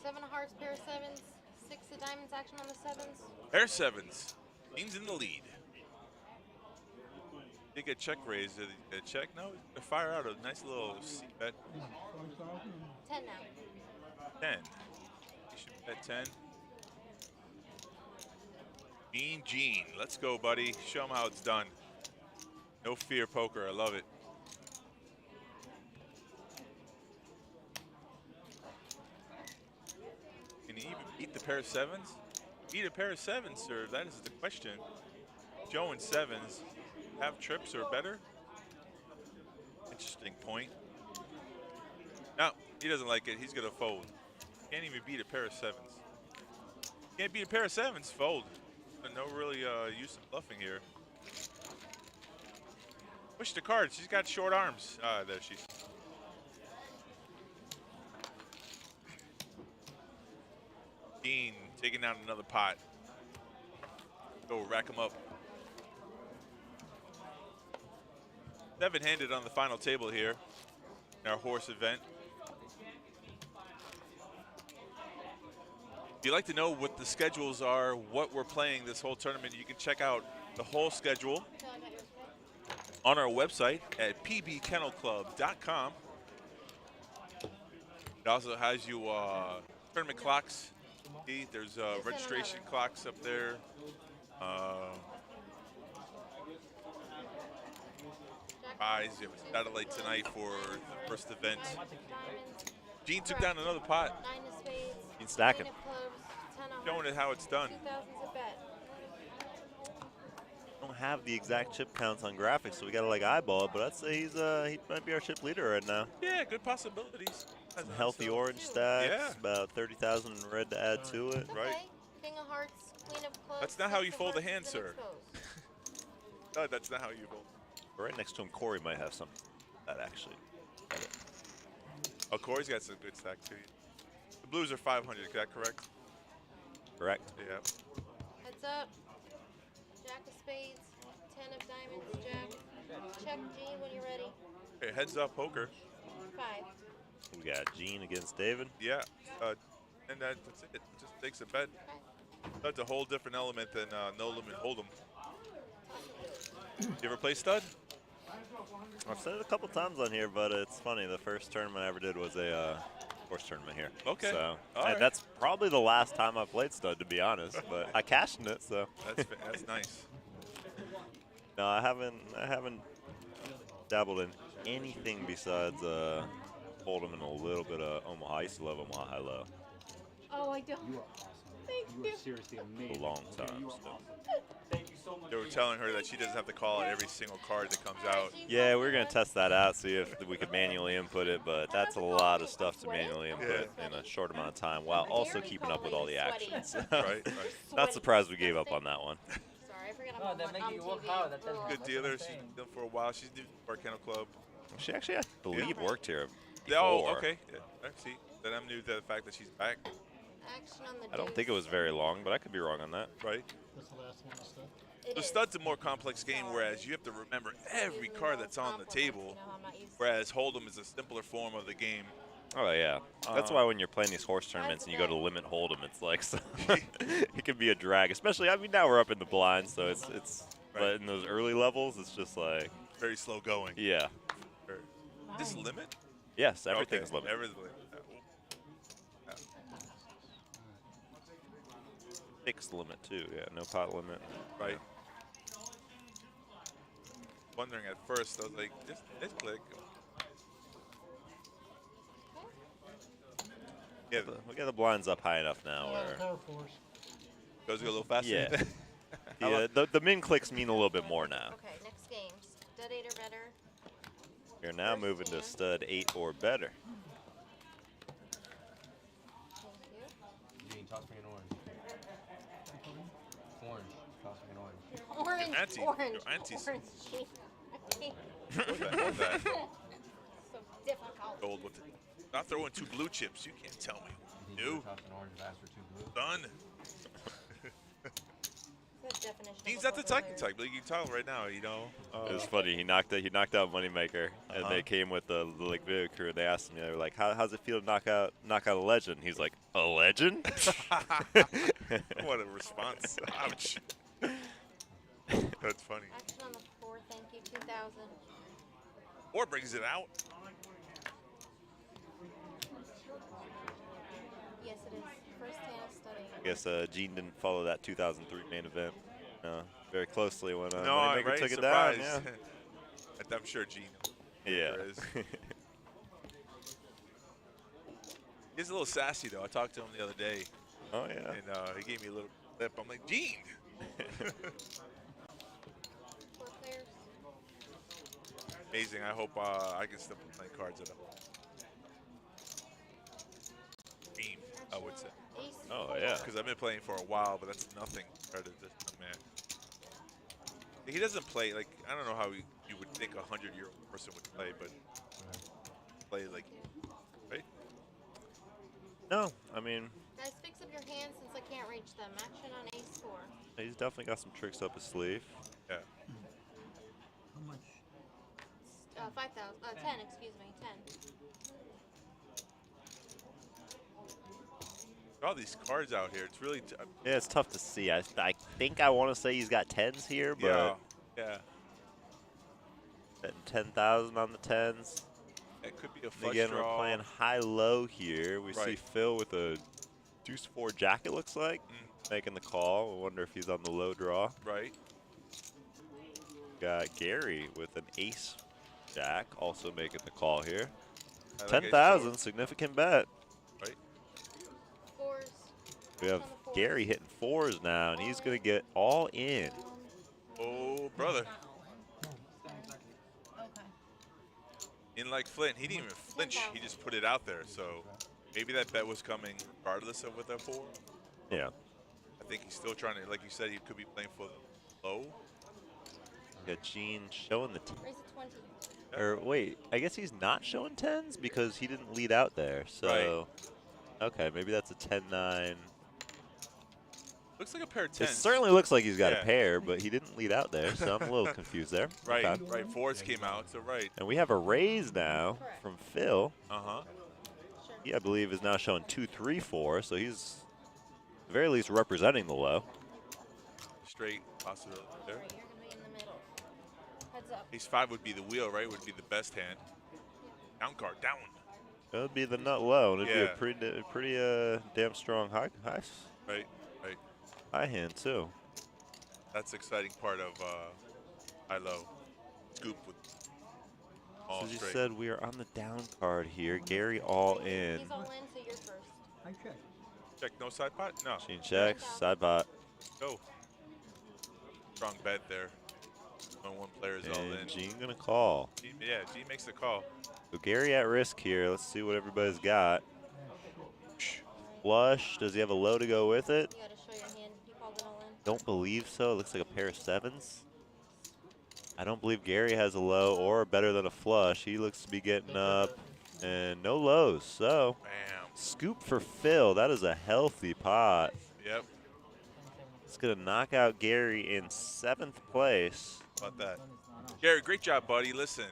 Seven of hearts, pair of sevens, 6 of diamonds, action on the sevens. Pair sevens. Dean's in the lead. Did get check raise. Did he get a check? No, fire out a nice little C bet. 10 now. 10. He should bet 10. Mean Gene. Let's go, buddy. Show him how it's done. No fear poker. I love it. Can he even beat the pair of sevens? Beat a pair of sevens, sir. That is the question. Joe and sevens. Have trips or better? Interesting point. No, he doesn't like it. He's going to fold. Can't even beat a pair of sevens. Can't beat a pair of sevens, fold. No really use of bluffing here. Push the card. She's got short arms. There she is. Dean taking down another pot. Go rack him up. 7-handed on the final table here in our horse event. If you'd like to know what the schedules are, what we're playing this whole tournament, you can check out the whole schedule on our website at pbkennelclub.com. It also has you tournament clocks. See, there's registration clocks up there. You have a satellite tonight for the first event. Gene took down another pot. 9 of spades. He's stacking. 9 of clubs, 10 of Showing it how it's done. 2,000's a bet. Don't have the exact chip counts on graphics, so we gotta like eyeball it. But I'd say he might be our chip leader right now. Yeah, good possibilities. Some healthy orange stacks. Yeah. About 30,000 in red to add to it. Right. King of hearts, queen of clubs. That's not how you 6 of fold a hearts, hand, then sir. exposed. No, that's not how you fold. Right next to him, Corey might have some. That actually. Oh, Corey's got some good stack too. The blues are 500. Is that correct? Correct. Yeah. Heads up. Jack of spades, 10 of diamonds, jack. Check Gene when you're ready. Okay, heads up poker. 5. We got Gene against David. Yeah. And that's it. Just takes a bet. That's a whole different element than no limit hold'em. You ever play stud? I've said it a couple times on here, but it's funny. The first tournament I ever did was a horse tournament here. Okay. So All and right. that's probably the last time I played stud, to be honest. But I cashed in it, so. That's nice. No, I haven't dabbled in anything besides Hold'em and a little bit of Omaha. I used to love Omaha High Low. Oh, I don't. Thank You are seriously amazing. A long time. So. Thank you so much. They were telling her that she doesn't have to call out every single card that comes out. Yeah, we're gonna test that out, see if we could manually input it, but that's a lot of stuff to manually input in a short amount of time, while also keeping up with all the actions. Right. Not surprised we gave up on that one. Sorry, I forgot Oh, I'm that on makes you TV. work hard. That does. Good dealer. She's been doing for a while. She's new to our kennel club. She actually, I believe, worked here before. Oh, okay. Yeah. I see. Then I'm new to the fact that she's back. Action on the I don't think it was very long, but I could be wrong on that. Right. That's the last one, stud. The stud's a more complex game, whereas you have to remember every card that's on the table, whereas Hold'em is a simpler form of the game. Oh yeah, that's why when you're playing these horse tournaments and you go to limit Hold'em, it's like so it can be a drag. Especially, I mean, now we're up in the blinds, so it's. But in those early levels, it's just like very slow going. Yeah. This limit? Yes, everything's okay. limit. Everything's limit. Yeah. Fixed limit too. Yeah, no pot limit. Right. Wondering at first, I was like, just click. Yeah, We got the blinds up high enough now. Where goes a little faster. Yeah. Yeah. The min clicks mean a little bit more now. Okay, next game. Stud 8 or better. We're now moving to stud 8 or better. Gene, toss me an orange. Orange. Toss me an orange. Orange. Your auntie. Orange. Your auntie's. Orange. Hold that. So difficult. Gold with it. Not throwing 2 blue chips. You can't tell me. You toss an orange and ask for 2 blue. Done. Definition He's at the Titan type, but you can tell right now, you know. It was funny. He knocked out Moneymaker, and they came with the like video crew. And they asked him, they were like, "How's it feel to knock out a legend?" He's like, "A legend?" What a response! Ouch. That's funny. Action on the 4, thank you, 2,000. Or brings it out. Yes, it is. First hand of study. I guess Gene didn't follow that 2003 main event very closely when No, Moneymaker right? took it Surprise. down. Yeah. I'm sure Gene. Yeah. Is. He's a little sassy though. I talked to him the other day. Oh yeah. And he gave me a little lip. I'm like, Gene. 4 players. Amazing. I hope I can still play cards at him. Team, I would say. Oh yeah. Because I've been playing for a while, but that's nothing compared to this young man. He doesn't play like I don't know how you would think a 100-year-old person would play, but play like right. No, I mean Guys, fix up your hands since I can't reach them. Action on ace 4. he's definitely got some tricks up his sleeve. Yeah. How much? 5,000. 10, excuse me. 10. All these cards out here, it's really Yeah, it's tough to see. I think I want to say he's got 10s here, but yeah. Betting 10,000 on the 10s. It could be a flush Again, draw. we're playing high-low here. We see Phil with a deuce 4 jack, it looks like, making the call. I wonder if he's on the low draw. Right. Got Gary with an ace jack, also making the call here. I like 10,000, significant bet. Right. 4s. We have Gary hitting 4s now, and he's going to get all in. Oh, brother. Okay. In like Flint, he didn't even flinch. He just put it out there. So maybe that bet was coming regardless of what that for. Yeah. I think he's still trying to, like you said, he could be playing for the low. Got Gene showing the Raise a 20. or wait, I guess he's not showing 10s because he didn't lead out there. So, okay, maybe that's a 10-9. Looks like a pair of 10s. It certainly looks like he's got Yeah. a pair, but he didn't lead out there, so I'm a little confused there. Right, Okay. right. 4s came out, so right. And we have a raise now from Phil. Uh-huh. He, I believe, is now showing 2, 3, 4, so he's at the very least representing the low. Straight possibility there. Right, you're going to be in the middle. Heads up. Ace 5 would be the wheel, right? Would be the best hand. Down card, down. It would be the nut low, and it'd Yeah. be a pretty damn strong high Right. high hand too. That's the exciting part of high-low. Scoop with all So you straight. said we are on the down card here. Gary all in. He's all in, so you're first. I check. Check, no side pot? No. Gene checks, side pot. Go. Strong bet there. When one player is all in. And Gene gonna call. Yeah, Gene makes the call. So Gary at risk here. Let's see what everybody's got. Flush. Does he have a low to go with it? You gotta show your hand. You called it all in. Don't believe so. It looks like a pair of sevens. I don't believe Gary has a low or better than a flush. He looks to be getting up and no lows. So, scoop for Phil. That is a healthy pot. Yep. It's going to knock out Gary in 7th place. How about that? Gary, great job, buddy. Listen,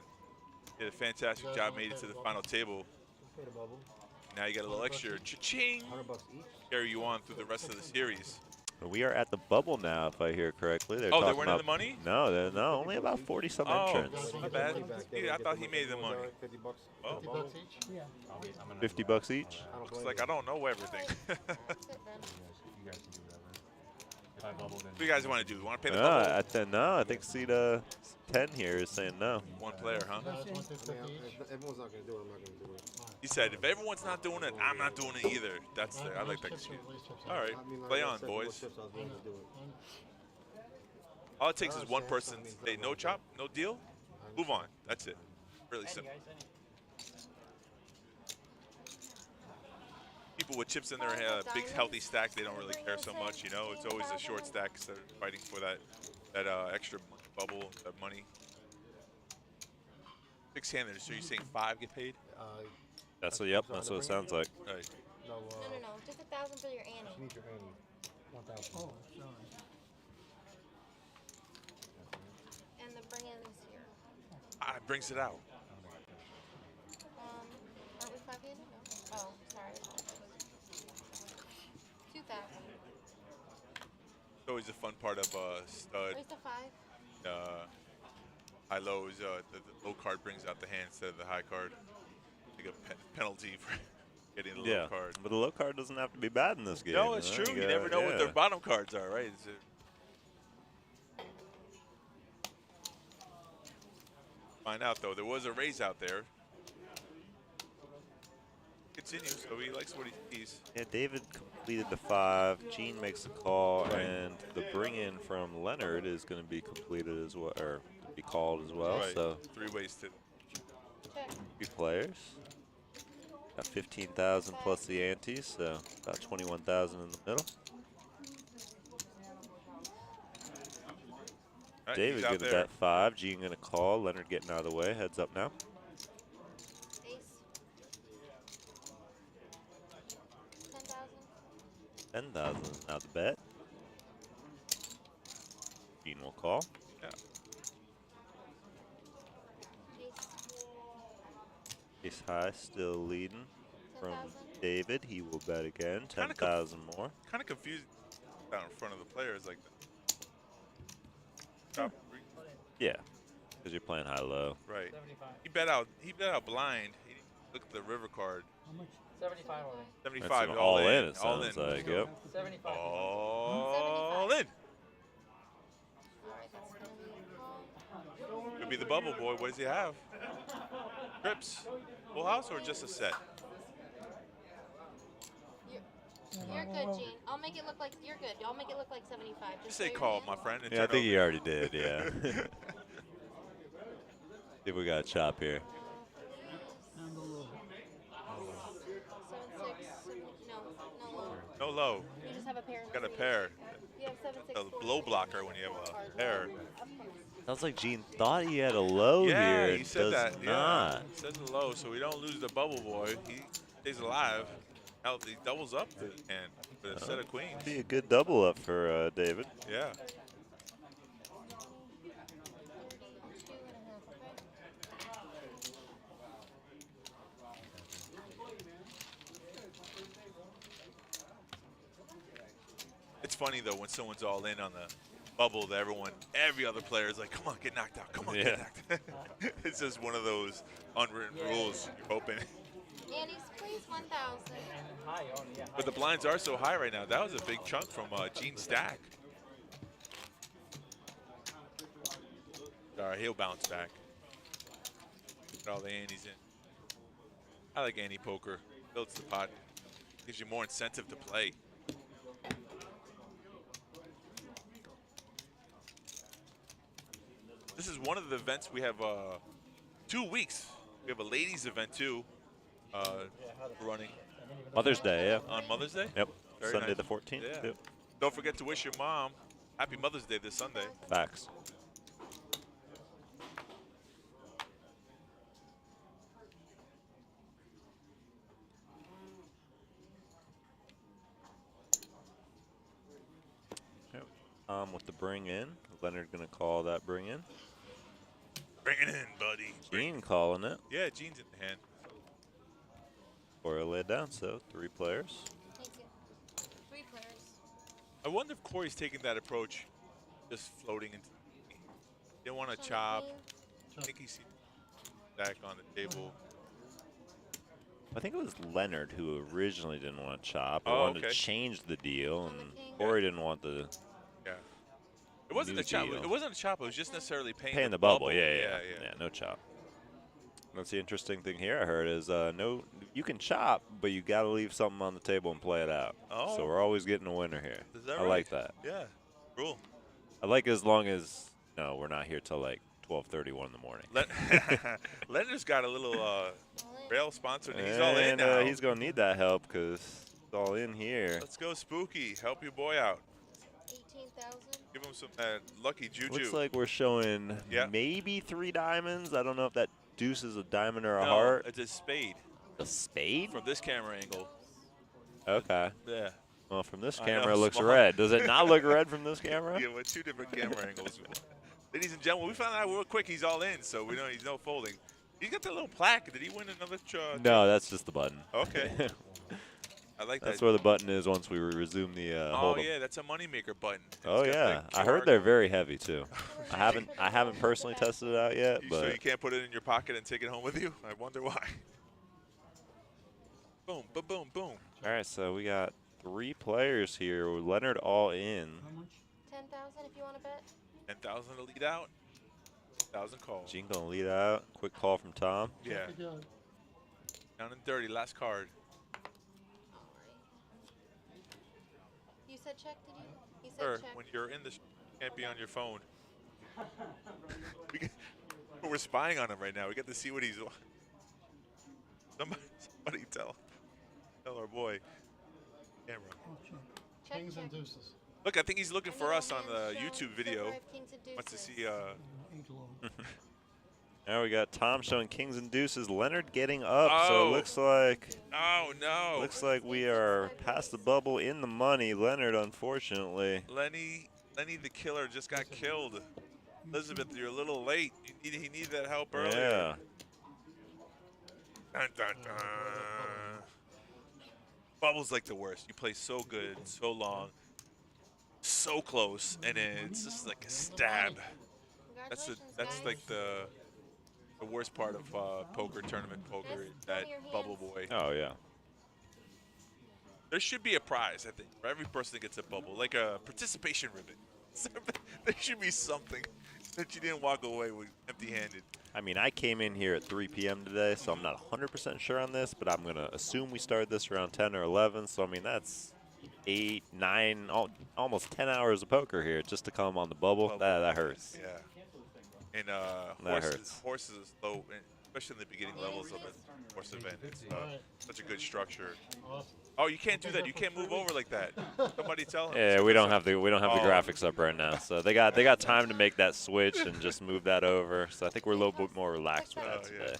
you did a fantastic job. Made it to the final table. Now you got a little extra. Cha-ching. Carry you on through the rest of the series. We are at the bubble now, if I hear correctly. They talking weren't in the money? No, no, only about 40-some entrants. My bad. Dude, I thought he made the money. 50 bucks. Oh. 50 bucks each? Yeah. 50 bucks each? Looks like I don't know everything. You guys can do whatever. If I bubble, then What do you guys want to do? You want to pay the No, bubble? no, I think seat 10 here is saying no. One player, huh? Everyone's not going to do it. I'm not going to do it. He said, if everyone's not doing it, I'm not doing it either. That's the, I like that. All right, play on, boys. All it takes is one person to say no chop, no deal, move on. That's it. Really simple. People with chips in their big healthy stack, they don't really care so much, you know. It's always a short stack because they're fighting for that extra bubble, that money. 6-handed, so you're saying 5 get paid? That's what, yep, that's what it sounds like. Right. No. Just 1,000 for your Annie. She needs your Annie. 1,000. Oh, sorry. And the bring-ins here. It brings it out. Aren't we 5-handed? No. Oh, sorry. 2,000. It's always a fun part of stud. Where's the 5? High-low is the low card brings out the hand instead of the high card. Like a penalty for getting the low card. But the low card doesn't have to be bad in this game. No, it's true. You never know what their bottom cards are, right? Find out, though. There was a raise out there. Continue, so he likes what he sees. Yeah, David completed the 5. Gene makes the call, and the bring-in from Leonard is going to be completed as well, or be called as well. Right. So 3 ways to. 3 players. Got 15,000 plus the antes, so about 21,000 in the middle. Right, David he's out getting there. that 5. Gene going to call. Leonard getting out of the way. Heads up now. Ace. 10,000. 10,000 is now the bet. Gene will call. Yeah. Ace high still leading from David. He will bet again. 10,000 more. Kind of confused down in front of the players like that. Top 3. Yeah, because you're playing high-low. Right. He bet out blind. He didn't look at the river card. How much? 75 already. 75 That's all in. it All sounds in. like. Yep. 75. All in. Could be the bubble boy. What does he have? Trips, full house, or just a set? You're good, Gene. I'll make it look like you're good. I'll make it look like 75. Just say call, my friend. And Yeah, I turn think over. he already did, yeah. See if we got a chop here. And the low. 7-6. No low. No low. You just have a pair. Got a pair. You have 7-6. A blow blocker when you have a pair. Sounds like Gene thought he had a low here. Yeah, and he said does that. not. Yeah, he said the low, so we don't lose the bubble boy. He stays alive. He doubles up and with a set of queens. Be a good double up for David. Yeah. It's funny though when someone's all in on the bubble that every other player is like, come on, get knocked out. Come on, get knocked out. It's just one of those unwritten rules. You're hoping. Annie's please 1,000. High on, yeah. But the blinds are so high right now. That was a big chunk from Gene Stack. All right, he'll bounce back. Put all the Annies in. I like Annie poker. Builds the pot. Gives you more incentive to play. This is one of the events we have 2 weeks. We have a ladies event too running. Mother's Day, yeah. On Mother's Day? Yep. Very Sunday nice. the 14th. Yeah. Yep. Don't forget to wish your mom happy Mother's Day this Sunday. Facts. With the bring in, Leonard gonna call that bring in. Bring it in, buddy. Gene calling it. Yeah, Gene's in the hand. Corey laid down, so 3 players. Thank you. 3 players. I wonder if Corey's taking that approach, just floating into. Didn't want to chop. I think he's back on the table. I think it was Leonard who originally didn't want to chop. Oh, wanted to okay. change the deal, and Corey didn't want the. Yeah. It wasn't new a chop. deal. It wasn't a chop. It was just necessarily Paying the bubble. Yeah, no chop. That's the interesting thing here. I heard is no, you can chop, but you got to leave something on the table and play it out. Oh. So we're always getting a winner here. Is that I right? like that. Yeah. Rule. I like as long as no, we're not here till like 12:31 in the morning. Leonard's got a little rail sponsor, and he's all in And now. he's gonna need that help because it's all in here. Let's go, Spooky. Help your boy out. 18,000. Give him some lucky juju. Looks like we're showing maybe 3 diamonds. I don't know if that deuce is a diamond or a heart. It's a spade. A spade? From this camera angle. Okay. Yeah. Well, from this I camera, know, it looks small. red. Does it not look red from this camera? Yeah, with 2 different camera angles. Ladies and gentlemen, we found out real quick he's all in, so we know he's no folding. He's got that little plaque. Did he win another? No, that's just the button. Okay. I like that. That's where the button is once we resume the Oh hold'em. yeah, that's a Moneymaker button. Oh It's got yeah, the I heard QR they're very heavy too. I haven't personally tested it out yet, So you but can't put it in your pocket and take it home with you? I wonder why. Boom, boom, boom, boom. all right. So we got 3 players here. Leonard all in. 10,000 if you want to bet. 10,000 to lead out. 1,000 call. Gene gonna lead out. Quick call from Tom. Yeah. Down and dirty. Last card. You said check, did you? You said Sir, check. when you're in this, you can't be on your phone. We're spying on him right now. We get to see what he's. Somebody tell our boy. Camera. Kings and deuces. Look, I think he's looking for us on the YouTube video. Wants to see. Now we got Tom showing kings and deuces. Leonard getting up, so Oh. it looks like. Oh no! Looks like we are past the bubble in the money. Leonard, unfortunately. Lenny the killer just got killed. Elizabeth, you're a little late. He needed that help earlier. Yeah. Dun, dun, dun. Bubble's like the worst. You play so good, so long, so close, and then it's just like a stab. That's like the worst part of poker, tournament poker, that bubble boy. Oh yeah. There should be a prize, I think, for every person that gets a bubble, like a participation ribbon. There should be something that you didn't walk away with empty-handed. I mean, I came in here at 3 p.m. today, so I'm not 100% sure on this, but I'm going to assume we started this around 10 or 11. So, I mean, that's 8, 9, almost 10 hours of poker here just to come on the bubble. That hurts. Yeah. And That hurts. horses is low, especially in the beginning levels of a horse event. It's such a good structure. Oh, you can't do that. You can't move over like that. Somebody tell him. Yeah, we don't have the graphics up right now, so they got time to make that switch and just move that over. So I think we're a little bit more relaxed with that today.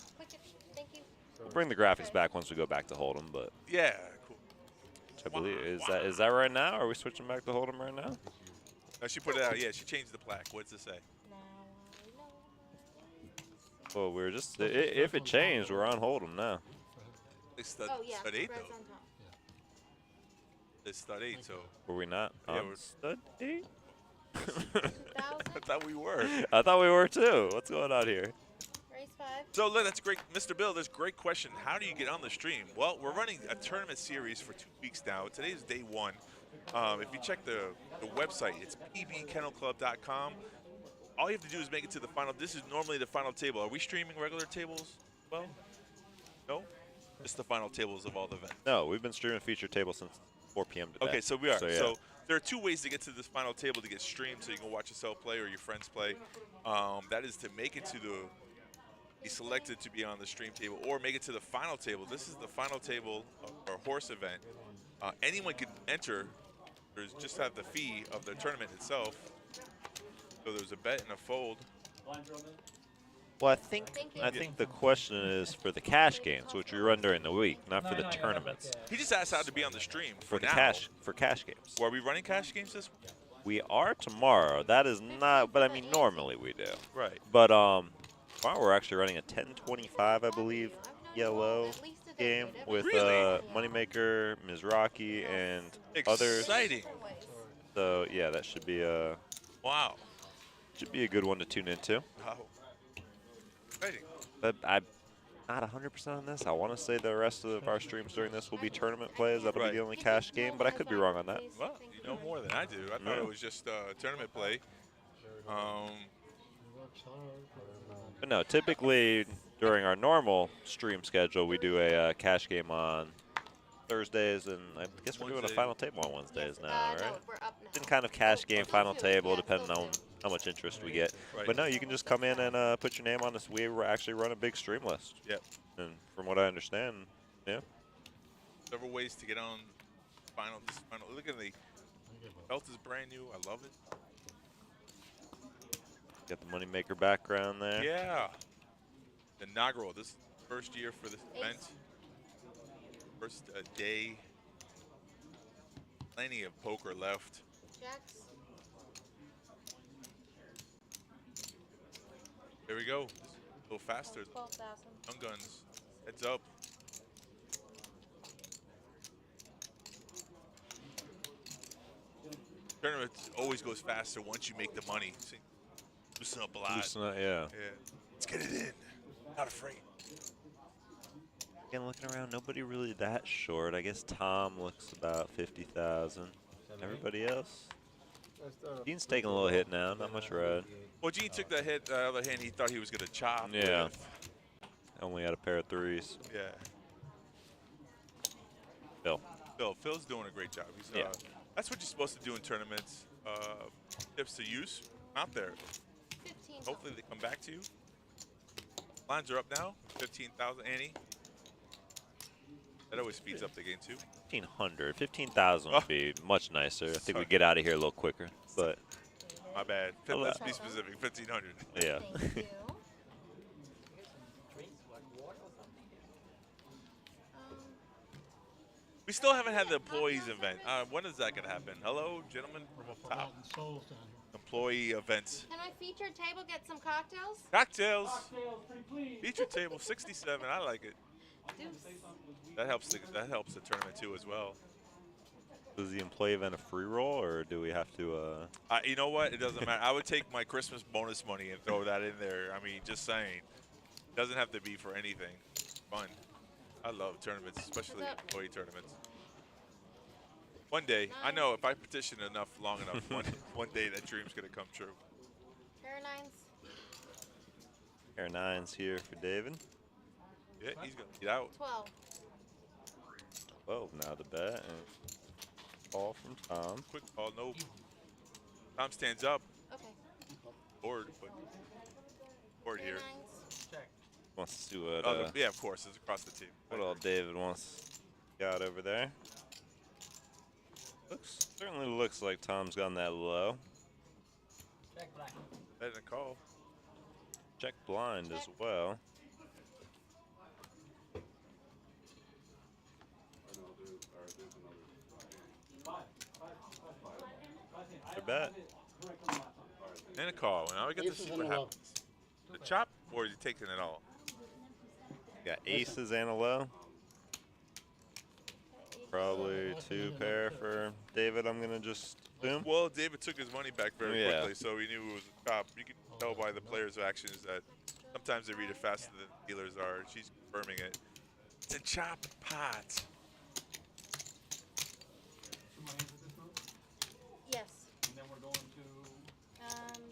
We'll bring the graphics back once we go back to Hold'em, but yeah, cool. I believe is that right now? Are we switching back to Hold'em right now? No, she put it out. Yeah, she changed the plaque. What's it say? Well, we're just if it changed, we're on Hold'em now. It's stud 8 though. It's stud 8, so. Were we not Yeah, on we're stud 8? I thought we were. I thought we were too. What's going on here? Raise 5. So that's great, Mr. Bill. That's a great question. How do you get on the stream? Well, we're running a tournament series for 2 weeks now. Today is day 1. If you check the website, it's pbkennelclub.com. All you have to do is make it to the final. This is normally the final table. Are we streaming regular tables? Well, no, just the final tables of all the events. No, we've been streaming feature tables since 4 p.m. today. Okay, so we are. So, yeah. So there are 2 ways to get to this final table to get streamed, so you can watch yourself play or your friends play. That is to make it to be selected to be on the stream table, or make it to the final table. This is the final table of our horse event. Anyone can enter. There's just have the fee of the tournament itself. So there's a bet and a fold. Well, I think the question is for the cash games, which we run during the week, not for the tournaments. He just asked how to be on the stream For the now. cash games. Well, are we running cash games this week? We are tomorrow. That is not, but I mean normally we do. Right. But tomorrow we're actually running a 10:25, I believe, yellow game with Moneymaker, Ms. Rocky, and others. Exciting. So yeah, that should be a should be a good one to tune into. Wow. Exciting. But I'm not 100% on this. I want to say the rest of our streams during this will be tournament plays. That'll be the only cash game, but I could be wrong on that. Well, you know more than I do. I thought it was just tournament play. But no, typically during our normal stream schedule, we do a cash game on Thursdays, and I guess we're doing a final table on Wednesdays now, right? No, we're up now. Some kind of cash game, final table, depending on how much interest we get. Right. But no, you can just come in and put your name on this. We actually run a big stream list. Yep. And from what I understand, yeah. Several ways to get on final. This final. Look at the belt is brand new. I love it. Got the Moneymaker background there. Yeah. The inaugural. This is the first year for this event. First day. Plenty of poker left. Jacks. There we go. A little faster. 12,000. Young guns. Heads up. Tournament always goes faster once you make the money. See, loosen up a lot. Loosen up, yeah. Let's get it in. Not afraid. Again, looking around, nobody really that short. I guess Tom looks about 50,000. Everybody else? Gene's taking a little hit now, not much red. Well, Gene took that hit. The other hand, he thought he was going to chop. Yeah. Only had a pair of threes. Yeah. Phil's doing a great job. He's, that's what you're supposed to do in tournaments. Tips to use out there. 15. Hopefully they come back to you. Lines are up now. 15,000. Annie. That always speeds up the game too. 1,500. 15,000 would be much nicer. I think we get out of here a little quicker. But my bad. Let's be specific. 1,500. Yeah. We still haven't had the employees event. When is that going to happen? Hello, gentlemen from up top. Employee events. Can my featured table get some cocktails? Cocktails. Featured table 67. I like it. That helps the tournament too as well. Is the employee event a free roll, or do we have to? You know what? It doesn't matter. I would take my Christmas bonus money and throw that in there. I mean, just saying. It doesn't have to be for anything. Fun. I love tournaments, especially employee tournaments. One day, I know if I petition enough, long enough, one day that dream's gonna come true. Pair of nines. Pair of nines here for David. Yeah, he's gonna get out. 12. 12 now the bet, and call from Tom. Quick call, no. Tom stands up. Okay. Board, but board here. Wants to see what? Yeah, of course, it's across the team. What all David wants got over there? Certainly looks like Tom's gone that low. Check blind. That didn't call. Check blind as well. Good bet. And a call. Now we get to see what happens. The chop, or is he taking it all? Got aces and a low. Probably 2 pair for David, I'm going to just assume. Well, David took his money back very Yeah. quickly, so we knew it was a chop. You can tell by the players' actions that Sometimes they read it faster than the dealers are. She's confirming it. It's a chop pot. Yes. And then we're going to.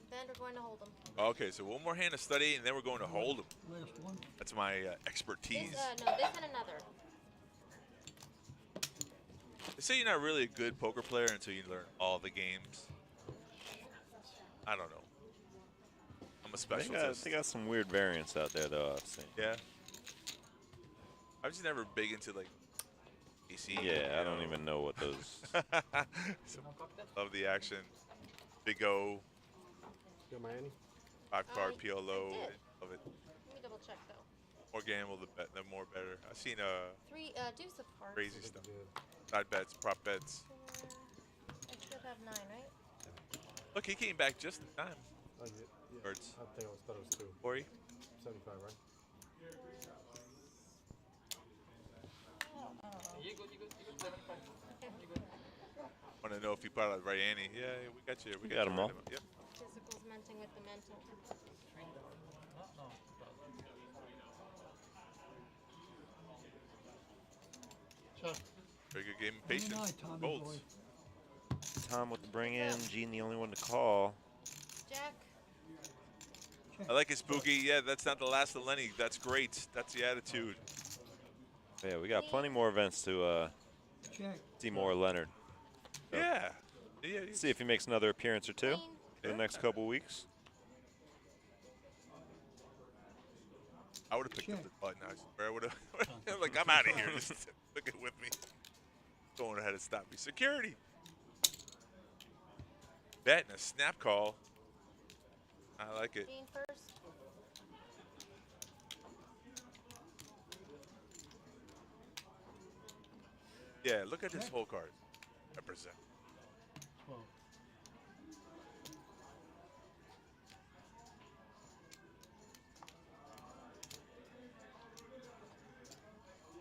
Then we're going to hold them. Okay, so one more hand to study, and then we're going to hold them. Last one. That's my expertise. No, this and another. They say you're not really a good poker player until you learn all the games. I don't know. I'm a specialist. They got some weird variants out there, though, I've seen. Yeah. I was just never big into, like, AC. Yeah, I don't even know what those... Love the action. Big O. Go Miami. 5-card PLO. Love it. Let me double check though. More gamble, the more better. I've seen Three deuce of hearts. crazy stuff. Side bets, prop bets. I should have 9, right? Look, he came back just in time. Oh, yeah. Birds. I think thought it was 2. 40? 75, right? You good, 75. You good. Want to know if you brought out the right ante. Yeah, we got you. We got them all. Yep. Physical's menting with the mental. Very good game of patience. Bolts. Tom with the bring in. Gene the only one to call. Jack. I like it, Spooky. Yeah, that's not the last of Lenny. That's great. That's the attitude. Yeah, we got plenty more events to see more Leonard. So Yeah. see if he makes another appearance or two in the next couple weeks. I would have picked up the button. I would have. Like, I'm out of here. Just took it with me. Going ahead and stop me. Security. Bet and a snap call. I like it. Gene first. Yeah, look at this whole card. Represent. 12.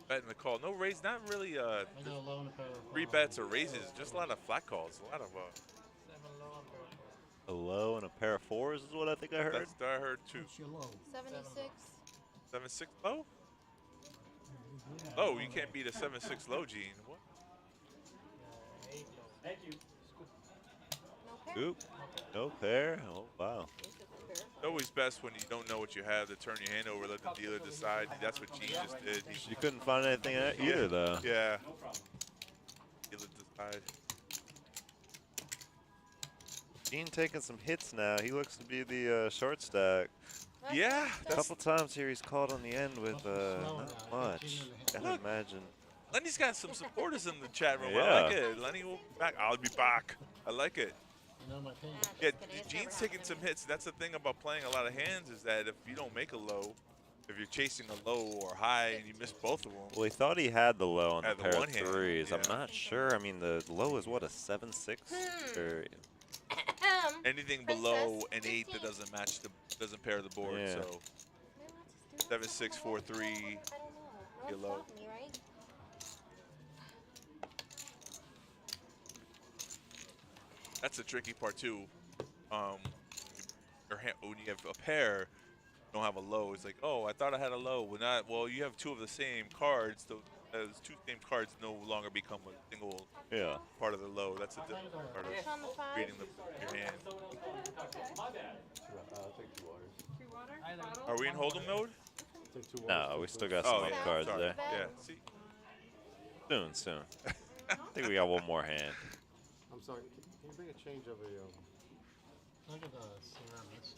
Bet and the call. No raise. Not really. I got a low and a pair of Three bets or raises. Just a lot of flat calls. A lot of. 7 low and A low and a pair of 4s is what I think I heard. That's what I heard too. What's your low? 76. 7-6 low. Oh, you can't beat a 7-6 low, Gene. What? Thank you. Oop. No pair. Oh, wow. It's always best when you don't know what you have to turn your hand over, let the dealer decide. That's what Gene just did. You couldn't find anything either, though. Yeah. Dealer decide. Gene taking some hits now. He looks to be the short stack. Yeah. A couple times here he's called on the end with not much. Gotta imagine. Lenny's got some supporters in the chat room. Yeah. I like it. Lenny will be back. I'll be back. I like it. I know my pain. Yeah, Gene's taking some hits. That's the thing about playing a lot of hands is that if you don't make a low, if you're chasing a low or high and you miss both of them. Well, he thought he had the low on the Had the pair one of hand, threes. yeah. I'm not sure. I mean, the low is what, a 7-6? Or Anything below an 8 that doesn't match doesn't pair the board. Yeah. So 7-6, 4-3, you're low. Me, right? That's the tricky part too. When you have a pair, you don't have a low. It's like, oh, I thought I had a low. Well, you have two of the same cards. Those two same cards no longer become a single part of the low. That's a different part of reading your hand. I'll take 2 waters. 2 water? Are we in hold'em mode? Take 2 waters. no, we still got some other cards sorry. there. Yeah, see? Soon. I think we got one more hand. I'm sorry. Can you bring a change of a? Look at the ceramics.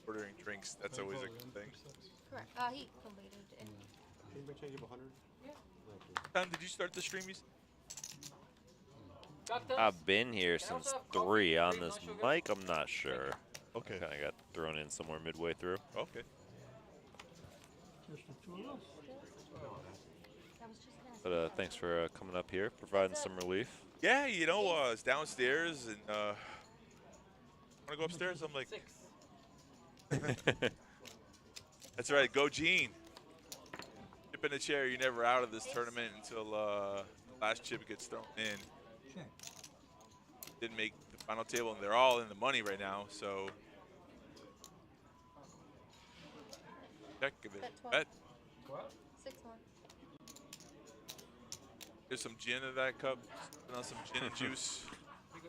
Ordering drinks, that's always a good thing. Correct. He completed it. Can you bring a change of 100? Yeah. Tom, did you start the streamies? I've been here since 3 on this mic. I'm not sure. Okay. Kind of got thrown in somewhere midway through. Okay. Just the 2 of us. But thanks for coming up here, providing some relief. Yeah, you know, it's downstairs and want to go upstairs? I'm like, that's right, go Gene. Chip in the chair, you're never out of this tournament until the last chip gets thrown in. Didn't make the final table, and they're all in the money right now, so Check if Bet it's 12. bet. 6 more. There's some gin in that cup. Put on some gin and juice.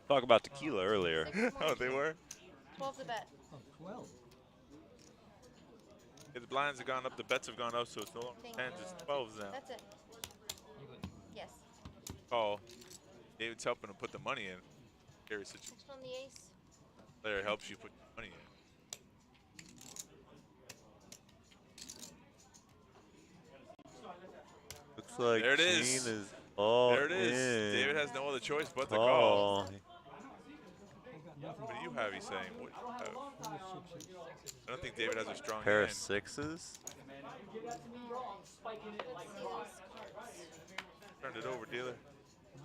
Talk about tequila earlier. 6 more. Oh, they were? 12's a bet. Oh, 12. Yeah, the blinds have gone up, the bets have gone up, so it's no longer Thank 10s, you. it's 12s now. That's it. Yes. Oh, David's helping him put the money in. Scary situation. Next one, the ace. Player helps you put the money in. Looks like There it Gene is. all There it is. in. David has no other choice but to Call. call. What do you have? He's saying. What do you have? I don't think David has a strong Pair hand. of sixes. Turned it over, dealer.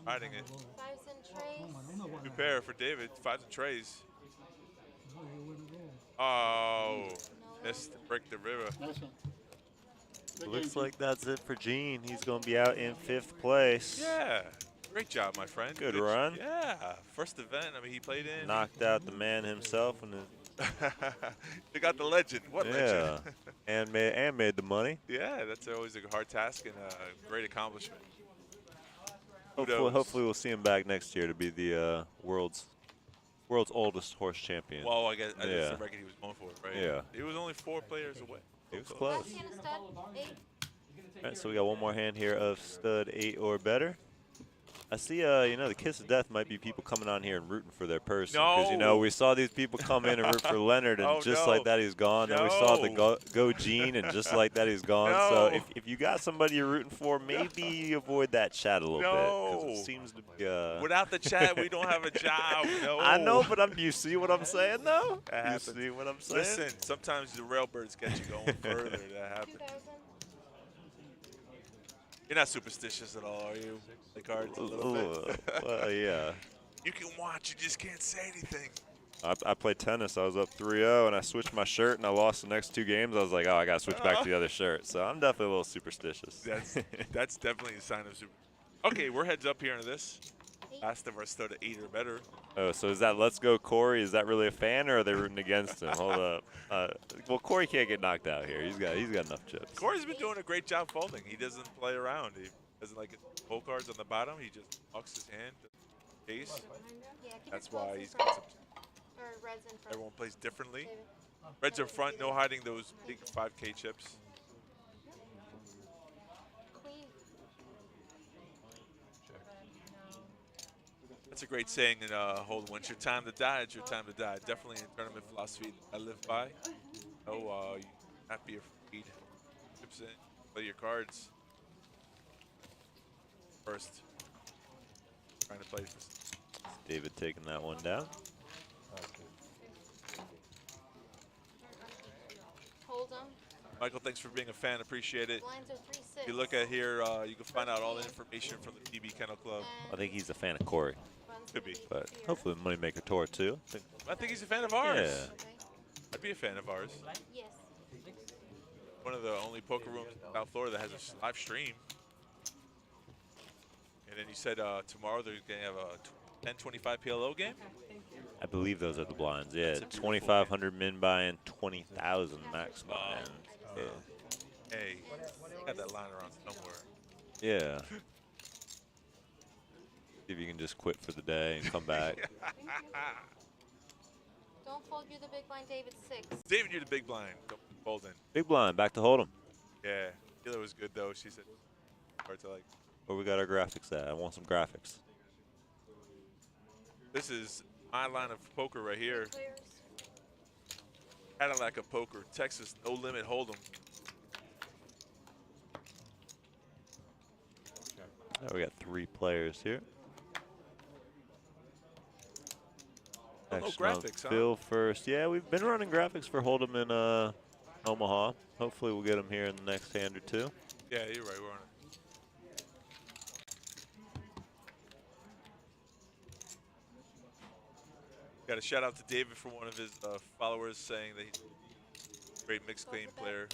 Hiding it. 5s and trays. New pair for David. 5s and trays. Oh, missed. Break the river. Looks like that's it for Gene. He's going to be out in 5th place. Yeah. Great job, my friend. Good run. Yeah. First event. I mean, he played in. Knocked out the man himself. And they got the legend. What legend? and made the money. Yeah, that's always a hard task and a great accomplishment. Hopefully we'll see him back next year to be the world's oldest horse champion. Well, I guess that's the record he was going for, right? Yeah. He was only 4 players away. He was close. Last hand of stud. 8. All right, so we got one more hand here of stud 8 or better. I see, the kiss of death might be people coming on here and rooting for their person. Because, we saw these people come in and root for Leonard, and like that, he's gone. Then we saw the go Gene, and just like that, he's gone. So if you got somebody you're rooting for, maybe avoid that chat a little bit. Because it seems to be... Without the chat, we don't have a job. No. I know, but you see what I'm saying, though? You see what I'm saying? Listen, sometimes the railbirds get you going further. That happens. 2,000. You're not superstitious at all, are you? The cards a little bit. Well, yeah. You can watch, you just can't say anything. I played tennis. I was up 3-0, and I switched my shirt, and I lost the next 2 games. I was like, oh, I got to switch back to the other shirt. So I'm definitely a little superstitious. That's definitely a sign of super. Okay, we're heads up here into this. Last of our stud at 8 or better. Oh, so is that Let's Go Corey? Is that really a fan, or are they rooting against him? Hold up. Well, Corey can't get knocked out here. He's got enough chips. Corey's been doing a great job folding. He doesn't play around. He doesn't like pull cards on the bottom. He just locks his hand. Case. That's why he's got some. Or reds in front. Everyone plays differently. Reds in front, no hiding those big 5K chips. Queen. That's a great saying in Hold'em. When it's your time to die, it's your time to die. Definitely in tournament philosophy I live by. No, you not be afraid. Chips in, play your cards. First, trying to play this. David taking that one down. Hold them. Michael, thanks for being a fan. Appreciate it. Blinds are 3-6. If you look at here, you can find out all the information from the PB Kennel Club. I think he's a fan of Corey. Could be. But hopefully the Moneymaker Tour, too. I think he's a fan of ours. Yeah. I'd be a fan of ours. Yes. One of the only poker rooms in South Florida that has a live stream. And then you said tomorrow they're going to have a 10-25 PLO game? I believe those are the blinds. Yeah, 2,500 min buy and 20,000 max buy. Yeah. Hey, got that line around somewhere. Yeah. See if you can just quit for the day and come back. Don't fold, you're the big blind, David. 6. David, you're the big blind. Don't fold in. Big blind, back to Hold'em. Yeah, Taylor was good though. She said hard to like. Where we got our graphics at? I want some graphics. This is my line of poker right here. Cadillac of poker, Texas, no limit Hold'em. We got 3 players here. Oh, no Action on graphics, huh? Phil first. Yeah, we've been running graphics for Hold'em in Omaha. Hopefully we'll get them here in the next hand or 2. Yeah, you're right. We're on it. Got a shout out to David for one of his followers saying that he's a great mixed game player.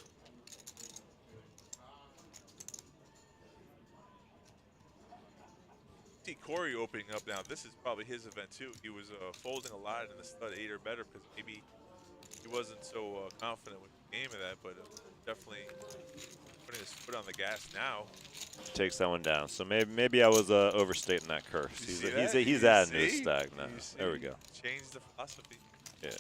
See Corey opening up now. This is probably his event too. He was folding a lot in the stud 8 or better because maybe he wasn't so confident with the game of that, but definitely putting his foot on the gas now. Takes that one down. So maybe I was overstating that curse. He's adding to his stack now. There we go. Change the philosophy. Yeah.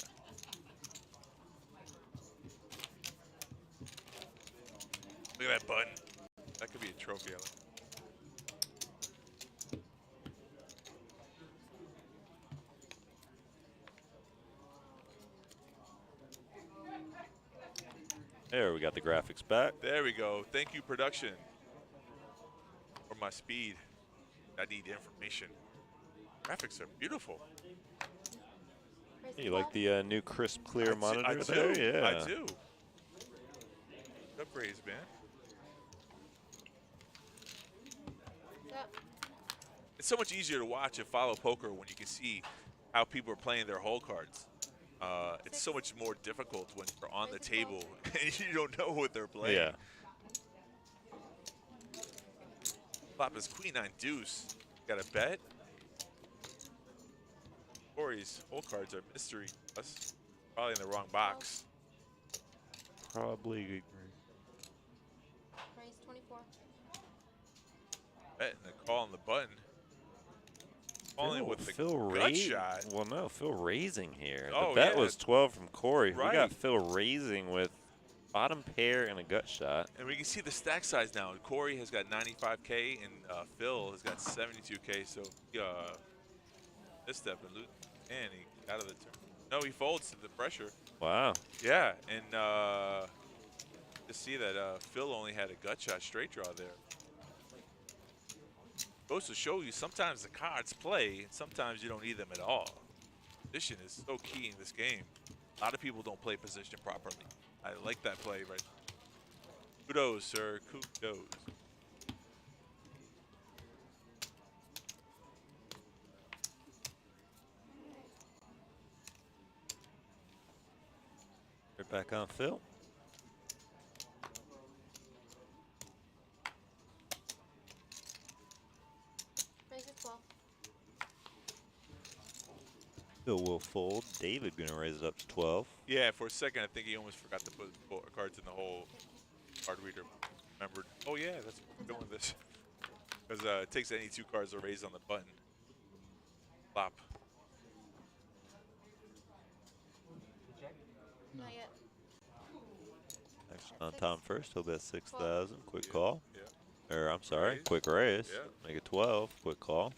Look at that button. That could be a trophy. There, we got the graphics back. There we go. Thank you, production. For my speed. I need information. Graphics are beautiful. You like the new crisp, clear monitors I there? do. Yeah. I do. Upgrades, man. It's so much easier to watch and follow poker when you can see how people are playing their hole cards. It's so much more difficult when you're on the table and you don't know what they're playing. Yeah. Flop is queen nine deuce. Got a bet. Corey's hole cards are mystery. Us probably in the wrong box. Probably. Raise 24. Bet and a call on the button. Calling with the Phil gut shot. Well, no, Phil raising here. Oh, the bet yeah. was 12 from Corey. Right. We got Phil raising with bottom pair and a gut shot. And we can see the stack size now. Corey has got 95K and Phil has got 72K. So misstep and lose. And he out of the turn. No, he folds to the pressure. Wow. Yeah, and to see that Phil only had a gut shot straight draw there. Goes to show you sometimes the cards play and sometimes you don't need them at all. Position is so key in this game. A lot of people don't play position properly. I like that play right. Kudos, sir. Kudos. We're back on Phil. Raise it 12. Phil will fold. David gonna raise it up to 12. Yeah, for a second I think he almost forgot to put cards in the hole. Card reader remembered. Oh yeah, that's where we're going with this. Because it takes any two cards to raise on the button. Flop. Not yet. Action on Tom first. He'll bet 6,000. Quick call. Yeah. Or I'm sorry, quick raise. Yeah. Make it 12. Quick call.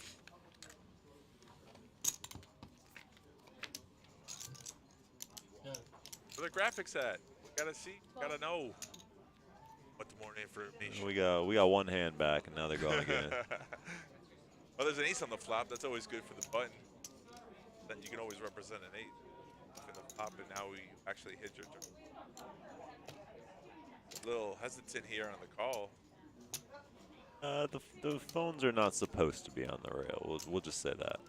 Where the graphics at? Gotta see. Gotta know. What more information? We got one hand back, and now they're going again. Well, there's an ace on the flop. That's always good for the button. Then you can always represent an eight in the flop, and now we actually hit your turn. A little hesitant here on the call. The phones are not supposed to be on the rail. We'll just say that.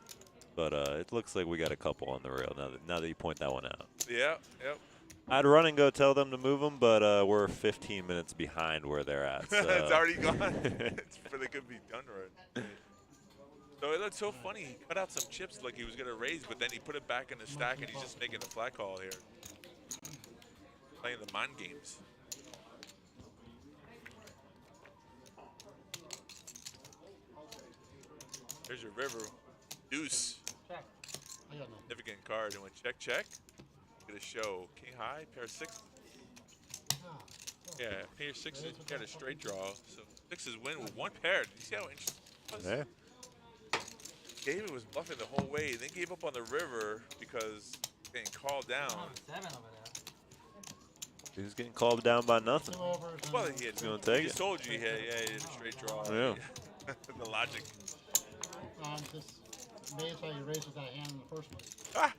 But it looks like we got a couple on the rail now that you point that one out. Yeah. Yep. I'd run and go tell them to move them, but we're 15 minutes behind where they're at. So. It's already gone. It's really could be done right. So it looked so funny. He cut out some chips like he was going to raise, but then he put it back in the stack, and he's just making a flat call here. Playing the mind games. There's your river. Deuce. Check. Significant card. And went check, check. Get a show. King high, pair six. Yeah, pair sixes. Got a straight draw. So sixes win with one pair. You see how interesting it was? Yeah. David was bluffing the whole way, then gave up on the river because getting called down. 7 over there. He was getting called down by nothing. Well, he had. Gonna take he it. told you he had a straight draw. Yeah. The logic. I'm just amazed how you raised with that hand in the first place. Ah!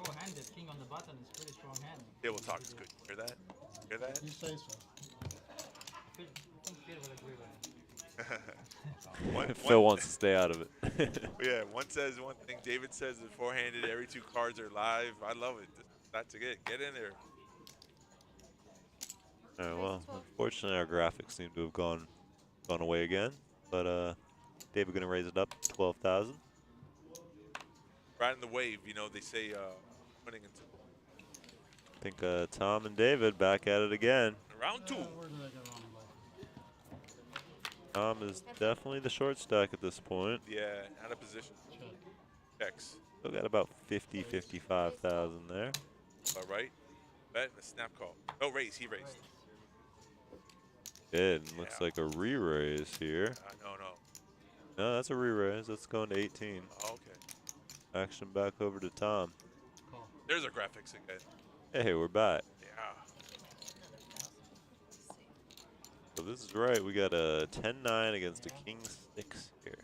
Four-handed, king on the button is pretty strong hand. Table talk is good. Hear that? Hear that? You say so. I think Phil will agree with it. Phil wants to stay out of it. Yeah, one says one thing. David says it's four-handed. Every two cards are live. I love it. That's it. Get in there. All right, well, unfortunately, our graphics seem to have gone away again. But David gonna raise it up to 12,000. Riding the wave, you know, they say winning until I think Tom and David back at it again. Round 2. Where did I go wrong by? Tom is definitely the short stack at this point. Yeah, out of position. Checks. Still got about 50, 55,000 there. All right. Bet and a snap call. Oh, raise. He raised. Good. Looks like a re-raise here. No. No, that's a re-raise. That's going to 18. Okay. Action back over to Tom. There's our graphics again. Hey, we're back. Yeah. So this is right. We got a 10-9 against a king 6 here.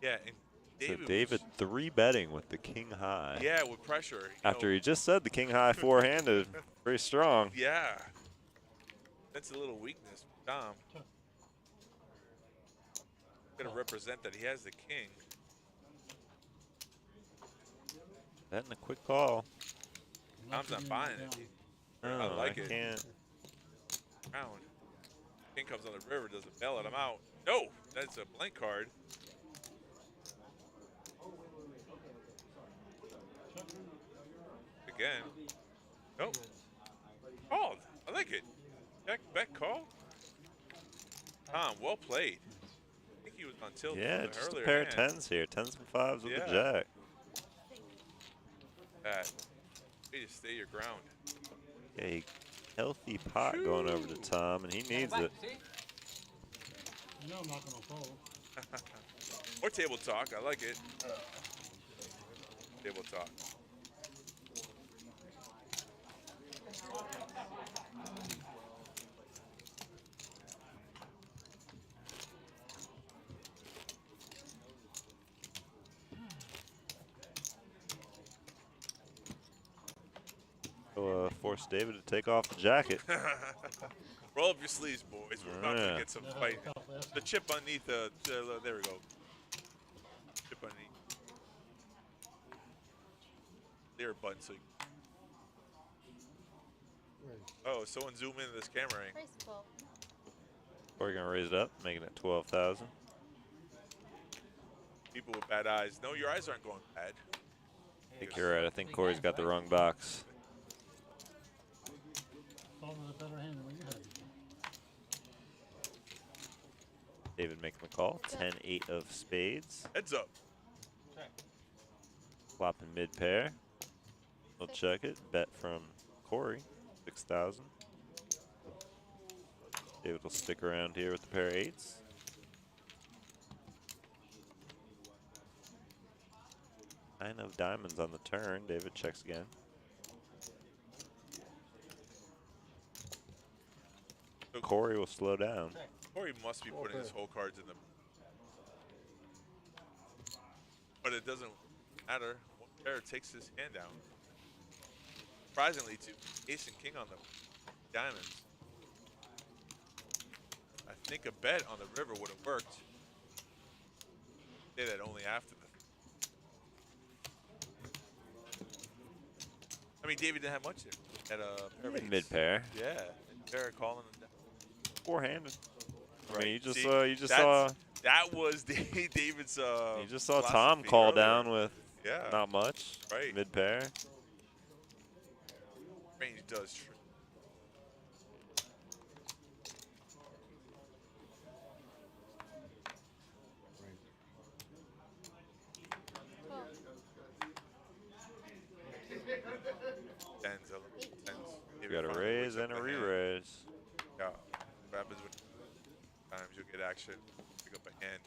Yeah, and David. So David 3-betting with the king high. Yeah, with pressure. After he just said the king high 4-handed, pretty strong. Yeah. That's a little weakness for Tom. Gonna represent that he has the king. Betting a quick call. Tom's not buying it. No, I like I it. can't. Round. King comes on the river, doesn't bail it. I'm out. No, that's a blank card. Again. Nope. Called. I like it. Bet call. Tom, well played. I think he was on tilt. Yeah, just a earlier pair of hand. 10s here. 10s and 5s with Yeah. the jack. That. Way to stay your ground. A healthy pot going over to Tom, and he needs it. You know I'm not going to fold. Or table talk. I like it. Table talk. So, force David to take off the jacket. Roll up your sleeves, boys. We're about Yeah. to get some fight. The chip underneath the there we go. Chip underneath. There, button. So. Oh, someone zoom into this camera. We're gonna raise it up, making it 12,000. People with bad eyes. No, your eyes aren't going bad. I think you're right. I think Corey's got the wrong box. Fold with a better hand than what you had. David making the call. 10-8 of spades. Heads up. Flopping mid pair. We'll check it. Bet from Corey. 6,000. David will stick around here with the pair of 8s. Nine of diamonds on the turn. David checks again. So Corey will slow down. Corey must be putting his whole cards in the. But it doesn't matter. One pair takes his hand down. Surprisingly, too, ace and king on the diamonds. I think a bet on the river would have worked. Say that only after the. I mean, David didn't have much there. Had a pair of eights. Mid pair. Yeah, pair calling them down. 4-handed. I mean, you just See, saw. That was David's. You just saw Tom philosophy call earlier. down with Yeah. not much. Right. Mid pair. Range does true. Tens. You got a raise and a re-raise. Yeah. What happens when times you'll get action? Pick up a hand.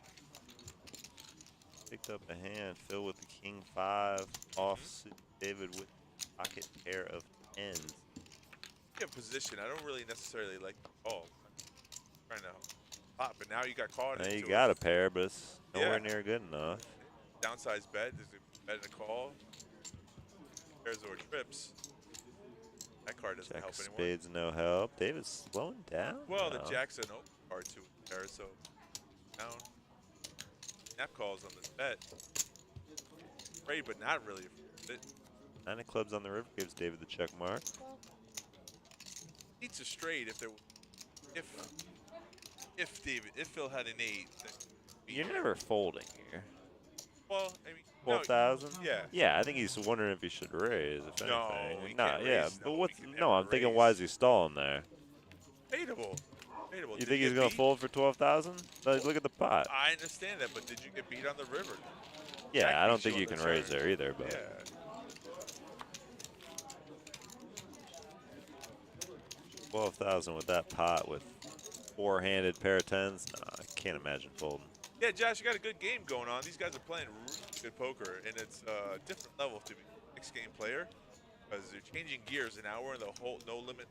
Picked up a hand. Phil with the king 5. Offsuit David with pocket pair of 10s. Yeah, position. I don't really necessarily like the call. I'm trying to pop, but now you got caught. Now into you it. got a pair, but it's nowhere Yeah. near good enough. Downsized bet. There's a bet and a call. Pairs or trips. That card doesn't Jack help of anyone. spades, no help. David's slowing down. Well, the now. jack's an open card too there, so down. Snap calls on this bet. Afraid, but not really. It 9 of clubs on the river gives David the check mark. needs a straight if there, if Phil had an 8. Then You're never folding here. well, I mean, 12,000? Yeah. Yeah, I think he's wondering if he should raise, if No, anything. he Nah, can't yeah, raise. but No, what's he can no? never I'm thinking, raise. why is he stalling there? Hateable. Hateable. You Did think he he's get gonna beat? fold for 12,000? Like, look at the pot. I understand that, but did you get beat on the river? Yeah, Jack I don't beat think on you the can raise turn. there either, but. Yeah. 12,000 with that pot with four-handed pair of tens. Nah, I can't imagine folding. Yeah, Josh, you got a good game going on. These guys are playing really good poker, and it's a different level to be a mixed-game player because they're changing gears an hour in the whole no limit.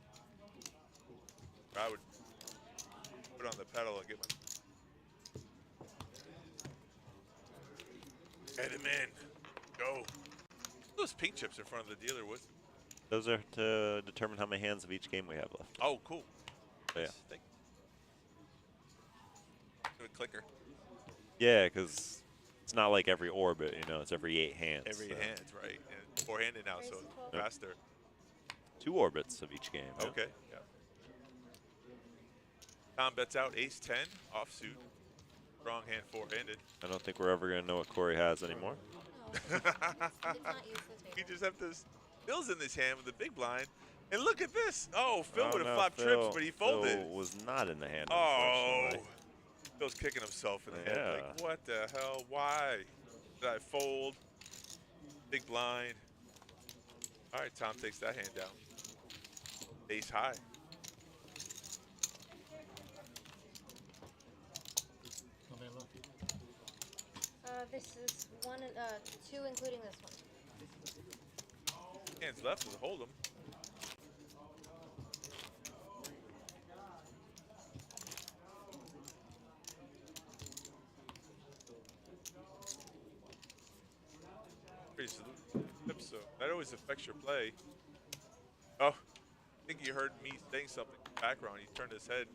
I would put on the pedal and get my. Get him in. Go. Those pink chips in front of the dealer. What? Those are to determine how many hands of each game we have left. Oh, cool. So, yeah. Thank you. Good clicker. Yeah, because it's not like every orbit, you know, it's every 8 hands. Every so. hand, right? And four-handed now, so Yep. faster. 2 orbits of each game. Yeah. Okay. Yeah. Tom bets out ace-10 offsuit. Strong hand, four-handed. I don't think we're ever going to know what Corey has anymore. He just have this. Phil's in this hand with the big blind. And look at this. Oh, Phil would have no, flopped trips, but he folded. Phil was not in the hand, Oh. unfortunately. Phil's kicking himself in the head. Yeah. Like, what the hell? Why did I fold? Big blind. All right, Tom takes that hand down. Ace high. This is 1 and 2, including this one. Hands left with a hold 'em. Pretty salute. So that always affects your play. Oh, I think he heard me saying something in the background. He turned his head.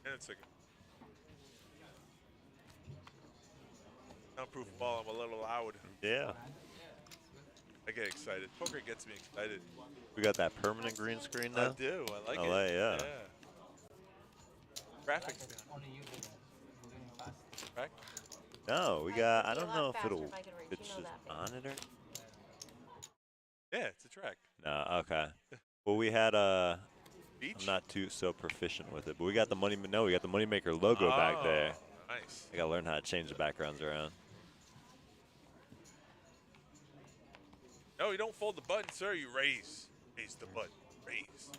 And it's like soundproof ball. I'm a little loud. Yeah. I get excited. Poker gets me excited. We got that permanent green screen now? I do. I like LA, it. yeah. Graphics down. Right? No, we got, I don't know if faster it'll, if I could reach. it's You know just that, monitor. Yeah, it's a track. No, okay. Well, we had I'm Beach? not too so proficient with it, but we got the we got the Moneymaker logo back there. Nice. I gotta learn how to change the backgrounds around. No, you don't fold the button, sir. You raise. Raise the button. Raise.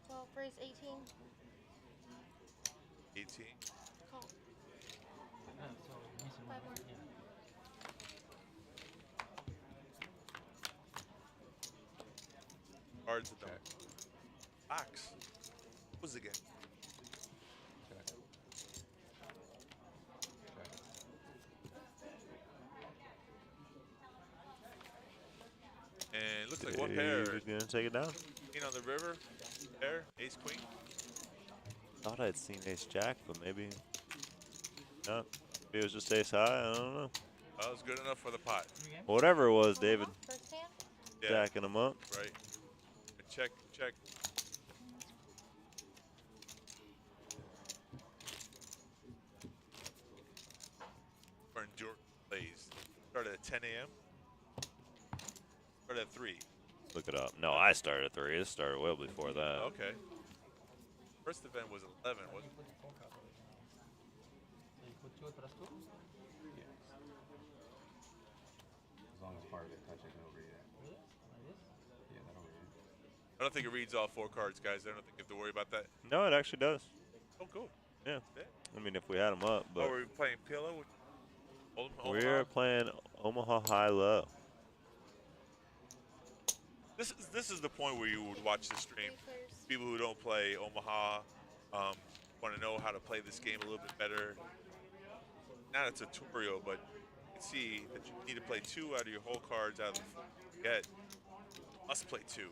Well, raise 18. 18. Call. 5 more. Cards at the box. Who's again? And it looks like one pair. He's gonna take it down. Queen on the river. Pair. Ace queen. Thought I'd seen ace jack, but maybe no. Maybe it was just ace high. I don't know. That was good enough for the pot. Whatever it was, David. First hand? Yeah. Jacking them up. Right. Check, check. Or endure plays. Started at 10 a.m. Started at 3. Look it up. No, I started at 3. It started well before that. Okay. First event was 11, wasn't it? As long as part of it touches over here. Yeah, that'll read it. I don't think it reads all 4 cards, guys. I don't think you have to worry about that. No, it actually does. Oh, cool. Yeah. Yeah. I mean, if we had them up, but Oh, we're playing pillow? we're playing Omaha High Low. This is the point where you would watch the stream. People who don't play Omaha want to know how to play this game a little bit better. Not a tutorial, but you can see that you need to play 2 out of your whole cards out of the get. Must play 2.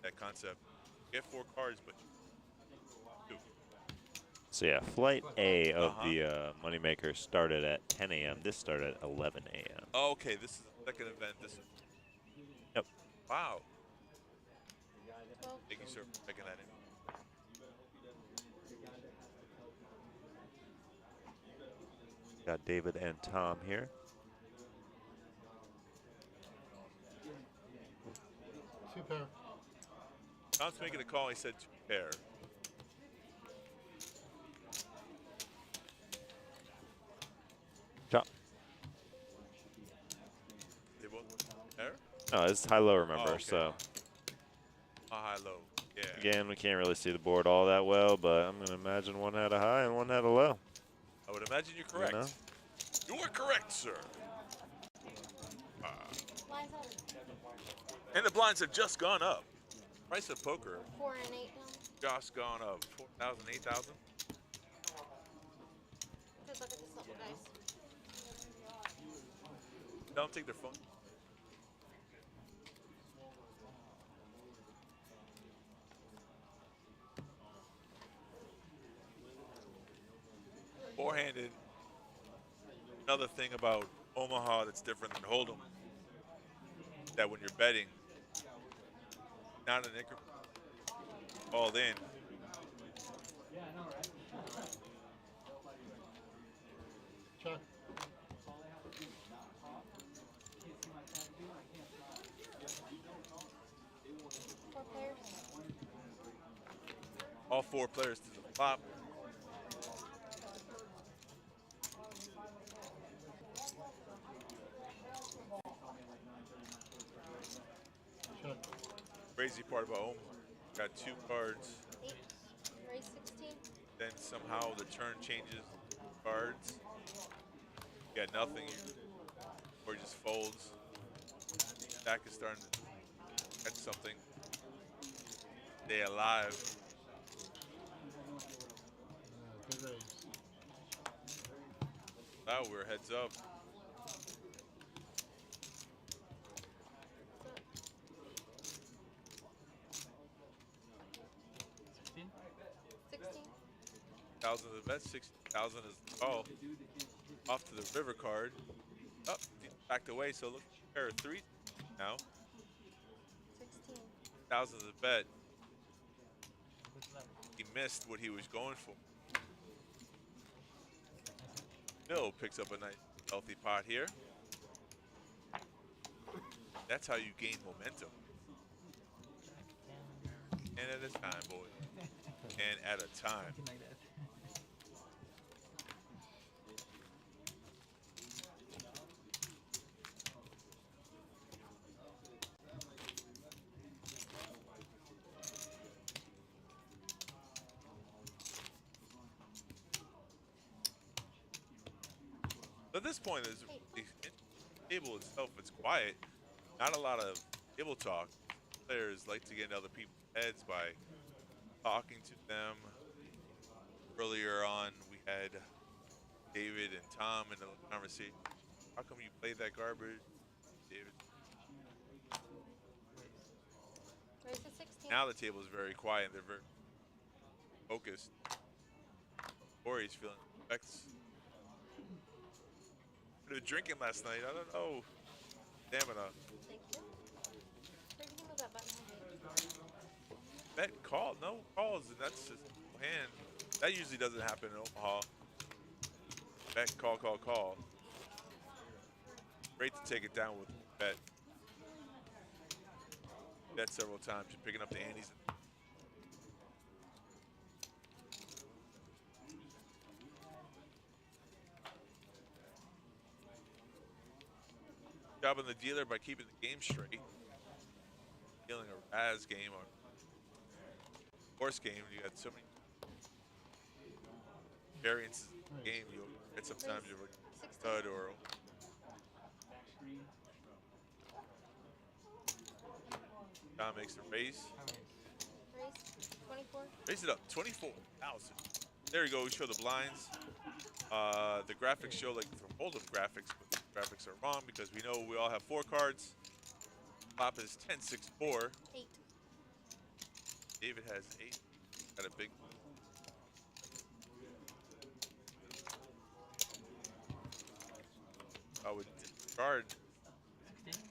That concept. You get 4 cards, but 2. So yeah, flight A of the Moneymaker started at 10 a.m. This started at 11 a.m. Oh, okay, this is the second event. This is. Yep. Wow. Thank you, sir, for checking that in. Got David and Tom here. Two pair. Tom's making a call. He said 2 pair. Chop. They both pair? No, it's high-low, remember, Oh, okay. so. High-low, yeah. Again, we can't really see the board all that well, but I'm going to imagine one had a high and one had a low. I would imagine you're correct. You know? You are correct, sir. And the blinds have just gone up. Price of poker 4 and 8 now. just gone up. 4,000, 8,000. Good luck at this level, guys. Don't take their phone. Four-handed. Another thing about Omaha that's different than Hold'em, that when you're betting, not an increment, all in. Check. All 4 players to the flop. Check. Crazy part about Omaha, got 2 cards. 8. Raise 16. Then somehow the turn changes cards. You got nothing, or just folds. Stack is starting to catch something. Stay alive. Good raise. Now we're heads up. Thousand of the bet, 6,000 is the call. Off to the river card. Up, backed away, so look, pair of 3 now. 16. 1,000 of the bet. He missed what he was going for. Bill picks up a nice healthy pot here. That's how you gain momentum. And at a time, boy. And at a time. At this point, is the table itself, it's quiet. Not a lot of table talk. Players like to get into other people's heads by talking to them. Earlier on, we had David and Tom in a conversation. How come you played that garbage, David? Raise to 16. Now the table is very quiet and they're very focused. Corey's feeling effects. They were drinking last night. I don't know. Stamina. Thank you. Where can you move that button? Bet call, no calls, and that's just hand. That usually doesn't happen in Omaha. Bet call, call, call. Great to take it down with bet. Bet several times, you're picking up the antes. Jobbing the dealer by keeping the game straight. Dealing a Razz game or H.O.R.S.E game, you got so many variances in the game. You get sometimes you're a stud or John makes the raise. Raise 24. Raise it up, 24,000. There you go. We show the blinds. The graphics show like the Hold'em graphics, but the graphics are wrong because we know we all have 4 cards. Flop is 10, 6, 4. 8. David has 8. Got a big. I would discard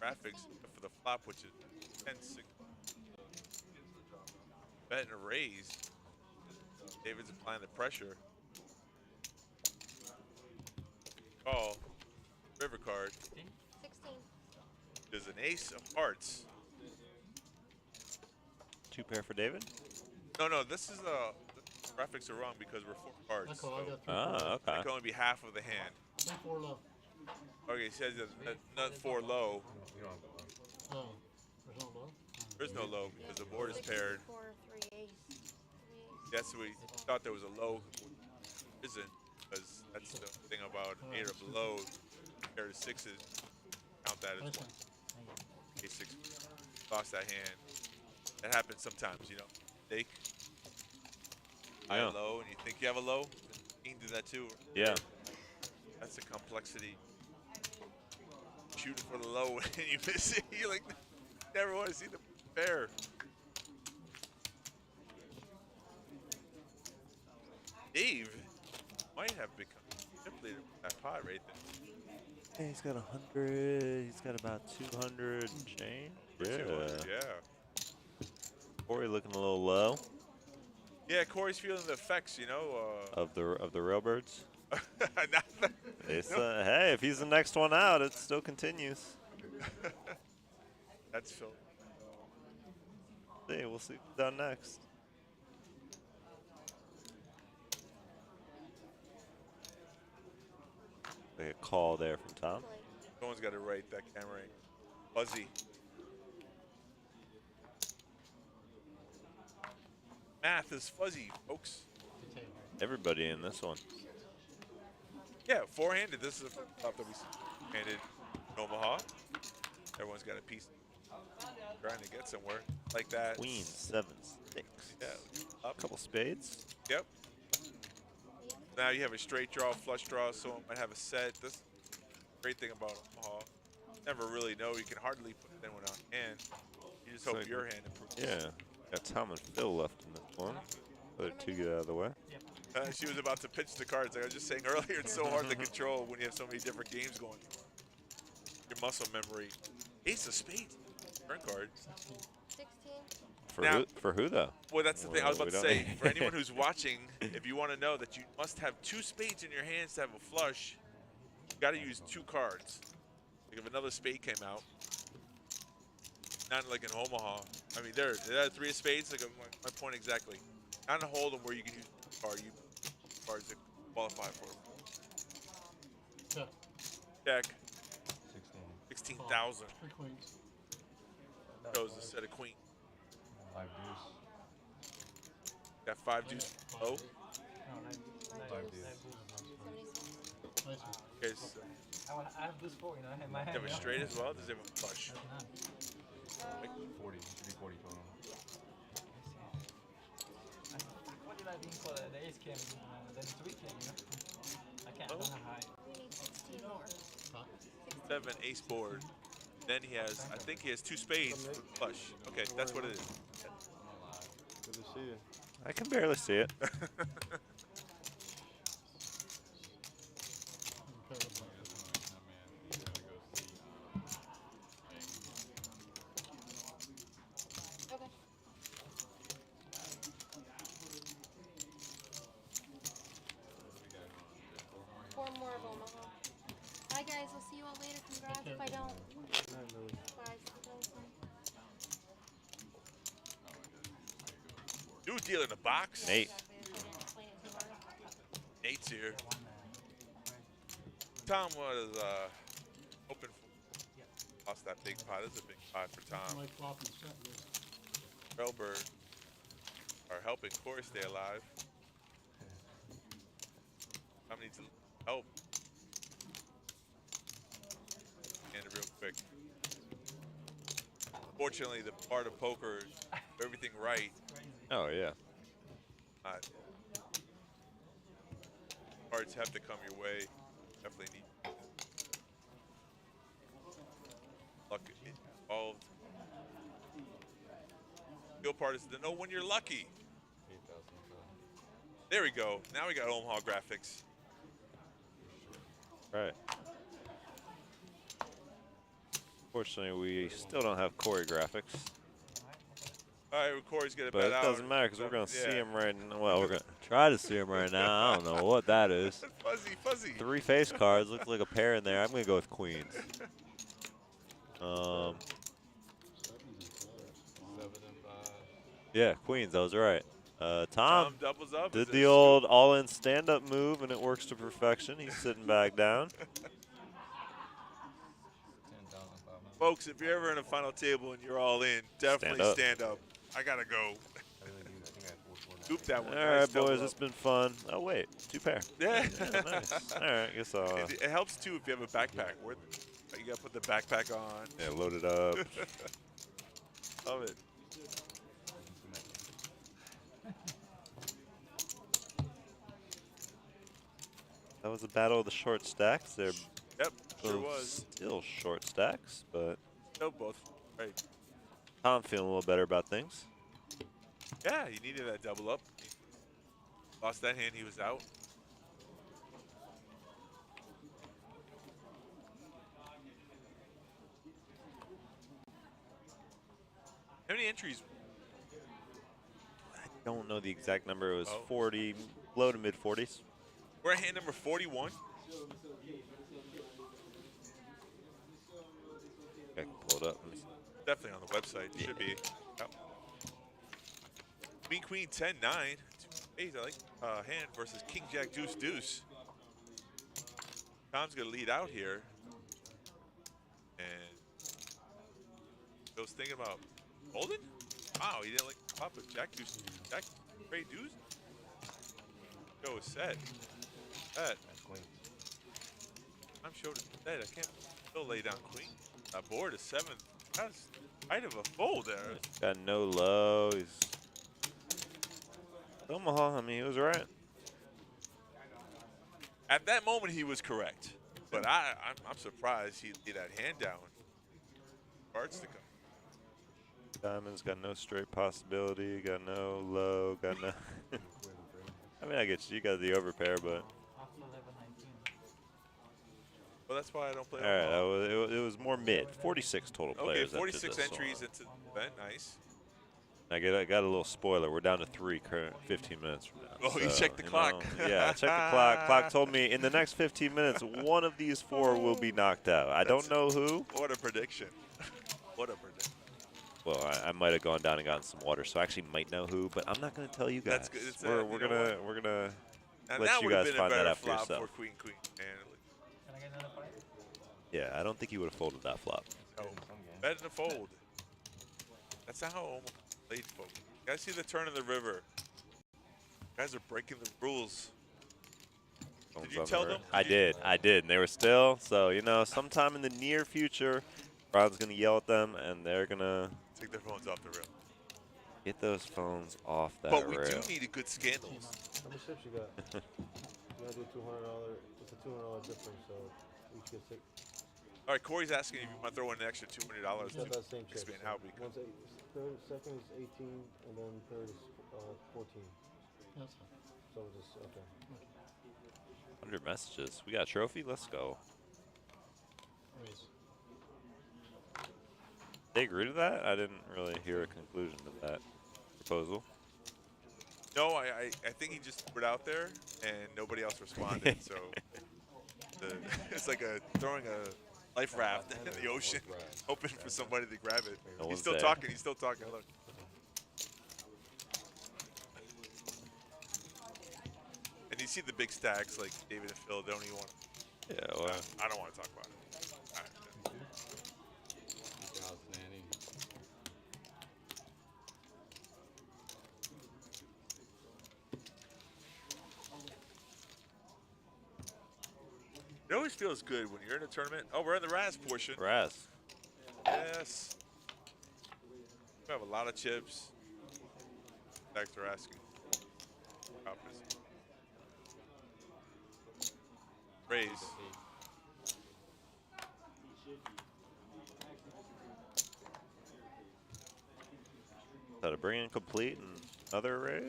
graphics for the flop, which is 10, 6. Bet and a raise. David's applying the pressure. call. River card. 16. There's an ace of hearts. 2 pair for David. No. This is the graphics are wrong because we're 4 cards. That's all I got. Okay. It can only be half of the hand. 4 low. Okay, it says not 4 low. Oh, there's no low? There's no low because the board is paired. 4, 3 ace. That's what we thought there was a low. Isn't, because that's the thing about 8 or below. Pair of 6s. Count that as 1. A6. Lost that hand. That happens sometimes, you know. Mistake. High Yeah. low, and you think you have a low. You can do that too. Yeah. That's the complexity. Shooting for the low and you miss it. You like never want to see the pair. Dave might have become simply that pot right there. Hey, he's got 100. He's got about 200 and change. Yeah. 200, yeah. Corey looking a little low. Yeah, Corey's feeling the effects, you know. Of the railbirds. Hey, if he's the next one out, it still continues. That's Phil. Hey, we'll see who's down next. Like a call there from Tom. Someone's got to write that camera. Fuzzy. Math is fuzzy, folks. Everybody in this one. Yeah, 4-handed. This is the top that we handed in Omaha. Everyone's got a piece. Trying to get somewhere like that. Queen, 7, 6. Yeah, A couple spades. Yep. Now you have a straight draw, flush draw. Someone might have a set. This great thing about Omaha. Never really know. You can hardly put anyone on hand. You just hope your hand improves. Yeah. Got Tom and Phil left in this one. Other 2 get out of the way. She was about to pitch the cards. Like I was just saying earlier, it's so hard to control when you have so many different games going. Your muscle memory. Ace of spades. Turn card. 16. For who though? Well, that's the thing I was about to We say. don't- For anyone who's watching, if you want to know that you must have 2 spades in your hands to have a flush, you got to use 2 cards. Like if another spade came out, not like in Omaha. I mean, there are 3 of spades. Like my point exactly. Not in Hold'em where you can use a card. You cards that qualify for it. Check. 16,000. 3 queens. Shows a set of queen. 5 deuce. Got 5 deuce. Oh. 5 deuce. Okay, so I have this 4, you know, I have my hand. you have a straight as well? Does it have a flush? Like 40. Should be 40 total. What did I mean for the ace came, then 3 came, you know? I don't have high. We need 16 more. 7 ace board. Then he has, I think he has 2 spades with flush. Okay, that's what it is. Good to see you. I can barely see it. Okay. Four more of Omaha. Bye guys, I'll see you all later. Congrats if I don't. Bye. New deal in the box. Nate. Nate's here. Tom was hoping for. Lost that big pot. That's a big pot for Tom. Like flop and set, yeah. Railbird are helping Corey stay alive. Tom needs help. And real quick. Fortunately, the part of poker is everything right. Oh yeah. Cards have to come your way. Definitely need luck involved. Skill part is to know when you're lucky. There we go. Now we got Omaha graphics. Right. Fortunately, we still don't have Corey graphics. All right, Corey's gonna But bet it out. doesn't matter because we're going to see Yeah. him right now. Well, we're going to try to see him right now. I don't know what that is. Fuzzy. 3 face cards. Looks like a pair in there. I'm going to go with queens. Yeah, queens. That was right. Tom doubles up. did the old all-in stand-up move, and it works to perfection. He's sitting back down. Folks, if you're ever in a final table and you're all in, definitely stand up. I gotta go. Scoop that one. All right, boys, it's been fun. Oh wait, 2 pair. Yeah. Nice. All right, I guess I'll. It helps too if you have a backpack. You gotta put the backpack on. Yeah, load it up. Love it. That was a battle of the short stacks. They're sure was. Still short stacks, but Still both. Right. Tom feeling a little better about things. Yeah, he needed that double up. Lost that hand, he was out. How many entries? I don't know the exact number. It was 40, low to mid 40s. We're at hand number 41. I can pull it up. Definitely on the website. Should be. Yep. Queen, 10, 9. Hey, I like hand versus King, Jack, Deuce, Deuce. Tom's going to lead out here. And I was thinking about folding? Wow, he didn't like pop a Jack, Deuce, Jack, Ray, Deuce. Go with set. Set. I'm showed it set. I can't still lay down queen. Board is 7th. That's height of a fold there. Got no low. He's Omaha. I mean, he was right. At that moment, he was correct. But I'm surprised he laid that hand down. Cards to come. Diamond's got no straight possibility. Got no low. Got no. I mean, I get you. You got the overpair, but. Well, that's why I don't play. All right, it was more mid. 46 total players. Okay, 46 entries into the event. Nice. I got a little spoiler. We're down to 3 current 15 minutes from now. Oh, you checked the clock. Yeah, I checked the clock. Clock told me in the next 15 minutes, one of these 4 will be knocked out. I don't know who. What a prediction. What a prediction. Well, I might have gone down and gotten some water, so I actually might know who, but I'm not going to tell you guys. That's good. It's, we're gonna and let now you would have guys been find a that better out for flop yourself. for Queen. And Can I get another fight? Yeah, I don't think he would have folded that flop. oh, bet in the fold. That's not how almost played, folks. You guys see the turn of the river. You guys are breaking the rules. Did you tell them? I did. And they were still. So, you know, sometime in the near future, Ron's going to yell at them, and they're going to take their phones off the rail. Get those phones off that But we rail. do need a good scandals. How much chips you got? You gotta do $200. It's a $200 difference, so each get 6. All right, Corey's asking if you want to throw in an extra $200 Yeah, to that's the same chips. expand how we can. Third, second is 18, and then third is 14. That's fine. So just okay. 100 messages. We got a trophy? Let's go. They agree to that? I didn't really hear a conclusion to that proposal. No, I think he just put it out there and nobody else responded. So it's like throwing a life raft in the ocean, hoping for somebody to grab it. No He's one's still there. talking. He's still talking. Look. And you see the big stacks like David and Phil. They don't even want to. Yeah, well. I don't want to talk about it. All right. It always feels good when you're in a tournament. Oh, we're in the Razz portion. Razz. Yes. We have a lot of chips. Thanks for asking. Raise. Is that a bring in complete and other raise?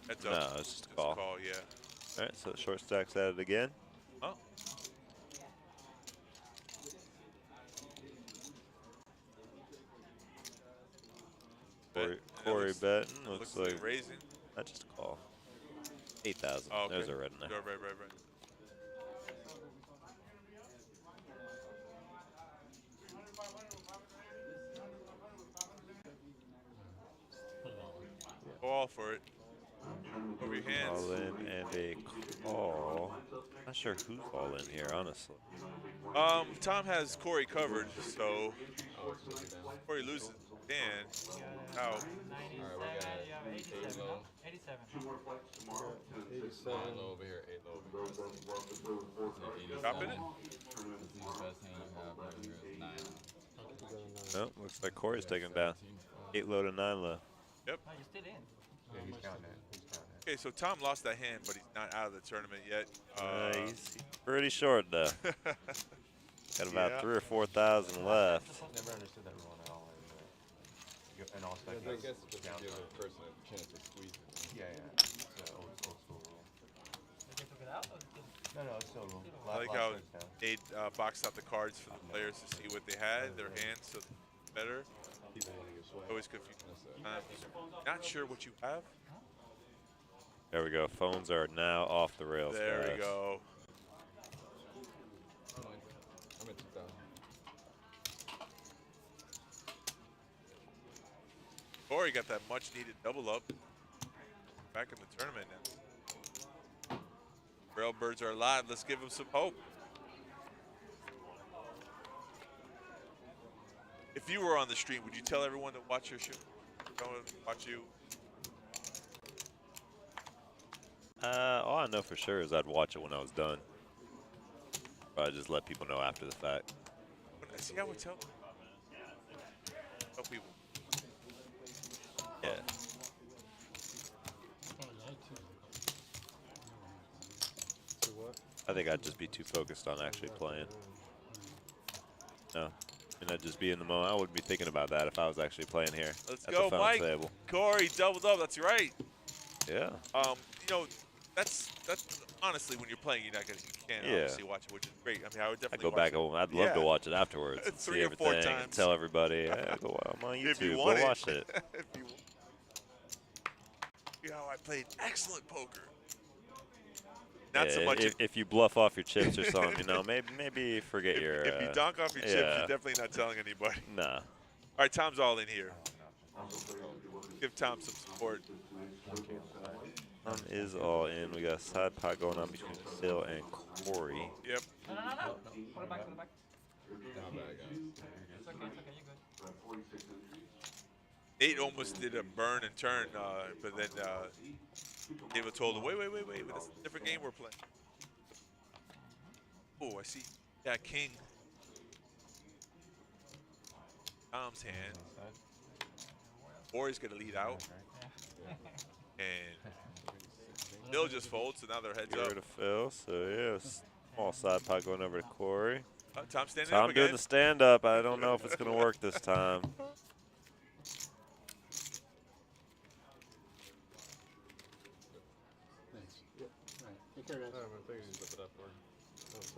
Heads No, up. it's just a call. Call, yeah. All right, so the short stack's added again. Oh. Corey betting. Looks like like raising. Not just a call. 8,000. Oh, okay. There's a red in there. Right. Call for it. Over your hands. All in and a call. Not sure who's all in here, honestly. Tom has Corey covered, so Corey loses. Dan out. 8 low. 87. 9 low over here, 8 low over here. Dropping it? This is the best hand you have right here is 9. Nope, looks like Corey's taking it down. 8 low to 9 low. Yep. Oh, you're still in. Yeah, he's counting it. Okay, so Tom lost that hand, but he's not out of the tournament yet. He's pretty short though. Got about 3,000 or 4,000 left. Never understood that rule at all. And all I guess it's just to give a person a chance to squeeze it. Yeah. It's an old school rule. Did they took it out? Or No, it's still a rule. I like how they boxed out the cards for the players to see what they had, their hands, so better. Always confused. Not sure what you have. There we go. Phones are now off the rails. There guys. we go. I'm at 2,000. Corey got that much needed double up. Back in the tournament now. Railbirds are alive. Let's give them some hope. If you were on the stream, would you tell everyone to watch your show? Go and watch you. All I know for sure is I'd watch it when I was done. But I just let people know after the fact. See, I would tell people. Yeah. I think I'd just be too focused on actually playing. No. And I'd just be in the moment. I wouldn't be thinking about that if I was actually playing here. Let's at go, the phone Mike. table. Corey doubled up. That's right. Yeah. You know, that's honestly when you're playing, you can't obviously watch it, which is great. I mean, I would I'd definitely go back home. I'd love to watch it afterwards. and 3 see or 4 everything and times. tell everybody, I'm on If you YouTube. want Go watch it. If you want. You know, I played excellent poker. Not so much. If you bluff off your chips or something, you know, maybe forget your. If you donk off your chips, you're definitely not telling anybody. Nah. All right, Tom's all in here. Give Tom some support. Tom is all in. We got a side pot going on between Phil and Corey. Yep. No. Put it back. It's okay, you're good. Nate almost did a burn and turn, but then David told him, wait, that's a different game we're playing. Oh, I see. Yeah, king. Tom's hand. Corey's going to lead out. And Phil just folds, so now they're heads Get up. rid of Phil. So, yeah, small side pot going over to Corey. Tom standing Tom up again. doing the stand-up. I don't know if it's going to work this time.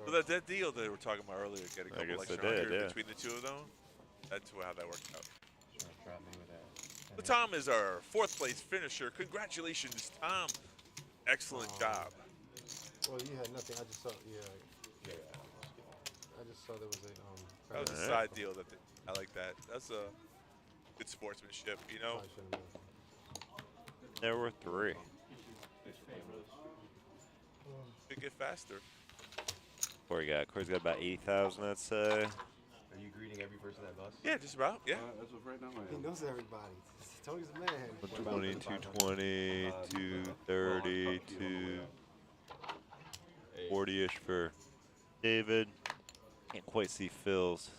So that deal that we were talking about earlier, getting a couple extra hundred between the two of them, that's how that worked out. So Tom is our 4th place finisher. Congratulations, Tom. Excellent job. Well, you had nothing. I just saw. Yeah. I just saw there was a. That was a side deal. I like that. That's a good sportsmanship, you know. There were 3. Could get faster. Corey's got about 80,000, I'd say. Are you greeting every person that busts? Yeah, just about. Yeah. That's what right now I am. He knows everybody. Tony's the man. 220, 220, 230, 240-ish for David. Can't quite see Phil's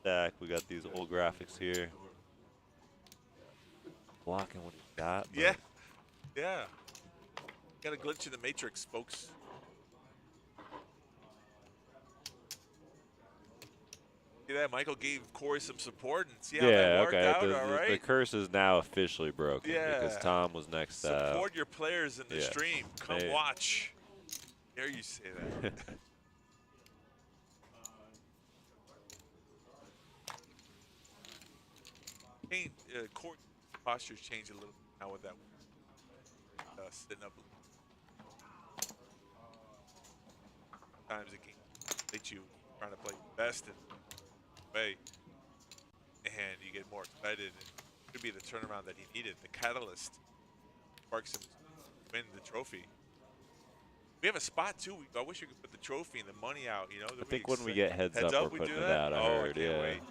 stack. We got these old graphics here. Blocking what he got. Yeah. Yeah. Got a glitch in the matrix, folks. See that? Michael gave Corey some support and see how that worked out, all right? The curse is now officially broken because Tom was next out. Support your players in the stream. Come watch. Dare you say that. Corey, Posture's changed a little now with that sitting up. Times a game that you trying to play best in way, and you get more excited. And it could be the turnaround that he needed, the catalyst, sparks him to win the trophy. We have a spot too. I wish we could put the trophy and the money out. You know, I think when we get heads up, we're we putting do it that? out. I Oh, heard, I can't yeah. wait.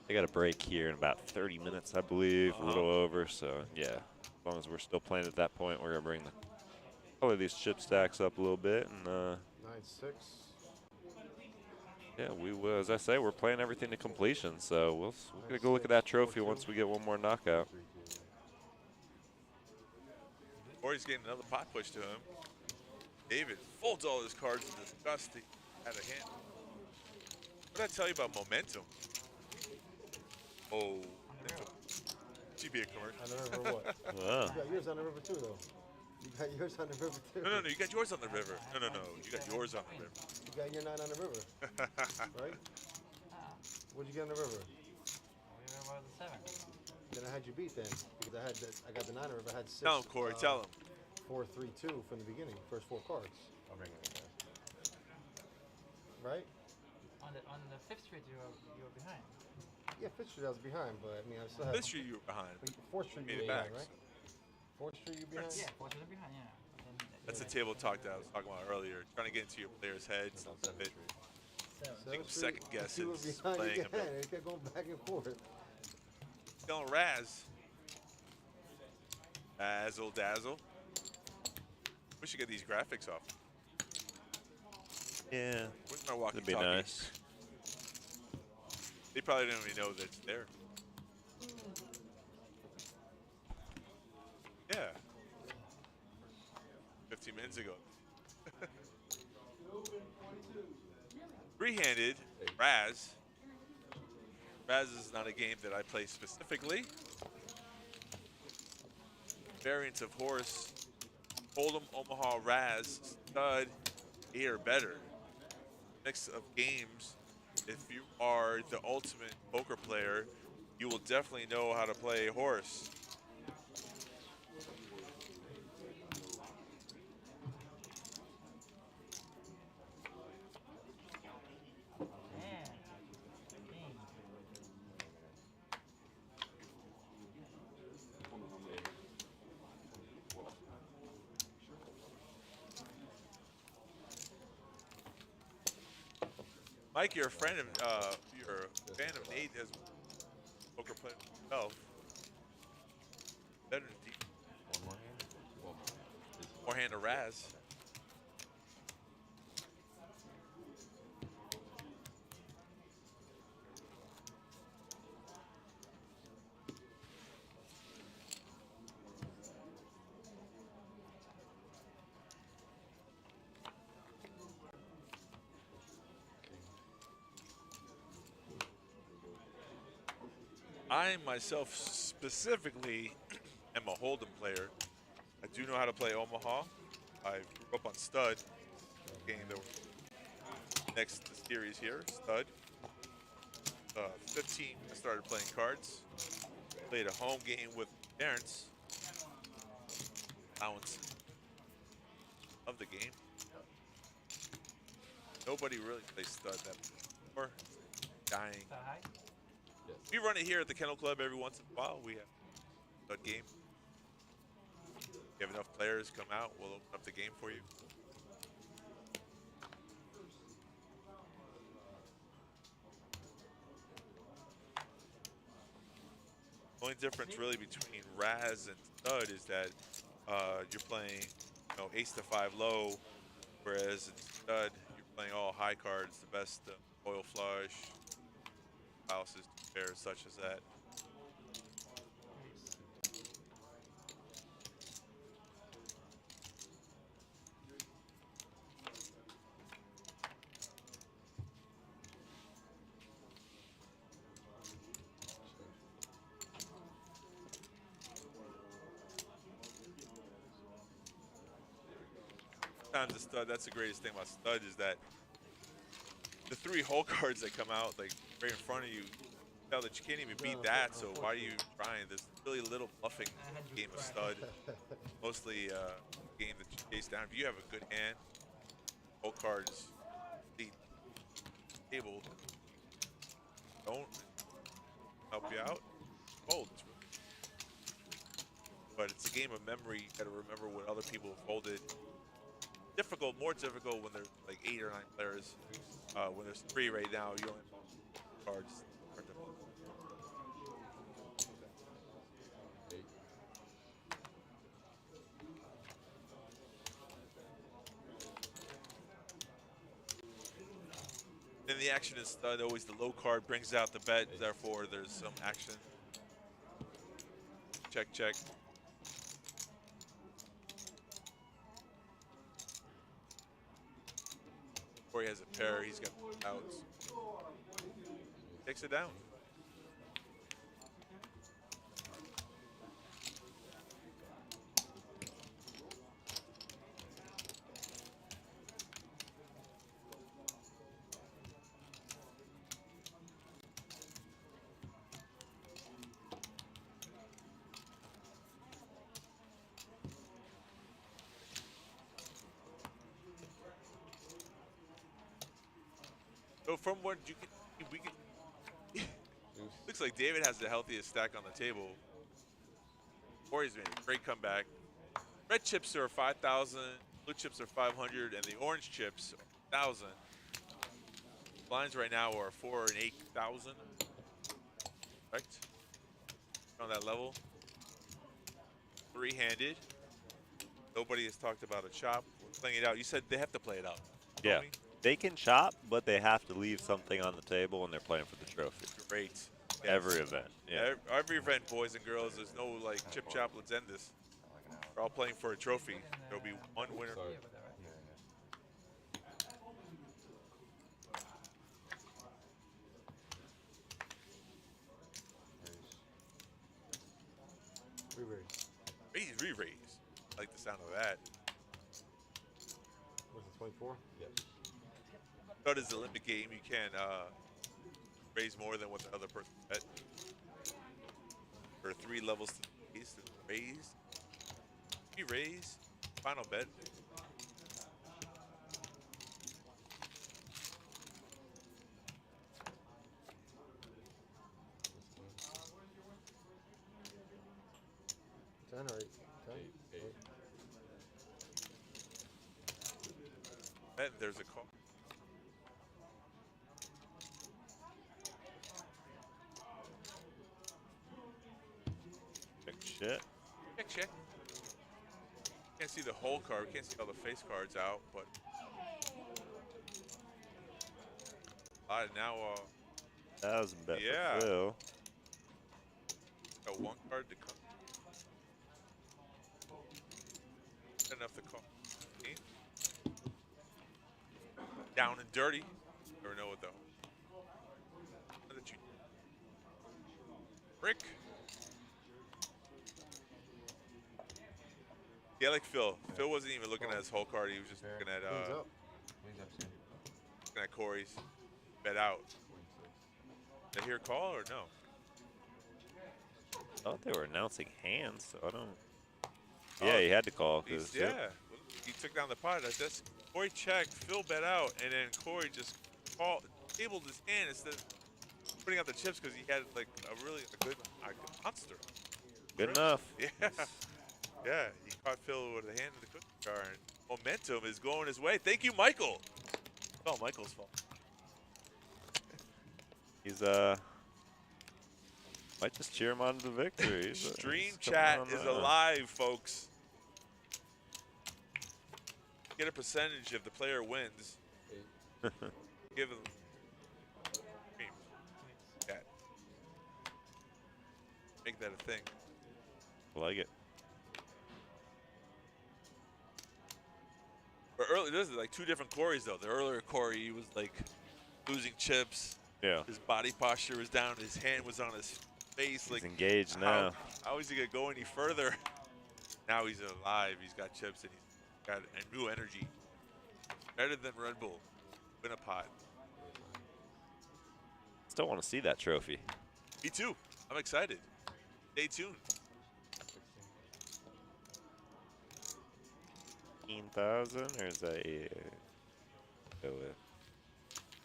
They got a break here in about 30 minutes, I believe, a little over. So yeah, as long as we're still playing at that point, we're gonna bring probably these chip stacks up a little bit and 9-6. yeah, we will. As I say, we're playing everything to completion. So we're gonna go look at that trophy once we get one more knockout. Or he's getting another pot push to him. David folds all his cards in disgust out of hand. What did I tell you about momentum? Oh, GBA commercial. On the river what? Wow. You got yours on the river too, though. You got yours on the river too. No, you got yours on the river. No, you got yours on the river. You got your 9 on the river, right? What'd you get on the river? We were about the 7. Then I had you beat then, because I got the 9 on the river. I had 6. Tell him, Corey. Tell him. 4, 3, 2 from the beginning. First 4 cards. I'll bring it in. Right? On the 5th street, you were behind. Yeah, 5th Street I was behind, but I mean I still had. 5th Street you were behind. 4th Street you were behind, right? 4th Street you behind? Yeah, 4th Street behind. Yeah. That's the table talk that I was talking about earlier. Trying to get into your players' heads a bit. Make them second guesses. Playing them. It kept going back and forth. Telling Razz. Dazzle, dazzle. We should get these graphics off. Yeah. Where's my walkie-talkie? That'd be nice. They probably don't even know that it's there. Yeah. 15 minutes ago. Three-handed, Razz. Razz is not a game that I play specifically. Variants of H.O.R.S.E, Hold'em, Omaha, Razz, Stud, 8 or better. Mix of games. If you are the ultimate poker player, you will definitely know how to play H.O.R.S.E. Mike, you're a friend of, you're a fan of Nate as a poker player himself. Better than deep. One more hand? More hand to Razz. I myself specifically am a Hold'em player. I do know how to play Omaha. I grew up on Stud, game that was next to the series here, Stud. 15, I started playing cards. Played a home game with parents. Allowance of the game. Nobody really plays Stud that before. Dying. We run it here at the Kennel Club every once in a while. We have a Stud game. If you have enough players come out, we'll open up the game for you. The only difference really between Razz and Stud is that you're playing, ace to 5 low, whereas in Stud you're playing all high cards, the best oil flush, houses, pairs such as that. Sometimes the Stud, that's the greatest thing about Stud is that the 3 hole cards that come out like right in front of you, tell that you can't even beat that. So why are you trying? There's really little bluffing in the game of stud. Mostly a game that you chase down. If you have a good hand, whole cards lead table don't help you out. Fold. But it's a game of memory. You got to remember what other people have folded. Difficult, more difficult when there's like 8 or 9 players. When there's 3 right now, you only have cards. Then the action is stud. Always the low card brings out the bet. Therefore, there's some action. Check, check. Or he has a pair. He's got outs. Takes it down. So from what you can, we can. Looks like David has the healthiest stack on the table. Corey's made a great comeback. Red chips are 5,000, blue chips are 500, and the orange chips are 1,000. Blinds right now are 4,000 and 8,000. Correct? On that level. 3-handed. Nobody has talked about a chop. We're playing it out. You said they have to play it out. Yeah. They can chop, but they have to leave something on the table when they're playing for the trophy. Great. Yes. Every event. Yeah. Every event, boys and girls. There's no like chip chop. Let's end this. We're all playing for a trophy. There'll be one winner. Re-raise. I like the sound of that. Was it 24? Yes. Stud is the limit game. You can't raise more than what the other person bet. There are 3 levels to the raise. Raise. Final bet. Ten or 8? 10? 8. And there's a call. Check. Check. Can't see the whole card. Can't see all the face cards out, but now 1,000 bet yeah. for Phil. Got 1 card to come. Enough to call. Down and dirty. Never know it though. Brick. Yeah, like Phil. Yeah. Phil wasn't even looking at his whole card. He was just looking at looking at Corey's bet out. Did I hear a call or no? I thought they were announcing hands, so I don't. Yeah, he had to call. Yeah, he took down the pot. I just Corey checked, Phil bet out, and then Corey just tabled his hand instead of putting out the chips because he had like a good monster. Good enough. Yeah. Yeah, he caught Phil with a hand in the cookie jar, and momentum is going his way. Thank you, Michael. It's all Michael's fault. He's might just cheer him on to the victory. Stream chat is alive, folks. Get a percentage if the player wins. Give them. Chat. Make that a thing. I like it. But early, this is like 2 different Corys though. The earlier Corey, he was like losing chips. Yeah. His body posture was down. His hand was on his face. He's like engaged now. How is he gonna go any further? Now he's alive. He's got chips and he's got a new energy. Better than Red Bull. Win a pot. Still want to see that trophy. Me too. I'm excited. Stay tuned. 15,000 or is that go with?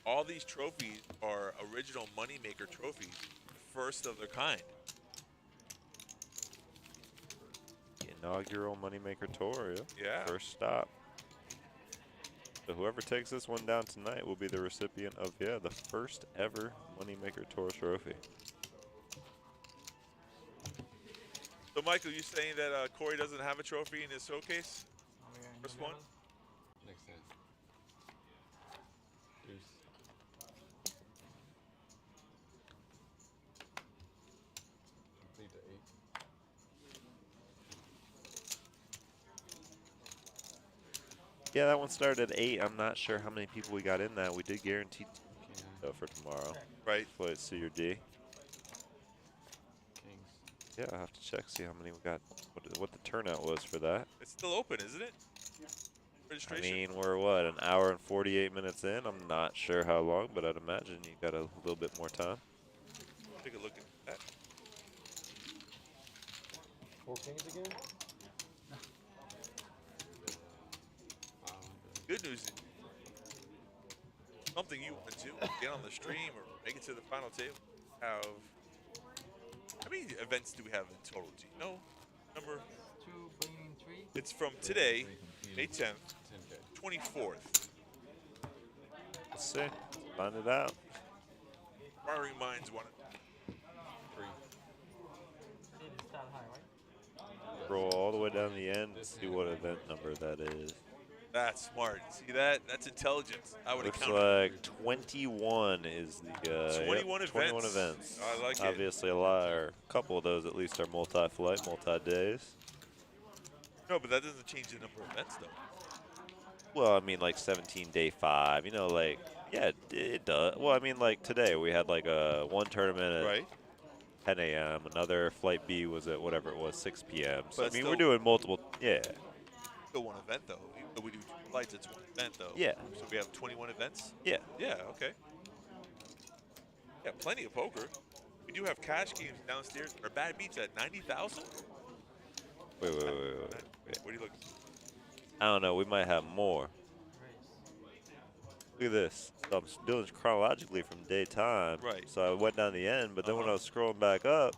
All these trophies are original Moneymaker trophies, first of their kind. The inaugural Moneymaker Tour, Yeah. First stop. So whoever takes this one down tonight will be the recipient of, the first ever Moneymaker Tour trophy. So, Michael, you saying that Corey doesn't have a trophy in his showcase? First one? Next time. Deuce. Complete to 8. Yeah, that one started at 8. I'm not sure how many people we got in that. We did guarantee though for tomorrow. Right. Play C or D. Kings. Yeah, I'll have to check, see how many we got, what the turnout was for that. It's still open, isn't it? I Registration? mean, we're what, an hour and 48 minutes in? I'm not sure how long, but I'd imagine you got a little bit more time. Take a look at that. 4 kings again? Good news is something you want to do, get on the stream or make it to the final table. How many events do we have in total? Do you know? Number? 2 bringing 3. It's from today, May 10th, 24th. Let's see. Find it out. Inquiring minds want it. 3. Scroll all the way down to the end and see what event number that is. That's smart. See that? That's intelligence. I would have Looks counted. like 21 is the 21 events. 21 events. I like it. Obviously, a lot, or a couple of those at least, are multi-flight, multi-days. No, but that doesn't change the number of events, though. Well, I mean, like 17 day 5. You know, like it does. Well, I mean, like today we had like one tournament at 10 a.m. Another flight B was at whatever it was 6 p.m. So But I mean, still- we're doing multiple. Yeah. Still one event, though. Even though we do 2 flights, it's one event, though. Yeah. So we have 21 events? Yeah. Yeah, okay. Yeah, plenty of poker. We do have cash games downstairs. Our bad beats at 90,000? Wait. What do you look? I don't know. We might have more. Look at this. So I'm doing this chronologically from daytime. Right. So I went down the end, but then when I was scrolling back up,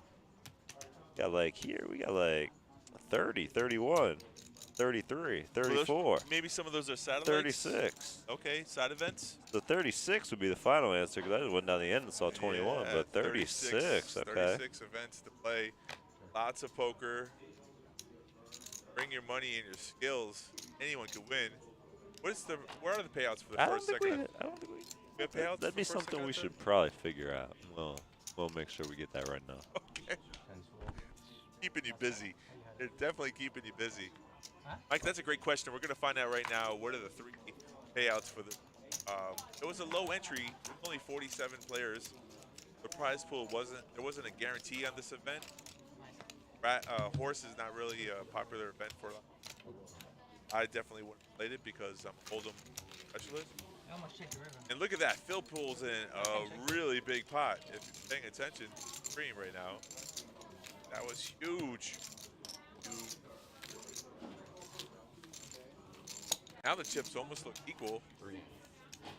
we got like 30, 31, 33, 34. Well, maybe some of those are satellites? 36. Okay, side events? So 36 would be the final answer because I just went down the end and saw 21, Yeah, but 36, okay. 36 events to play. Lots of poker. Bring your money and your skills. Anyone could win. Where are the payouts for the I don't first, think second? I don't think we. We have payouts That'd be for first, something second, we and should probably figure out. We'll make sure we get that right now. Okay. Keeping you busy. They're definitely keeping you busy. Mike, that's a great question. We're going to find out right now what are the 3 payouts for the. It was a low entry. There's only 47 players. The prize pool there wasn't a guarantee on this event. H.O.R.S.E is not really a popular event for. I definitely wouldn't have played it because I'm Hold'em specialist. And look at that, Phil pulls in a really big pot. If you're paying attention to the stream right now, that was huge. Now the chips almost look equal.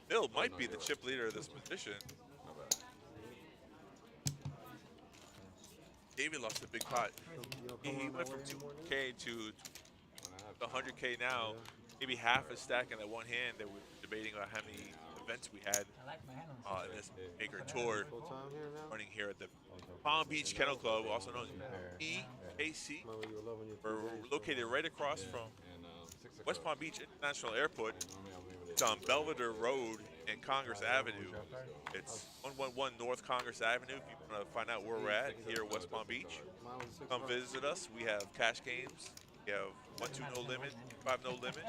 Phil might be the chip leader of this position. David lost a big pot. He went from 2K to 100K now. Maybe half a stack in that one hand that we're debating about how many events we had in this Maker Tour running here at the Palm Beach Kennel Club, also known as PBKC. We're located right across from West Palm Beach International Airport. It's on Belvedere Road and Congress Avenue. It's 111 North Congress Avenue. If you want to find out where we're at here at West Palm Beach, come visit us. We have cash games. We have 1-2 no limit, 5 no limit.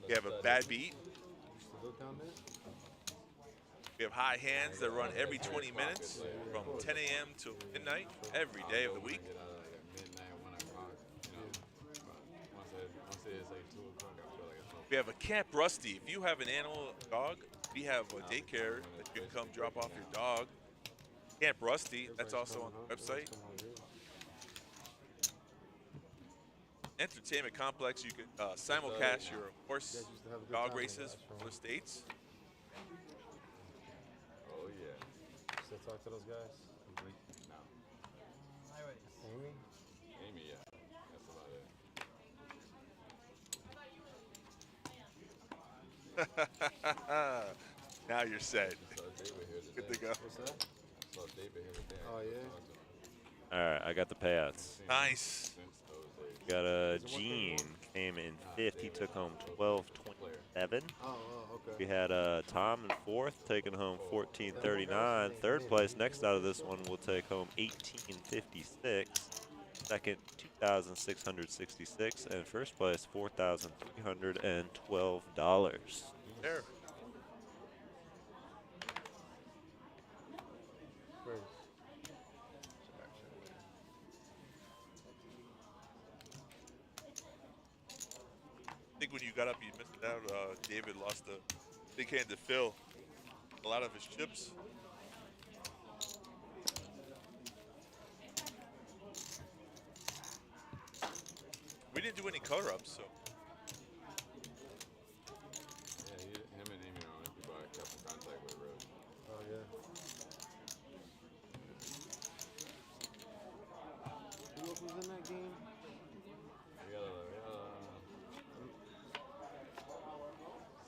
We have a bad beat. We have high hands that run every 20 minutes from 10 a.m. to midnight every day of the week. We have a Camp Rusty. If you have an animal dog, we have a daycare that you can come drop off your dog. Camp Rusty, that's also on the website. Entertainment complex, you can simulcast your horse dog races from other states. Oh yeah. Still talk to those guys? No. Amy? Amy, yeah. That's about it. Now you're set. I saw David here Good to today. go. What's that? I saw David here today. Oh, yeah? All right, I got the payouts. Nice. Got a Gene came in fifth. He took home 12.27. Oh, okay. We had Tom in fourth, taking home 14.39. Third place, next out of this one, will take home 18.56. Second, 2,666, and first place, $4,312. There. I think when you got up, you missed out. David lost a big hand to Phil. A lot of his chips. We didn't do any color ups, so. Yeah, him and Amy are only people I kept in contact with, really. Oh, yeah. Who else was in that game? We got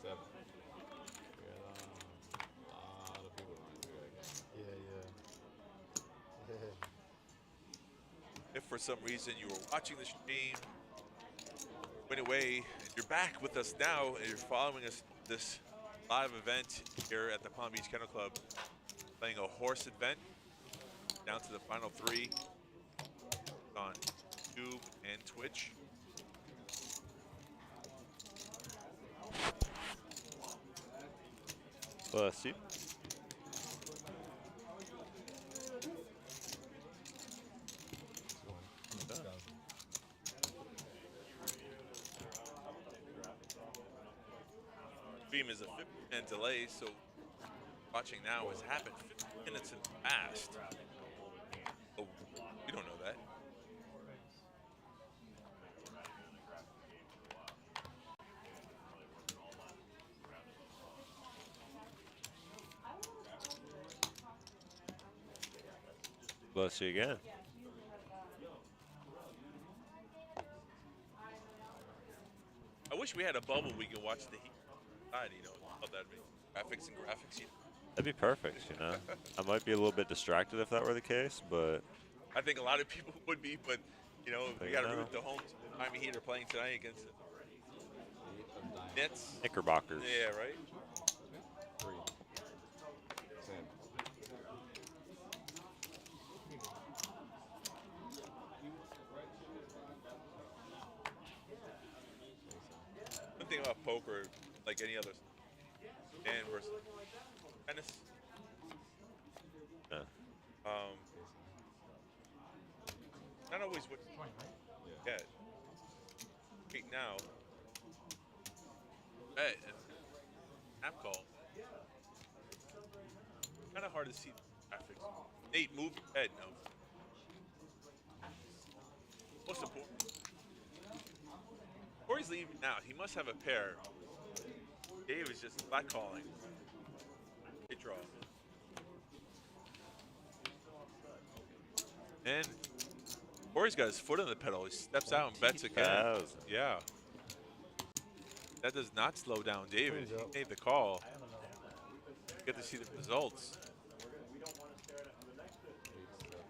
7. We got a lot of people running through that game. Yeah. If for some reason you were watching the stream, went away, and you're back with us now, and you're following us this live event here at the Palm Beach Kennel Club, playing a horse event down to the final 3 on YouTube and Twitch. Bless you. Stream is a 50-minute delay, so watching now has happened 50 minutes in the past. Oh, you don't know that. Bless you again. I wish we had a bubble we could watch the heat. You know, how that'd be graphics and graphics. That'd be perfect, you know. I might be a little bit distracted if that were the case, but I think a lot of people would be, but you know, we got to root the home Miami Heat are playing tonight against the Nets. Knickerbockers. Yeah, right. 3. 10. One thing about poker, like any other, and versus tennis. Yeah. Not always what you get. Right now, bet and app call. Kind of hard to see the graphics. Nate, move your head now. Most important. Corey's leaving now. He must have a pair. Dave is just flat calling. Good draw. And Corey's got his foot on the pedal. He steps out and bets again. Yeah. That does not slow down David. He made the call. Get to see the results.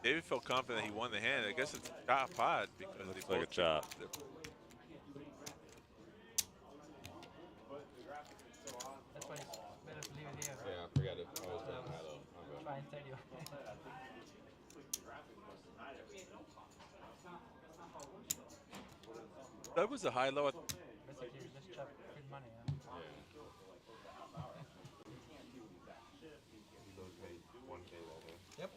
David felt confident he won the hand. I guess it's a chop pot because looks they like a chop. Yeah, I forgot it. I was doing hello. Try and tell you. That was a high low. Basically, you just chop good money. Yep.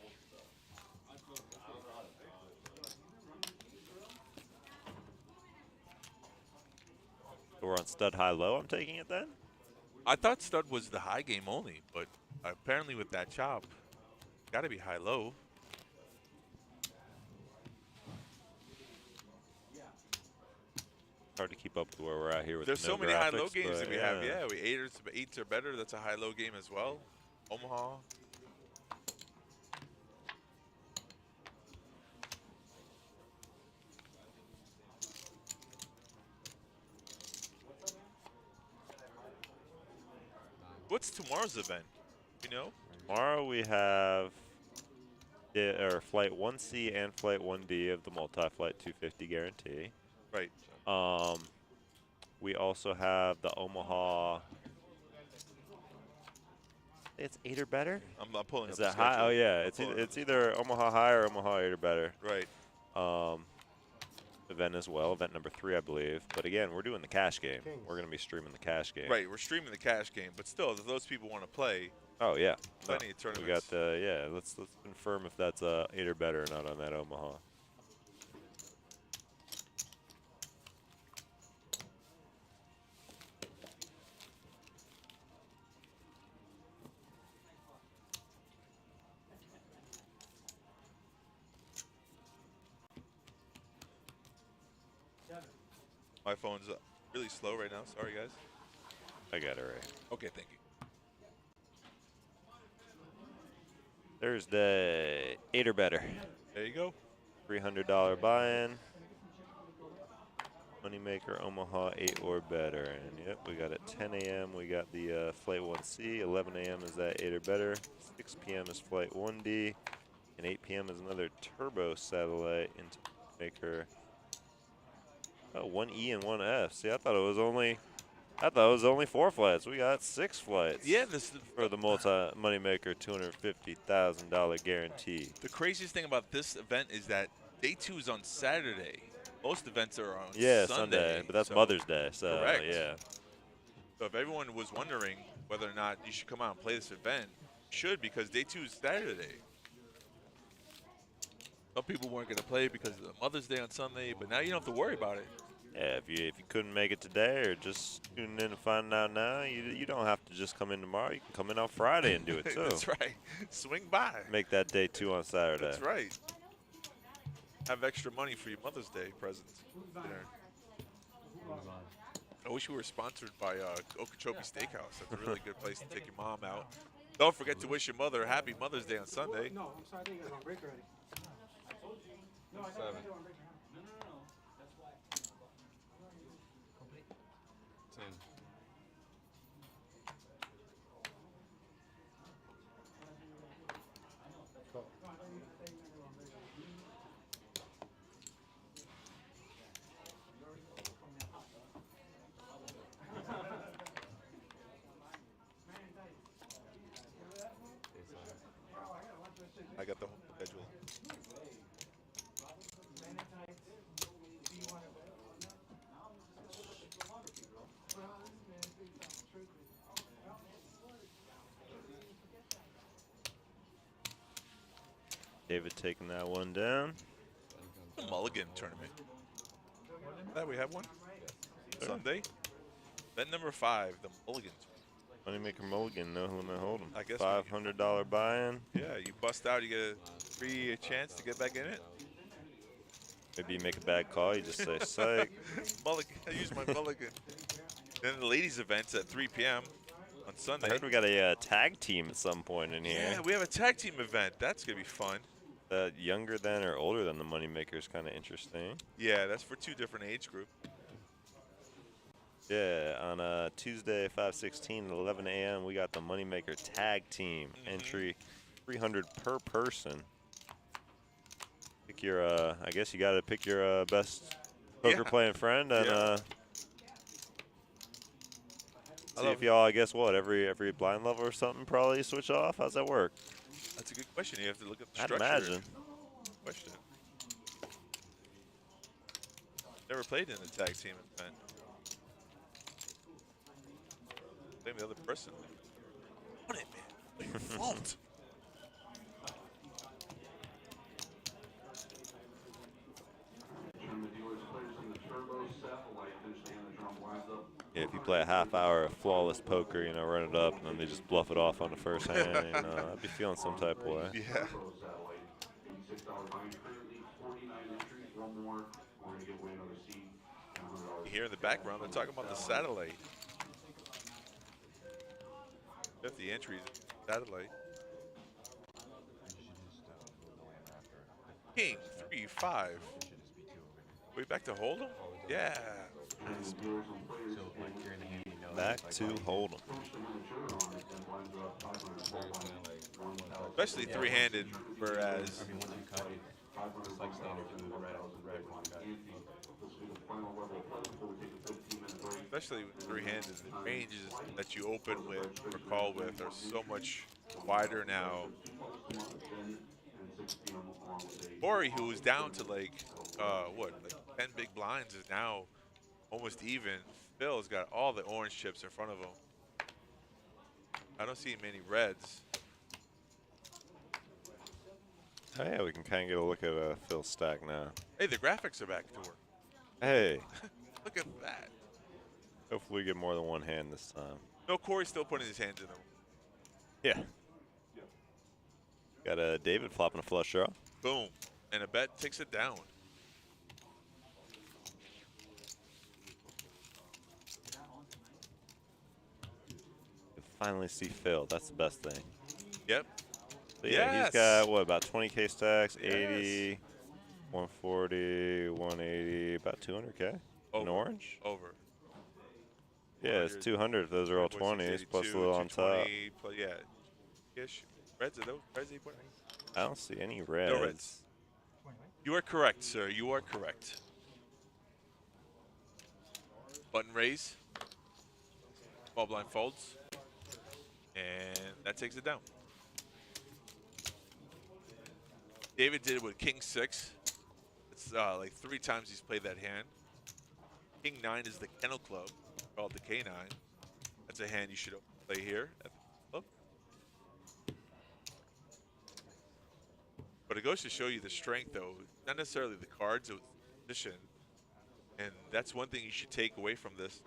So we're on stud high low, I'm taking it then? I thought stud was the high game only, but apparently with that chop. Got to be high-low. Hard to keep up with where we're at here with There's no so many high-low graphics, games but that we have. Yeah, we eights or better. That's a high-low game as well. Omaha. What's tomorrow's event? You know? Tomorrow we have Flight 1C and Flight 1D of the multi-flight 250 guarantee. Right. We also have the Omaha. It's 8 or better. I'm pulling Is up that the high? schedule. Oh yeah, it's either Omaha High or Omaha 8 or better. Right. Event as well, event number 3, I believe. But again, we're doing the cash game. We're going to be streaming the cash game. Right, we're streaming the cash game, but still, if those people want to play. Oh yeah, Plenty of tournaments. We got the Let's confirm if that's 8 or better or not on that Omaha. My phone's really slow right now. Sorry, guys. I got it right. Okay, thank you. Thursday, 8 or better. There you go. $300 buy-in. Moneymaker Omaha 8 or better. And yep, we got at 10 a.m. We got the Flight 1C. 11 a.m. is that 8 or better. 6 p.m. is Flight 1D. And 8 p.m. is another turbo satellite into Moneymaker. Oh, 1E and 1F. See, I thought it was only 4 flights. We got 6 flights. Yeah, for the Moneymaker $250,000 guarantee. The craziest thing about this event is that day 2 is on Saturday. Most events are on Sunday, but that's Mother's Day, so correct. Yeah. So if everyone was wondering whether or not you should come out and play this event, you should, because day 2 is Saturday. Some people weren't going to play because of the Mother's Day on Sunday, but now you don't have to worry about it. Yeah, if you couldn't make it today or just tuning in and finding out now, you don't have to just come in tomorrow. You can come in on Friday and do it too. That's right. Swing by. Make that day 2 on Saturday. That's right. Have extra money for your Mother's Day presents. I wish we were sponsored by Okeechobee Steakhouse. That's a really good place to take your mom out. Don't forget to wish your mother a happy Mother's Day on Sunday. No, I'm sorry, I think you guys are on break already. No, I thought you guys were on break. No. That's why. 10. I got the whole schedule. David taking that one down. The Mulligan tournament. That we have one? Sunday? Event number 5, the Mulligan tournament. Moneymaker Mulligan, no limit hold'em. I guess $500 buy-in. Yeah, you bust out, you get a free chance to get back in it. Maybe you make a bad call, you just say psych. Mulligan, I use my Mulligan. Then the ladies' event's at 3 p.m. on Sunday. I heard we got a tag team at some point in here. Yeah, we have a tag team event. That's going to be fun. Younger than or older than the Moneymaker is kind of interesting. Yeah, that's for 2 different age groups. Yeah, on Tuesday, 5/16 at 11 a.m., we got the Moneymaker tag team entry, $300 per person. Pick your, I guess you got to pick your best poker playing friend and see if y'all, I guess what, every blind level or something probably switch off. How's that work? That's a good question. You have to look at the I'd structure. imagine. Question. Never played in the tag team event. Blame the other person. What it, man? Your fault. If you play a half hour of flawless poker, you know, run it up, and then they just bluff it off on the first hand, you know, I'd be feeling some type of way. Yeah. You hear in the background, they're talking about the satellite. 50 entries, satellite. King 3-5. Way back to Hold'em? Yeah. Nice. Back to Hold'em. Especially three-handed, whereas especially with three-handed, the ranges that you open with or call with are so much wider now. Corey, who was down to like 10 big blinds, is now almost even. Phil's got all the orange chips in front of him. I don't see many reds. Oh yeah, we can kind of get a look at Phil's stack now. Hey, the graphics are back to work. Hey. Look at that. Hopefully we get more than one hand this time. No, Corey's still putting his hands in them. Yeah. Got David flopping a flush draw. Boom. And a bet takes it down. You finally see Phil. That's the best thing. Yep. So yeah, he's got, what, about 20K stacks, 80, 140, 180, about 200K in orange? Over. Yeah, it's 200 if those are all 20s, plus a little on top. Plus, yeah. Ish. Reds, are those reds he put? I don't see any reds. No reds. You are correct, sir. You are correct. Button raise. Small blind folds. And that takes it down. David did it with King 6. It's like 3 times he's played that hand. King 9 is the Kennel Club, called the K9. That's a hand you should play here at the club. But it goes to show you the strength, though. Not necessarily the cards, it was the position. And that's one thing you should take away from this.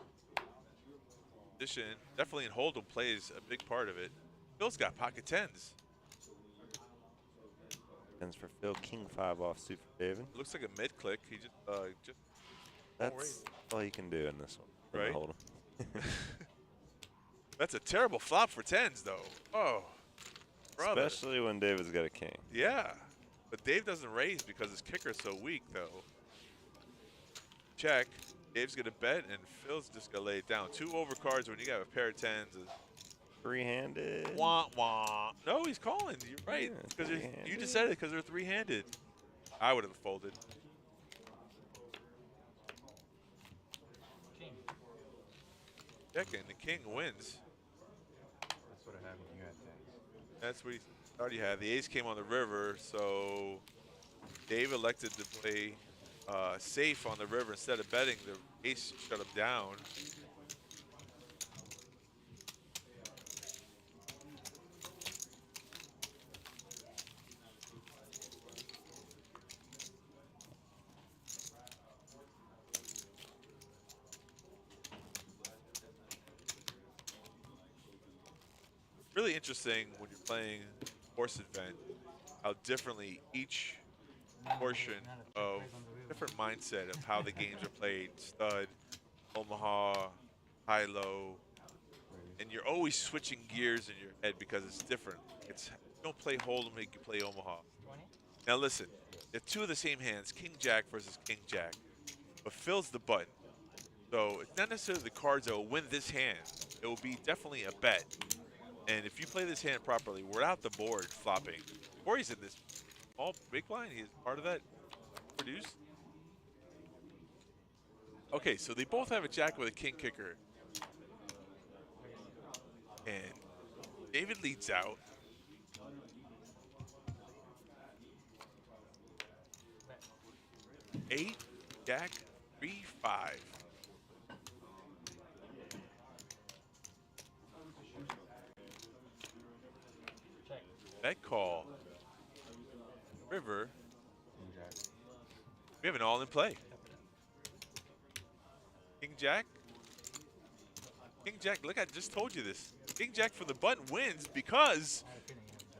Position, definitely in Hold'em, plays a big part of it. Phil's got pocket 10s. Tens for Phil, King 5 offsuit for David. It looks like a mid click. He just That's all you can do in this one. Right? Hold him. That's a terrible flop for 10s, though. Oh, brother. Especially when David's got a king. Yeah, but Dave doesn't raise because his kicker's so weak, though. Check. Dave's gonna bet, and Phil's just gonna lay it down. 2 overcards when you got a pair of 10s. Three-handed. Wah wah. No, he's calling. You're right. Because you just said it because they're three-handed. I would have folded. Checking. The king wins. That's what happened. You had 10s. That's what he thought he had. The ace came on the river, so Dave elected to play safe on the river instead of betting. The ace shut him down. Really interesting when you're playing H.O.R.S.E event, how differently each portion of different mindset of how the games are played, stud, Omaha, high-low, and you're always switching gears in your head because it's different. It's you don't play Hold'em, you can play Omaha. Now listen, they're 2 of the same hands, King-Jack versus King-Jack, but Phil's the button. So it's not necessarily the cards that will win this hand. It will be definitely a bet. And if you play this hand properly, without the board flopping, or he's in this small big blind, he's part of that produce. Okay, so they both have a jack with a king kicker. And David leads out. Eight, jack, 3, 5. Bet call. River. We have an all in play. King Jack. King Jack, look, I just told you this. King Jack for the button wins because.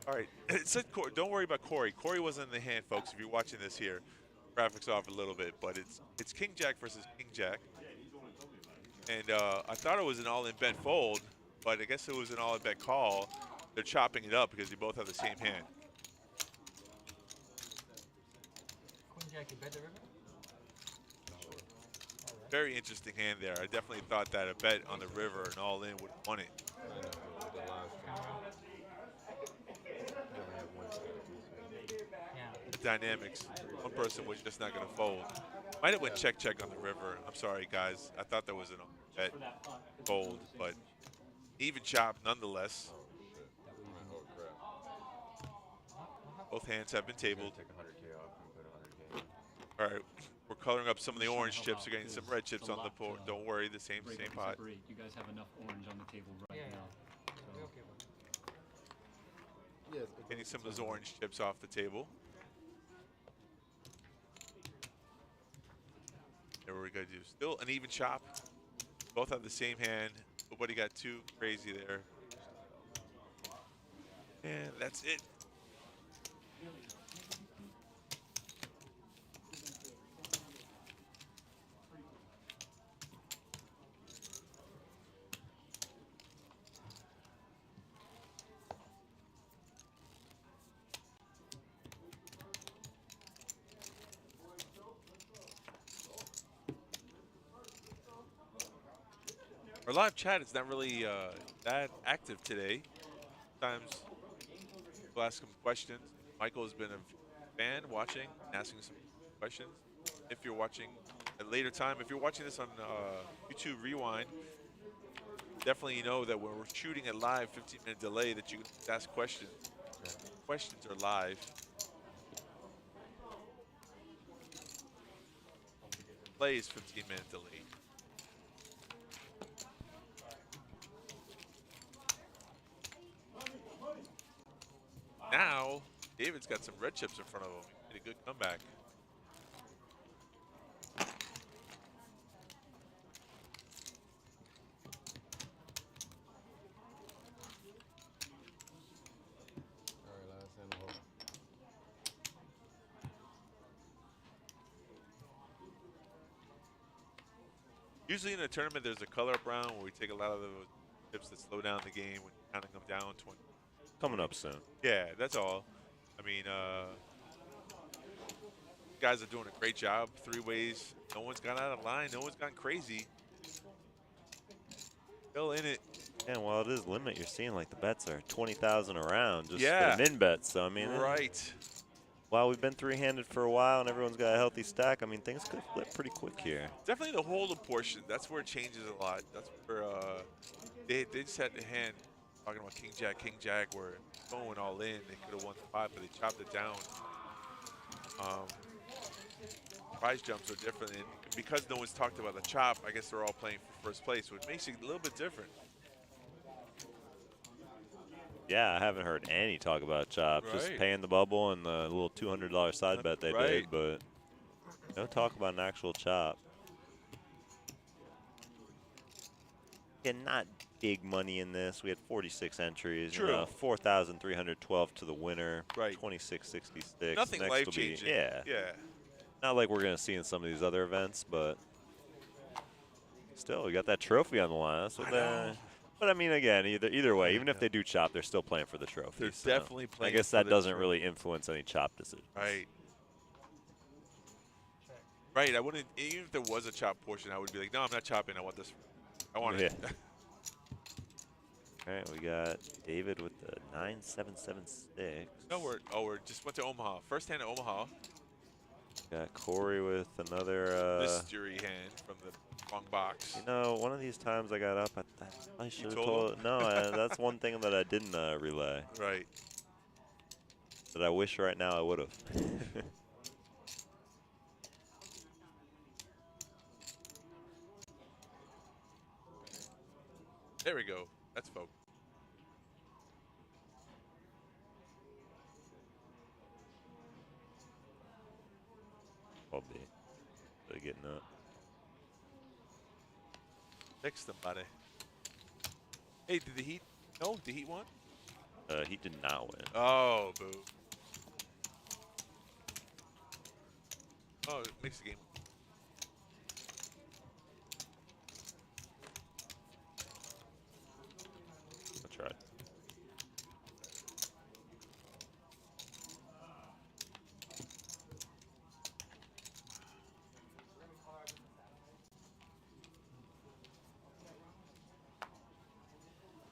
All right, it said don't worry about Corey. Corey wasn't in the hand, folks. If you're watching this here, graphics off a little bit, but it's King Jack versus King Jack. And I thought it was an all-in bet fold, but I guess it was an all-in bet call. They're chopping it up because they both have the same hand. Queen Jack, you bet the river? Very interesting hand there. I definitely thought that a bet on the river and all-in would have won it. The dynamics. One person was just not going to fold. Might have went check on the river. I'm sorry, guys. I thought that was an bet fold, but even chop nonetheless. Both hands have been tabled. All right, we're coloring up some of the orange chips. We're getting some red chips on the board. Don't worry, the same pot. You guys have enough orange on the table right now. Getting some of those orange chips off the table. There we go. Do still an even chop. Both have the same hand. Nobody got too crazy there. And that's it. Our live chat is not really that active today. Sometimes we'll ask some questions. Michael has been a fan watching, asking some questions. If you're watching at a later time, if you're watching this on YouTube Rewind, definitely know that when we're shooting a live 15-minute delay that you can ask questions. Questions are live. Play is 15-minute delay. Now, David's got some red chips in front of him. He made a good comeback. Usually in a tournament, there's a color-up round where we take a lot of those chips that slow down the game when you're counting them down 20. Coming up soon. Yeah, that's all. I mean, guys are doing a great job. 3 ways. No one's gone out of line. No one's gone crazy. Still in it. Yeah, well, it is limit. You're seeing like the bets are 20,000 around just Yeah. for the min bets. So I mean, right. While we've been 3-handed for a while and everyone's got a healthy stack, I mean, things could flip pretty quick here. Definitely the hold'em portion. That's where it changes a lot. That's where they just had the hand. Talking about King Jack, where going all in, they could have won the pot, but they chopped it down. Prize jumps are different, and because no one's talked about the chop, I guess they're all playing for first place, which makes it a little bit different. Yeah, I haven't heard any talk about chop. Just Right. paying the bubble and the little $200 side bet they did, but no talk about an actual chop. Again, not big money in this. We had 46 entries. True. 4,312 to the winner. Right. 26.66. Nothing Next will be- life-changing. Yeah. Yeah. Not like we're going to see in some of these other events, but still, we got that trophy on the line. That's what but I mean, again, either way, even if they do chop, they're still playing for the trophy. They're so definitely I playing guess for that the doesn't trophy. really influence any chop decisions. Right. Right. I wouldn't, even if there was a chop portion, I would be like, no, I'm not chopping. I want this. I want it. All right, we got David with the 9-7-7-6. No, we're just went to Omaha. First hand at Omaha. Got Corey with another Mystery hand from the wrong box. You know, one of these times I got up, I should have told told. No, that's one thing that I didn't relay. Right. That I wish right now I would have. There we go. That's folk. I'll be. They're getting up. Fix them, buddy. Hey, did the Heat? No, the Heat won. He did not win. Oh, boo. Oh, it makes the game. I tried.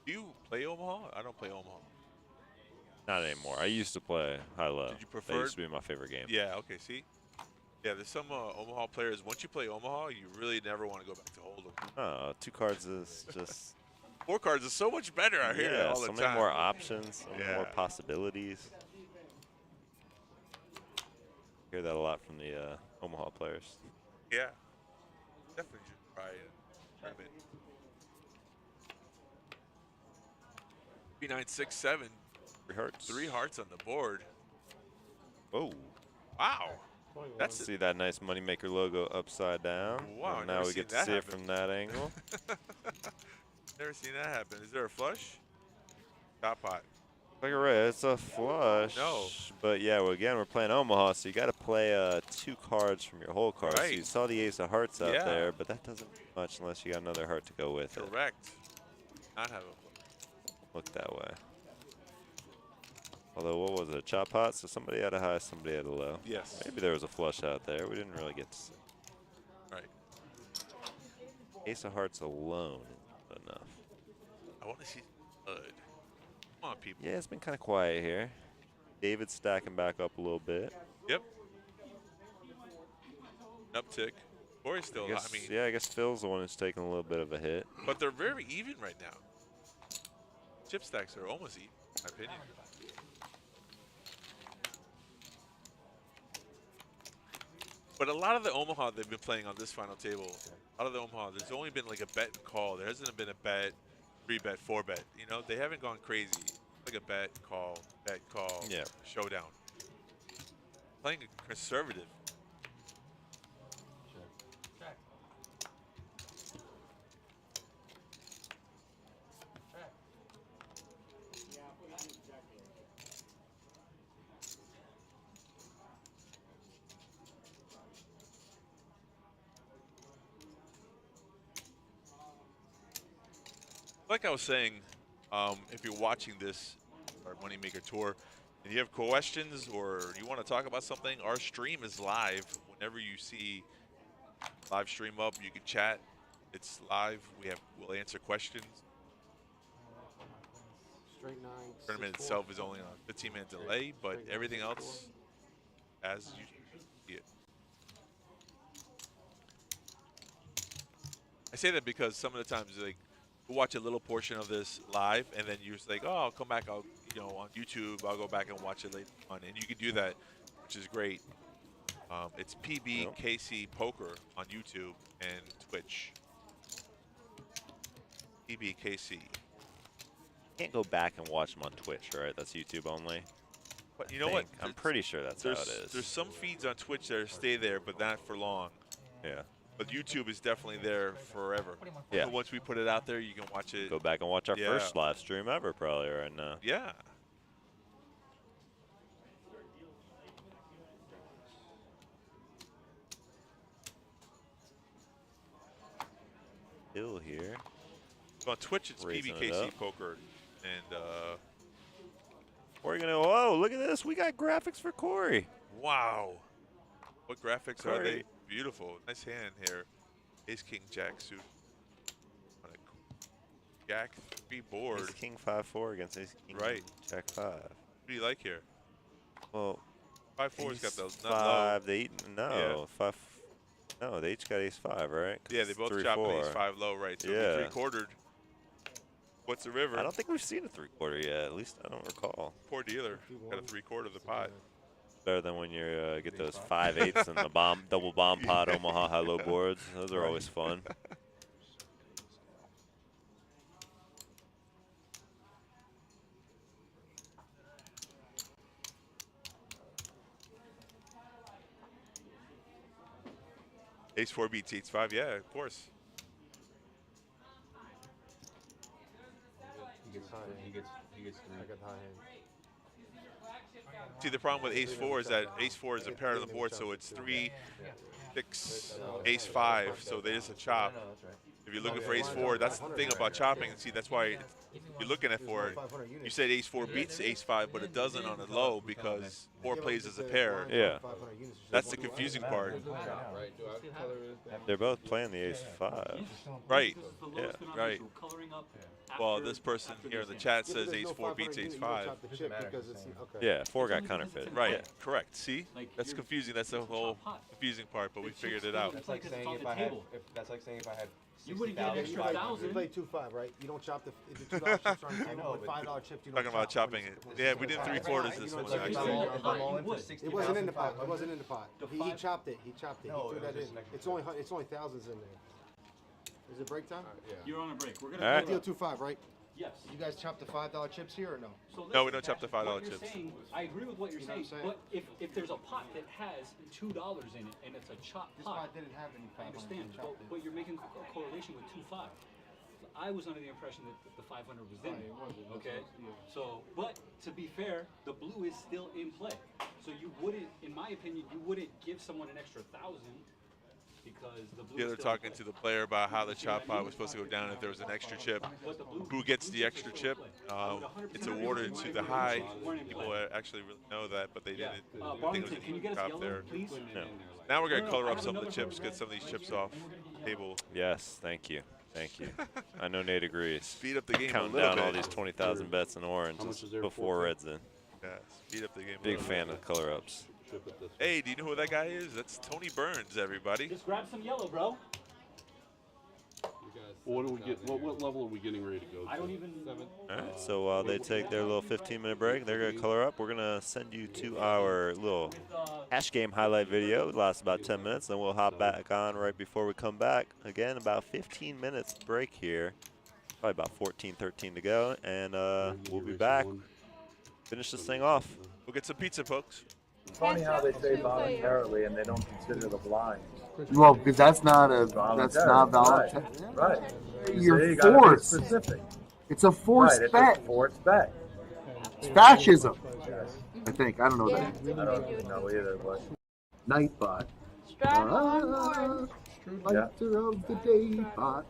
Do you play Omaha? I don't play Omaha. Not anymore. I used to play high-low. Did you That prefer? used to be my favorite game. Yeah. Okay. See. Yeah. There's some Omaha players. Once you play Omaha, you really never want to go back to Hold'em. Oh, 2 cards is just. 4 cards is so much better. I hear it all the so time. many more options, so many more Yeah. possibilities. Hear that a lot from the Omaha players. Yeah. Definitely should try a tournament. 3967. 3 hearts. 3 hearts on the board. Whoa. Wow. That's See that nice Moneymaker logo upside down? Wow, And now we get to see it from that angle. Never seen that happen. Is there a flush? Top pot. Like right, it's a flush. No. But yeah, well, again, we're playing Omaha, so you got to play 2 cards from your whole card. So Right. you saw the Ace of Hearts out Yeah. there, but that doesn't do much unless you got another heart to go with it. Correct. Not have a Look that way. Although, what was it, a chop pot? So somebody had a high, somebody had a low. Yes. Maybe there was a flush out there. We didn't really get to see. Right. Ace of Hearts alone is enough. I want to see blood. Come on, people. Yeah, it's been kind of quiet here. David's stacking back up a little bit. Yep. Uptick. Corey's still. I I mean. yeah, I guess Phil's the one who's taking a little bit of a hit. But they're very even right now. Chip stacks are almost even, in my opinion. But a lot of the Omaha they've been playing on this final table, a lot of the Omaha, there's only been like a bet and call. There hasn't been a bet, 3-bet, 4-bet. You know, they haven't gone crazy. Like a bet, call, Yeah. showdown. Playing conservative. Like I was saying, if you're watching this, our Moneymaker tour, and you have questions or you want to talk about something, our stream is live. Whenever you see live stream up, you can chat. It's live. We'll answer questions. Straight 9. Tournament itself is only on a 15-minute delay, but everything else, as you see it. I say that because some of the times, like, we'll watch a little portion of this live, and then you're just like, oh, I'll come back. I'll, on YouTube, I'll go back and watch it later on, and you can do that, which is great. It's PBKC Poker on YouTube and Twitch. PBKC. Can't go back and watch them on Twitch, right? That's YouTube only. But you know what? I'm pretty sure that's how it is. There's some feeds on Twitch that stay there, but not for long. Yeah. But YouTube is definitely there forever. Yeah. So once we put it out there, you can watch it. Go back and watch our Yeah. first live stream ever, probably right now. Yeah. Hill here. So on Twitch, it's Raising it PBKC up. Poker, and We're gonna. Whoa! Look at this. We got graphics for Corey. wow, what graphics are they? Corey. Beautiful, nice hand here. Ace King Jack suit on a Jack 3 board. Ace King 5-4 against Ace King Right. Jack 5. What do you like here? Well, 5-4's got those nut 5. low. They no Yeah. 5. No, they each got Ace 5, right? 'Cause Yeah, they it's both 3, chop an 4. Ace 5 low, right? So Yeah. 3/4. What's the river? I don't think we've seen a 3/4 yet. At least I don't recall. Poor dealer. Got a 3/4 of the pot. Better than when you get those 5/8s and the double bomb pot Omaha high-low boards. Those are always fun. Ace 4 beats Ace 5, yeah, of course. He gets 3. I got high hand. See, the problem with ace-4 is that ace-4 is a pair on the board, so it's 3, 6, ace-5, so there's a chop. If you're looking for ace-4, that's the thing about chopping. See, that's why you're looking at for it. You said ace-4 beats ace-5, but it doesn't on the low because 4 plays as a pair. Yeah. That's the confusing part. They're both playing the ace-5. Right. Yeah, right. Well, this person here in the chat says ace-4 beats ace-5. Yeah, 4 got counterfeit. Right, Yeah. correct. See? That's confusing. That's the whole confusing part, but we figured it out. That's like saying if I had You wouldn't get an extra 1,000. You play 2-5, right? You don't chop the $2 chips on the table, but $5 chips you don't Talking about chopping it. Yeah, we did 3/4 this one, actually. It wasn't in the pot. It wasn't in the pot. He chopped it. He chopped it. He threw that in. It's only thousands in there. Is it break time? Yeah. You're on a break. We're gonna Deal 2-5, right? Yes. You guys chop the $5 chips here or no? So No, we don't chop the $5 chips. Saying, I agree with what you're saying, but if there's a pot that has $2 in it and it's a chop This pot, pot didn't have any I understand, but you're making a correlation with 2-5. I was under the impression that the 500 was in there. Okay, so but to be fair, the blue is still in play. So you wouldn't, in my opinion, you wouldn't give someone an extra 1,000 because the blue. Yeah, they're talking to the player about how the chop pot was supposed to go down if there was an extra chip. Who gets the extra chip? It's awarded to the high. People actually really know that, but they didn't. I think it was a top there. No. Now we're going to color up some of the chips, get some of these chips off the table. Yes, thank you. Thank you. I know Nate agrees. Speed up the game Counting a little down bit. all these 20,000 bets in oranges before reds in. Yeah, speed up the game. Big fan of color ups. Hey, do you know who that guy is? That's Tony Burns, everybody. Just grab some yellow, bro. What do we get? What level are we getting ready to go to? I don't even. All right, so while they take their little 15-minute break, they're going to color up. We're going to send you to our little hash game highlight video. It lasts about 10 minutes, then we'll hop back on right before we come back. Again, about 15 minutes break here. Probably about 14, 13 to go, and we'll be back. Finish this thing off. We'll get some pizza, folks. It's funny how they say voluntarily and they don't consider the blind. Well, because that's not voluntary. Right. You're You gotta be forced. specific. It's a forced Right, bet. It's a forced bet. It's fascism. I think. I don't know that. I don't know either, but Nightbot. Yeah. Lighter of the day bot.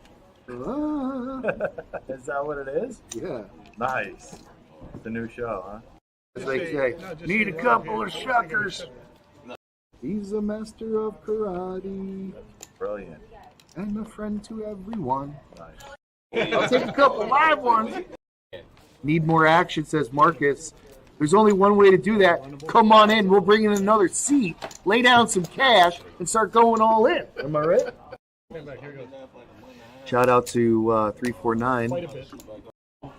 Is that what it is? Yeah. Nice. It's a new show, huh? As they say, need a couple of shuckers. He's a master of karate. Brilliant. And a friend to everyone. Nice. I'll take a couple live ones. Need more action, says Marcus. There's only one way to do that. Come on in. We'll bring in another seat, lay down some cash, and start going all in. Am I right? Shout out to 349.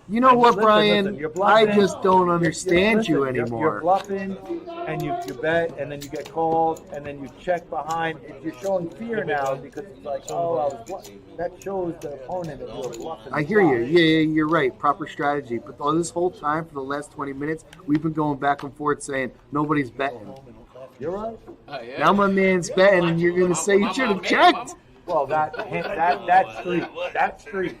You know what, Brian? I just don't understand you anymore. You're bluffing, and you bet, and then you get called, and then you check behind. You're showing fear now because it's like, oh, I was bluffing. That shows the opponent that you're bluffing. I hear you. Yeah, you're right. Proper strategy. But all this whole time, for the last 20 minutes, we've been going back and forth saying nobody's betting. You're right. Now my man's betting, and you're going to say you should have checked. Well, that street. That street.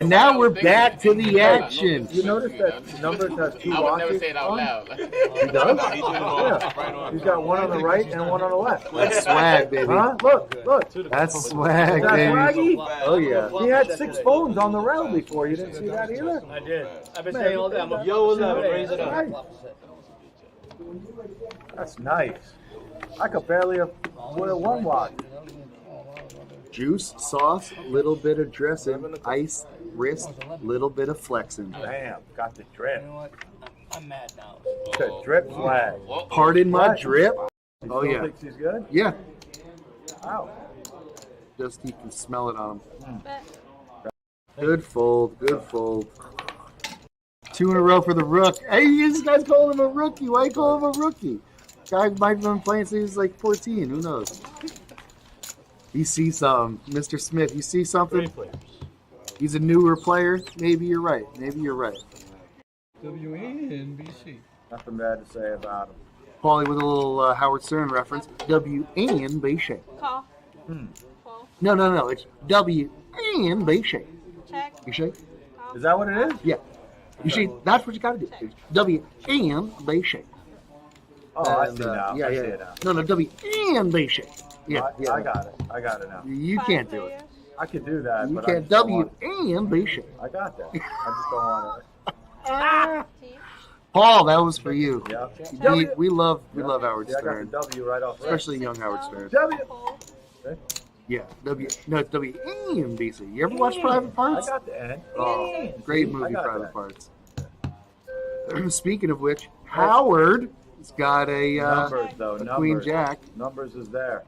And now we're back to the action. You notice that numbers have two I would watches never say it out on? loud. He does? Yeah. He's got one on the right and one on the left. That's swag, baby. Huh? Look. That's swag, Is that baby. swaggy? Oh, yeah. He had 6 phones on the rail before. You didn't see that either? I did. I've been saying all day, I'm a yo, what's up? Raise it up. That's nice. I could barely wear one watch. Juice, sauce, little bit of dressing, ice, wrist, little bit of flexing. Damn, got the drip. You know what? I'm mad now. The drip swag. Pardon my drip. Oh, Still yeah. thinks he's good? Yeah. Wow. Just you can smell it on him. Good fold, good fold. 2 in a row for the rook. Hey, this guy's calling him a rookie. Why you call him a rookie? Guy might have been playing since he was like 14. Who knows? You see something. Mr. Smith, you see something? He's a newer player. Maybe you're right. Maybe you're right. WNBC. Nothing bad to say about him. Paulie with a little Howard Stern reference. WNBC. Call. No. It's WNBC. Check. You shake? Is that what it is? Yeah. You see, that's what you got to do. It's W and B shape. Oh, I see now. Yeah, I yeah. see it now. No, W and B shape. Yeah, yeah. I got it. I got it now. You can't do it. I could do that, You but can't W and B shape. I got that. I just don't want it. Paul, that was for you. Yeah. We love Howard I got Stern, the W right off. especially young Howard Stern. W. Yeah, it's W and B. You ever watch Private Parts? I got the N. Oh, great movie, I got Private that. Parts. Speaking of which, Howard has got a Numbers, though. a Numbers. Queen Jack. Numbers is there.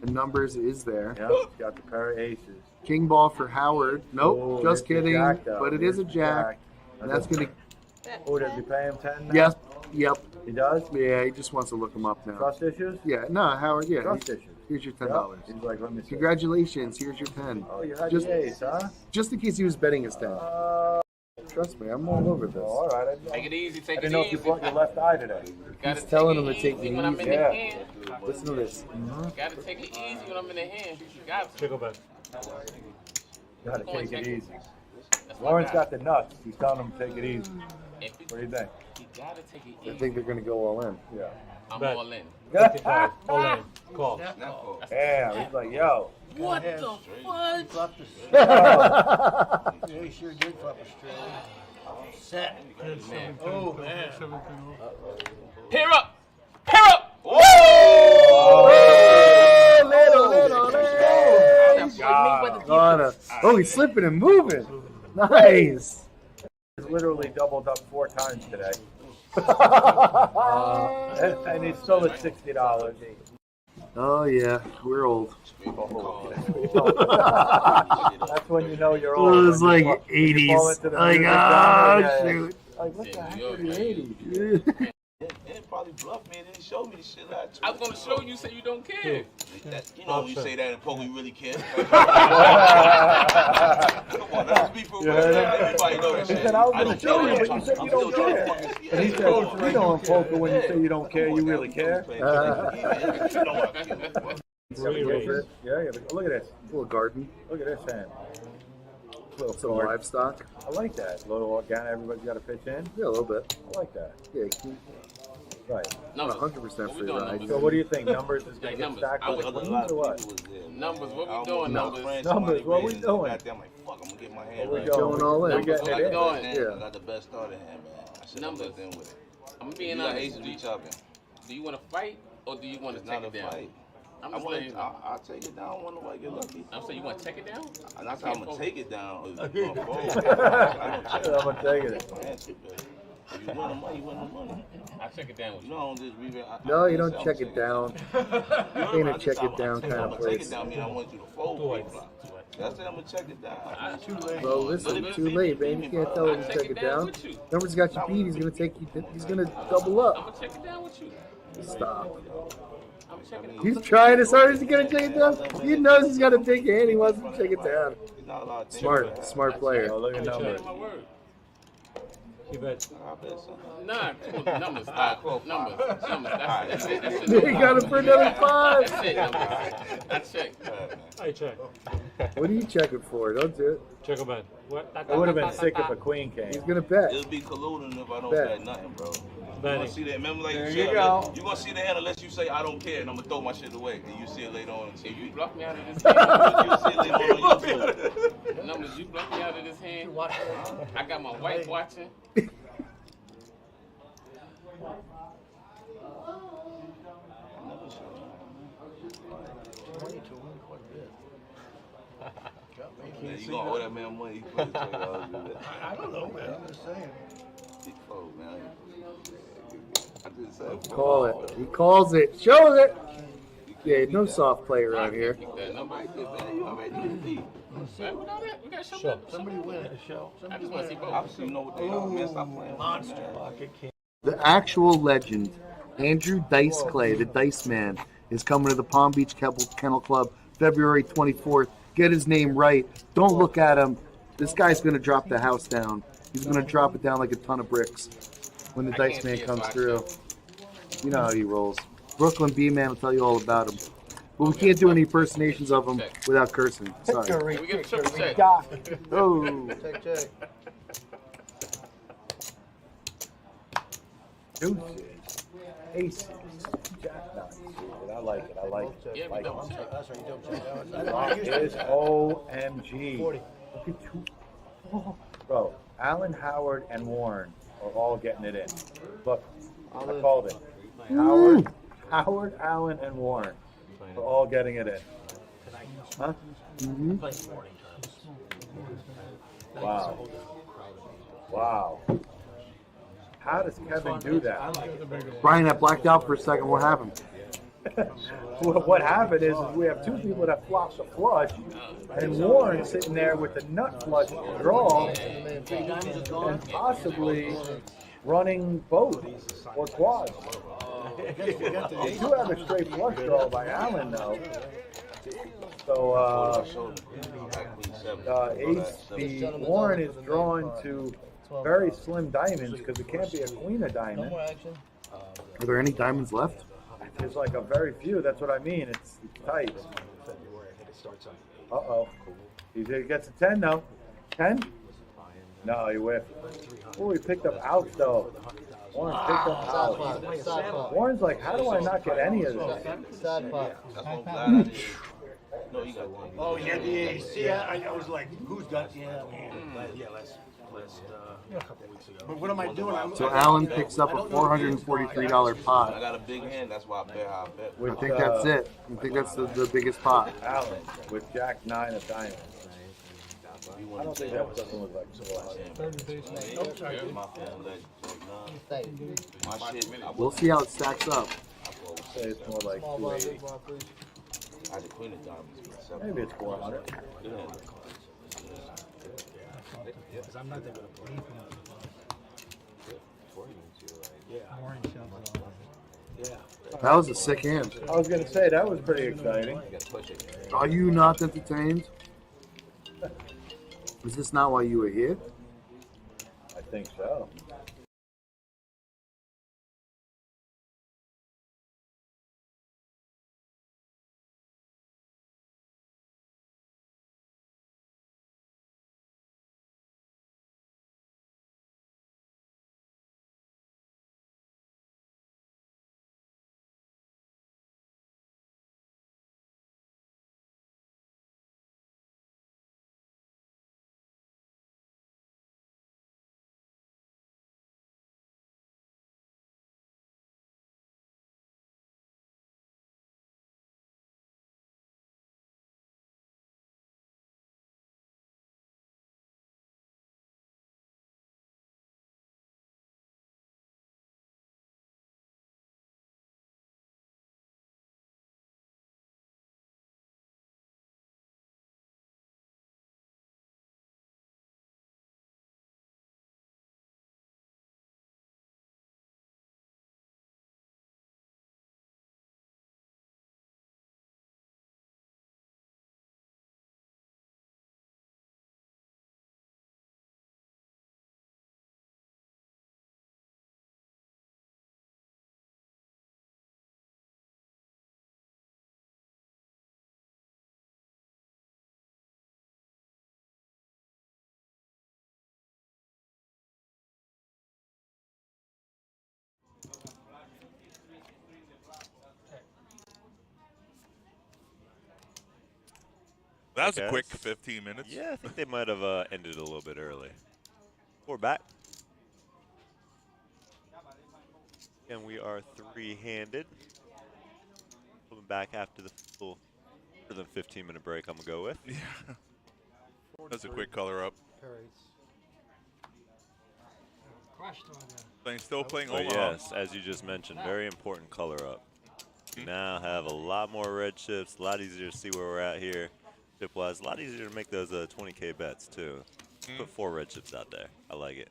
The numbers is there. Yeah, it's got the pair of aces. King ball for Howard. Nope, Oh, just it's the kidding. jack, though. But it is a It's the jack. And that's gonna. Oh, does he pay him 10 now? Yes. Yep. He does? Yeah, he just wants to look him up now. Trust issues? Yeah, no, Howard. Yeah. Trust issues. Here's your $10. Yep. He's like, let me see. Congratulations. Here's your 10. Oh, you had just, the ace, huh? Just in case he was betting his 10. Trust me, I'm all over this. All right. Take it easy, I take it didn't know if you easy. brought your left eye today. He's telling him to take it when I'm in easy. the Yeah. hand. Listen to this. Gotta take it easy when I'm in the hand. Got to. Go back. Gotta Go on, take it take it. easy. That's my Lauren's guy. got the nuts. He's telling him to take it easy. If you- What do you think? You gotta take it I easy. think they're going to go all in. Yeah. I'm all in. All in. Call. Yeah, he's like, yo. What the fuck? Yeah, he sure did flop a straight. Set. Oh, man. Pair up! Pair up! Whoa! Oh, he's slipping and moving. Nice. He's literally doubled up 4 times today. And he's still at $60. Oh, yeah. We're old. That's when you know you're old. It was when like you fall 80s. into the Like, music oh, genre, shoot. Like, what the heck are the 80s? It probably bluffed me and didn't show me the shit I was gonna show you, say you don't care. You know when you say that in poker, you really care. Come on, let's be for real. Everybody know that He shit. said, I was I going to don't show you, care. but you said you I'm don't still care. trying to And he said, you know in poker when you say you don't care, you really care. Yeah, look at this. Little garden. Look at this hand. Some livestock. I like that. A little organic, everybody's got to pitch in. Yeah, a little bit. I like that. Yeah, Right. not 100% free ride. So what do you think? Numbers is going to get Numbers. stacked I with was- queens or what? Numbers, what we doing, numbers? Numbers, what we doing? I'm like, fuck, I'm gonna get my hand We're right. going all in. We're getting What it we in. doing? Yeah. I got the best starter hand, man. I should have Numbers. looked in with it. I'm being You got honest. ace to be chopping. Do you want to fight or do you want to It's take not it a down? fight. I'm just letting you know. I'll take it down one way, get lucky. I'm saying you want to take it down? I'm not saying I'm gonna take it down. Or I'm going forward. going to take it. If you win the money, you win the money. I'll check it down with You you. know, I don't just read it. No, you don't check it down. Ain't a check it down kind of I'm gonna take place. it down, mean I want you to fold pre-flop. That's it, I'm gonna check it down. Too late. Well, listen, too late, man. You can't tell him to check it down. Numbers got you beat. He's gonna take you. He's gonna double I'm up. gonna check it down with you. Stop. I'm checking it. He's trying as hard as he can to check it down. He knows he's got a big hand. He wants to check it down. He's not allowed to take it Smart player. Oh, look at I'm numbers. checking my word. You bet. down. I bet so. Nah, come on, numbers. Numbers. That's it. That's it. He got him for another 5. That's it. Numbers. I check. I check. What are you checking for? Don't do it. Check a bet. It would have been sick if a queen came. He's gonna bet. It'll be colluding if I don't Bet. bet nothing, bro. You Betting. gonna see that? Remember, like There you you said, go. you gonna see the hand unless you say I don't care, and I'm gonna throw my shit away, and you see it later on. If you block me out of this You'll see hand, it later on YouTube. numbers, you block me out of this hand. I got my wife watching. Money to win quite a bit. Man, you gonna owe that man money? He put it to you. I don't know, man. I'm just saying. Big fold, man. I just said, Call it. He calls it. Shows it. Yeah, no soft play around here. That number right there, man. You already did it. We got show. Somebody win at a show. I just want to see both. Obviously, you know what they are, man. Stop playing. Monster pocket king. The actual legend, Andrew Dice Clay, the Dice Man, is coming to the Palm Beach Kennel Club February 24th. Get his name right. Don't look at him. This guy's going to drop the house down. He's going to drop it down like a ton of bricks when the Dice Man comes through. You know how he rolls. Brooklyn B-Man will tell you all about him. But we can't do any impersonations of him without cursing. Sorry. We get a triple check. Oh. Check, check. deuces, aces, jack nines. I like it. I like it. Yeah, I like double it. check. That's right, you don't check. That is OMG. 40. Look at you. Oh, bro, Allen, Howard, and Warren are all getting it in. Look, I called it. Howard, Allen, and Warren are all getting it in. Huh? Mm-hmm. Wow. Wow. How does Kevin do that? Brian, that blacked out for a second. What happened? What happened is we have two people that flopped the flush, and Warren sitting there with the nut flush draw, and possibly running both or quads. They do have a straight flush draw by Allen, though. So, Warren is drawn to very slim diamonds because it can't be a queen of diamonds. Are there any diamonds left? There's like a very few. That's what I mean. It's tight. Uh-oh. He gets a 10, though. 10? No, he whiffed. Oh, he picked up outs, though. Warren picked up outs. Warren's like, how do I not get any of this? Sad pot. No, you got one. Oh, yeah. See, I was like, who's got? Yeah, last a couple weeks ago. But what am I doing? So Allen picks up a $443 pot. I got a big hand. That's why I bet how I bet. I think that's it. I think that's the biggest pot. Allen with Jack 9 of diamonds. I don't think that was something with like 400. My shit. We'll see how it stacks up. Say it's more like 280. I had the queen of diamonds. Maybe it's 400. Because I'm not that good at playing. Yeah. That was a sick hand. I was going to say, that was pretty exciting. Are you not entertained? Is this not why you were here? I think so. That was a quick 15 minutes. Yeah, I think they might have ended a little bit early. We're back. And we are three-handed. Coming back after the full, for the 15-minute break, I'm going to go with. Yeah. That's a quick color up. Still playing But Omaha. yes, as you just mentioned, very important color up. We now have a lot more red chips, a lot easier to see where we're at here. Chip-wise, a lot easier to make those 20K bets, too. Put 4 red chips out there. I like it.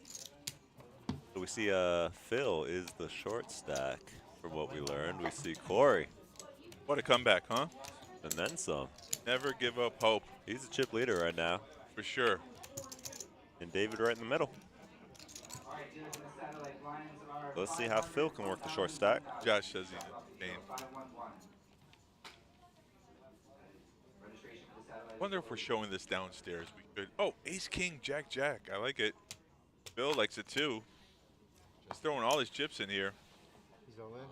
So we see Phil is the short stack from what we learned. We see Corey. What a comeback, huh? And then some. Never give up hope. He's a chip leader right now. For sure. And David right in the middle. Let's see how Phil can work the short stack. Josh says he's a name. Wonder if we're showing this downstairs. We could. Oh, Ace King Jack Jack. I like it. Bill likes it too. He's throwing all his chips in here. He's all in?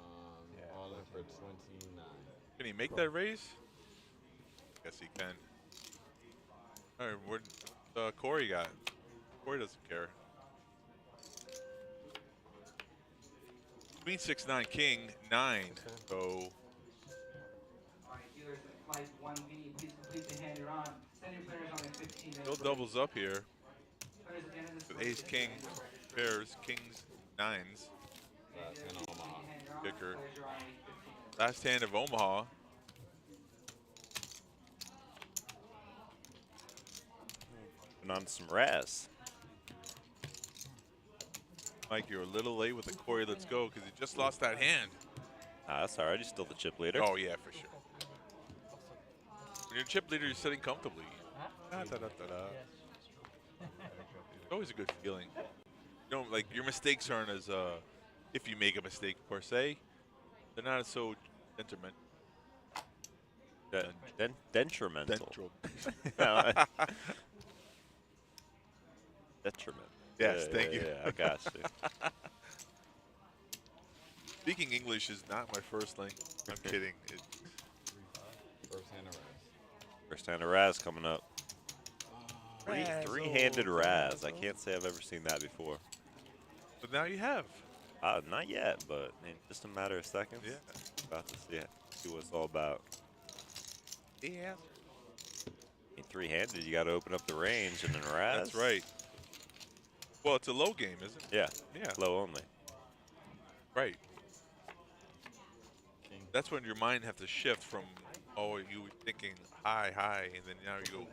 All in for 29. Can he make that raise? Guess he can. All right, what Corey got? Corey doesn't care. Queen 6-9, King 9. So still doubles up here. With ace, king, pairs, kings, nines. Last hand of Omaha. Kicker. Last hand of Omaha. And on some Razz. Mike, you're a little late with the Corey. Let's go, because he just lost that hand. That's all right. He's still the chip leader. Oh yeah, for sure. When you're chip leader, you're sitting comfortably. It's always a good feeling. You know, like your mistakes aren't as if you make a mistake per se, they're not so detrimental. Detrimental. Detriment. Yes, thank you. Yeah, I got you. Speaking English is not my first language. I'm kidding. First hand of Razz. First hand of Razz coming up. Three-handed Razz. I can't say I've ever seen that before. But now you have. Not yet, but in just a matter of seconds. Yeah. About to see what it's all about. Yeah. Three-handed, you got to open up the range, and then Razz. That's right. Well, it's a low game, isn't it? Yeah. Yeah. Low only. Right. That's when your mind has to shift from, oh, you were thinking high, and then now you go,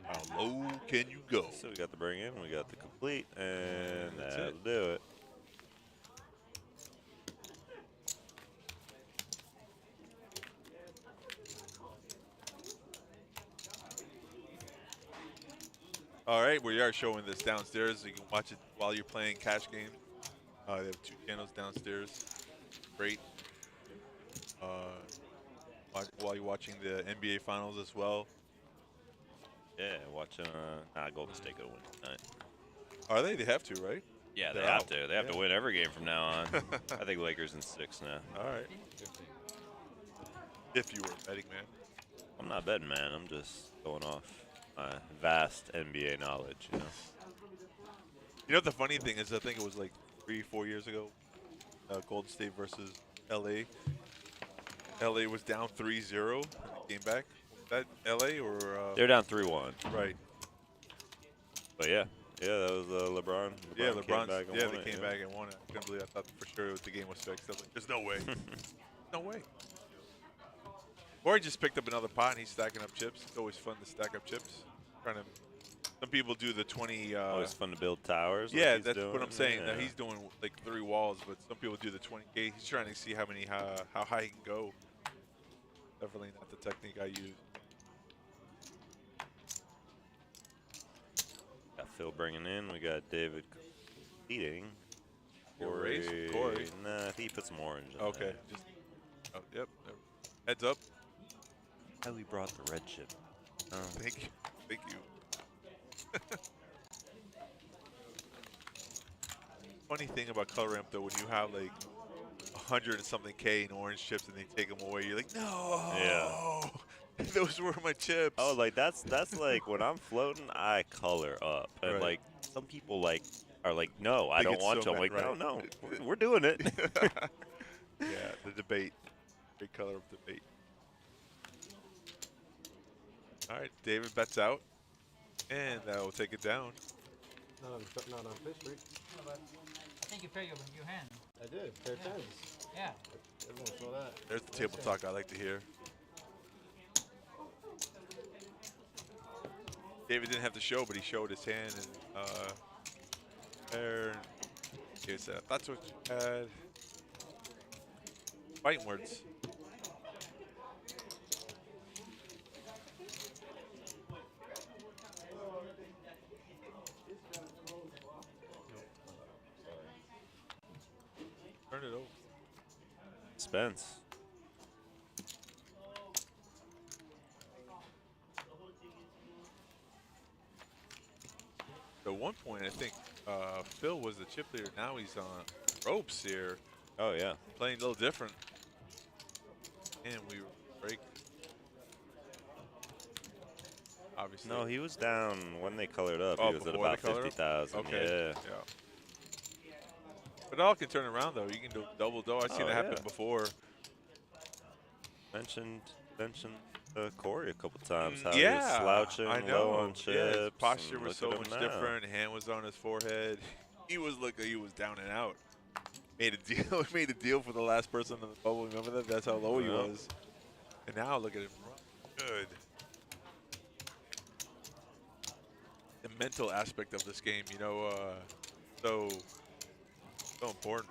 how low can you go? So we got the bring in, we got the complete, and That's that'll it. do it. All right, we are showing this downstairs. You can watch it while you're playing cash games. They have 2 channels downstairs. Great. While you're watching the NBA Finals as well. Yeah, watching Golden State go win tonight. Are they? They have to, right? Yeah, they They're have out. to. They have to Yeah. win every game from now on. I think Lakers in 6 now. All right. If you were a betting man. I'm not betting, man. I'm just going off my vast NBA knowledge, you know. You know what the funny thing is? I think it was like 3-4 years ago. Golden State versus LA. LA was down 3-0 and they came back. Was that LA or? They're down 3-1. Right. But yeah, that was LeBron. Yeah, came LeBron's. back and Yeah, won they it, came back and won it. I couldn't believe. I thought for sure the game was fixed. I was like, there's no way. No way. Or he just picked up another pot and he's stacking up chips. It's always fun to stack up chips. Trying to. Some people do the 20. Always fun to build towers. Yeah, like he's that's doing. what I'm saying. Yeah. Now he's doing like 3 walls, but some people do the 20K. He's trying to see how high he can go. Definitely not the technique I use. Got Phil bringing in. We got David leading. Corey. Nah, I think he put some orange in Okay. there. Just. Oh, yep. Heads up. How we brought the red chip. Thank you. Thank you. Funny thing about color ramp though, when you have like 100 and something K in orange chips and they take them away, you're like, no. Yeah. Those were my chips. Oh, like that's like when I'm floating, I color up, and Right. like some people like are like, no, I Think don't it's want so to. I'm mad, like, right. no, we're doing it. Yeah, the debate. Big color of debate. All right, David bets out, and that will take it down. Not on Fish Street. I think you pair your hand. I did. Pair tens. Yeah. Everyone saw that. There's the table talk I like to hear. David didn't have to show, but he showed his hand and there. Here's that. That's what you had. Fighting words. Turn it over. Spence. At one point, I think Phil was the chip leader. Now he's on ropes here. Oh, yeah. Playing a little different. And we break. Obviously. No, he was down when they colored up. Oh, He was at before about they colored up? 50,000. Okay. Yeah. But it all can turn around, though. You can do double dough. I've seen that happen before. Mentioned Corey a couple times. How Yeah, he was slouching, I know. low on chips. Yeah, his posture was so look at much him now. different. Hand was on his forehead. He was looking. He was down and out. Made a deal. Made a deal for the last person in the bubble. Remember that? That's how low he was. And now look at him. Good. The mental aspect of this game, you know, so important.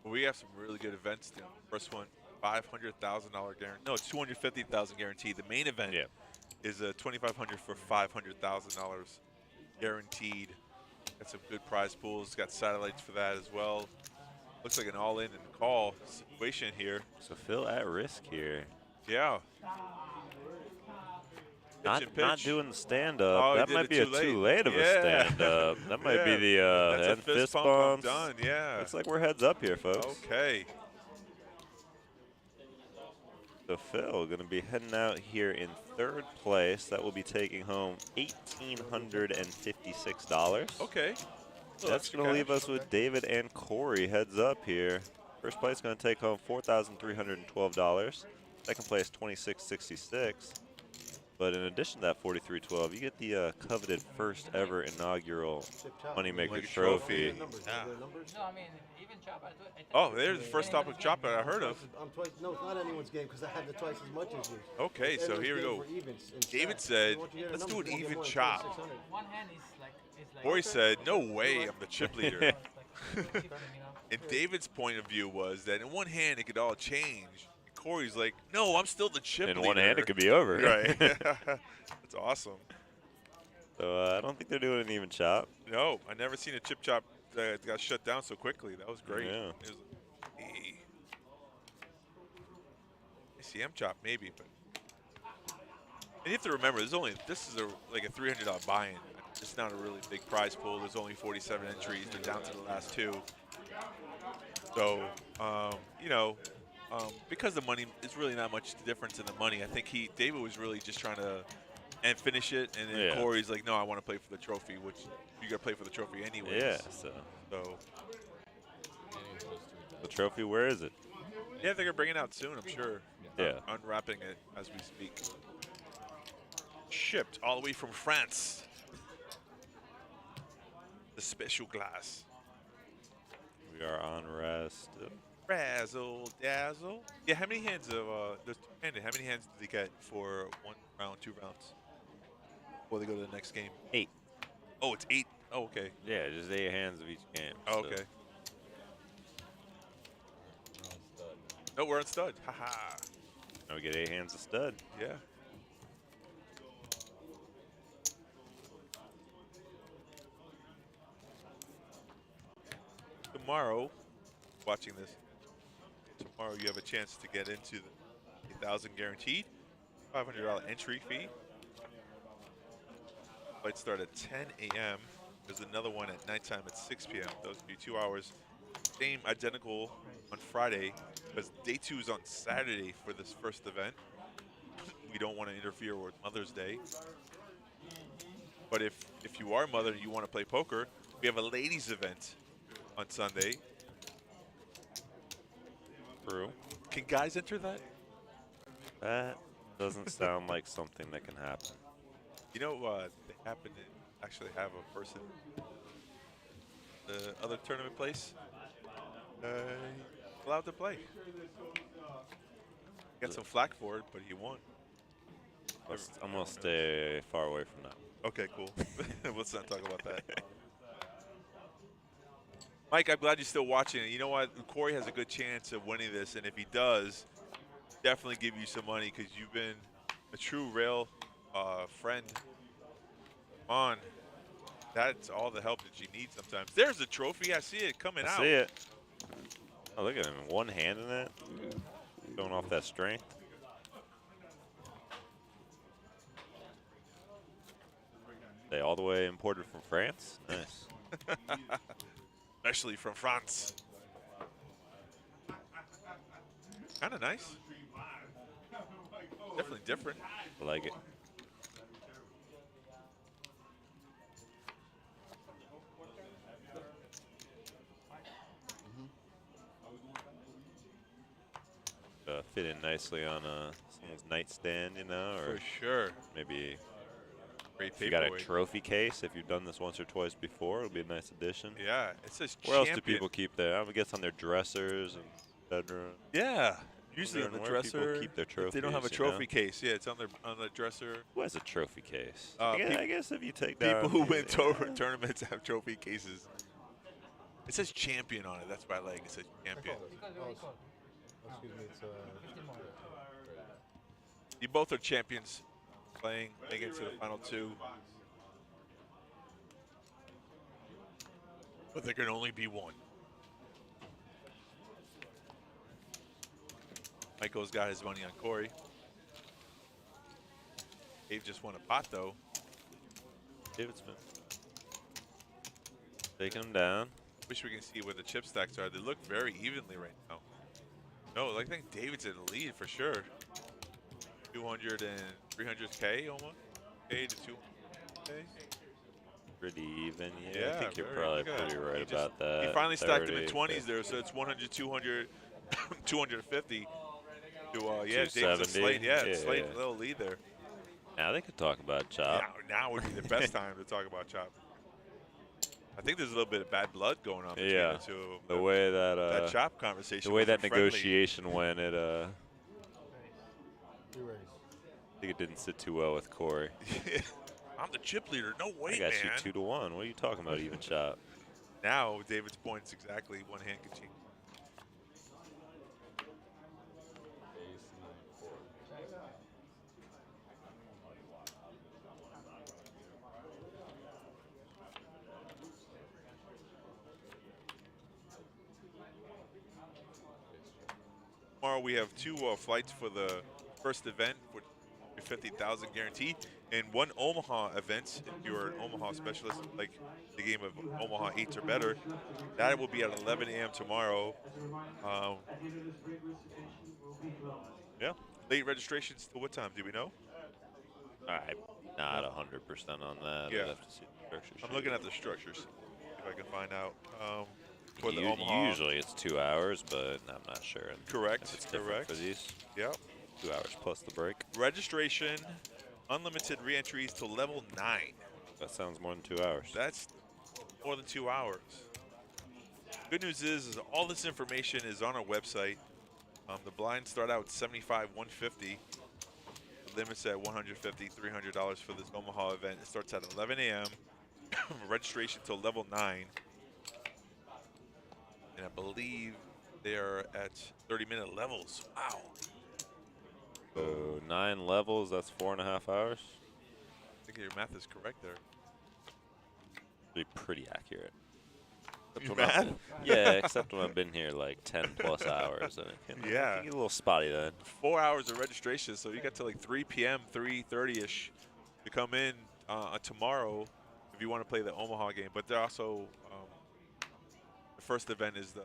We have some really good events. The first one, $500,000 guarantee. No, it's $250,000 guaranteed. The main event is a $2,500 for $500,000 guaranteed. Got some good prize pools. Got satellites for that as well. Looks like an all-in and call situation here. So Phil at risk here. Yeah. Not doing the stand-up. Oh, that might be too late of a stand-up. That might be the That's a end fist pump. bumps. I'm done. Yeah. Looks like we're heads up here, folks. Okay. So Phil going to be heading out here in third place. That will be taking home $1,856. Okay. That's going to leave us with David and Corey heads up here. First place going to take home $4,312. Second place $2,666. But in addition to that $4,312, you get the coveted first ever inaugural Moneymaker trophy. Yeah. No, I mean, even chop. Oh, there's the first stop of chop that I heard of. No, it's not anyone's game because I have the twice as much as you. Okay, so here we go. David said, let's do an even chop. One hand is like. Corey said, no way, I'm the chip leader. And David's point of view was that in one hand it could all change. Corey's like, no, I'm still the chip leader. In one hand, it could be over. Right. That's awesome. So I don't think they're doing an even chop. No, I never seen a chip chop that got shut down so quickly. That was great. Yeah. It was ACM chop maybe, but and you have to remember, this is like a $300 buy-in. It's not a really big prize pool. There's only 47 entries. They're down to the last two. So, you know. Because the money is really not much difference in the money. I think David was really just trying to finish it, and then Corey's like, no, I want to play for the trophy, which you got to play for the trophy anyways. Yeah. So the trophy, where is it? Yeah, they're gonna bring it out soon, I'm sure. Yeah. Unwrapping it as we speak. Shipped all the way from France. The special glass. We are on Razz still. Razzle dazzle. Yeah, how many hands of how many hands did they get for 1 round, 2 rounds? Before they go to the next game? 8. Oh, it's 8. Oh, okay. Yeah, just 8 hands of each game. Oh, okay. No, we're on stud. Haha. Now we get 8 hands of stud. Yeah. Tomorrow, watching this. Tomorrow you have a chance to get into the 1,000 guaranteed, $500 entry fee. Flights start at 10 a.m. There's another one at nighttime at 6 p.m. Those will be 2 hours. Same identical on Friday, because day 2 is on Saturday for this first event. We don't want to interfere with Mother's Day. But if you are a mother and you want to play poker, we have a ladies event on Sunday. True. Can guys enter that? That doesn't sound like something that can happen. You know, they happen to actually have a person, the other tournament place, allowed to play. Got some flack for it, but he won. I'm going to stay far away from that. Okay, cool. Let's not talk about that. Mike, I'm glad you're still watching it. You know what? Corey has a good chance of winning this, and if he does, definitely give you some money because you've been a true rail friend. Come on. That's all the help that you need sometimes. There's a trophy. I see it coming out. I see it. Oh, look at him. One hand in that. Going off that strength. They all the way imported from France. Nice. Especially from France. Kind of nice. Definitely different. I like it. Fit in nicely on someone's nightstand, you know, or for sure. Maybe great if you got a trophy case. If you've done this once or twice before, it'll be a nice addition. Yeah, it says Where else do people keep their? I guess on their dressers and bedroom. Yeah, usually on the Where people dresser. keep their trophies. If they don't have a trophy case, yeah, it's on the dresser. Who has a trophy case? I guess if you take people who win tournaments have trophy cases. It says champion on it. That's why I like it. It says champion. Excuse me, it's You both are champions playing, making it to the final two. But there can only be one. Michael's got his money on Corey. Dave just won a pot, though. David's been taking him down. Wish we can see where the chip stacks are. They look very evenly right now. No, I think David's in the lead for sure. 200 and 300K almost. K to 200K. Pretty even, yeah. Yeah, I think you're very probably good. pretty right He about that. He finally stacked them in 30, 20s there, so it's 100, 200, 250 to, yeah, David's a 270. slate, slate, little lead there. Now they could talk about Chop. Now would be the best time to talk about Chop. I think there's a little bit of bad blood going on between the two. The way that that Chop conversation. the way that wasn't friendly. negotiation went, it I think it didn't sit too well with Corey. I'm the chip leader. No way, I got man. you 2-1. What are you talking about, even Chop? Now David's points exactly one hand can change. Tomorrow we have two flights for the first event, which is 50,000 guarantee, and one Omaha event. If you're an Omaha specialist, like the game of Omaha 8s or better, that will be at 11 a.m. tomorrow. Yeah, late registrations till what time? Do we know? I'm not 100% on that. Yeah. I'd have to see the structure I'm sheet. looking at the structures if I can find out. For the Omaha. Usually it's 2 hours, but I'm not sure. Correct. If it's different Correct. for these. Yep. 2 hours plus the break. Registration, unlimited re-entries to level 9. That sounds more than 2 hours. That's more than 2 hours. Good news is all this information is on our website. The blinds start out at $75, $150. The limit's at $150, $300 for this Omaha event. It starts at 11 a.m. Registration till level 9. And I believe they're at 30-minute levels. Wow. So 9 levels, that's 4.5 hours. I think your math is correct there. Be pretty accurate. Your Except when math? yeah, except when I've been here like 10 plus hours. And it can get a little spotty then. 4 hours of registration, so you got to like 3 p.m., 3:30ish to come in tomorrow if you want to play the Omaha game. But they're also the first event is the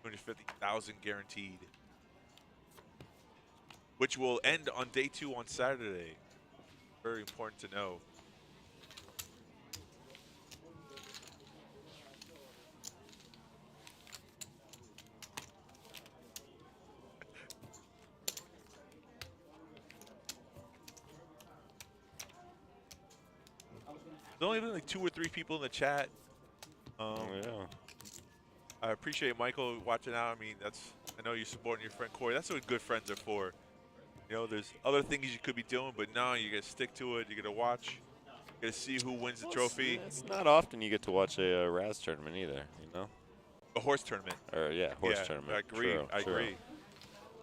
250,000 guaranteed, which will end on day 2 on Saturday. Very important to know. There's only been like 2 or 3 people in the chat. Yeah. I appreciate Michael watching out. I mean, I know you're supporting your friend Corey. That's what good friends are for. You know, there's other things you could be doing, but no, you got to stick to it. You got to watch. You got to see who wins the trophy. It's not often you get to watch a Razz tournament either, you know? A horse tournament. Or, yeah, horse tournament. I agree. True, I true. agree.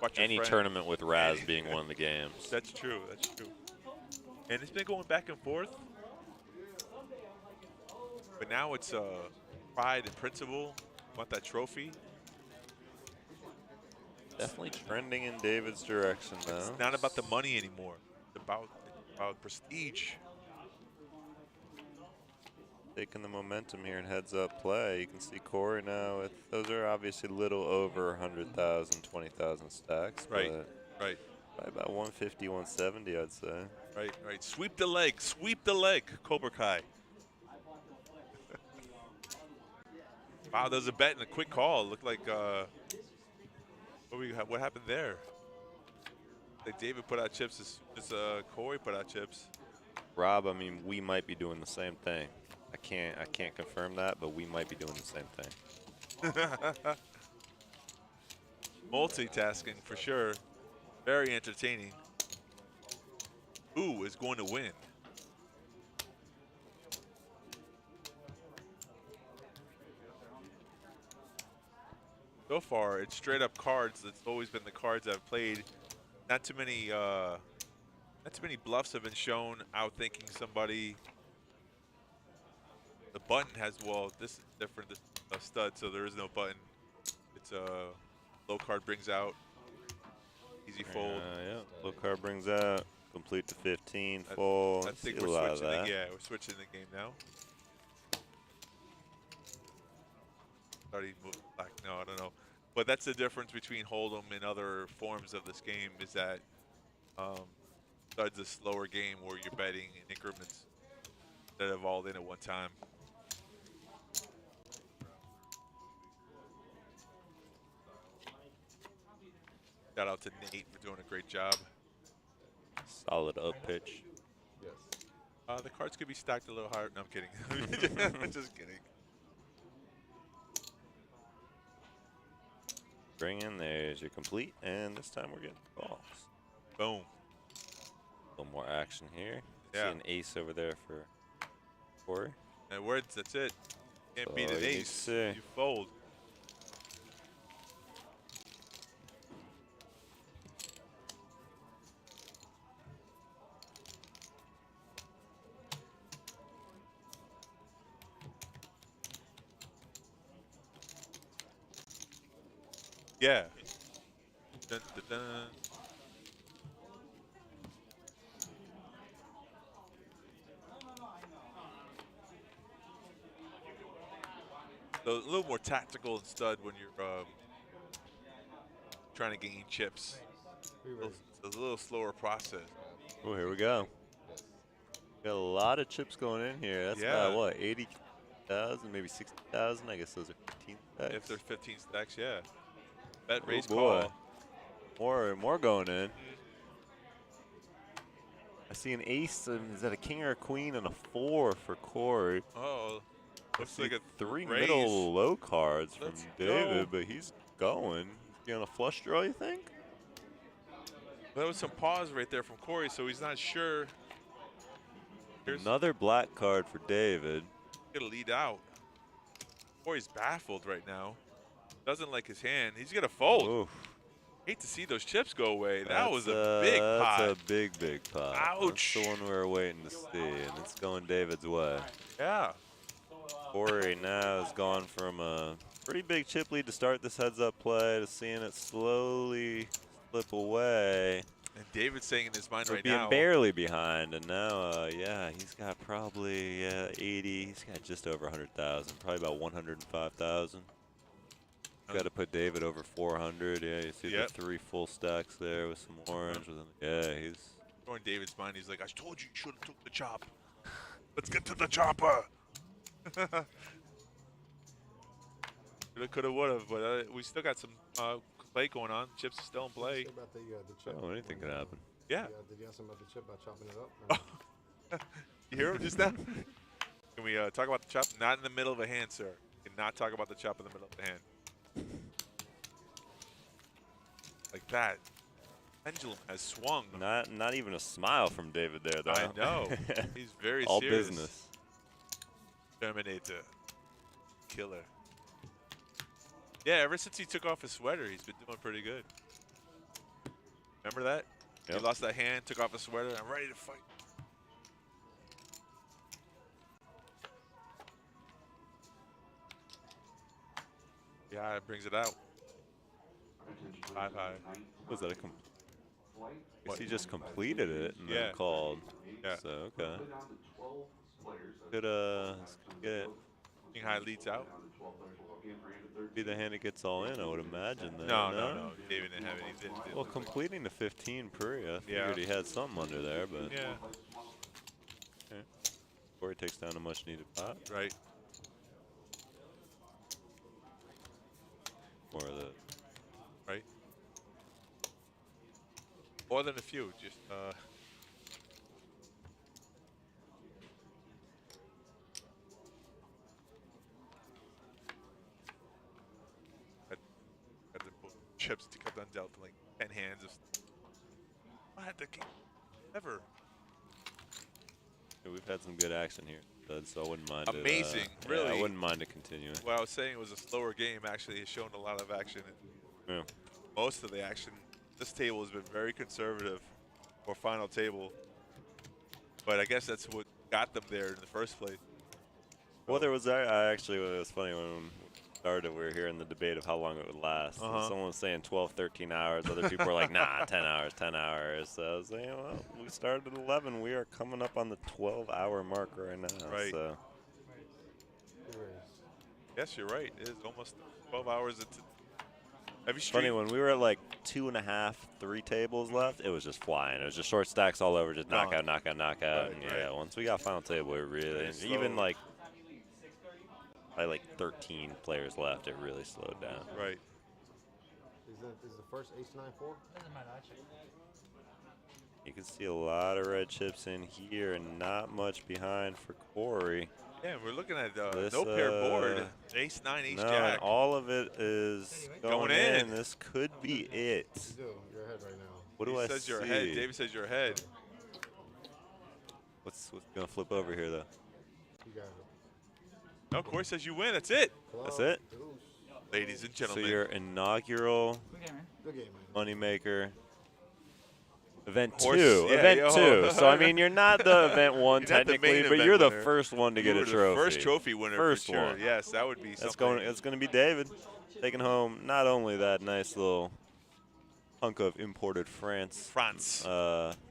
Watch your Any friend. tournament with Razz being one of the games. That's true. That's true. And it's been going back and forth. But now it's pride and principle. Want that trophy? Definitely trending in David's direction now. It's not about the money anymore. It's about prestige. Taking the momentum here in heads-up play. You can see Corey now with, those are obviously a little over 100,000, 20,000 stacks. Right, but right. Probably about 150, 170, I'd say. Right, right. Sweep the leg, Cobra Kai. Wow, there's a bet and a quick call. Looked like what happened there? Like David put out chips as Corey put out chips. Rob, I mean, we might be doing the same thing. I can't confirm that, but we might be doing the same thing. Multitasking for sure. Very entertaining. Who is going to win? So far, it's straight up cards. That's always been the cards I've played. Not too many bluffs have been shown out thinking somebody. The button has, well, this is different. This is a stud, so there is no button. It's a low card brings out. Easy fold. Yeah, low card brings out. Complete to 15, fold. I think See we're a lot of switching. that. Yeah, we're switching the game now. Thought he moved back. No, I don't know. But that's the difference between Hold'em and other forms of this game is that stud's a slower game where you're betting in increments that have all in at one time. Shout out to Nate for doing a great job. Solid up pitch. Yes. The cards could be stacked a little higher. No, I'm kidding. Just kidding. Bring in, there's your complete, and this time we're getting balls. Boom. A little more action here. Yeah. See an ace over there for Corey. And words, that's it. Can't beat an you ace. see. You fold. Yeah. Dun, dun, dun. So a little more tactical and stud when you're trying to gain chips. It's a little slower process. Oh, here we go. Got a lot of chips going in here. That's about what, 80,000, maybe 60,000. I guess those are 15 stacks. If there's 15 stacks, yeah. Bet, raise, boy. call. More going in. I see an ace, and is that a king or a queen, and a 4 for Corey. Oh, looks like a 3 raise. middle low cards from Let's David, go. but he's going. He's getting a flush draw, you think? There was some pause right there from Corey, so he's not sure. Here's Another black card for David. gonna lead out. Corey's baffled right now. Doesn't like his hand. He's gonna fold. Oof. Hate to see those chips go away. That That's was a big pot. That's a big pot. Ouch. That's the one we were waiting to see, and it's going David's way. Yeah. Corey now has gone from a pretty big chip lead to start this heads-up play to seeing it slowly slip away. And David's saying in his mind We're right being now. barely behind, and now, yeah, he's got probably 80. He's got just over 100,000, probably about 105,000. Got to put David over 400. Yeah, you see the 3 full stacks there with some orange. Yeah, he's. In David's mind, he's like, I told you should have took the chop. Let's get to the chopper. Coulda, woulda, but we still got some play going on. Chips are still in play. About the chip. Oh, anything can happen. Yeah. Did you ask him about the chip, about chopping it up? You hear him just now? Can we talk about the chop? Not in the middle of a hand, sir. Cannot talk about the chop in the middle of the hand. Like that. Pendulum has swung. Not even a smile from David there, though. I know. He's very All serious. business. Terminator. Killer. Yeah, ever since he took off his sweater, he's been doing pretty good. Remember that? Yep. He lost that hand, took off his sweater. I'm ready to fight. Yeah, it brings it out. 5 high. Was that a guess he just completed it and then called. Yeah. So okay. Could get it. King high leads out. Be the hand that gets all in, I would imagine. Then, No. David didn't have anything. Well, completing the 15 pre, I Yeah. figured he had something under there, but yeah. Okay. Corey takes down a much needed pot. Right. Or the right. More than a few, just had to put chips to cut down dealt to like 10 hands. I had the king ever. Yeah, we've had some good action here, so I wouldn't mind. Amazing, really. Yeah, I wouldn't mind it continuing. Well, I was saying it was a slower game. Actually, it's shown a lot of action. Yeah. Most of the action. This table has been very conservative for final table, but I guess that's what got them there in the first place. Well, there was I actually, it was funny when we started, we were hearing the debate of how long it would last. And someone was saying 12, 13 hours. Other people were like, nah, 10 hours, 10 hours. So I was saying, well, we started at 11. We are coming up on the 12-hour mark right now. Right. So. Yes, you're right. It is almost 12 hours into. Have you Funny, when we were at like 2.5, 3 tables left, it was just flying. It was just short stacks all over, just knockout, knockout, knockout. Right, And yeah, once we got final table, it really, and slow. even like, by like 13 players left, it really slowed down. Right. Is the first ace-9-4? Doesn't matter, actually. You can see a lot of red chips in here and not much behind for Corey. Yeah, we're looking at no pair board. Ace 9, ace no, jack. and all of it is going in. This could be it. You do. You're ahead right now. What do I says see? you're ahead. David says you're ahead. What's going to flip over here, though? You got it. No, Corey says you win. That's it. That's it? Ladies and gentlemen. So your inaugural Good game, man. Moneymaker. Event Horse, 2. yeah, Event 2. So, I mean, you're not the event 1 You're not the technically, main but event you're the winner. first one to get a The trophy. first trophy winner First for sure. one. Yes, that would be That's something. it's going to be David taking home not only that nice little hunk of imported France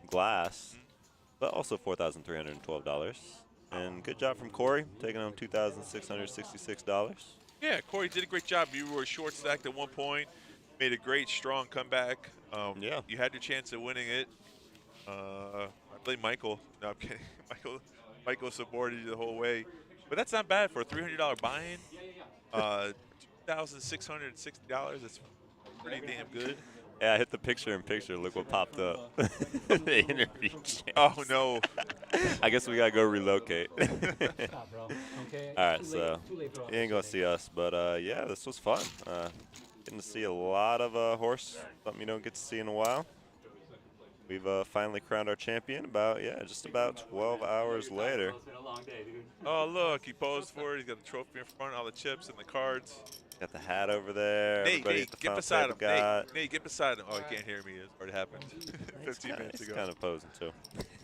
glass, but also $4,312. And good job from Corey, taking home $2,666. Yeah, Corey did a great job. You were short stacked at one point, made a great, strong comeback. Yeah. You had your chance at winning it. I blame Michael. No, I'm kidding. Michael supported you the whole way. But that's not bad for a $300 buy-in. $2,660. That's pretty damn good. Yeah, I hit the picture-in-picture. Look what popped up. The interview chat. Oh, no. I guess we got to go relocate. Stop, bro. Okay? All right, Too so late for all you ain't going to see us. But, yeah, this was fun. Getting to see a lot of horse, something you don't get to see in a while. We've finally crowned our champion just about 12 hours later. It's been a long day, dude. Oh, look. He posed for it. He's got the trophy in front, all the chips and the cards. Got the hat over there. Nate, Everybody's get beside him. Nate, get beside him. Oh, he can't hear me. It already happened 15 minutes ago. He's kind of posing, too.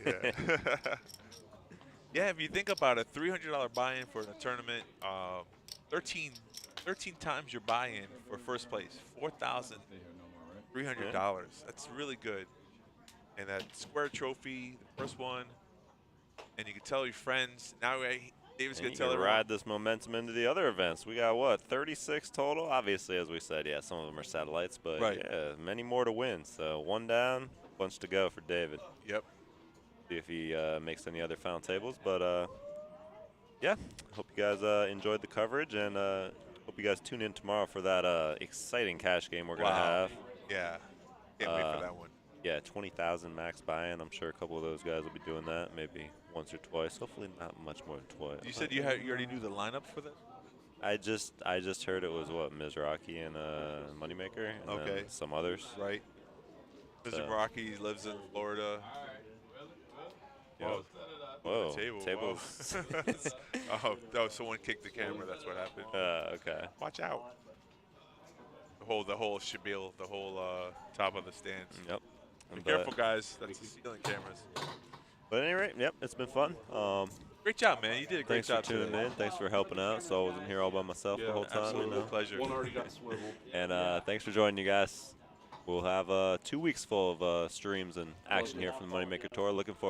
Yeah. Yeah, if you think about it, $300 buy-in for a tournament, 13 times your buy-in for first place, $4,300. That's really good. And that square trophy, the first one, and you can tell your friends. Now David's going to tell everyone. Ride this momentum into the other events. We got, what, 36 total? Obviously, as we said, yeah, some of them are satellites, but yeah, many more to win. So one down, bunch to go for David. Yep. See if he makes any other final tables. But, yeah, hope you guys enjoyed the coverage, and hope you guys tune in tomorrow for that exciting cash game we're going to have. Yeah. Can't wait for that one. Yeah, 20,000 max buy-in. I'm sure a couple of those guys will be doing that, maybe once or twice. Hopefully not much more than twice. You said you already knew the lineup for this? I just heard it was what, Mizraki and Moneymaker, and then some others. Right. Mizraki lives in Florida. Whoa. Whoa. Tables. Oh, someone kicked the camera. That's what happened. Okay. Watch out. The whole shabil, the whole top of the stands. Yep. Be careful, guys. That's the ceiling cameras. But at any rate, yep, it's been fun. Great job, man. You did a great job Thanks for tuning in. Thanks for helping out. So I wasn't here all by myself the whole time. Absolutely, You know? pleasure. One already got swiveled. And thanks for joining, you guys. We'll have 2 weeks full of streams and action here from the Moneymaker Tour. Looking forward.